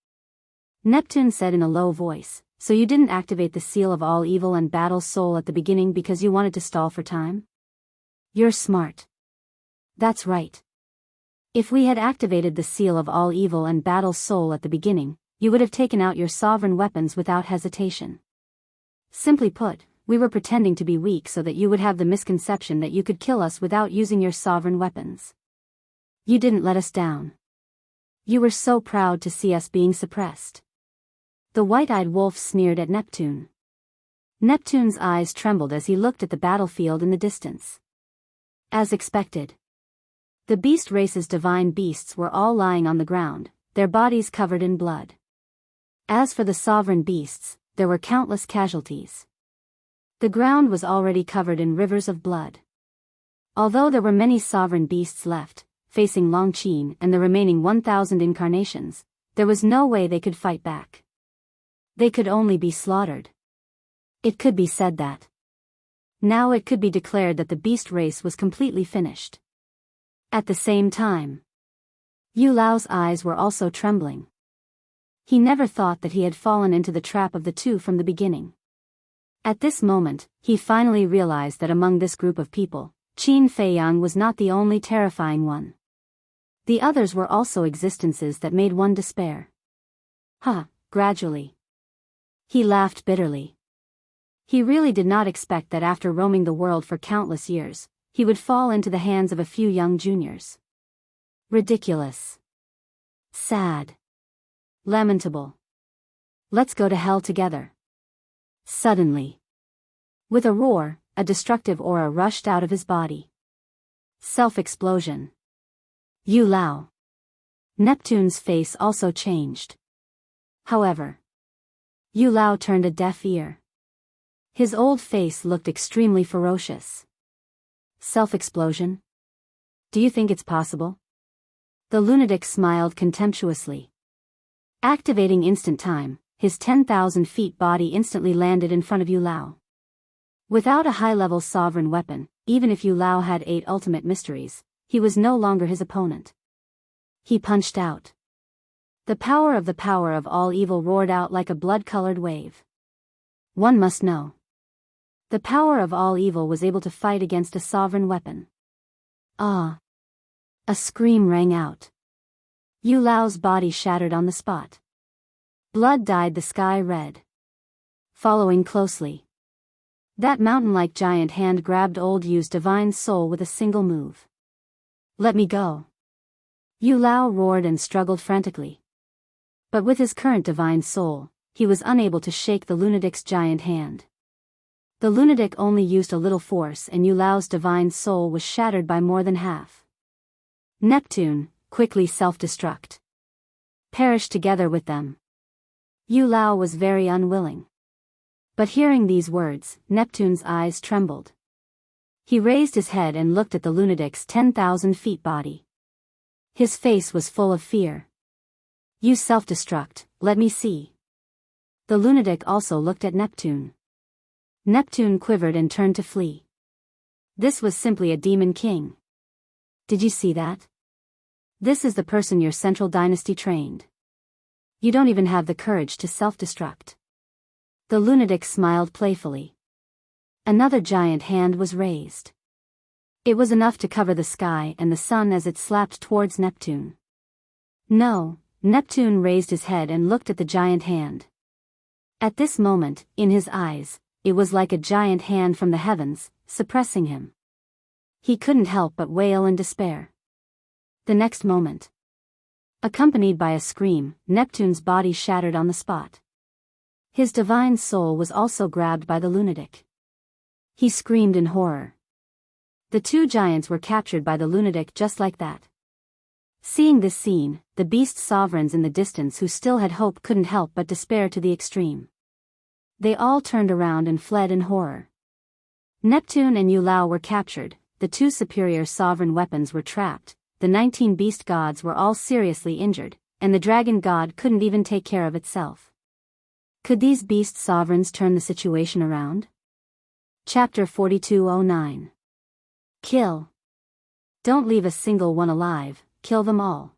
Neptune said in a low voice, "So you didn't activate the seal of all evil and battle soul at the beginning because you wanted to stall for time? You're smart. That's right. If we had activated the seal of all evil and battle soul at the beginning, you would have taken out your sovereign weapons without hesitation. Simply put, we were pretending to be weak so that you would have the misconception that you could kill us without using your sovereign weapons. You didn't let us down. You were so proud to see us being suppressed." The White-Eyed Wolf sneered at Neptune. Neptune's eyes trembled as he looked at the battlefield in the distance. As expected, the beast race's divine beasts were all lying on the ground, their bodies covered in blood. As for the sovereign beasts, there were countless casualties. The ground was already covered in rivers of blood. Although there were many sovereign beasts left, facing Longqin and the remaining 1,000 incarnations, there was no way they could fight back. They could only be slaughtered. It could be said that. Now it could be declared that the beast race was completely finished. At the same time, Yulao's eyes were also trembling. He never thought that he had fallen into the trap of the two from the beginning. At this moment, he finally realized that among this group of people, Qin Feiyang was not the only terrifying one. The others were also existences that made one despair. Gradually. He laughed bitterly. He really did not expect that after roaming the world for countless years, he would fall into the hands of a few young juniors. Ridiculous. Sad. Lamentable. Let's go to hell together. Suddenly. With a roar, a destructive aura rushed out of his body. Self-explosion. Yu Lao. Neptune's face also changed. However, Yu Lao turned a deaf ear. His old face looked extremely ferocious. Self-explosion? Do you think it's possible? The lunatic smiled contemptuously. Activating instant time, his 10,000 feet body instantly landed in front of Yu Lao. Without a high-level sovereign weapon, even if Yu Lao had 8 ultimate mysteries, he was no longer his opponent. He punched out. The power of all evil roared out like a blood-colored wave. One must know. The power of all evil was able to fight against a sovereign weapon. Ah! A scream rang out. Yu Lao's body shattered on the spot. Blood dyed the sky red. Following closely, that mountain-like giant hand grabbed old Yu's divine soul with a single move. Let me go. Yu Lao roared and struggled frantically. But with his current divine soul, he was unable to shake the lunatic's giant hand. The lunatic only used a little force and Yu Lao's divine soul was shattered by more than half. Neptune, quickly self-destruct. Perish together with them. Yu Lao was very unwilling. But hearing these words, Neptune's eyes trembled. He raised his head and looked at the lunatic's 10,000 feet body. His face was full of fear. You self-destruct, let me see. The lunatic also looked at Neptune. Neptune quivered and turned to flee. This was simply a demon king. Did you see that? This is the person your central dynasty trained. You don't even have the courage to self-destruct. The lunatic smiled playfully. Another giant hand was raised. It was enough to cover the sky and the sun as it slapped towards Neptune. No, Neptune raised his head and looked at the giant hand. At this moment, in his eyes, it was like a giant hand from the heavens, suppressing him. He couldn't help but wail in despair. The next moment, accompanied by a scream, Neptune's body shattered on the spot. His divine soul was also grabbed by the lunatic. He screamed in horror. The two giants were captured by the lunatic just like that. Seeing this scene, the beast sovereigns in the distance who still had hope couldn't help but despair to the extreme. They all turned around and fled in horror. Neptune and Yu Lao were captured, the two superior sovereign weapons were trapped, the 19 beast gods were all seriously injured, and the dragon god couldn't even take care of itself. Could these beast sovereigns turn the situation around? Chapter 4209. Kill. Don't leave a single one alive, kill them all.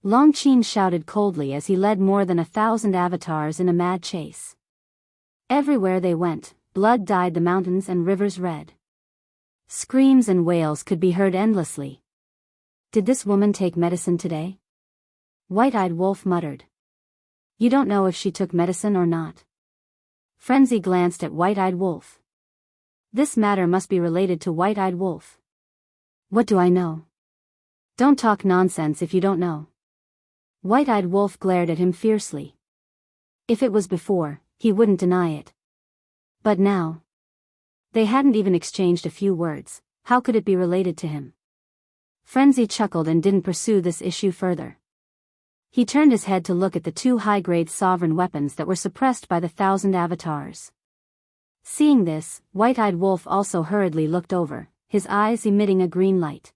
Longqin shouted coldly as he led more than 1,000 avatars in a mad chase. Everywhere they went, blood dyed the mountains and rivers red. Screams and wails could be heard endlessly. Did this woman take medicine today? White-eyed Wolf muttered. You don't know if she took medicine or not. Frenzy glanced at White-eyed Wolf. This matter must be related to White-eyed Wolf. What do I know? Don't talk nonsense if you don't know. White-eyed Wolf glared at him fiercely. If it was before, he wouldn't deny it. But now, they hadn't even exchanged a few words, how could it be related to him? Frenzy chuckled and didn't pursue this issue further. He turned his head to look at the two high-grade sovereign weapons that were suppressed by the 1,000 avatars. Seeing this, White-eyed Wolf also hurriedly looked over, his eyes emitting a green light.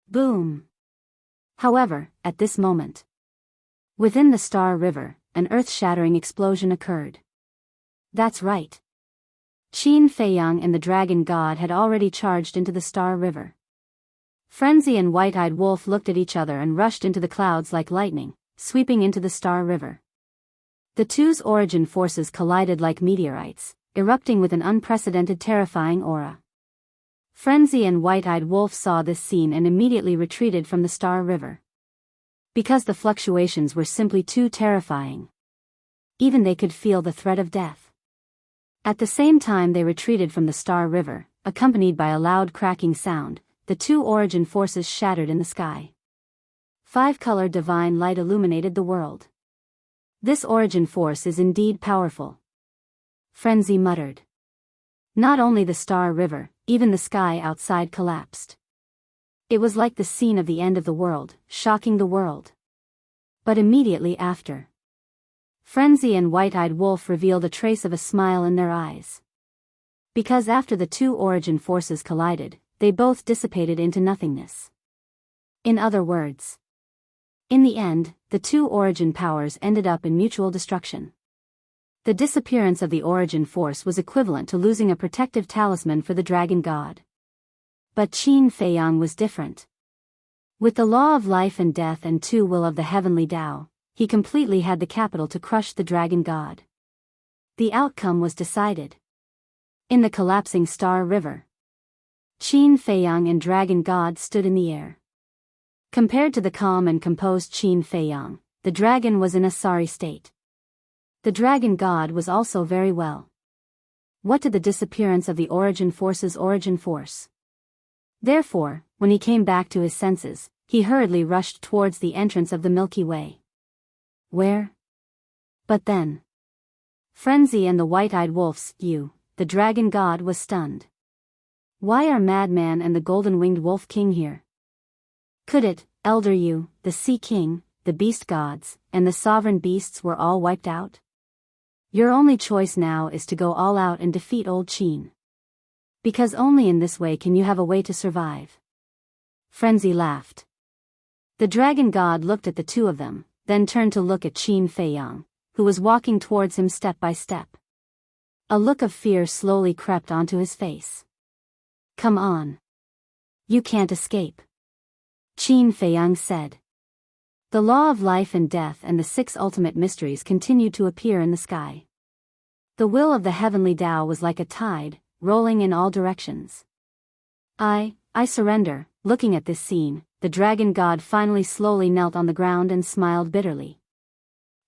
Boom! However, at this moment, within the Star River, an earth-shattering explosion occurred. That's right. Qin Feiyang and the Dragon God had already charged into the Star River. Frenzy and White-eyed Wolf looked at each other and rushed into the clouds like lightning, sweeping into the Star River. The two's origin forces collided like meteorites, erupting with an unprecedented terrifying aura. Frenzy and White-eyed Wolf saw this scene and immediately retreated from the Star River. Because the fluctuations were simply too terrifying. Even they could feel the threat of death. At the same time they retreated from the Star River, accompanied by a loud cracking sound, the two origin forces shattered in the sky. 5-color divine light illuminated the world. This origin force is indeed powerful. Frenzy muttered. Not only the Star River, even the sky outside collapsed. It was like the scene of the end of the world, shocking the world. But immediately after, Frenzy and White-Eyed Wolf revealed a trace of a smile in their eyes. Because after the two origin forces collided, they both dissipated into nothingness. In other words, in the end, the two origin powers ended up in mutual destruction. The disappearance of the origin force was equivalent to losing a protective talisman for the dragon god. But Qin Feiyang was different. With the law of life and death and two will of the heavenly Tao, he completely had the capital to crush the dragon god. The outcome was decided. In the collapsing Star River, Qin Feiyang and Dragon God stood in the air. Compared to the calm and composed Qin Feiyang, the dragon was in a sorry state. The dragon god was also very well. What did the disappearance of the origin force's origin force? Therefore, when he came back to his senses, he hurriedly rushed towards the entrance of the Milky Way. Where? But then, Frenzy and the White-Eyed Wolf's the dragon god was stunned. Why are Madman and the Golden-Winged Wolf King here? Could it, Elder Yu, the Sea King, the Beast Gods, and the Sovereign Beasts were all wiped out? Your only choice now is to go all out and defeat Old Qin. Because only in this way can you have a way to survive. Frenzy laughed. The dragon god looked at the two of them, then turned to look at Qin Feiyang, who was walking towards him step by step. A look of fear slowly crept onto his face. Come on. You can't escape. Qin Feiyang said. The law of life and death and the six ultimate mysteries continued to appear in the sky. The will of the heavenly Tao was like a tide, rolling in all directions. I surrender. Looking at this scene, the dragon god finally slowly knelt on the ground and smiled bitterly.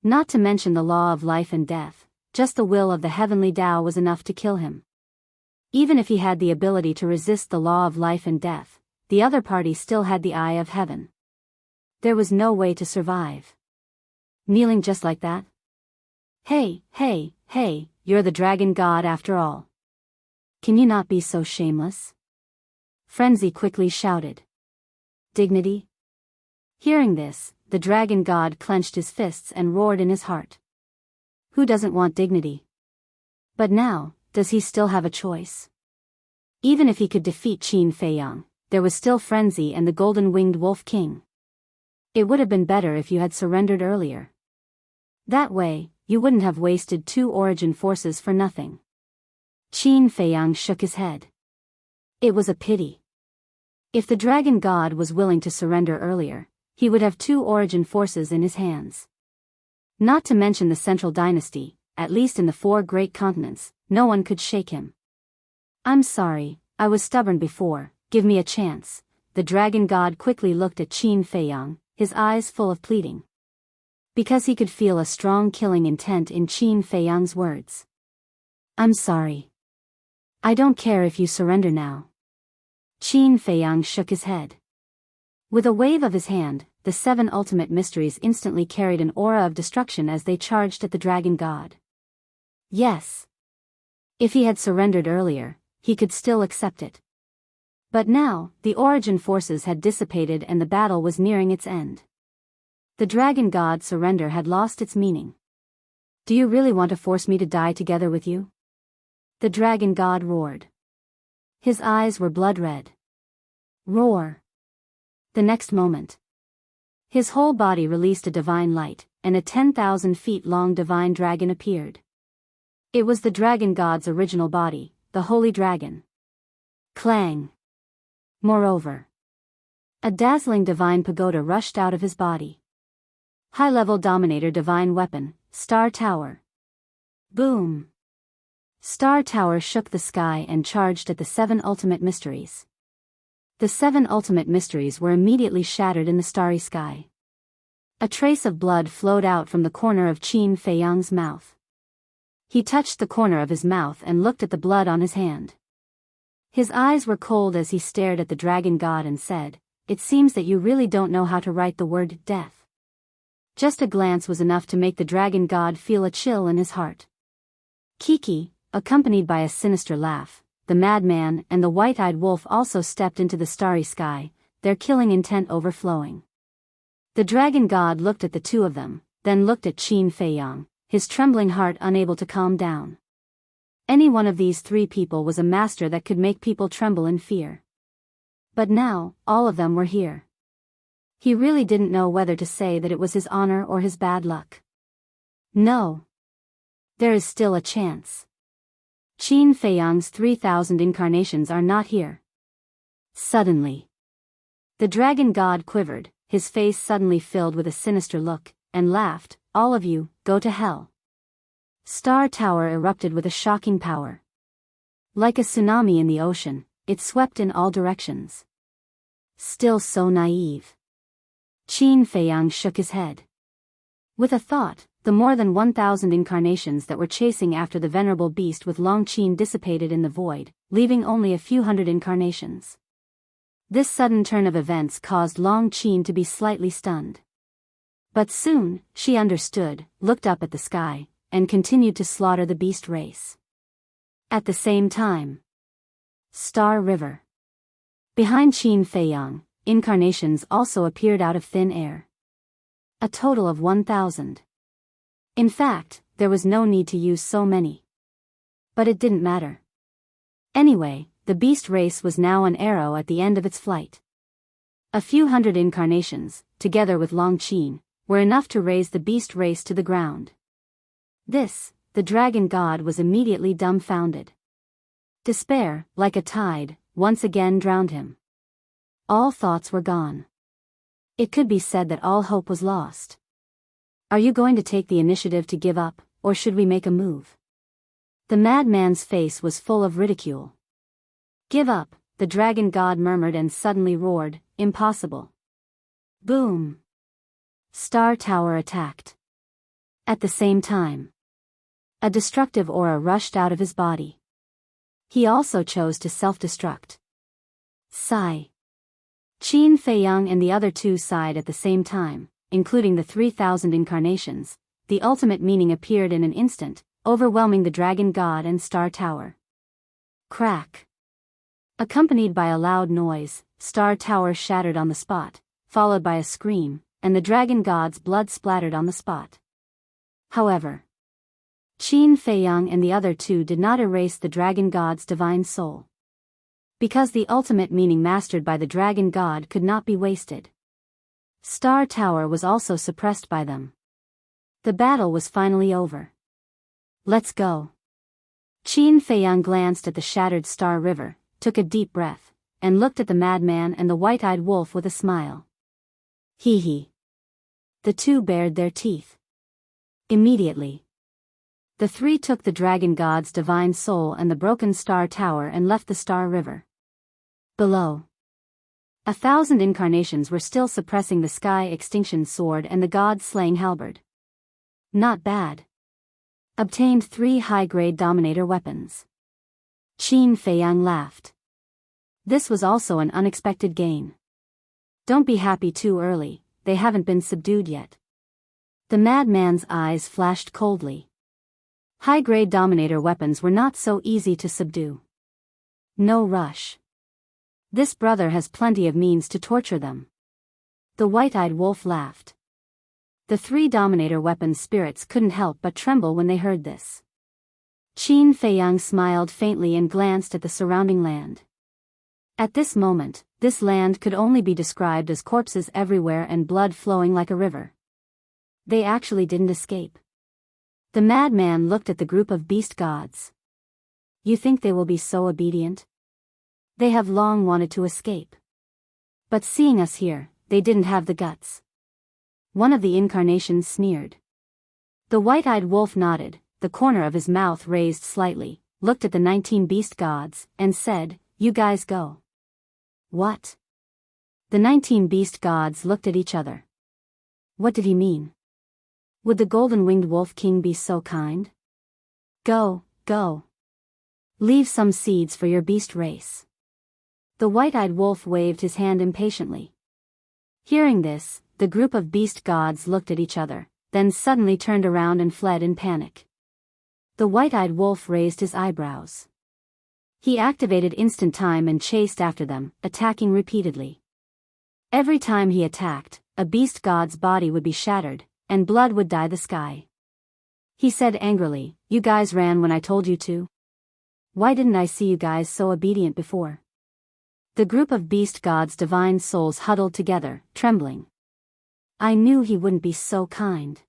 Not to mention the law of life and death, just the will of the heavenly Tao was enough to kill him. Even if he had the ability to resist the law of life and death, the other party still had the eye of heaven. There was no way to survive. Kneeling just like that? Hey, you're the dragon god after all. Can you not be so shameless? Frenzy quickly shouted. Dignity? Hearing this, the dragon god clenched his fists and roared in his heart. Who doesn't want dignity? But now, does he still have a choice? Even if he could defeat Qin Feiyang, there was still Frenzy and the Golden-Winged Wolf King. It would have been better if you had surrendered earlier. That way, you wouldn't have wasted two origin forces for nothing. Qin Feiyang shook his head. It was a pity. If the dragon god was willing to surrender earlier, he would have two origin forces in his hands. Not to mention the Central Dynasty, at least in the four great continents, no one could shake him. I'm sorry, I was stubborn before, give me a chance. The dragon god quickly looked at Qin Feiyang, his eyes full of pleading. Because he could feel a strong killing intent in Qin Feiyang's words. I'm sorry. I don't care if you surrender now. Qin Feiyang shook his head. With a wave of his hand, the seven ultimate mysteries instantly carried an aura of destruction as they charged at the dragon god. Yes. If he had surrendered earlier, he could still accept it. But now, the origin forces had dissipated and the battle was nearing its end. The dragon god's surrender had lost its meaning. Do you really want to force me to die together with you? The dragon god roared. His eyes were blood red. Roar. The next moment, his whole body released a divine light, and a 10,000 feet long divine dragon appeared. It was the dragon god's original body, the holy dragon. Clang. Moreover, a dazzling divine pagoda rushed out of his body. High-level dominator divine weapon, Star Tower. Boom. Star Tower shook the sky and charged at the seven ultimate mysteries. The seven ultimate mysteries were immediately shattered in the starry sky. A trace of blood flowed out from the corner of Qin Feiyang's mouth. He touched the corner of his mouth and looked at the blood on his hand. His eyes were cold as he stared at the dragon god and said, "It seems that you really don't know how to write the word death." Just a glance was enough to make the dragon god feel a chill in his heart. Kiki, accompanied by a sinister laugh, the madman and the white-eyed wolf also stepped into the starry sky, their killing intent overflowing. The dragon god looked at the two of them, then looked at Qin Feiyang, his trembling heart unable to calm down. Any one of these three people was a master that could make people tremble in fear. But now, all of them were here. He really didn't know whether to say that it was his honor or his bad luck. No. There is still a chance. Qin Feiyang's 3,000 incarnations are not here. Suddenly, the dragon god quivered, his face suddenly filled with a sinister look, and laughed, "All of you, go to hell." Star Tower erupted with a shocking power. Like a tsunami in the ocean, it swept in all directions. Still so naive. Qin Feiyang shook his head. With a thought, the more than 1,000 incarnations that were chasing after the venerable beast with Long Qin dissipated in the void, leaving only a few hundred incarnations. This sudden turn of events caused Long Qin to be slightly stunned. But soon, she understood, looked up at the sky, and continued to slaughter the beast race. At the same time, Star River. Behind Qin Feiyang, incarnations also appeared out of thin air. A total of 1,000. In fact, there was no need to use so many. But it didn't matter. Anyway, the beast race was now an arrow at the end of its flight. A few hundred incarnations, together with Long Qin, were enough to raise the beast race to the ground. This, the dragon god was immediately dumbfounded. Despair, like a tide, once again drowned him. All thoughts were gone. It could be said that all hope was lost. Are you going to take the initiative to give up, or should we make a move? The madman's face was full of ridicule. Give up, the dragon god murmured and suddenly roared, impossible. Boom! Star Tower attacked. At the same time, a destructive aura rushed out of his body. He also chose to self-destruct. Sigh. Qin Feiyang and the other two sighed at the same time, including the 3,000 incarnations. The ultimate meaning appeared in an instant, overwhelming the dragon god and Star Tower. Crack. Accompanied by a loud noise, Star Tower shattered on the spot, followed by a scream, and the dragon god's blood splattered on the spot. However, Qin Feiyang and the other two did not erase the dragon god's divine soul. Because the ultimate meaning mastered by the dragon god could not be wasted. Star Tower was also suppressed by them. The battle was finally over. Let's go. Qin Feiyang glanced at the shattered Star River, took a deep breath, and looked at the madman and the white-eyed wolf with a smile. Hee hee. The two bared their teeth. Immediately, the three took the dragon god's divine soul and the broken Star Tower and left the Star River. Below, 1,000 incarnations were still suppressing the sky extinction sword and the god-slaying halberd. Not bad. Obtained 3 high-grade dominator weapons. Qin Feiyang laughed. This was also an unexpected gain. Don't be happy too early, they haven't been subdued yet. The madman's eyes flashed coldly. High-grade dominator weapons were not so easy to subdue. No rush. This brother has plenty of means to torture them. The white-eyed wolf laughed. The 3 dominator weapons spirits couldn't help but tremble when they heard this. Qin Feiyang smiled faintly and glanced at the surrounding land. At this moment, this land could only be described as corpses everywhere and blood flowing like a river. They actually didn't escape. The madman looked at the group of beast gods. You think they will be so obedient? They have long wanted to escape. But seeing us here, they didn't have the guts. One of the incarnations sneered. The white-eyed wolf nodded, the corner of his mouth raised slightly, looked at the 19 beast gods, and said, "You guys go." What? The 19 beast gods looked at each other. What did he mean? Would the golden-winged wolf king be so kind? Go, go. Leave some seeds for your beast race. The white-eyed wolf waved his hand impatiently. Hearing this, the group of beast gods looked at each other, then suddenly turned around and fled in panic. The white-eyed wolf raised his eyebrows. He activated instant time and chased after them, attacking repeatedly. Every time he attacked, a beast god's body would be shattered, and blood would dye the sky. He said angrily, "You guys ran when I told you to? Why didn't I see you guys so obedient before?" The group of beast gods' divine souls huddled together, trembling. "I knew he wouldn't be so kind.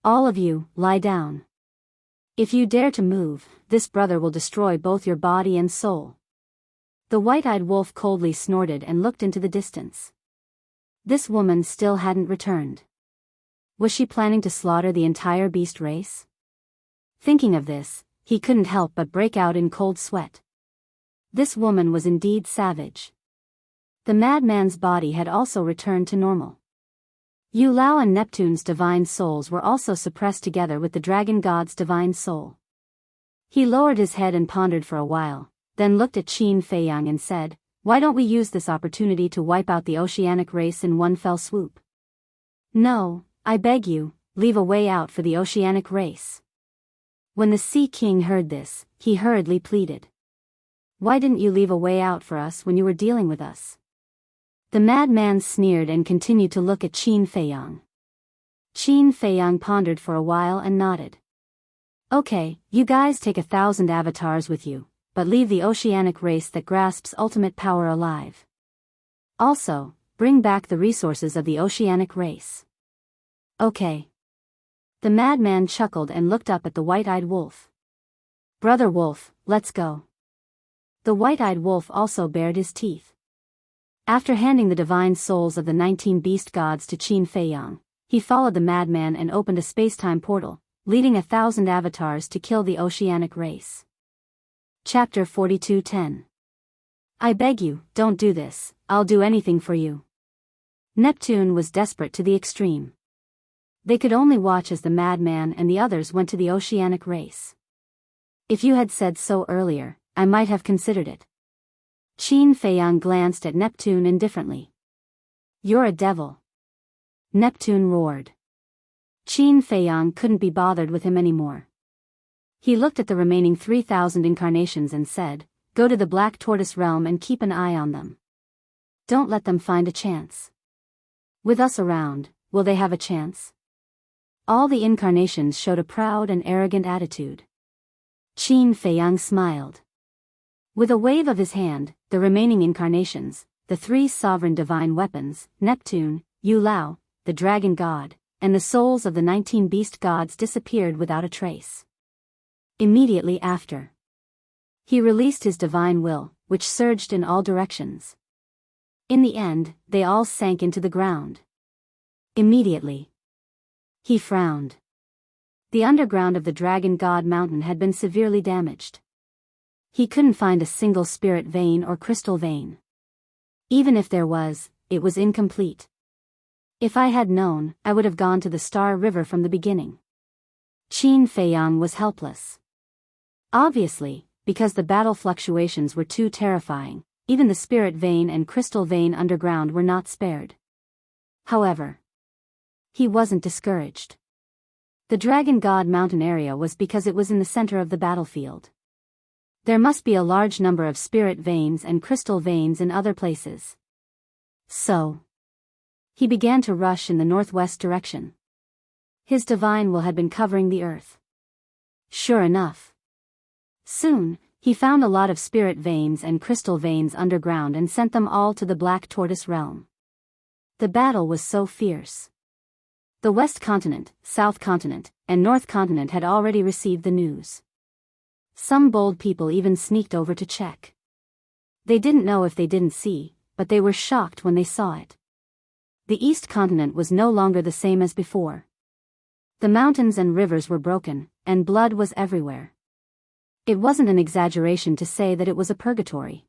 All of you, lie down. If you dare to move, this brother will destroy both your body and soul." The white-eyed wolf coldly snorted and looked into the distance. This woman still hadn't returned. Was she planning to slaughter the entire beast race? Thinking of this, he couldn't help but break out in cold sweat. This woman was indeed savage. The madman's body had also returned to normal. Yu Lao and Neptune's divine souls were also suppressed together with the dragon god's divine soul. He lowered his head and pondered for a while, then looked at Qin Feiyang and said, "Why don't we use this opportunity to wipe out the oceanic race in one fell swoop?" "No, I beg you, leave a way out for the oceanic race." When the Sea King heard this, he hurriedly pleaded. "Why didn't you leave a way out for us when you were dealing with us?" The madman sneered and continued to look at Qin Feiyang. Qin Feiyang pondered for a while and nodded. "Okay, you guys take 1,000 avatars with you, but leave the oceanic race that grasps ultimate power alive. Also, bring back the resources of the oceanic race." "Okay." The madman chuckled and looked up at the white-eyed wolf. "Brother Wolf, let's go." The white-eyed wolf also bared his teeth. After handing the divine souls of the 19 beast gods to Qin Feiyang, he followed the madman and opened a space-time portal, leading 1,000 avatars to kill the oceanic race. Chapter 42:10. "I beg you, don't do this, I'll do anything for you." Neptune was desperate to the extreme. They could only watch as the madman and the others went to the oceanic race. "If you had said so earlier, I might have considered it." Qin Feiyang glanced at Neptune indifferently. "You're a devil." Neptune roared. Qin Feiyang couldn't be bothered with him anymore. He looked at the remaining 3,000 incarnations and said, "Go to the Black Tortoise realm and keep an eye on them. Don't let them find a chance. With us around, will they have a chance?" All the incarnations showed a proud and arrogant attitude. Qin Feiyang smiled. With a wave of his hand, the remaining incarnations, the 3 sovereign divine weapons, Neptune, Yu Lao, the dragon god, and the souls of the 19 beast gods disappeared without a trace. Immediately after, he released his divine will, which surged in all directions. In the end, they all sank into the ground. Immediately, he frowned. The underground of the dragon god mountain had been severely damaged. He couldn't find a single spirit vein or crystal vein. Even if there was, it was incomplete. If I had known, I would have gone to the Star River from the beginning. Qin Feiyang was helpless. Obviously, because the battle fluctuations were too terrifying, even the spirit vein and crystal vein underground were not spared. However, he wasn't discouraged. The Dragon God Mountain area was because it was in the center of the battlefield. There must be a large number of spirit veins and crystal veins in other places. So, he began to rush in the northwest direction. His divine will had been covering the earth. Sure enough. Soon, he found a lot of spirit veins and crystal veins underground and sent them all to the Black Tortoise realm. The battle was so fierce. The West Continent, South Continent, and North Continent had already received the news. Some bold people even sneaked over to check. They didn't know if they didn't see, but they were shocked when they saw it. The East Continent was no longer the same as before. The mountains and rivers were broken, and blood was everywhere. It wasn't an exaggeration to say that it was a purgatory.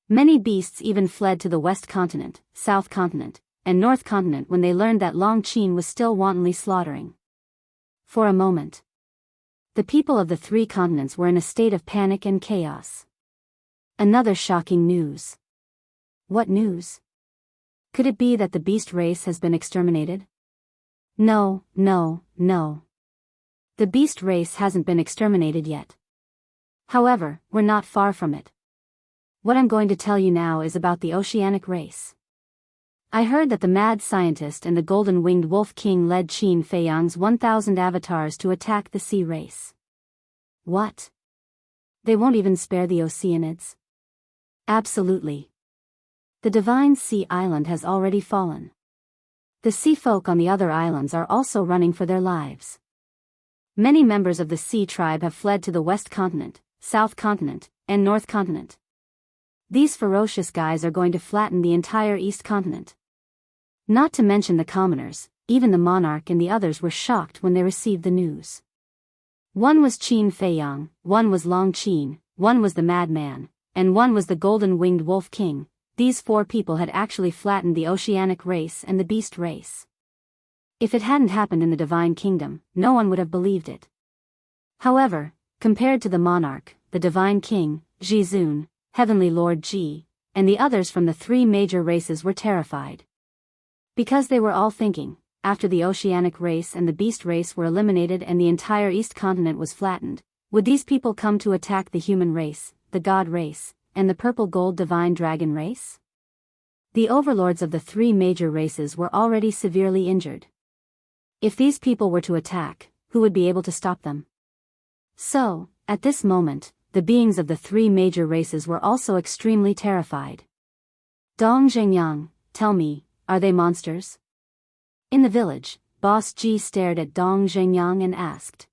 Many beasts even fled to the West Continent, South Continent, and North Continent when they learned that Long Qin was still wantonly slaughtering. For a moment, the people of the 3 continents were in a state of panic and chaos. Another shocking news. What news? Could it be that the beast race has been exterminated? No, no, no. The beast race hasn't been exterminated yet. However, we're not far from it. What I'm going to tell you now is about the oceanic race. I heard that the mad scientist and the golden-winged wolf king led Qin Feiyang's 1,000 avatars to attack the sea race. What? They won't even spare the Oceanids? Absolutely. The divine sea island has already fallen. The sea folk on the other islands are also running for their lives. Many members of the sea tribe have fled to the West Continent, South Continent, and North Continent. These ferocious guys are going to flatten the entire East Continent. Not to mention the commoners, even the monarch and the others were shocked when they received the news. One was Qin Feiyang, one was Long Qin, one was the madman, and one was the golden-winged wolf king. These 4 people had actually flattened the oceanic race and the beast race. If it hadn't happened in the divine kingdom, no one would have believed it. However, compared to the monarch, the divine king, Jizun, heavenly lord Ji, and the others from the 3 major races were terrified. Because they were all thinking, after the oceanic race and the beast race were eliminated and the entire East Continent was flattened, would these people come to attack the human race, the god race, and the purple-gold divine dragon race? The overlords of the 3 major races were already severely injured. If these people were to attack, who would be able to stop them? So, at this moment, the beings of the 3 major races were also extremely terrified. Dong Zhengyang, tell me, are they monsters? In the village, Boss Ji stared at Dong Zhengyang and asked.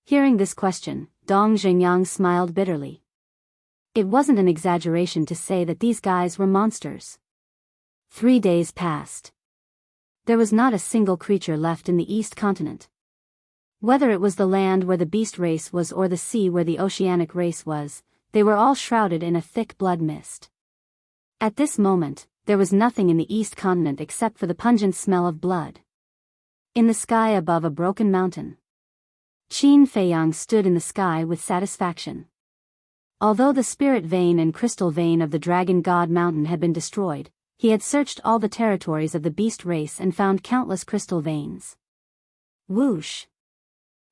Hearing this question, Dong Zhengyang smiled bitterly. It wasn't an exaggeration to say that these guys were monsters. 3 days passed. There was not a single creature left in the East Continent. Whether it was the land where the beast race was or the sea where the oceanic race was, they were all shrouded in a thick blood mist. At this moment, there was nothing in the East Continent except for the pungent smell of blood. In the sky above a broken mountain, Qin Feiyang stood in the sky with satisfaction. Although the spirit vein and crystal vein of the dragon god mountain had been destroyed, he had searched all the territories of the beast race and found countless crystal veins. Whoosh!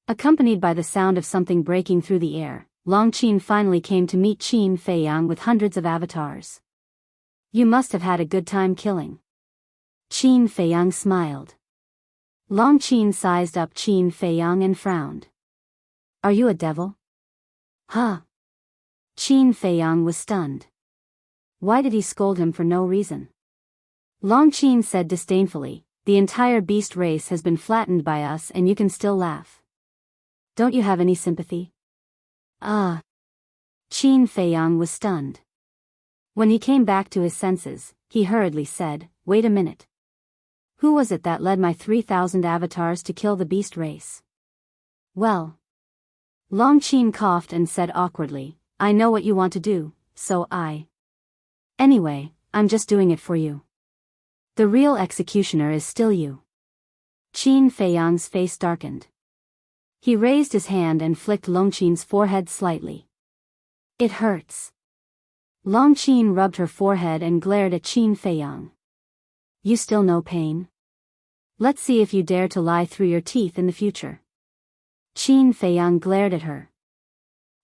Accompanied by the sound of something breaking through the air, Long Qin finally came to meet Qin Feiyang with hundreds of avatars. You must have had a good time killing. Qin Feiyang smiled. Long Qin sized up Qin Feiyang and frowned. Are you a devil? Huh? Qin Feiyang was stunned. Why did he scold him for no reason? Long Qin said disdainfully, the entire beast race has been flattened by us and you can still laugh. Don't you have any sympathy? Ah. Qin Feiyang was stunned. When he came back to his senses, he hurriedly said, wait a minute. Who was it that led my 3,000 avatars to kill the beast race? Well. Long Qin coughed and said awkwardly, I know what you want to do, so Anyway, I'm just doing it for you. The real executioner is still you. Qin Feiyang's face darkened. He raised his hand and flicked Long Qin's forehead slightly. It hurts. Long Qin rubbed her forehead and glared at Qin Feiyang. You still know pain? Let's see if you dare to lie through your teeth in the future. Qin Feiyang glared at her.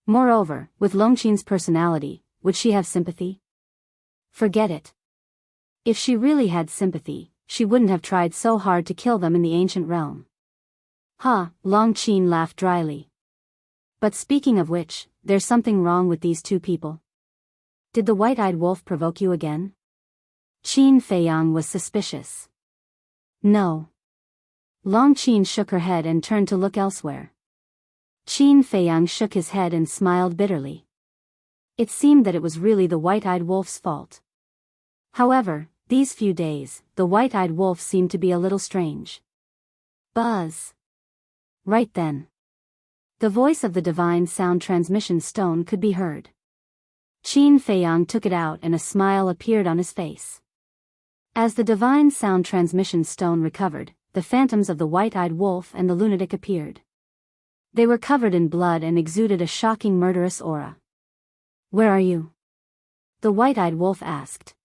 Moreover, with Long Qin's personality, would she have sympathy? Forget it. If she really had sympathy, she wouldn't have tried so hard to kill them in the ancient realm. Ha, Long Qin laughed dryly. But speaking of which, there's something wrong with these 2 people. Did the white-eyed wolf provoke you again? Qin Feiyang was suspicious. No. Long Qin shook her head and turned to look elsewhere. Qin Feiyang shook his head and smiled bitterly. It seemed that it was really the white-eyed wolf's fault. However, these few days, the white-eyed wolf seemed to be a little strange. Buzz. Right then. The voice of the divine sound transmission stone could be heard. Qin Feiyang took it out and a smile appeared on his face. As the divine sound transmission stone recovered, the phantoms of the white-eyed wolf and the lunatic appeared. They were covered in blood and exuded a shocking murderous aura. Where are you? The white-eyed wolf asked.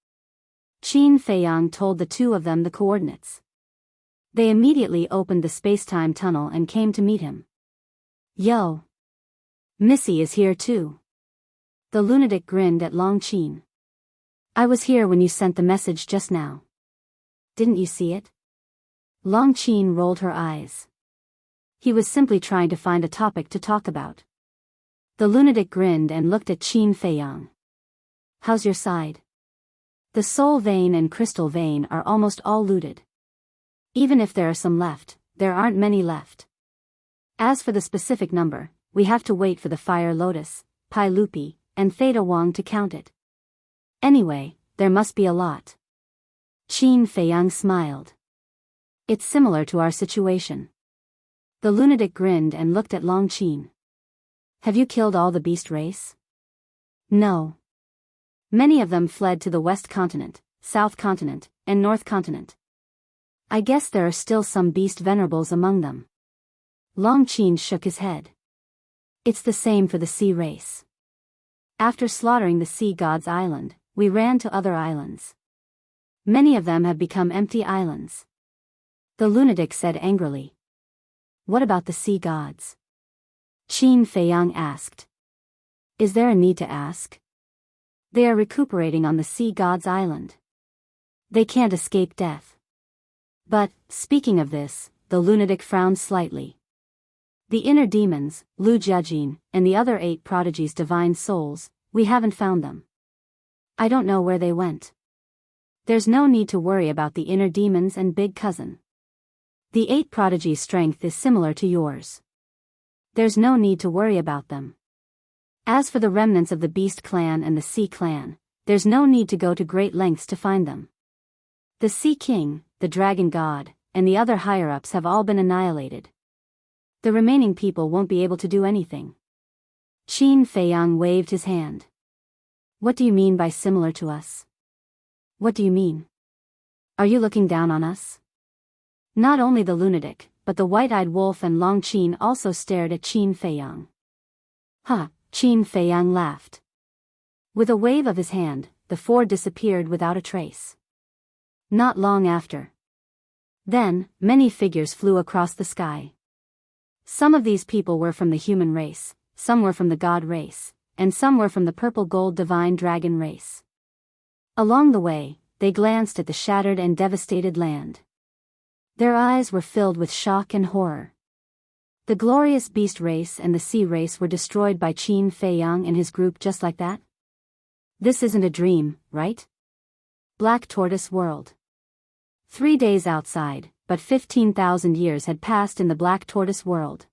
Qin Feiyang told the 2 of them the coordinates. They immediately opened the space-time tunnel and came to meet him. Yo! Missy is here too. The lunatic grinned at Long Qin. I was here when you sent the message just now. Didn't you see it? Long Qin rolled her eyes. He was simply trying to find a topic to talk about. The lunatic grinned and looked at Qin Feiyang. How's your side? The soul vein and crystal vein are almost all looted. Even if there are some left, there aren't many left. As for the specific number, we have to wait for the Fire Lotus, Pai Lupi, and Theta Wang to count it. Anyway, there must be a lot. Qin Feiyang smiled. It's similar to our situation. The lunatic grinned and looked at Long Qin. Have you killed all the beast race? No. Many of them fled to the West Continent, South Continent, and North Continent. I guess there are still some beast venerables among them. Long Qin shook his head. It's the same for the sea race. After slaughtering the sea god's island, we ran to other islands. Many of them have become empty islands. The lunatic said angrily. What about the sea gods? Qin Feiyang asked. Is there a need to ask? They are recuperating on the sea god's island. They can't escape death. But, speaking of this, the lunatic frowned slightly. The inner demons, Lu Jiajin, and the other 8 prodigies' divine souls, we haven't found them. I don't know where they went. There's no need to worry about the inner demons and big cousin. The 8 prodigies' strength is similar to yours. There's no need to worry about them. As for the remnants of the Beast Clan and the Sea Clan, there's no need to go to great lengths to find them. The Sea King, the Dragon God, and the other higher-ups have all been annihilated. The remaining people won't be able to do anything. Qin Feiyang waved his hand. What do you mean by similar to us? What do you mean? Are you looking down on us? Not only the lunatic, but the white-eyed wolf and Long Qin also stared at Qin Feiyang. Huh, Qin Feiyang laughed. With a wave of his hand, the 4 disappeared without a trace. Not long after. Then, many figures flew across the sky. Some of these people were from the human race, some were from the god race, and some were from the purple-gold divine dragon race. Along the way, they glanced at the shattered and devastated land. Their eyes were filled with shock and horror. The glorious beast race and the sea race were destroyed by Qin Feiyang and his group just like that? This isn't a dream, right? Black Tortoise World. 3 days outside, but 15,000 years had passed in the Black Tortoise World.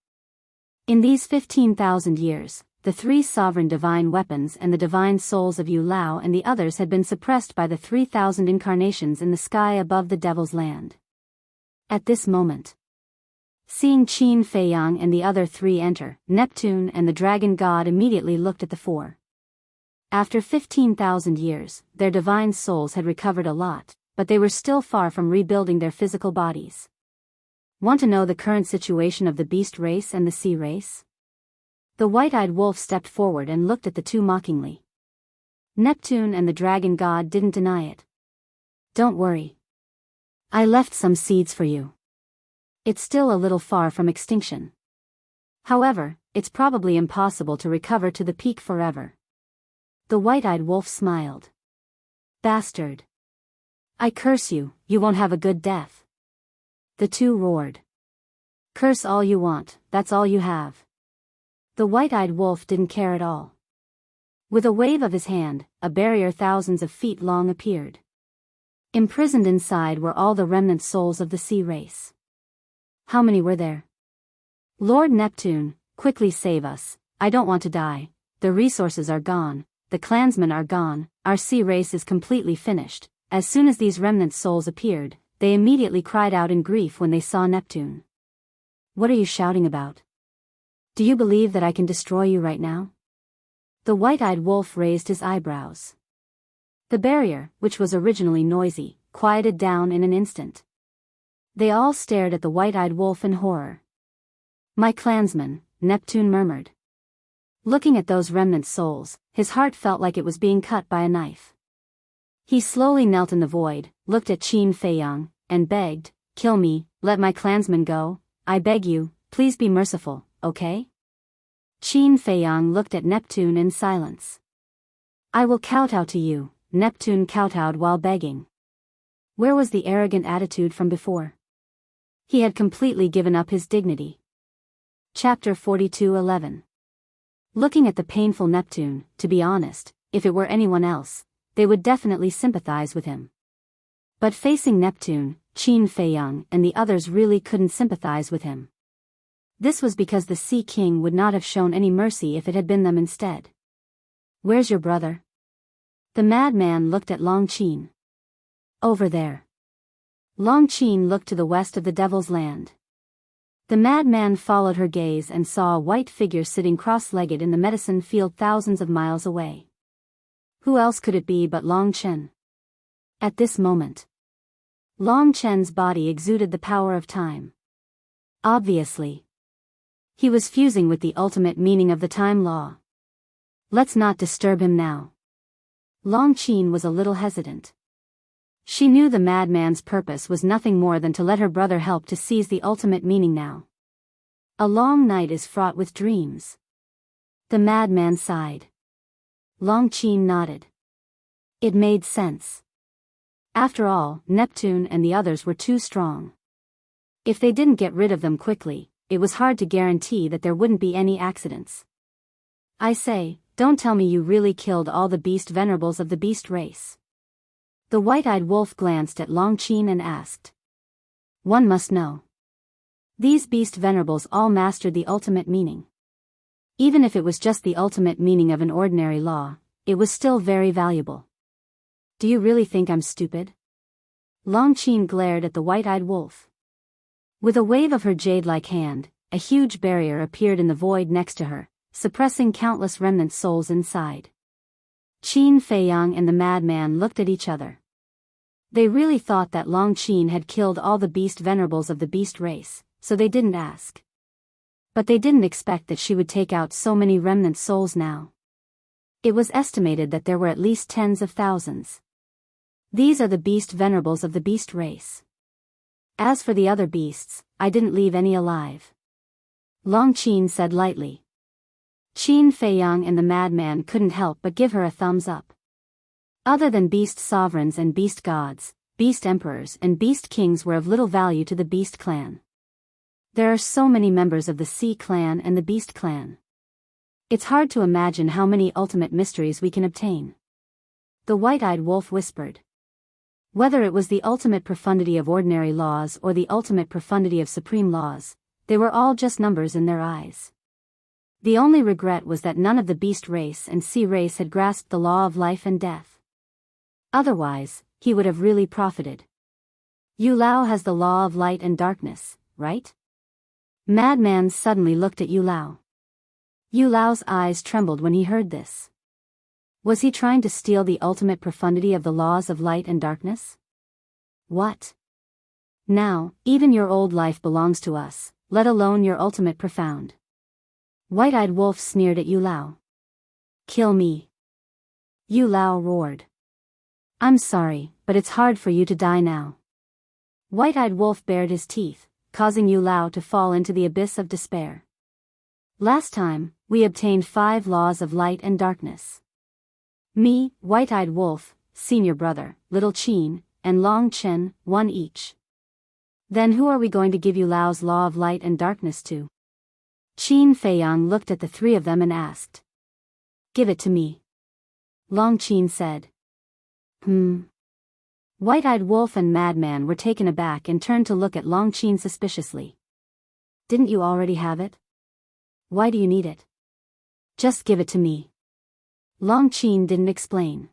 In these 15,000 years, the 3 sovereign divine weapons and the divine souls of Yu Lao and the others had been suppressed by the 3,000 incarnations in the sky above the Devil's Land. At this moment, seeing Qin Feiyang and the other 3 enter, Neptune and the Dragon God immediately looked at the 4. After 15,000 years, their divine souls had recovered a lot, but they were still far from rebuilding their physical bodies. Want to know the current situation of the beast race and the sea race? The white-eyed wolf stepped forward and looked at the 2 mockingly. Neptune and the Dragon God didn't deny it. Don't worry. I left some seeds for you. It's still a little far from extinction. However, it's probably impossible to recover to the peak forever. The white-eyed wolf smiled. Bastard. I curse you, you won't have a good death. The 2 roared. Curse all you want, that's all you have. The white-eyed wolf didn't care at all. With a wave of his hand, a barrier thousands of feet long appeared. Imprisoned inside were all the remnant souls of the sea race. How many were there? Lord Neptune, quickly save us, I don't want to die, the resources are gone, the clansmen are gone, our sea race is completely finished. As soon as these remnant souls appeared, they immediately cried out in grief when they saw Neptune. What are you shouting about? Do you believe that I can destroy you right now? The white-eyed wolf raised his eyebrows. The barrier, which was originally noisy, quieted down in an instant. They all stared at the white-eyed wolf in horror. My clansmen, Neptune murmured. Looking at those remnant souls, his heart felt like it was being cut by a knife. He slowly knelt in the void, looked at Qin Feiyang, and begged, kill me, let my clansmen go, I beg you, please be merciful, okay? Qin Feiyang looked at Neptune in silence. I will kowtow to you, Neptune kowtowed while begging. Where was the arrogant attitude from before? He had completely given up his dignity. Chapter 42:11. Looking at the painful Neptune, to be honest, if it were anyone else, they would definitely sympathize with him. But facing Neptune, Qin Feiyang and the others really couldn't sympathize with him. This was because the Sea King would not have shown any mercy if it had been them instead. Where's your brother? The madman looked at Long Qin. Over there. Long Qin looked to the west of the Devil's Land. The madman followed her gaze and saw a white figure sitting cross-legged in the medicine field thousands of miles away. Who else could it be but Long Chen? At this moment, Long Chen's body exuded the power of time. Obviously, he was fusing with the ultimate meaning of the time law. Let's not disturb him now. Long Qin was a little hesitant. She knew the madman's purpose was nothing more than to let her brother help to seize the ultimate meaning now. A long night is fraught with dreams. The madman sighed. Long Qin nodded. It made sense. After all, Neptune and the others were too strong. If they didn't get rid of them quickly, it was hard to guarantee that there wouldn't be any accidents. I say, don't tell me you really killed all the beast venerables of the beast race. The white-eyed wolf glanced at Long Qin and asked. One must know. These beast venerables all mastered the ultimate meaning. Even if it was just the ultimate meaning of an ordinary law, it was still very valuable. Do you really think I'm stupid? Long Qin glared at the white-eyed wolf. With a wave of her jade-like hand, a huge barrier appeared in the void next to her, suppressing countless remnant souls inside. Qin Feiyang and the madman looked at each other. They really thought that Long Qin had killed all the beast venerables of the beast race, so they didn't ask. But they didn't expect that she would take out so many remnant souls now. It was estimated that there were at least tens of thousands. These are the beast venerables of the beast race. As for the other beasts, I didn't leave any alive. Long Qin said lightly. Qin Feiyang and the madman couldn't help but give her a thumbs up. Other than beast sovereigns and beast gods, beast emperors and beast kings were of little value to the beast clan. There are so many members of the Sea clan and the Beast clan. It's hard to imagine how many ultimate mysteries we can obtain. The white-eyed wolf whispered. Whether it was the ultimate profundity of ordinary laws or the ultimate profundity of supreme laws, they were all just numbers in their eyes. The only regret was that none of the beast race and sea race had grasped the law of life and death. Otherwise, he would have really profited. Yu Lao has the law of light and darkness, right? Madman suddenly looked at Yu Lao. Yu Lao's eyes trembled when he heard this. Was he trying to steal the ultimate profundity of the laws of light and darkness? What? Now, even your old life belongs to us, let alone your ultimate profound. White-eyed wolf sneered at Yu Lao. Kill me. Yu Lao roared. I'm sorry, but it's hard for you to die now. White-eyed wolf bared his teeth, causing Yu Lao to fall into the abyss of despair. Last time, we obtained 5 laws of light and darkness. Me, white-eyed wolf, senior brother, little Qin, and Long Chen, 1 each. Then who are we going to give Yu Lao's law of light and darkness to? Qin Feiyang looked at the 3 of them and asked. Give it to me. Long Qin said. White-eyed wolf and madman were taken aback and turned to look at Long Qin suspiciously. Didn't you already have it? Why do you need it? Just give it to me. Long Qin didn't explain.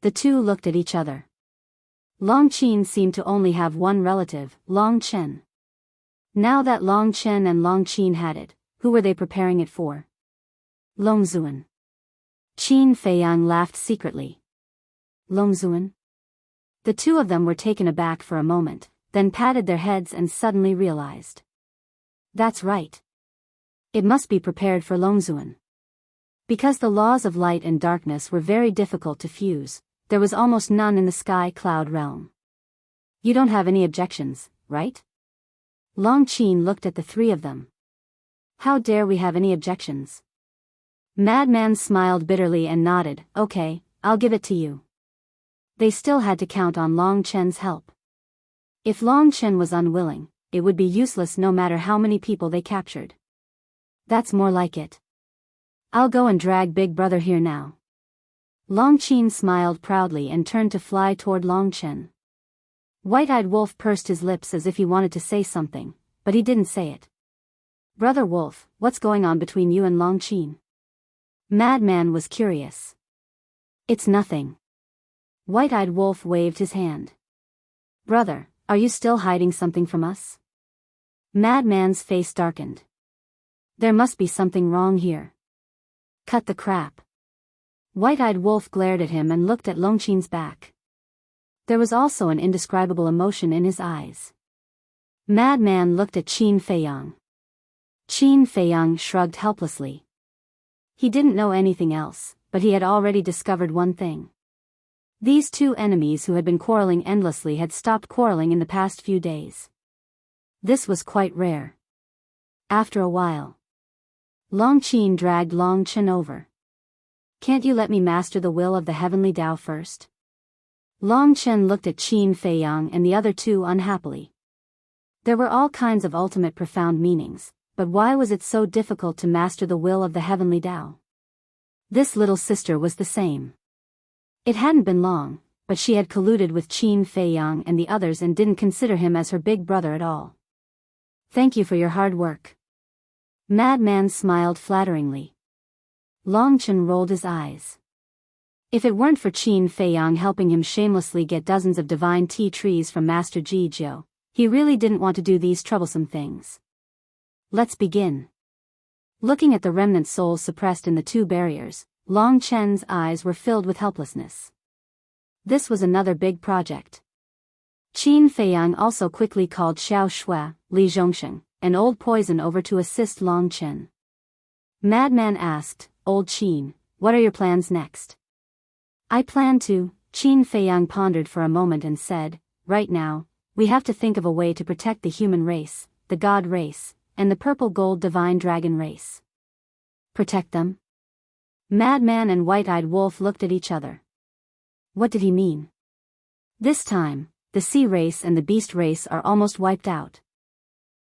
The 2 looked at each other. Long Qin seemed to only have one relative, Long Chen. Now that Long Chen and Long Qin had it, who were they preparing it for? Longzuan. Qin Feiyang laughed secretly. Longzuan? The 2 of them were taken aback for a moment, then patted their heads and suddenly realized. That's right. It must be prepared for Longzuan. Because the laws of light and darkness were very difficult to fuse, there was almost none in the sky cloud realm. You don't have any objections, right? Long Qin looked at the 3 of them. How dare we have any objections? Madman smiled bitterly and nodded. Okay, I'll give it to you. They still had to count on Long Chen's help. If Long Chen was unwilling, it would be useless no matter how many people they captured. That's more like it. I'll go and drag Big Brother here now. Long Chen smiled proudly and turned to fly toward Long Chen. White-Eyed Wolf pursed his lips as if he wanted to say something, but he didn't say it. Brother Wolf, what's going on between you and Long Chen? Madman was curious. It's nothing. White-Eyed Wolf waved his hand. Brother, are you still hiding something from us? Madman's face darkened. There must be something wrong here. Cut the crap. White-Eyed Wolf glared at him and looked at Long Chen's back. There was also an indescribable emotion in his eyes. Madman looked at Qin Feiyang. Qin Feiyang shrugged helplessly. He didn't know anything else, but he had already discovered one thing. These two enemies who had been quarreling endlessly had stopped quarreling in the past few days. This was quite rare. After a while, Long Chen dragged Long Chen over. Can't you let me master the will of the heavenly Tao first? Long Chen looked at Qin Feiyang and the other two unhappily. There were all kinds of ultimate profound meanings, but why was it so difficult to master the will of the heavenly Tao? This little sister was the same. It hadn't been long, but she had colluded with Qin Feiyang and the others and didn't consider him as her big brother at all. Thank you for your hard work. Madman smiled flatteringly. Long Chen rolled his eyes. If it weren't for Qin Feiyang helping him shamelessly get dozens of divine tea trees from Master Ji Jiu, he really didn't want to do these troublesome things. Let's begin. Looking at the remnant souls suppressed in the two barriers, Long Chen's eyes were filled with helplessness. This was another big project. Qin Feiyang also quickly called Xiao Shui, Li Zhongsheng, and Old Poison over to assist Long Chen. Madman asked, Old Qin, what are your plans next? I plan to, Qin Feiyang pondered for a moment and said, right now, we have to think of a way to protect the human race, the god race, and the purple-gold divine dragon race. Protect them? Madman and White-Eyed Wolf looked at each other. What did he mean? This time, the sea race and the beast race are almost wiped out.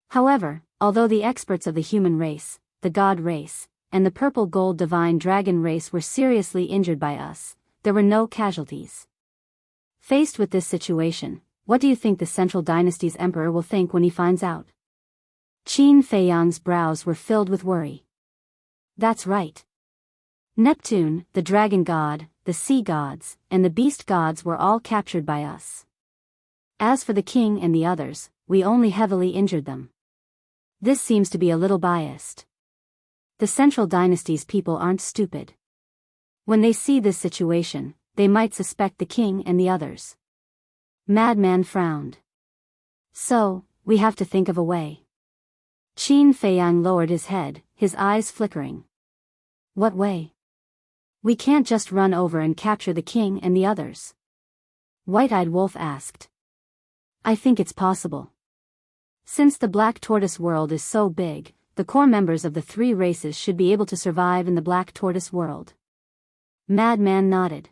However, although the experts of the human race, the god race, and the purple-gold divine dragon race were seriously injured by us, there were no casualties. Faced with this situation, what do you think the Central Dynasty's emperor will think when he finds out? Qin Feiyang's brows were filled with worry. That's right. Neptune, the dragon god, the sea gods, and the beast gods were all captured by us. As for the king and the others, we only heavily injured them. This seems to be a little biased. The Central Dynasty's people aren't stupid. When they see this situation, they might suspect the king and the others. Madman frowned. So, we have to think of a way. Qin Feiyang lowered his head, his eyes flickering. What way? We can't just run over and capture the king and the others. White-Eyed Wolf asked. I think it's possible. Since the Black Tortoise world is so big, the core members of the three races should be able to survive in the Black Tortoise world. Madman nodded.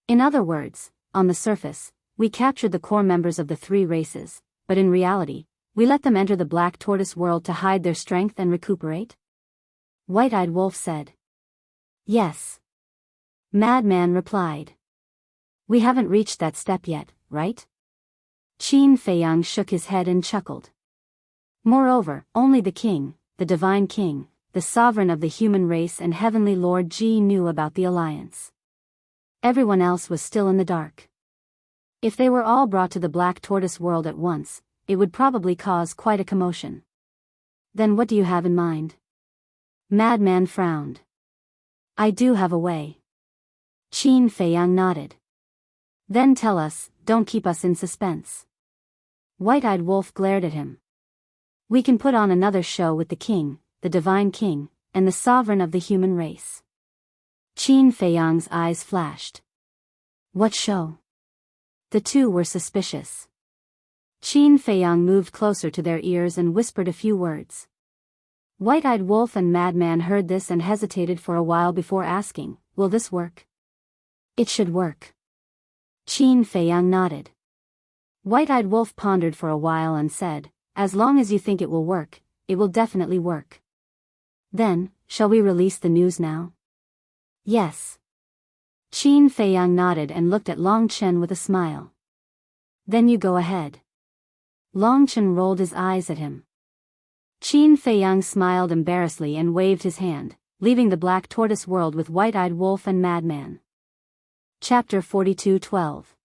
In other words, on the surface, we captured the core members of the three races, but in reality, we let them enter the Black Tortoise world to hide their strength and recuperate? White-Eyed Wolf said. Yes. Madman replied. We haven't reached that step yet, right? Qin Feiyang shook his head and chuckled. Moreover, only the king, the divine king, the sovereign of the human race and heavenly Lord Ji knew about the alliance. Everyone else was still in the dark. If they were all brought to the Black Tortoise world at once, it would probably cause quite a commotion. Then what do you have in mind? Madman frowned. I do have a way. Qin Feiyang nodded. Then tell us, don't keep us in suspense. White-Eyed Wolf glared at him. We can put on another show with the king, the divine king, and the sovereign of the human race. Qin Feiyang's eyes flashed. What show? The two were suspicious. Qin Feiyang moved closer to their ears and whispered a few words. White-Eyed Wolf and Madman heard this and hesitated for a while before asking, will this work? It should work. Qin Feiyang nodded. White-eyed Wolf pondered for a while and said, "As long as you think it will work, it will definitely work." "Then, shall we release the news now?" "Yes." Qin Feiyang nodded and looked at Long Chen with a smile. "Then you go ahead." Long Chen rolled his eyes at him. Qin Feiyang smiled embarrassedly and waved his hand, leaving the Black Tortoise world with White-eyed Wolf and Madman. Chapter 42:12.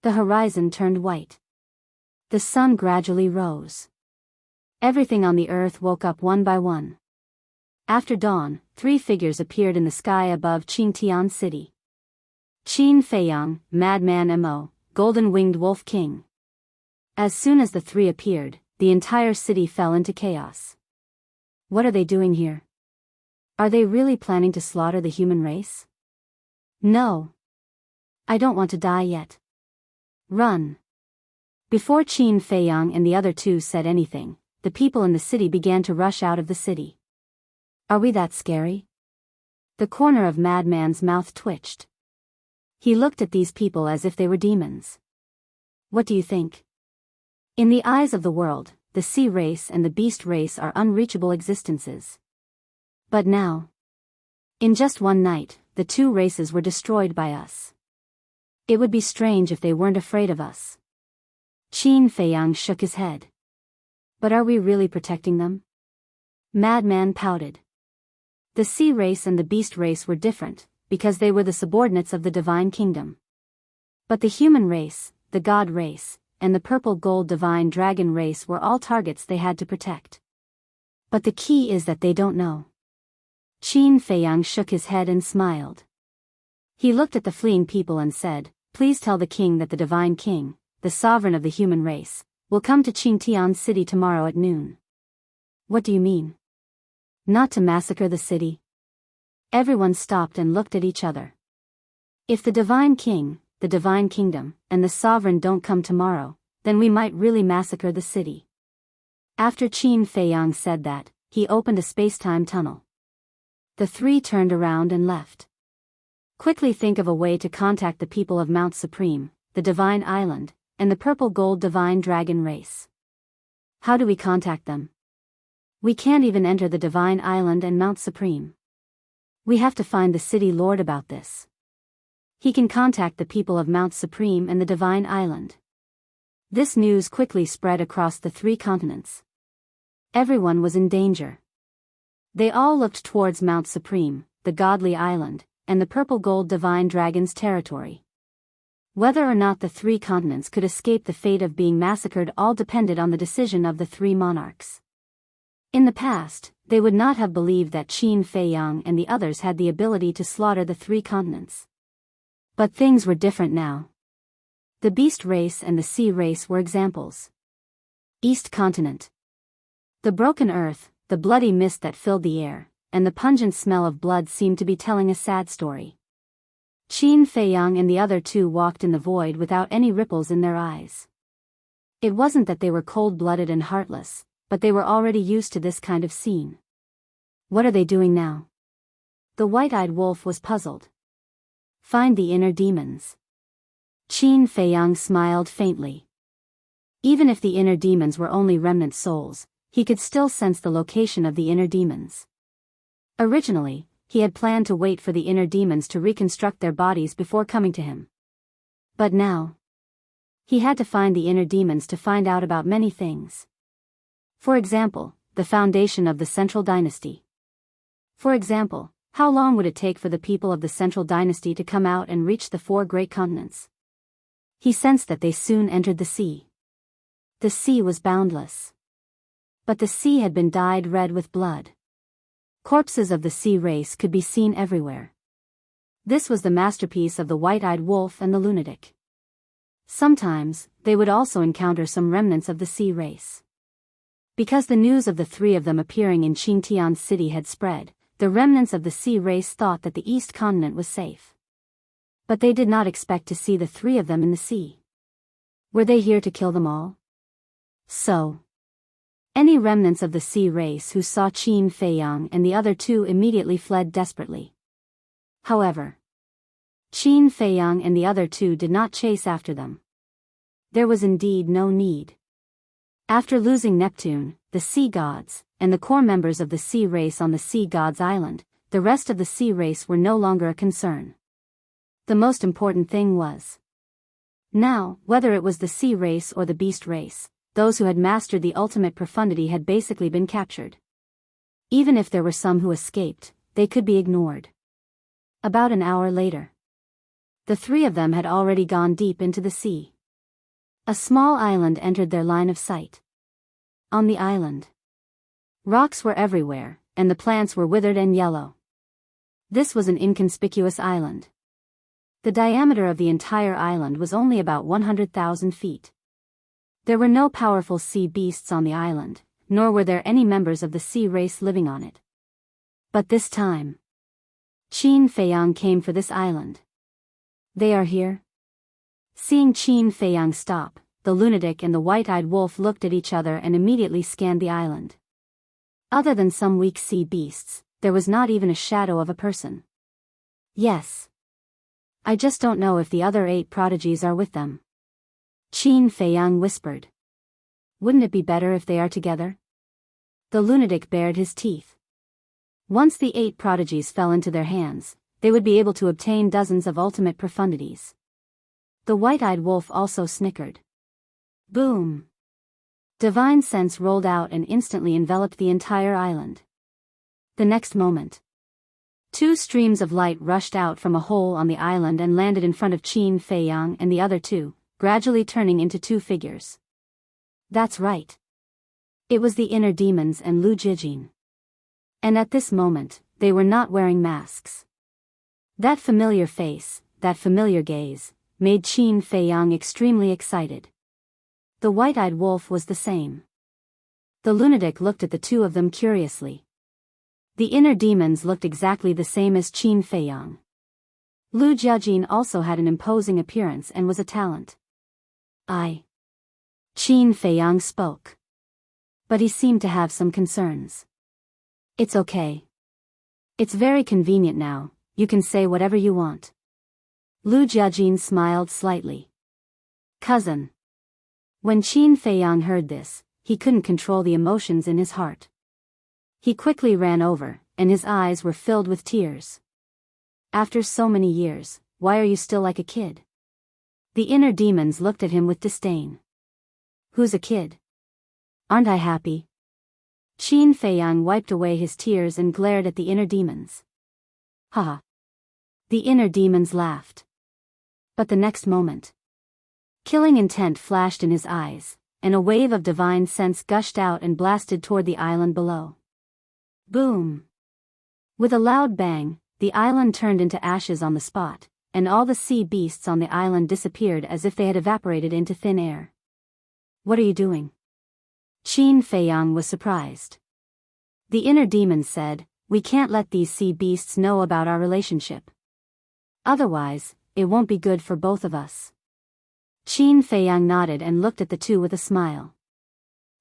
The horizon turned white. The sun gradually rose. Everything on the earth woke up one by one. After dawn, 3 figures appeared in the sky above Qingtian City. Qin Feiyang, Madman Mo, Golden-Winged Wolf King. As soon as the 3 appeared, the entire city fell into chaos. What are they doing here? Are they really planning to slaughter the human race? No. I don't want to die yet. Run. Before Qin Feiyang and the other 2 said anything, the people in the city began to rush out of the city. Are we that scary? The corner of Madman's mouth twitched. He looked at these people as if they were demons. What do you think? In the eyes of the world, the sea race and the beast race are unreachable existences. But now, in just one night, the 2 races were destroyed by us. It would be strange if they weren't afraid of us. Qin Feiyang shook his head. But are we really protecting them? Madman pouted. The sea race and the beast race were different, because they were the subordinates of the divine kingdom. But the human race, the god race, and the purple-gold divine dragon race were all targets they had to protect. But the key is that they don't know. Qin Feiyang shook his head and smiled. He looked at the fleeing people and said, "Please tell the king that the divine king, the sovereign of the human race, will come to Qingtian City tomorrow at noon." What do you mean? Not to massacre the city? Everyone stopped and looked at each other. If the divine king, the divine kingdom, and the sovereign don't come tomorrow, then we might really massacre the city. After Qin Feiyang said that, he opened a space-time tunnel. The 3 turned around and left. Quickly think of a way to contact the people of Mount Supreme, the Divine Island, and the purple-gold divine dragon race. How do we contact them? We can't even enter the Divine Island and Mount Supreme. We have to find the city lord about this. He can contact the people of Mount Supreme and the Divine Island. This news quickly spread across the 3 continents. Everyone was in danger. They all looked towards Mount Supreme, the godly island, and the purple-gold divine dragon's territory. Whether or not the 3 continents could escape the fate of being massacred all depended on the decision of the 3 monarchs. In the past, they would not have believed that Qin Feiyang and the others had the ability to slaughter the 3 continents. But things were different now. The beast race and the sea race were examples. East Continent. The broken earth, the bloody mist that filled the air, and the pungent smell of blood seemed to be telling a sad story. Qin Feiyang and the other 2 walked in the void without any ripples in their eyes. It wasn't that they were cold-blooded and heartless, but they were already used to this kind of scene. What are they doing now? The white-eyed wolf was puzzled. Find the inner demons. Qin Feiyang smiled faintly. Even if the inner demons were only remnant souls, he could still sense the location of the inner demons. Originally, he had planned to wait for the inner demons to reconstruct their bodies before coming to him. But now, he had to find the inner demons to find out about many things. For example, the foundation of the Central Dynasty. For example, how long would it take for the people of the Central Dynasty to come out and reach the 4 great continents? He sensed that they soon entered the sea. The sea was boundless. But the sea had been dyed red with blood. Corpses of the sea race could be seen everywhere. This was the masterpiece of the white-eyed wolf and the lunatic. Sometimes, they would also encounter some remnants of the sea race. Because the news of the 3 of them appearing in Qingtian City had spread, the remnants of the sea race thought that the East Continent was safe. But they did not expect to see the 3 of them in the sea. Were they here to kill them all? So, any remnants of the sea race who saw Qin Feiyang and the other 2 immediately fled desperately. However, Qin Feiyang and the other two did not chase after them. There was indeed no need. After losing Neptune, the sea gods, and the core members of the sea race on the sea gods island, the rest of the sea race were no longer a concern. The most important thing was, now, whether it was the sea race or the beast race, those who had mastered the ultimate profundity had basically been captured. Even if there were some who escaped, they could be ignored. About an hour later, the three of them had already gone deep into the sea. A small island entered their line of sight. On the island, rocks were everywhere, and the plants were withered and yellow. This was an inconspicuous island. The diameter of the entire island was only about 100,000 feet. There were no powerful sea beasts on the island, nor were there any members of the sea race living on it. But this time, Qin Feiyang came for this island. They are here? Seeing Qin Feiyang stop, the lunatic and the white-eyed wolf looked at each other and immediately scanned the island. Other than some weak sea beasts, there was not even a shadow of a person. Yes. I just don't know if the other 8 prodigies are with them. Qin Feiyang whispered. Wouldn't it be better if they are together? The lunatic bared his teeth. Once the 8 prodigies fell into their hands, they would be able to obtain dozens of ultimate profundities. The white-eyed wolf also snickered. Boom! Divine sense rolled out and instantly enveloped the entire island. The next moment, 2 streams of light rushed out from a hole on the island and landed in front of Qin Feiyang and the other 2, gradually turning into 2 figures. That's right. It was the inner demons and Lu Jijin. And at this moment, they were not wearing masks. That familiar face, that familiar gaze, made Qin Feiyang extremely excited. The white-eyed wolf was the same. The lunatic looked at the 2 of them curiously. The inner demons looked exactly the same as Qin Feiyang. Lu Jiajin also had an imposing appearance and was a talent. Qin Feiyang spoke. But he seemed to have some concerns. It's okay. It's very convenient now, you can say whatever you want. Lu Jiajin smiled slightly. Cousin. When Qin Feiyang heard this, he couldn't control the emotions in his heart. He quickly ran over, and his eyes were filled with tears. After so many years, why are you still like a kid? The inner demons looked at him with disdain. Who's a kid? Aren't I happy? Qin Feiyang wiped away his tears and glared at the inner demons. Ha! The inner demons laughed. But the next moment, killing intent flashed in his eyes, and a wave of divine sense gushed out and blasted toward the island below. Boom! With a loud bang, the island turned into ashes on the spot, and all the sea beasts on the island disappeared as if they had evaporated into thin air. What are you doing? Qin Feiyang was surprised. The inner demons said, we can't let these sea beasts know about our relationship. Otherwise, it won't be good for both of us. Qin Feiyang nodded and looked at the 2 with a smile.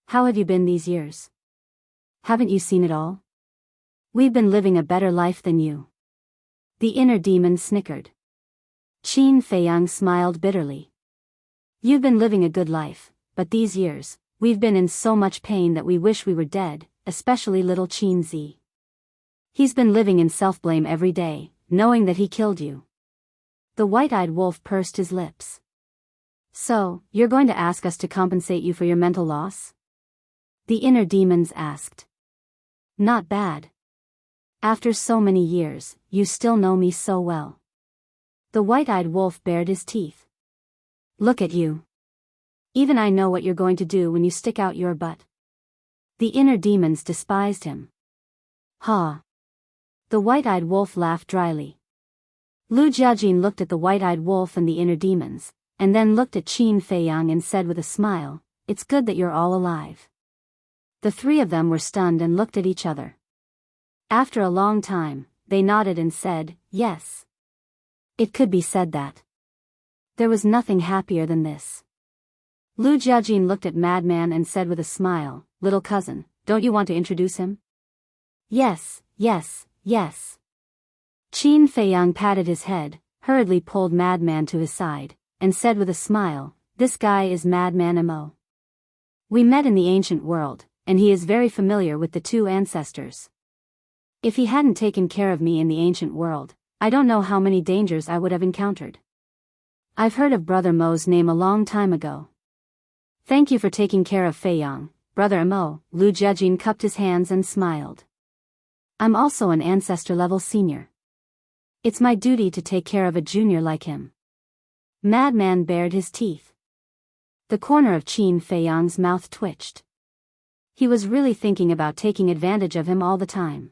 How have you been these years? Haven't you seen it all? We've been living a better life than you. The inner demon snickered. Qin Feiyang smiled bitterly. You've been living a good life, but these years, we've been in so much pain that we wish we were dead, especially little Qin Zi. He's been living in self-blame every day, knowing that he killed you. The white-eyed wolf pursed his lips. So, you're going to ask us to compensate you for your mental loss? The inner demons asked. Not bad. After so many years, you still know me so well. The white-eyed wolf bared his teeth. Look at you. Even I know what you're going to do when you stick out your butt. The inner demons despised him. Ha! The white-eyed wolf laughed dryly. Lu Jiajin looked at the white-eyed wolf and the inner demons, and then looked at Qin Feiyang and said with a smile, it's good that you're all alive. The 3 of them were stunned and looked at each other. After a long time, they nodded and said, yes. It could be said that. There was nothing happier than this. Lu Jiajin looked at Madman and said with a smile, little cousin, don't you want to introduce him? Yes, yes, yes. Qin Feiyang patted his head, hurriedly pulled Madman to his side, and said with a smile, "This guy is Madman Mo. We met in the ancient world, and he is very familiar with the two ancestors. If he hadn't taken care of me in the ancient world, I don't know how many dangers I would have encountered. I've heard of Brother Mo's name a long time ago. Thank you for taking care of Fei Yang, Brother Mo." Lu Jiajin cupped his hands and smiled. "I'm also an ancestor-level senior. It's my duty to take care of a junior like him." Madman bared his teeth. The corner of Qin Fei Yang's mouth twitched. He was really thinking about taking advantage of him all the time.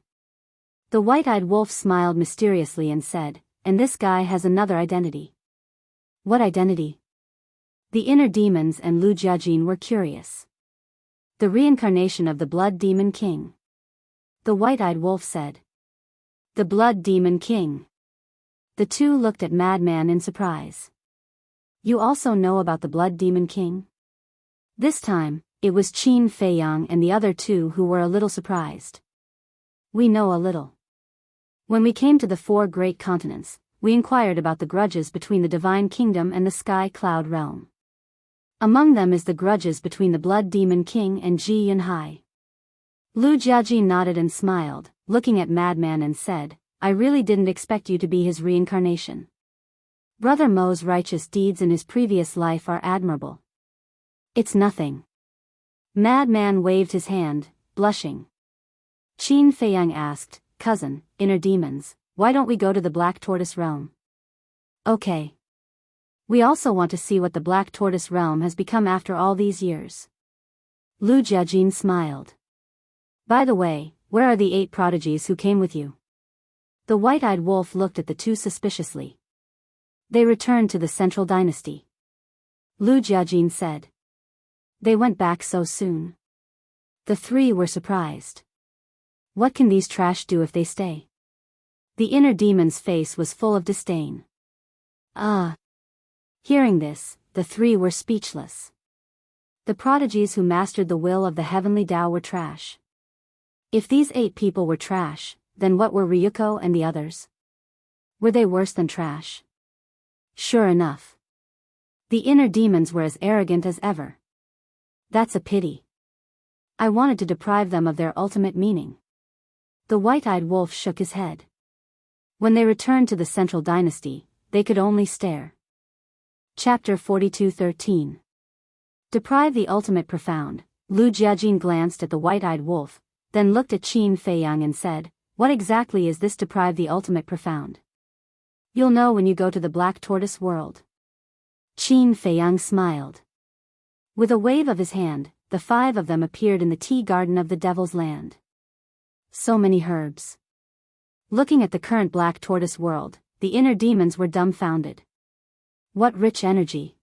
The white-eyed wolf smiled mysteriously and said, "And this guy has another identity." "What identity?" The inner demons and Lu Jiajin were curious. "The reincarnation of the Blood Demon King," the white-eyed wolf said. "The Blood Demon King." The two looked at Madman in surprise. "You also know about the Blood Demon King?" This time, it was Qin Fei Yang and the other two who were a little surprised. "We know a little. When we came to the 4 great continents, we inquired about the grudges between the Divine Kingdom and the Sky Cloud Realm. Among them is the grudges between the Blood Demon King and Ji Yunhai." Lu Jiajin nodded and smiled, looking at Madman and said, "I really didn't expect you to be his reincarnation. Brother Mo's righteous deeds in his previous life are admirable." "It's nothing." Madman waved his hand, blushing. Qin Feiyang asked, "Cousin, inner demons, why don't we go to the Black Tortoise Realm?" "Okay. We also want to see what the Black Tortoise Realm has become after all these years." Lu Jiajin smiled. "By the way, where are the 8 prodigies who came with you?" The white-eyed wolf looked at the two suspiciously. "They returned to the Central Dynasty," Lu Jiajin said. "They went back so soon." The 3 were surprised. "What can these trash do if they stay?" The inner demon's face was full of disdain. Hearing this, the 3 were speechless. The prodigies who mastered the will of the heavenly Tao were trash. If these 8 people were trash, then what were Ryuko and the others? Were they worse than trash? Sure enough. The inner demons were as arrogant as ever. That's a pity. I wanted to deprive them of their ultimate meaning. The white-eyed wolf shook his head. When they returned to the Central Dynasty, they could only stare. Chapter 42:13. Deprive the ultimate profound. Lu Jiajin glanced at the white-eyed wolf, then looked at Qin Feiyang and said, "What exactly is this deprive the ultimate profound?" "You'll know when you go to the Black Tortoise world." Qin Feiyang smiled. With a wave of his hand, the 5 of them appeared in the tea garden of the Devil's Land. So many herbs. Looking at the current Black Tortoise world, the inner demons were dumbfounded. What rich energy.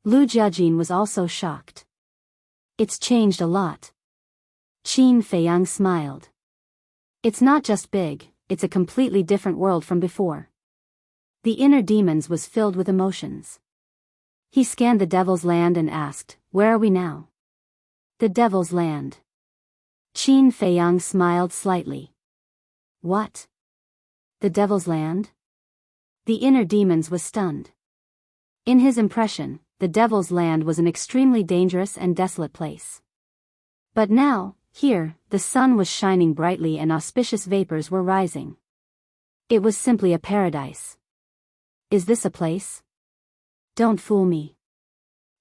Lu Jiajin was also shocked. It's changed a lot. Qin Feiyang smiled. It's not just big, it's a completely different world from before. The inner demons was filled with emotions. He scanned the Devil's Land and asked, "Where are we now?" "The Devil's Land." Qin Feiyang smiled slightly. "What? The Devil's Land?" The inner demons was stunned. In his impression, the Devil's Land was an extremely dangerous and desolate place. But now, here, the sun was shining brightly and auspicious vapors were rising. It was simply a paradise. Is this a place? Don't fool me.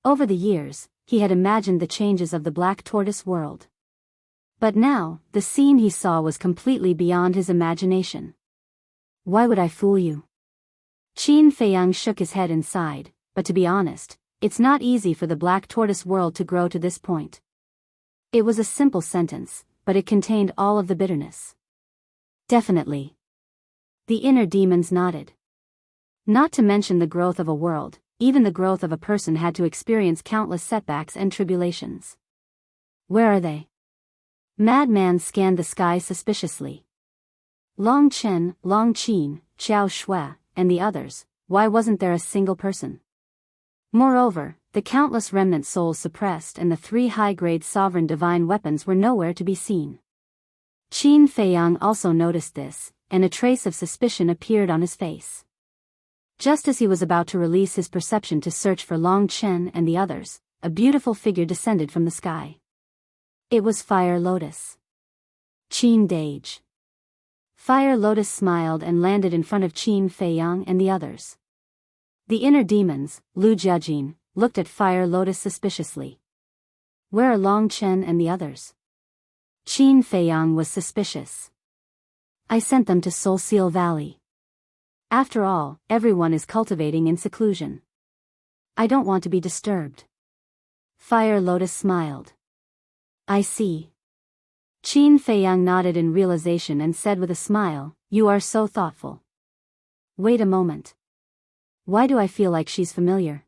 Over the years, he had imagined the changes of the Black Tortoise world. But now, the scene he saw was completely beyond his imagination. Why would I fool you? Qin Feiyang shook his head and sighed, but to be honest, it's not easy for the Black Tortoise world to grow to this point. It was a simple sentence, but it contained all of the bitterness. Definitely. The inner demons nodded. Not to mention the growth of a world, even the growth of a person had to experience countless setbacks and tribulations. Where are they? Madman scanned the sky suspiciously. Long Chen, Long Qin, Xiao Shui, and the others, why wasn't there a single person? Moreover, the countless remnant souls suppressed and the 3 high-grade sovereign divine weapons were nowhere to be seen. Qin Feiyang also noticed this, and a trace of suspicion appeared on his face. Just as he was about to release his perception to search for Long Chen and the others, a beautiful figure descended from the sky. It was Fire Lotus. Qin Dage. Fire Lotus smiled and landed in front of Qin Feiyang and the others. The inner demons, Lu Jiajin, looked at Fire Lotus suspiciously. Where are Long Chen and the others? Qin Feiyang was suspicious. I sent them to Soul Seal Valley. After all, everyone is cultivating in seclusion. I don't want to be disturbed. Fire Lotus smiled. I see. Qin Feiyang nodded in realization and said with a smile, you are so thoughtful. Wait a moment. Why do I feel like she's familiar?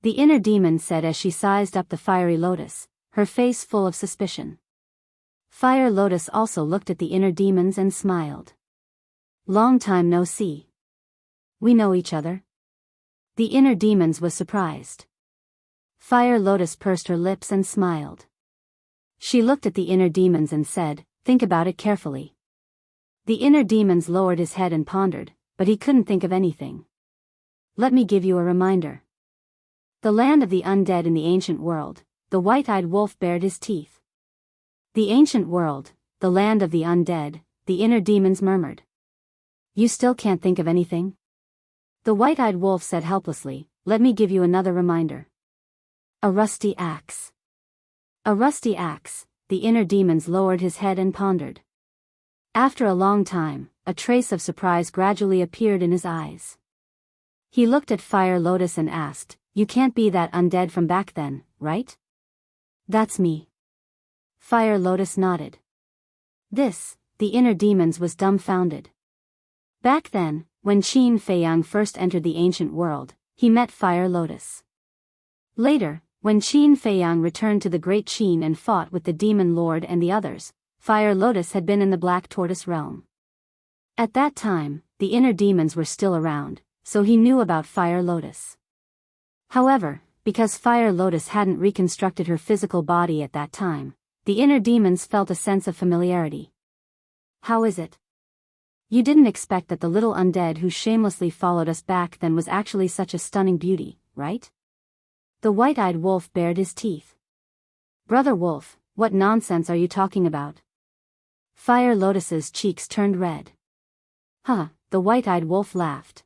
The inner demon said as she sized up the fiery lotus, her face full of suspicion. Fire Lotus also looked at the inner demons and smiled. Long time no see. We know each other. The inner demons was surprised. Fire Lotus pursed her lips and smiled. She looked at the inner demons and said, think about it carefully. The inner demons lowered his head and pondered, but he couldn't think of anything. Let me give you a reminder. The land of the undead in the ancient world, the white-eyed wolf bared his teeth. The ancient world, the land of the undead, the inner demons murmured. You still can't think of anything? The white-eyed wolf said helplessly, let me give you another reminder. A rusty axe. A rusty axe, the inner demons lowered his head and pondered. After a long time, a trace of surprise gradually appeared in his eyes. He looked at Fire Lotus and asked, you can't be that undead from back then, right? That's me. Fire Lotus nodded. This, the inner demons was dumbfounded. Back then, when Qin Feiyang first entered the ancient world, he met Fire Lotus. Later, when Qin Feiyang returned to the Great Qin and fought with the Demon Lord and the others, Fire Lotus had been in the Black Tortoise realm. At that time, the inner demons were still around, so he knew about Fire Lotus. However, because Fire Lotus hadn't reconstructed her physical body at that time, the inner demons felt a sense of familiarity. How is it? You didn't expect that the little undead who shamelessly followed us back then was actually such a stunning beauty, right? The white-eyed wolf bared his teeth. Brother Wolf, what nonsense are you talking about? Fire Lotus's cheeks turned red. Huh, the white-eyed wolf laughed.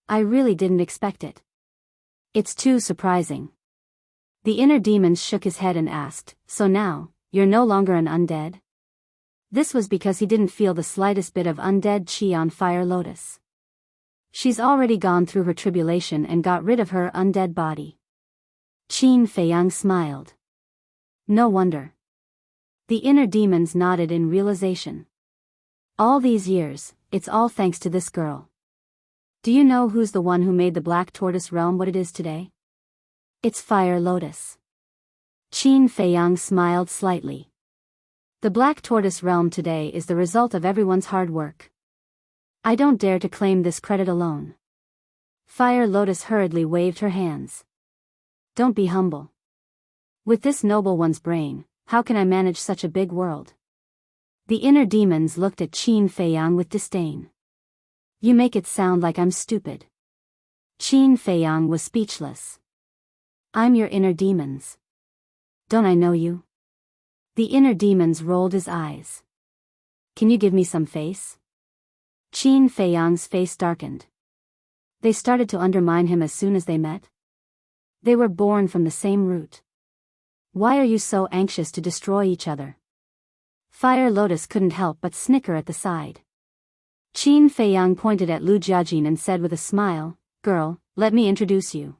I really didn't expect it. It's too surprising. The inner demons shook his head and asked, so now, you're no longer an undead? This was because he didn't feel the slightest bit of undead chi on Fire Lotus. She's already gone through her tribulation and got rid of her undead body. Qin Feiyang smiled. No wonder. The inner demons nodded in realization. All these years, it's all thanks to this girl. Do you know who's the one who made the Black Tortoise realm what it is today? It's Fire Lotus. Qin Feiyang smiled slightly. The Black Tortoise realm today is the result of everyone's hard work. I don't dare to claim this credit alone. Fire Lotus hurriedly waved her hands. Don't be humble. With this noble one's brain, how can I manage such a big world? The inner demons looked at Qin Feiyang with disdain. You make it sound like I'm stupid. Qin Feiyang was speechless. I'm your inner demons. Don't I know you? The inner demons rolled his eyes. Can you give me some face? Qin Feiyang's face darkened. They started to undermine him as soon as they met. They were born from the same root. Why are you so anxious to destroy each other? Fire Lotus couldn't help but snicker at the side. Qin Feiyang pointed at Lu Jiajin and said with a smile, girl, let me introduce you.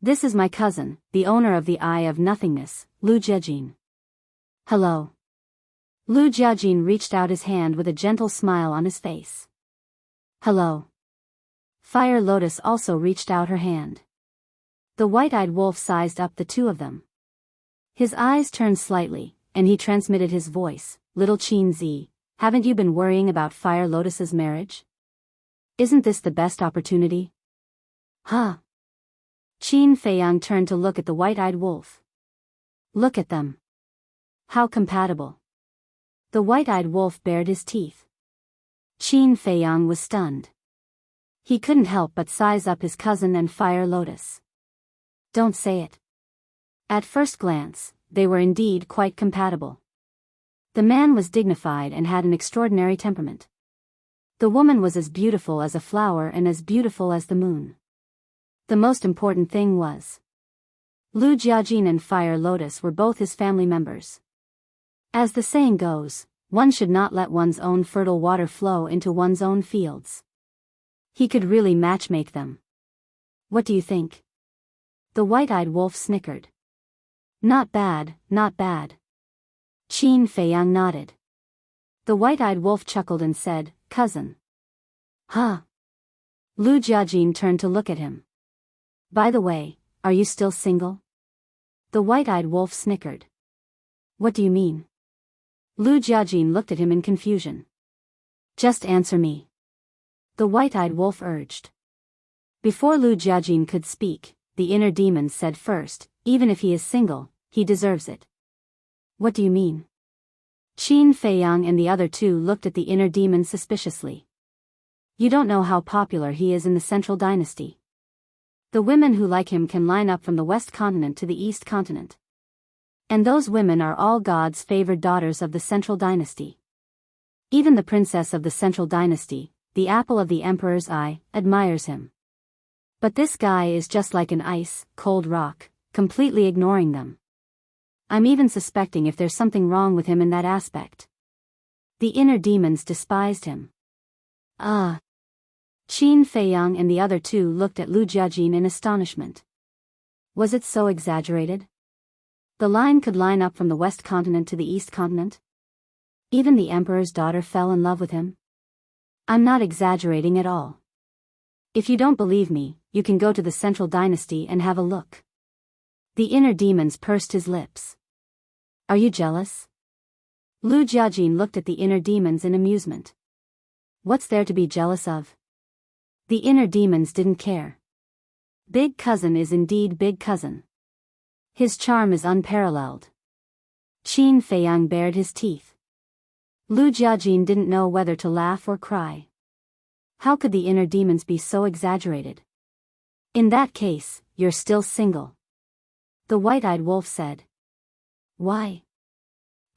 This is my cousin, the owner of the Eye of Nothingness, Lu Jiajin. Hello. Lu Jiajin reached out his hand with a gentle smile on his face. Hello. Fire Lotus also reached out her hand. The white-eyed wolf sized up the two of them. His eyes turned slightly, and he transmitted his voice, Little Qin Zi, haven't you been worrying about Fire Lotus's marriage? Isn't this the best opportunity? Huh? Qin Feiyang turned to look at the white-eyed wolf. Look at them. How compatible. The white-eyed wolf bared his teeth. Qin Feiyang was stunned. He couldn't help but size up his cousin and Fire Lotus. Don't say it. At first glance, they were indeed quite compatible. The man was dignified and had an extraordinary temperament. The woman was as beautiful as a flower and as beautiful as the moon. The most important thing was, Lu Jiajin and Fire Lotus were both his family members. As the saying goes, one should not let one's own fertile water flow into one's own fields. He could really matchmake them. What do you think? The white-eyed wolf snickered. Not bad, not bad. Qin Feiyang nodded. The white-eyed wolf chuckled and said, cousin. Huh? Lu Jiajin turned to look at him. By the way, are you still single? The white-eyed wolf snickered. What do you mean? Lu Jiajin looked at him in confusion. Just answer me. The white-eyed wolf urged. Before Lu Jiajin could speak, the inner demon said first, even if he is single, he deserves it. What do you mean? Qin Feiyang and the other two looked at the inner demon suspiciously. You don't know how popular he is in the Central Dynasty. The women who like him can line up from the West Continent to the East Continent. And those women are all God's favored daughters of the Central Dynasty. Even the princess of the Central Dynasty, the apple of the emperor's eye, admires him. But this guy is just like an ice, cold rock, completely ignoring them. I'm even suspecting if there's something wrong with him in that aspect. The inner demons despised him. Qin Feiyang and the other two looked at Lu Jiajin in astonishment. Was it so exaggerated? The line could line up from the West Continent to the East Continent? Even the emperor's daughter fell in love with him? I'm not exaggerating at all. If you don't believe me, you can go to the Central Dynasty and have a look. The inner demons pursed his lips. Are you jealous? Lu Jiajin looked at the inner demons in amusement. What's there to be jealous of? The inner demons didn't care. Big cousin is indeed big cousin. His charm is unparalleled. Qin Feiyang bared his teeth. Lu Jiajin didn't know whether to laugh or cry. How could the inner demons be so exaggerated? In that case, you're still single. The white-eyed wolf said. Why?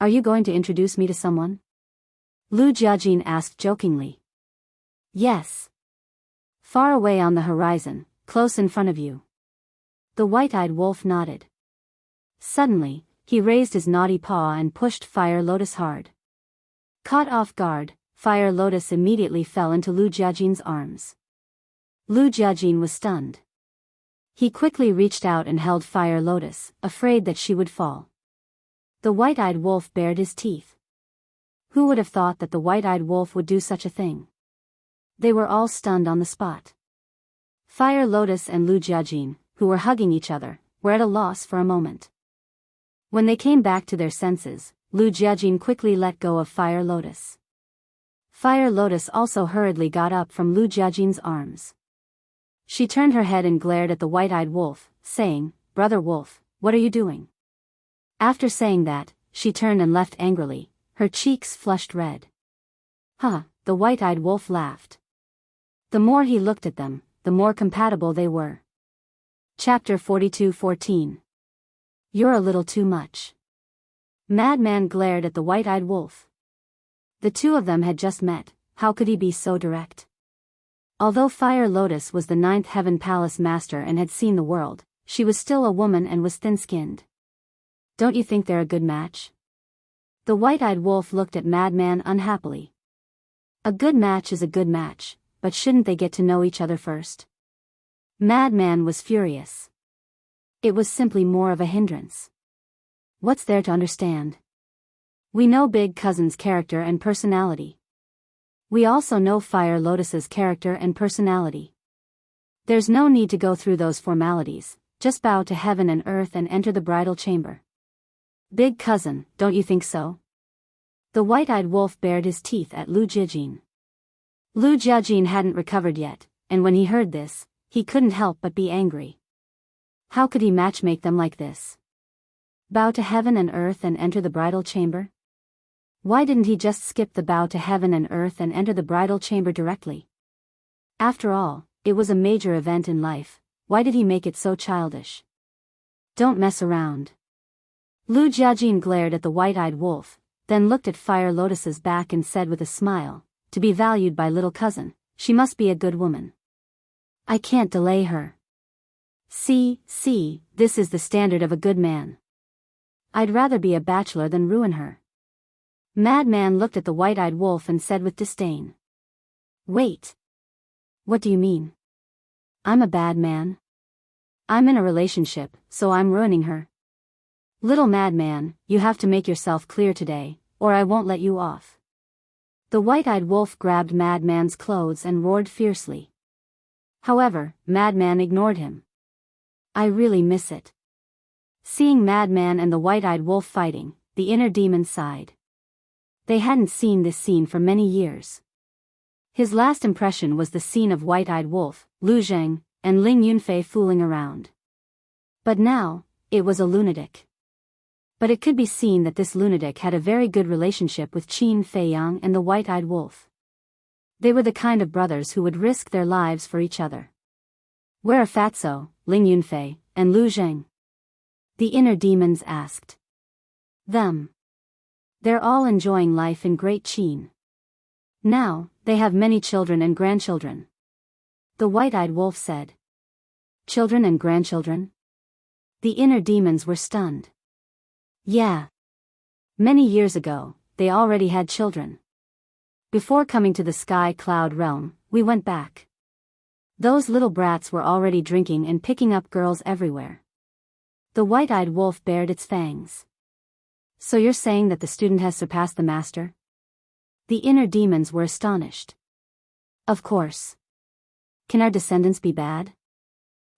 Are you going to introduce me to someone? Lu Jiajin asked jokingly. Yes. Far away on the horizon, close in front of you. The white-eyed wolf nodded. Suddenly, he raised his naughty paw and pushed Fire Lotus hard. Caught off guard, Fire Lotus immediately fell into Lu Jiajin's arms. Lu Jiajin was stunned. He quickly reached out and held Fire Lotus, afraid that she would fall. The white-eyed wolf bared his teeth. Who would have thought that the white-eyed wolf would do such a thing? They were all stunned on the spot. Fire Lotus and Lu Jiajin, who were hugging each other, were at a loss for a moment. When they came back to their senses, Lu Jiajin quickly let go of Fire Lotus. Fire Lotus also hurriedly got up from Lu Jiajin's arms. She turned her head and glared at the white-eyed wolf, saying, Brother Wolf, what are you doing? After saying that, she turned and left angrily, her cheeks flushed red. The white-eyed wolf laughed. The more he looked at them, the more compatible they were. Chapter 42:14. You're a little too much. Madman glared at the white-eyed wolf. The two of them had just met, how could he be so direct? Although Fire Lotus was the 9th Heaven Palace master and had seen the world, she was still a woman and was thin-skinned. Don't you think they're a good match? The white-eyed wolf looked at Madman unhappily. A good match is a good match, but shouldn't they get to know each other first? Madman was furious. It was simply more of a hindrance. What's there to understand? We know Big Cousin's character and personality. We also know Fire Lotus's character and personality. There's no need to go through those formalities, just bow to heaven and earth and enter the bridal chamber. Big Cousin, don't you think so? The white-eyed wolf bared his teeth at Lu Jiajin. Lu Jiajin hadn't recovered yet, and when he heard this, he couldn't help but be angry. How could he matchmake them like this? Bow to heaven and earth and enter the bridal chamber? Why didn't he just skip the bow to heaven and earth and enter the bridal chamber directly? After all, it was a major event in life. Why did he make it so childish? Don't mess around. Lu Jiajin glared at the white-eyed wolf, then looked at Fire Lotus's back and said with a smile, to be valued by little cousin, she must be a good woman. I can't delay her. See, this is the standard of a good man. I'd rather be a bachelor than ruin her. Madman looked at the white-eyed wolf and said with disdain. Wait. What do you mean? I'm a bad man. I'm in a relationship, so I'm ruining her. Little madman, you have to make yourself clear today, or I won't let you off. The white-eyed wolf grabbed Madman's clothes and roared fiercely. However, Madman ignored him. I really miss it. Seeing Madman and the white-eyed wolf fighting, the inner demon sighed. They hadn't seen this scene for many years. His last impression was the scene of white-eyed wolf, Lu Zheng, and Ling Yunfei fooling around. But now, it was a lunatic. But it could be seen that this lunatic had a very good relationship with Qin Feiyang and the white-eyed wolf. They were the kind of brothers who would risk their lives for each other. Where are Fatso, Ling Yunfei, and Lu Zheng? The inner demons asked. Them. They're all enjoying life in Great Qin. Now, they have many children and grandchildren. The white-eyed wolf said. Children and grandchildren? The inner demons were stunned. Yeah. Many years ago, they already had children. Before coming to the sky cloud realm, we went back. Those little brats were already drinking and picking up girls everywhere. The white-eyed wolf bared its fangs. So you're saying that the student has surpassed the master? The inner demons were astonished. Of course. Can our descendants be bad?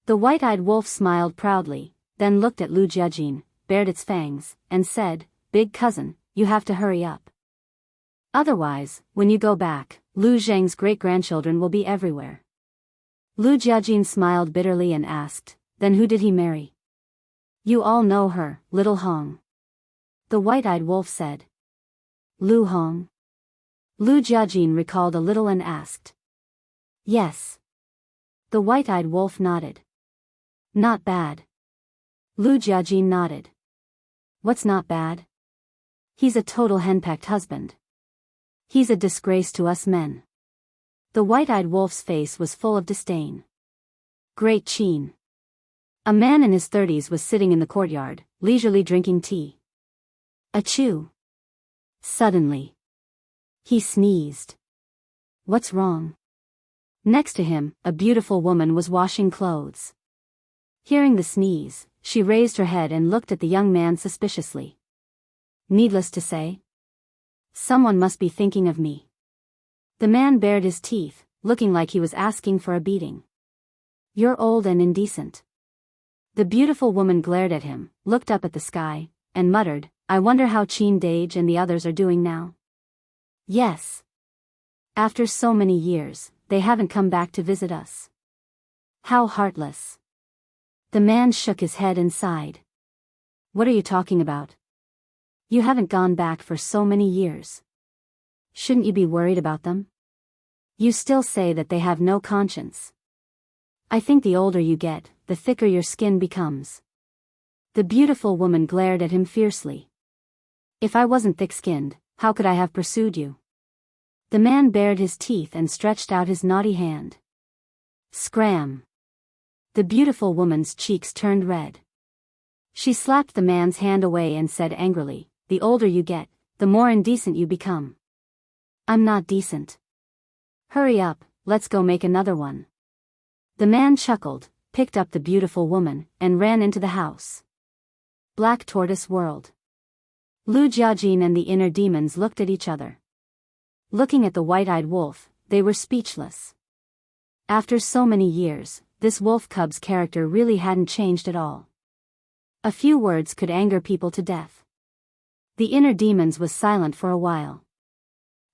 The white-eyed wolf smiled proudly, then looked at Lu Jiajin, bared its fangs, and said, Big cousin, you have to hurry up. Otherwise, when you go back, Lu Zheng's great-grandchildren will be everywhere. Lu Jiajin smiled bitterly and asked, Then who did he marry? You all know her, Little Hong. The white-eyed wolf said. Lu Hong? Lu Jiajin recalled a little and asked. Yes. The white-eyed wolf nodded. Not bad. Lu Jiajin nodded. What's not bad? He's a total henpecked husband. He's a disgrace to us men. The white-eyed wolf's face was full of disdain. Great Qin. A man in his 30s was sitting in the courtyard, leisurely drinking tea. Achoo. Suddenly. He sneezed. What's wrong? Next to him, a beautiful woman was washing clothes. Hearing the sneeze, she raised her head and looked at the young man suspiciously. Needless to say, someone must be thinking of me. The man bared his teeth, looking like he was asking for a beating. You're old and indecent. The beautiful woman glared at him, looked up at the sky, and muttered, I wonder how Qin Dage and the others are doing now. Yes. After so many years, they haven't come back to visit us. How heartless. The man shook his head and sighed. What are you talking about? You haven't gone back for so many years. Shouldn't you be worried about them? You still say that they have no conscience. I think the older you get, the thicker your skin becomes. The beautiful woman glared at him fiercely. If I wasn't thick-skinned, how could I have pursued you? The man bared his teeth and stretched out his naughty hand. Scram. The beautiful woman's cheeks turned red. She slapped the man's hand away and said angrily, The older you get, the more indecent you become. I'm not decent. Hurry up, let's go make another one. The man chuckled, picked up the beautiful woman, and ran into the house. Black Tortoise World. Lu Jiajin and the inner demons looked at each other. Looking at the white-eyed wolf, they were speechless. After so many years, this wolf cub's character really hadn't changed at all. A few words could anger people to death. The inner demons was silent for a while.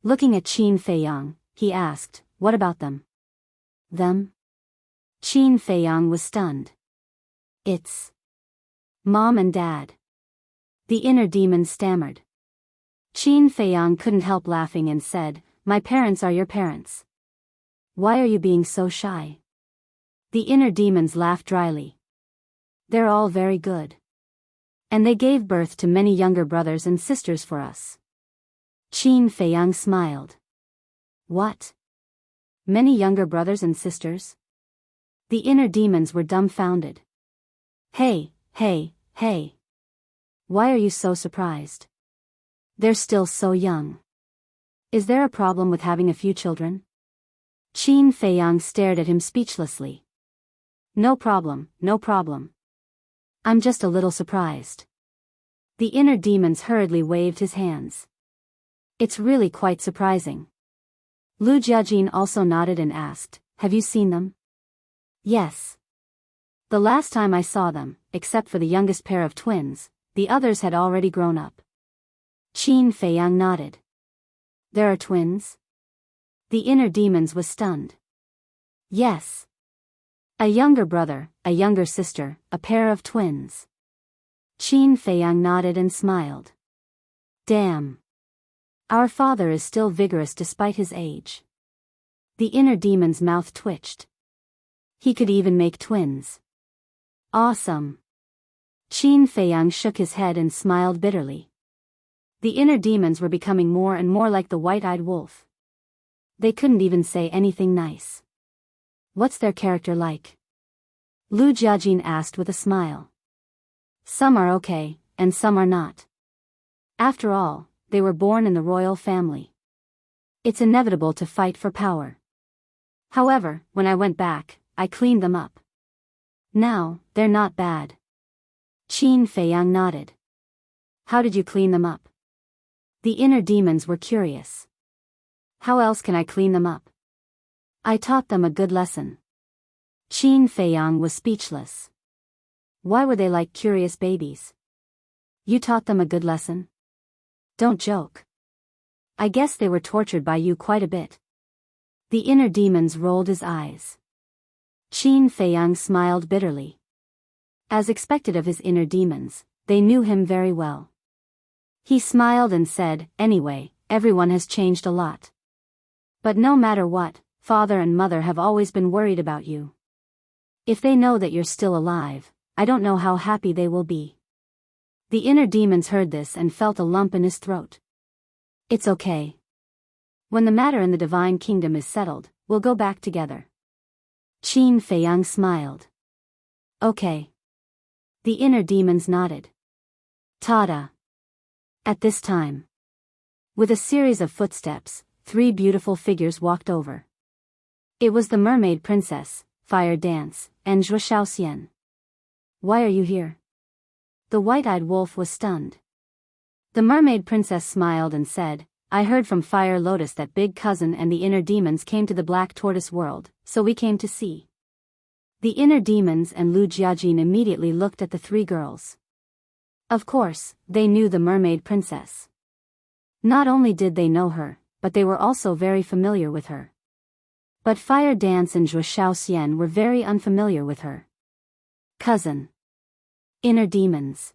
Looking at Qin Feiyang, he asked, What about them? Them? Qin Feiyang was stunned. It's Mom and Dad. The inner demon stammered. Qin Feiyang couldn't help laughing and said, My parents are your parents. Why are you being so shy? The inner demons laughed dryly. They're all very good. And they gave birth to many younger brothers and sisters for us. Qin Feiyang smiled. What? Many younger brothers and sisters? The inner demons were dumbfounded. Hey. Why are you so surprised? They're still so young. Is there a problem with having a few children? Qin Feiyang stared at him speechlessly. No problem. I'm just a little surprised. The inner demons hurriedly waved his hands. It's really quite surprising. Lu Jiajin also nodded and asked, have you seen them? Yes. The last time I saw them, except for the youngest pair of twins, the others had already grown up. Qin Feiyang nodded. There are twins? The inner demons was stunned. Yes. A younger brother, a younger sister, a pair of twins. Qin Feiyang nodded and smiled. Damn. Our father is still vigorous despite his age. The inner demon's mouth twitched. He could even make twins. Awesome. Qin Feiyang shook his head and smiled bitterly. The inner demons were becoming more and more like the white-eyed wolf. They couldn't even say anything nice. What's their character like? Lu Jiajin asked with a smile. Some are okay, and some are not. After all, they were born in the royal family. It's inevitable to fight for power. However, when I went back, I cleaned them up. Now, they're not bad. Qin Feiyang nodded. How did you clean them up? The inner demons were curious. How else can I clean them up? I taught them a good lesson. Qin Feiyang was speechless. Why were they like curious babies? You taught them a good lesson? Don't joke. I guess they were tortured by you quite a bit. The inner demons rolled his eyes. Qin Feiyang smiled bitterly. As expected of his inner demons, they knew him very well. He smiled and said, anyway, everyone has changed a lot. But no matter what, father and mother have always been worried about you. If they know that you're still alive, I don't know how happy they will be. The inner demons heard this and felt a lump in his throat. It's okay. When the matter in the divine kingdom is settled, we'll go back together. Qin Feiyang smiled. Okay. The inner demons nodded. Tada. At this time, with a series of footsteps, 3 beautiful figures walked over. It was the mermaid princess, Fire Dance, and Zhuo Shaoxian. Why are you here? The white-eyed wolf was stunned. The mermaid princess smiled and said, I heard from Fire Lotus that Big Cousin and the inner demons came to the Black Tortoise world, so we came to see. The inner demons and Lu Jiajin immediately looked at the 3 girls. Of course, they knew the mermaid princess. Not only did they know her, but they were also very familiar with her. But Fire Dance and Zhuo Shaoxian were very unfamiliar with her. Cousin. Inner demons.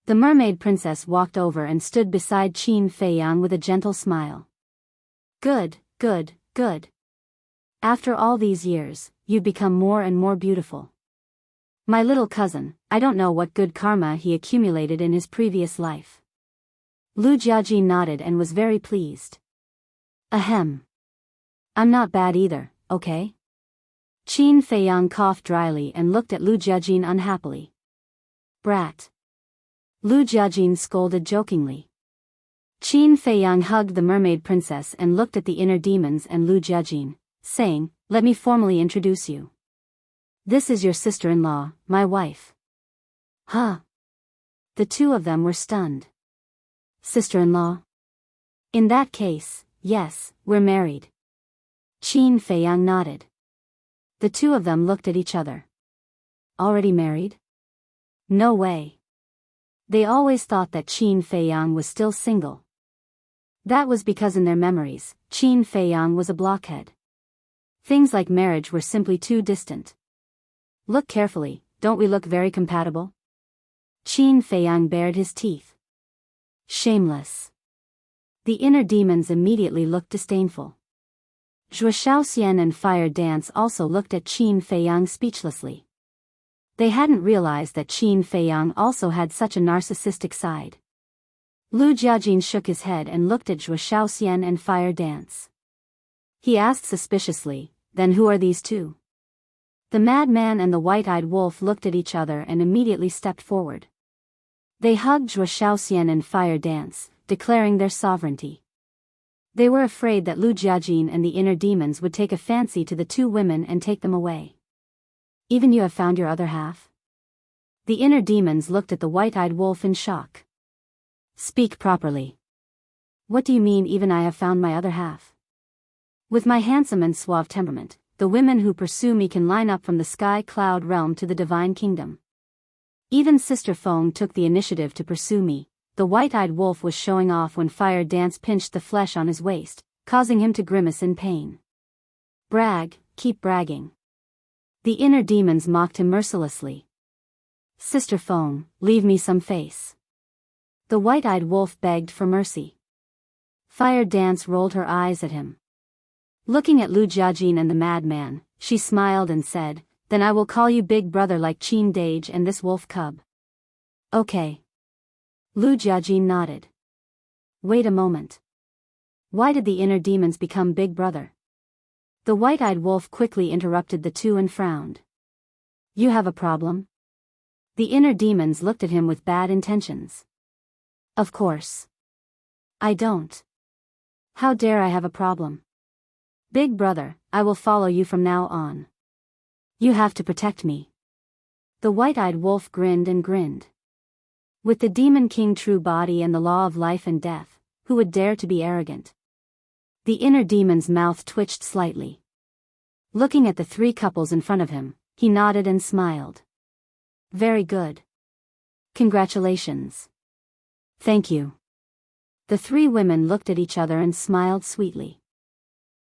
The mermaid princess walked over and stood beside Qin Feiyang with a gentle smile. Good. After all these years, you've become more and more beautiful. My little cousin, I don't know what good karma he accumulated in his previous life. Lu Jiajin nodded and was very pleased. Ahem. I'm not bad either, okay? Qin Feiyang coughed dryly and looked at Lu Jiajin unhappily. Brat. Lu Jiajin scolded jokingly. Qin Feiyang hugged the mermaid princess and looked at the inner demons and Lu Jiajin, saying, let me formally introduce you. This is your sister-in-law, my wife. Huh? The 2 of them were stunned. Sister-in-law? In that case, yes, we're married. Qin Feiyang nodded. The 2 of them looked at each other. Already married? No way. They always thought that Qin Feiyang was still single. That was because in their memories, Qin Feiyang was a blockhead. Things like marriage were simply too distant. Look carefully, don't we look very compatible? Qin Feiyang bared his teeth. Shameless. The inner demons immediately looked disdainful. Zhuo Xiaoxian and Fire Dance also looked at Qin Feiyang speechlessly. They hadn't realized that Qin Feiyang also had such a narcissistic side. Lu Jiajin shook his head and looked at Zhuo Xiaoxian and Fire Dance. He asked suspiciously, "Then who are these two?" The madman and the white-eyed wolf looked at each other and immediately stepped forward. They hugged Zhuo Xiaoxian and Fire Dance, declaring their sovereignty. They were afraid that Lu Jiajin and the inner demons would take a fancy to the two women and take them away. "Even you have found your other half?" The inner demons looked at the white-eyed wolf in shock. "Speak properly. What do you mean even I have found my other half? With my handsome and suave temperament, the women who pursue me can line up from the sky cloud realm to the divine kingdom. Even Sister Feng took the initiative to pursue me." The white-eyed wolf was showing off when Fire Dance pinched the flesh on his waist, causing him to grimace in pain. "Brag, keep bragging." The inner demons mocked him mercilessly. "Sister Feng, leave me some face." The white-eyed wolf begged for mercy. Fire Dance rolled her eyes at him. Looking at Lu Jiajin and the madman, she smiled and said, "Then I will call you big brother like Qin Dage and this wolf cub." "Okay." Lu Jiajin nodded. "Wait a moment. Why did the inner demons become big brother?" The white-eyed wolf quickly interrupted the two and frowned. "You have a problem?" The inner demons looked at him with bad intentions. "Of course. I don't. How dare I have a problem? Big brother, I will follow you from now on. You have to protect me." The white-eyed wolf grinned and grinned. With the demon king true body and the law of life and death, who would dare to be arrogant? The inner demon's mouth twitched slightly. Looking at the three couples in front of him, he nodded and smiled. "Very good. Congratulations." "Thank you." The three women looked at each other and smiled sweetly.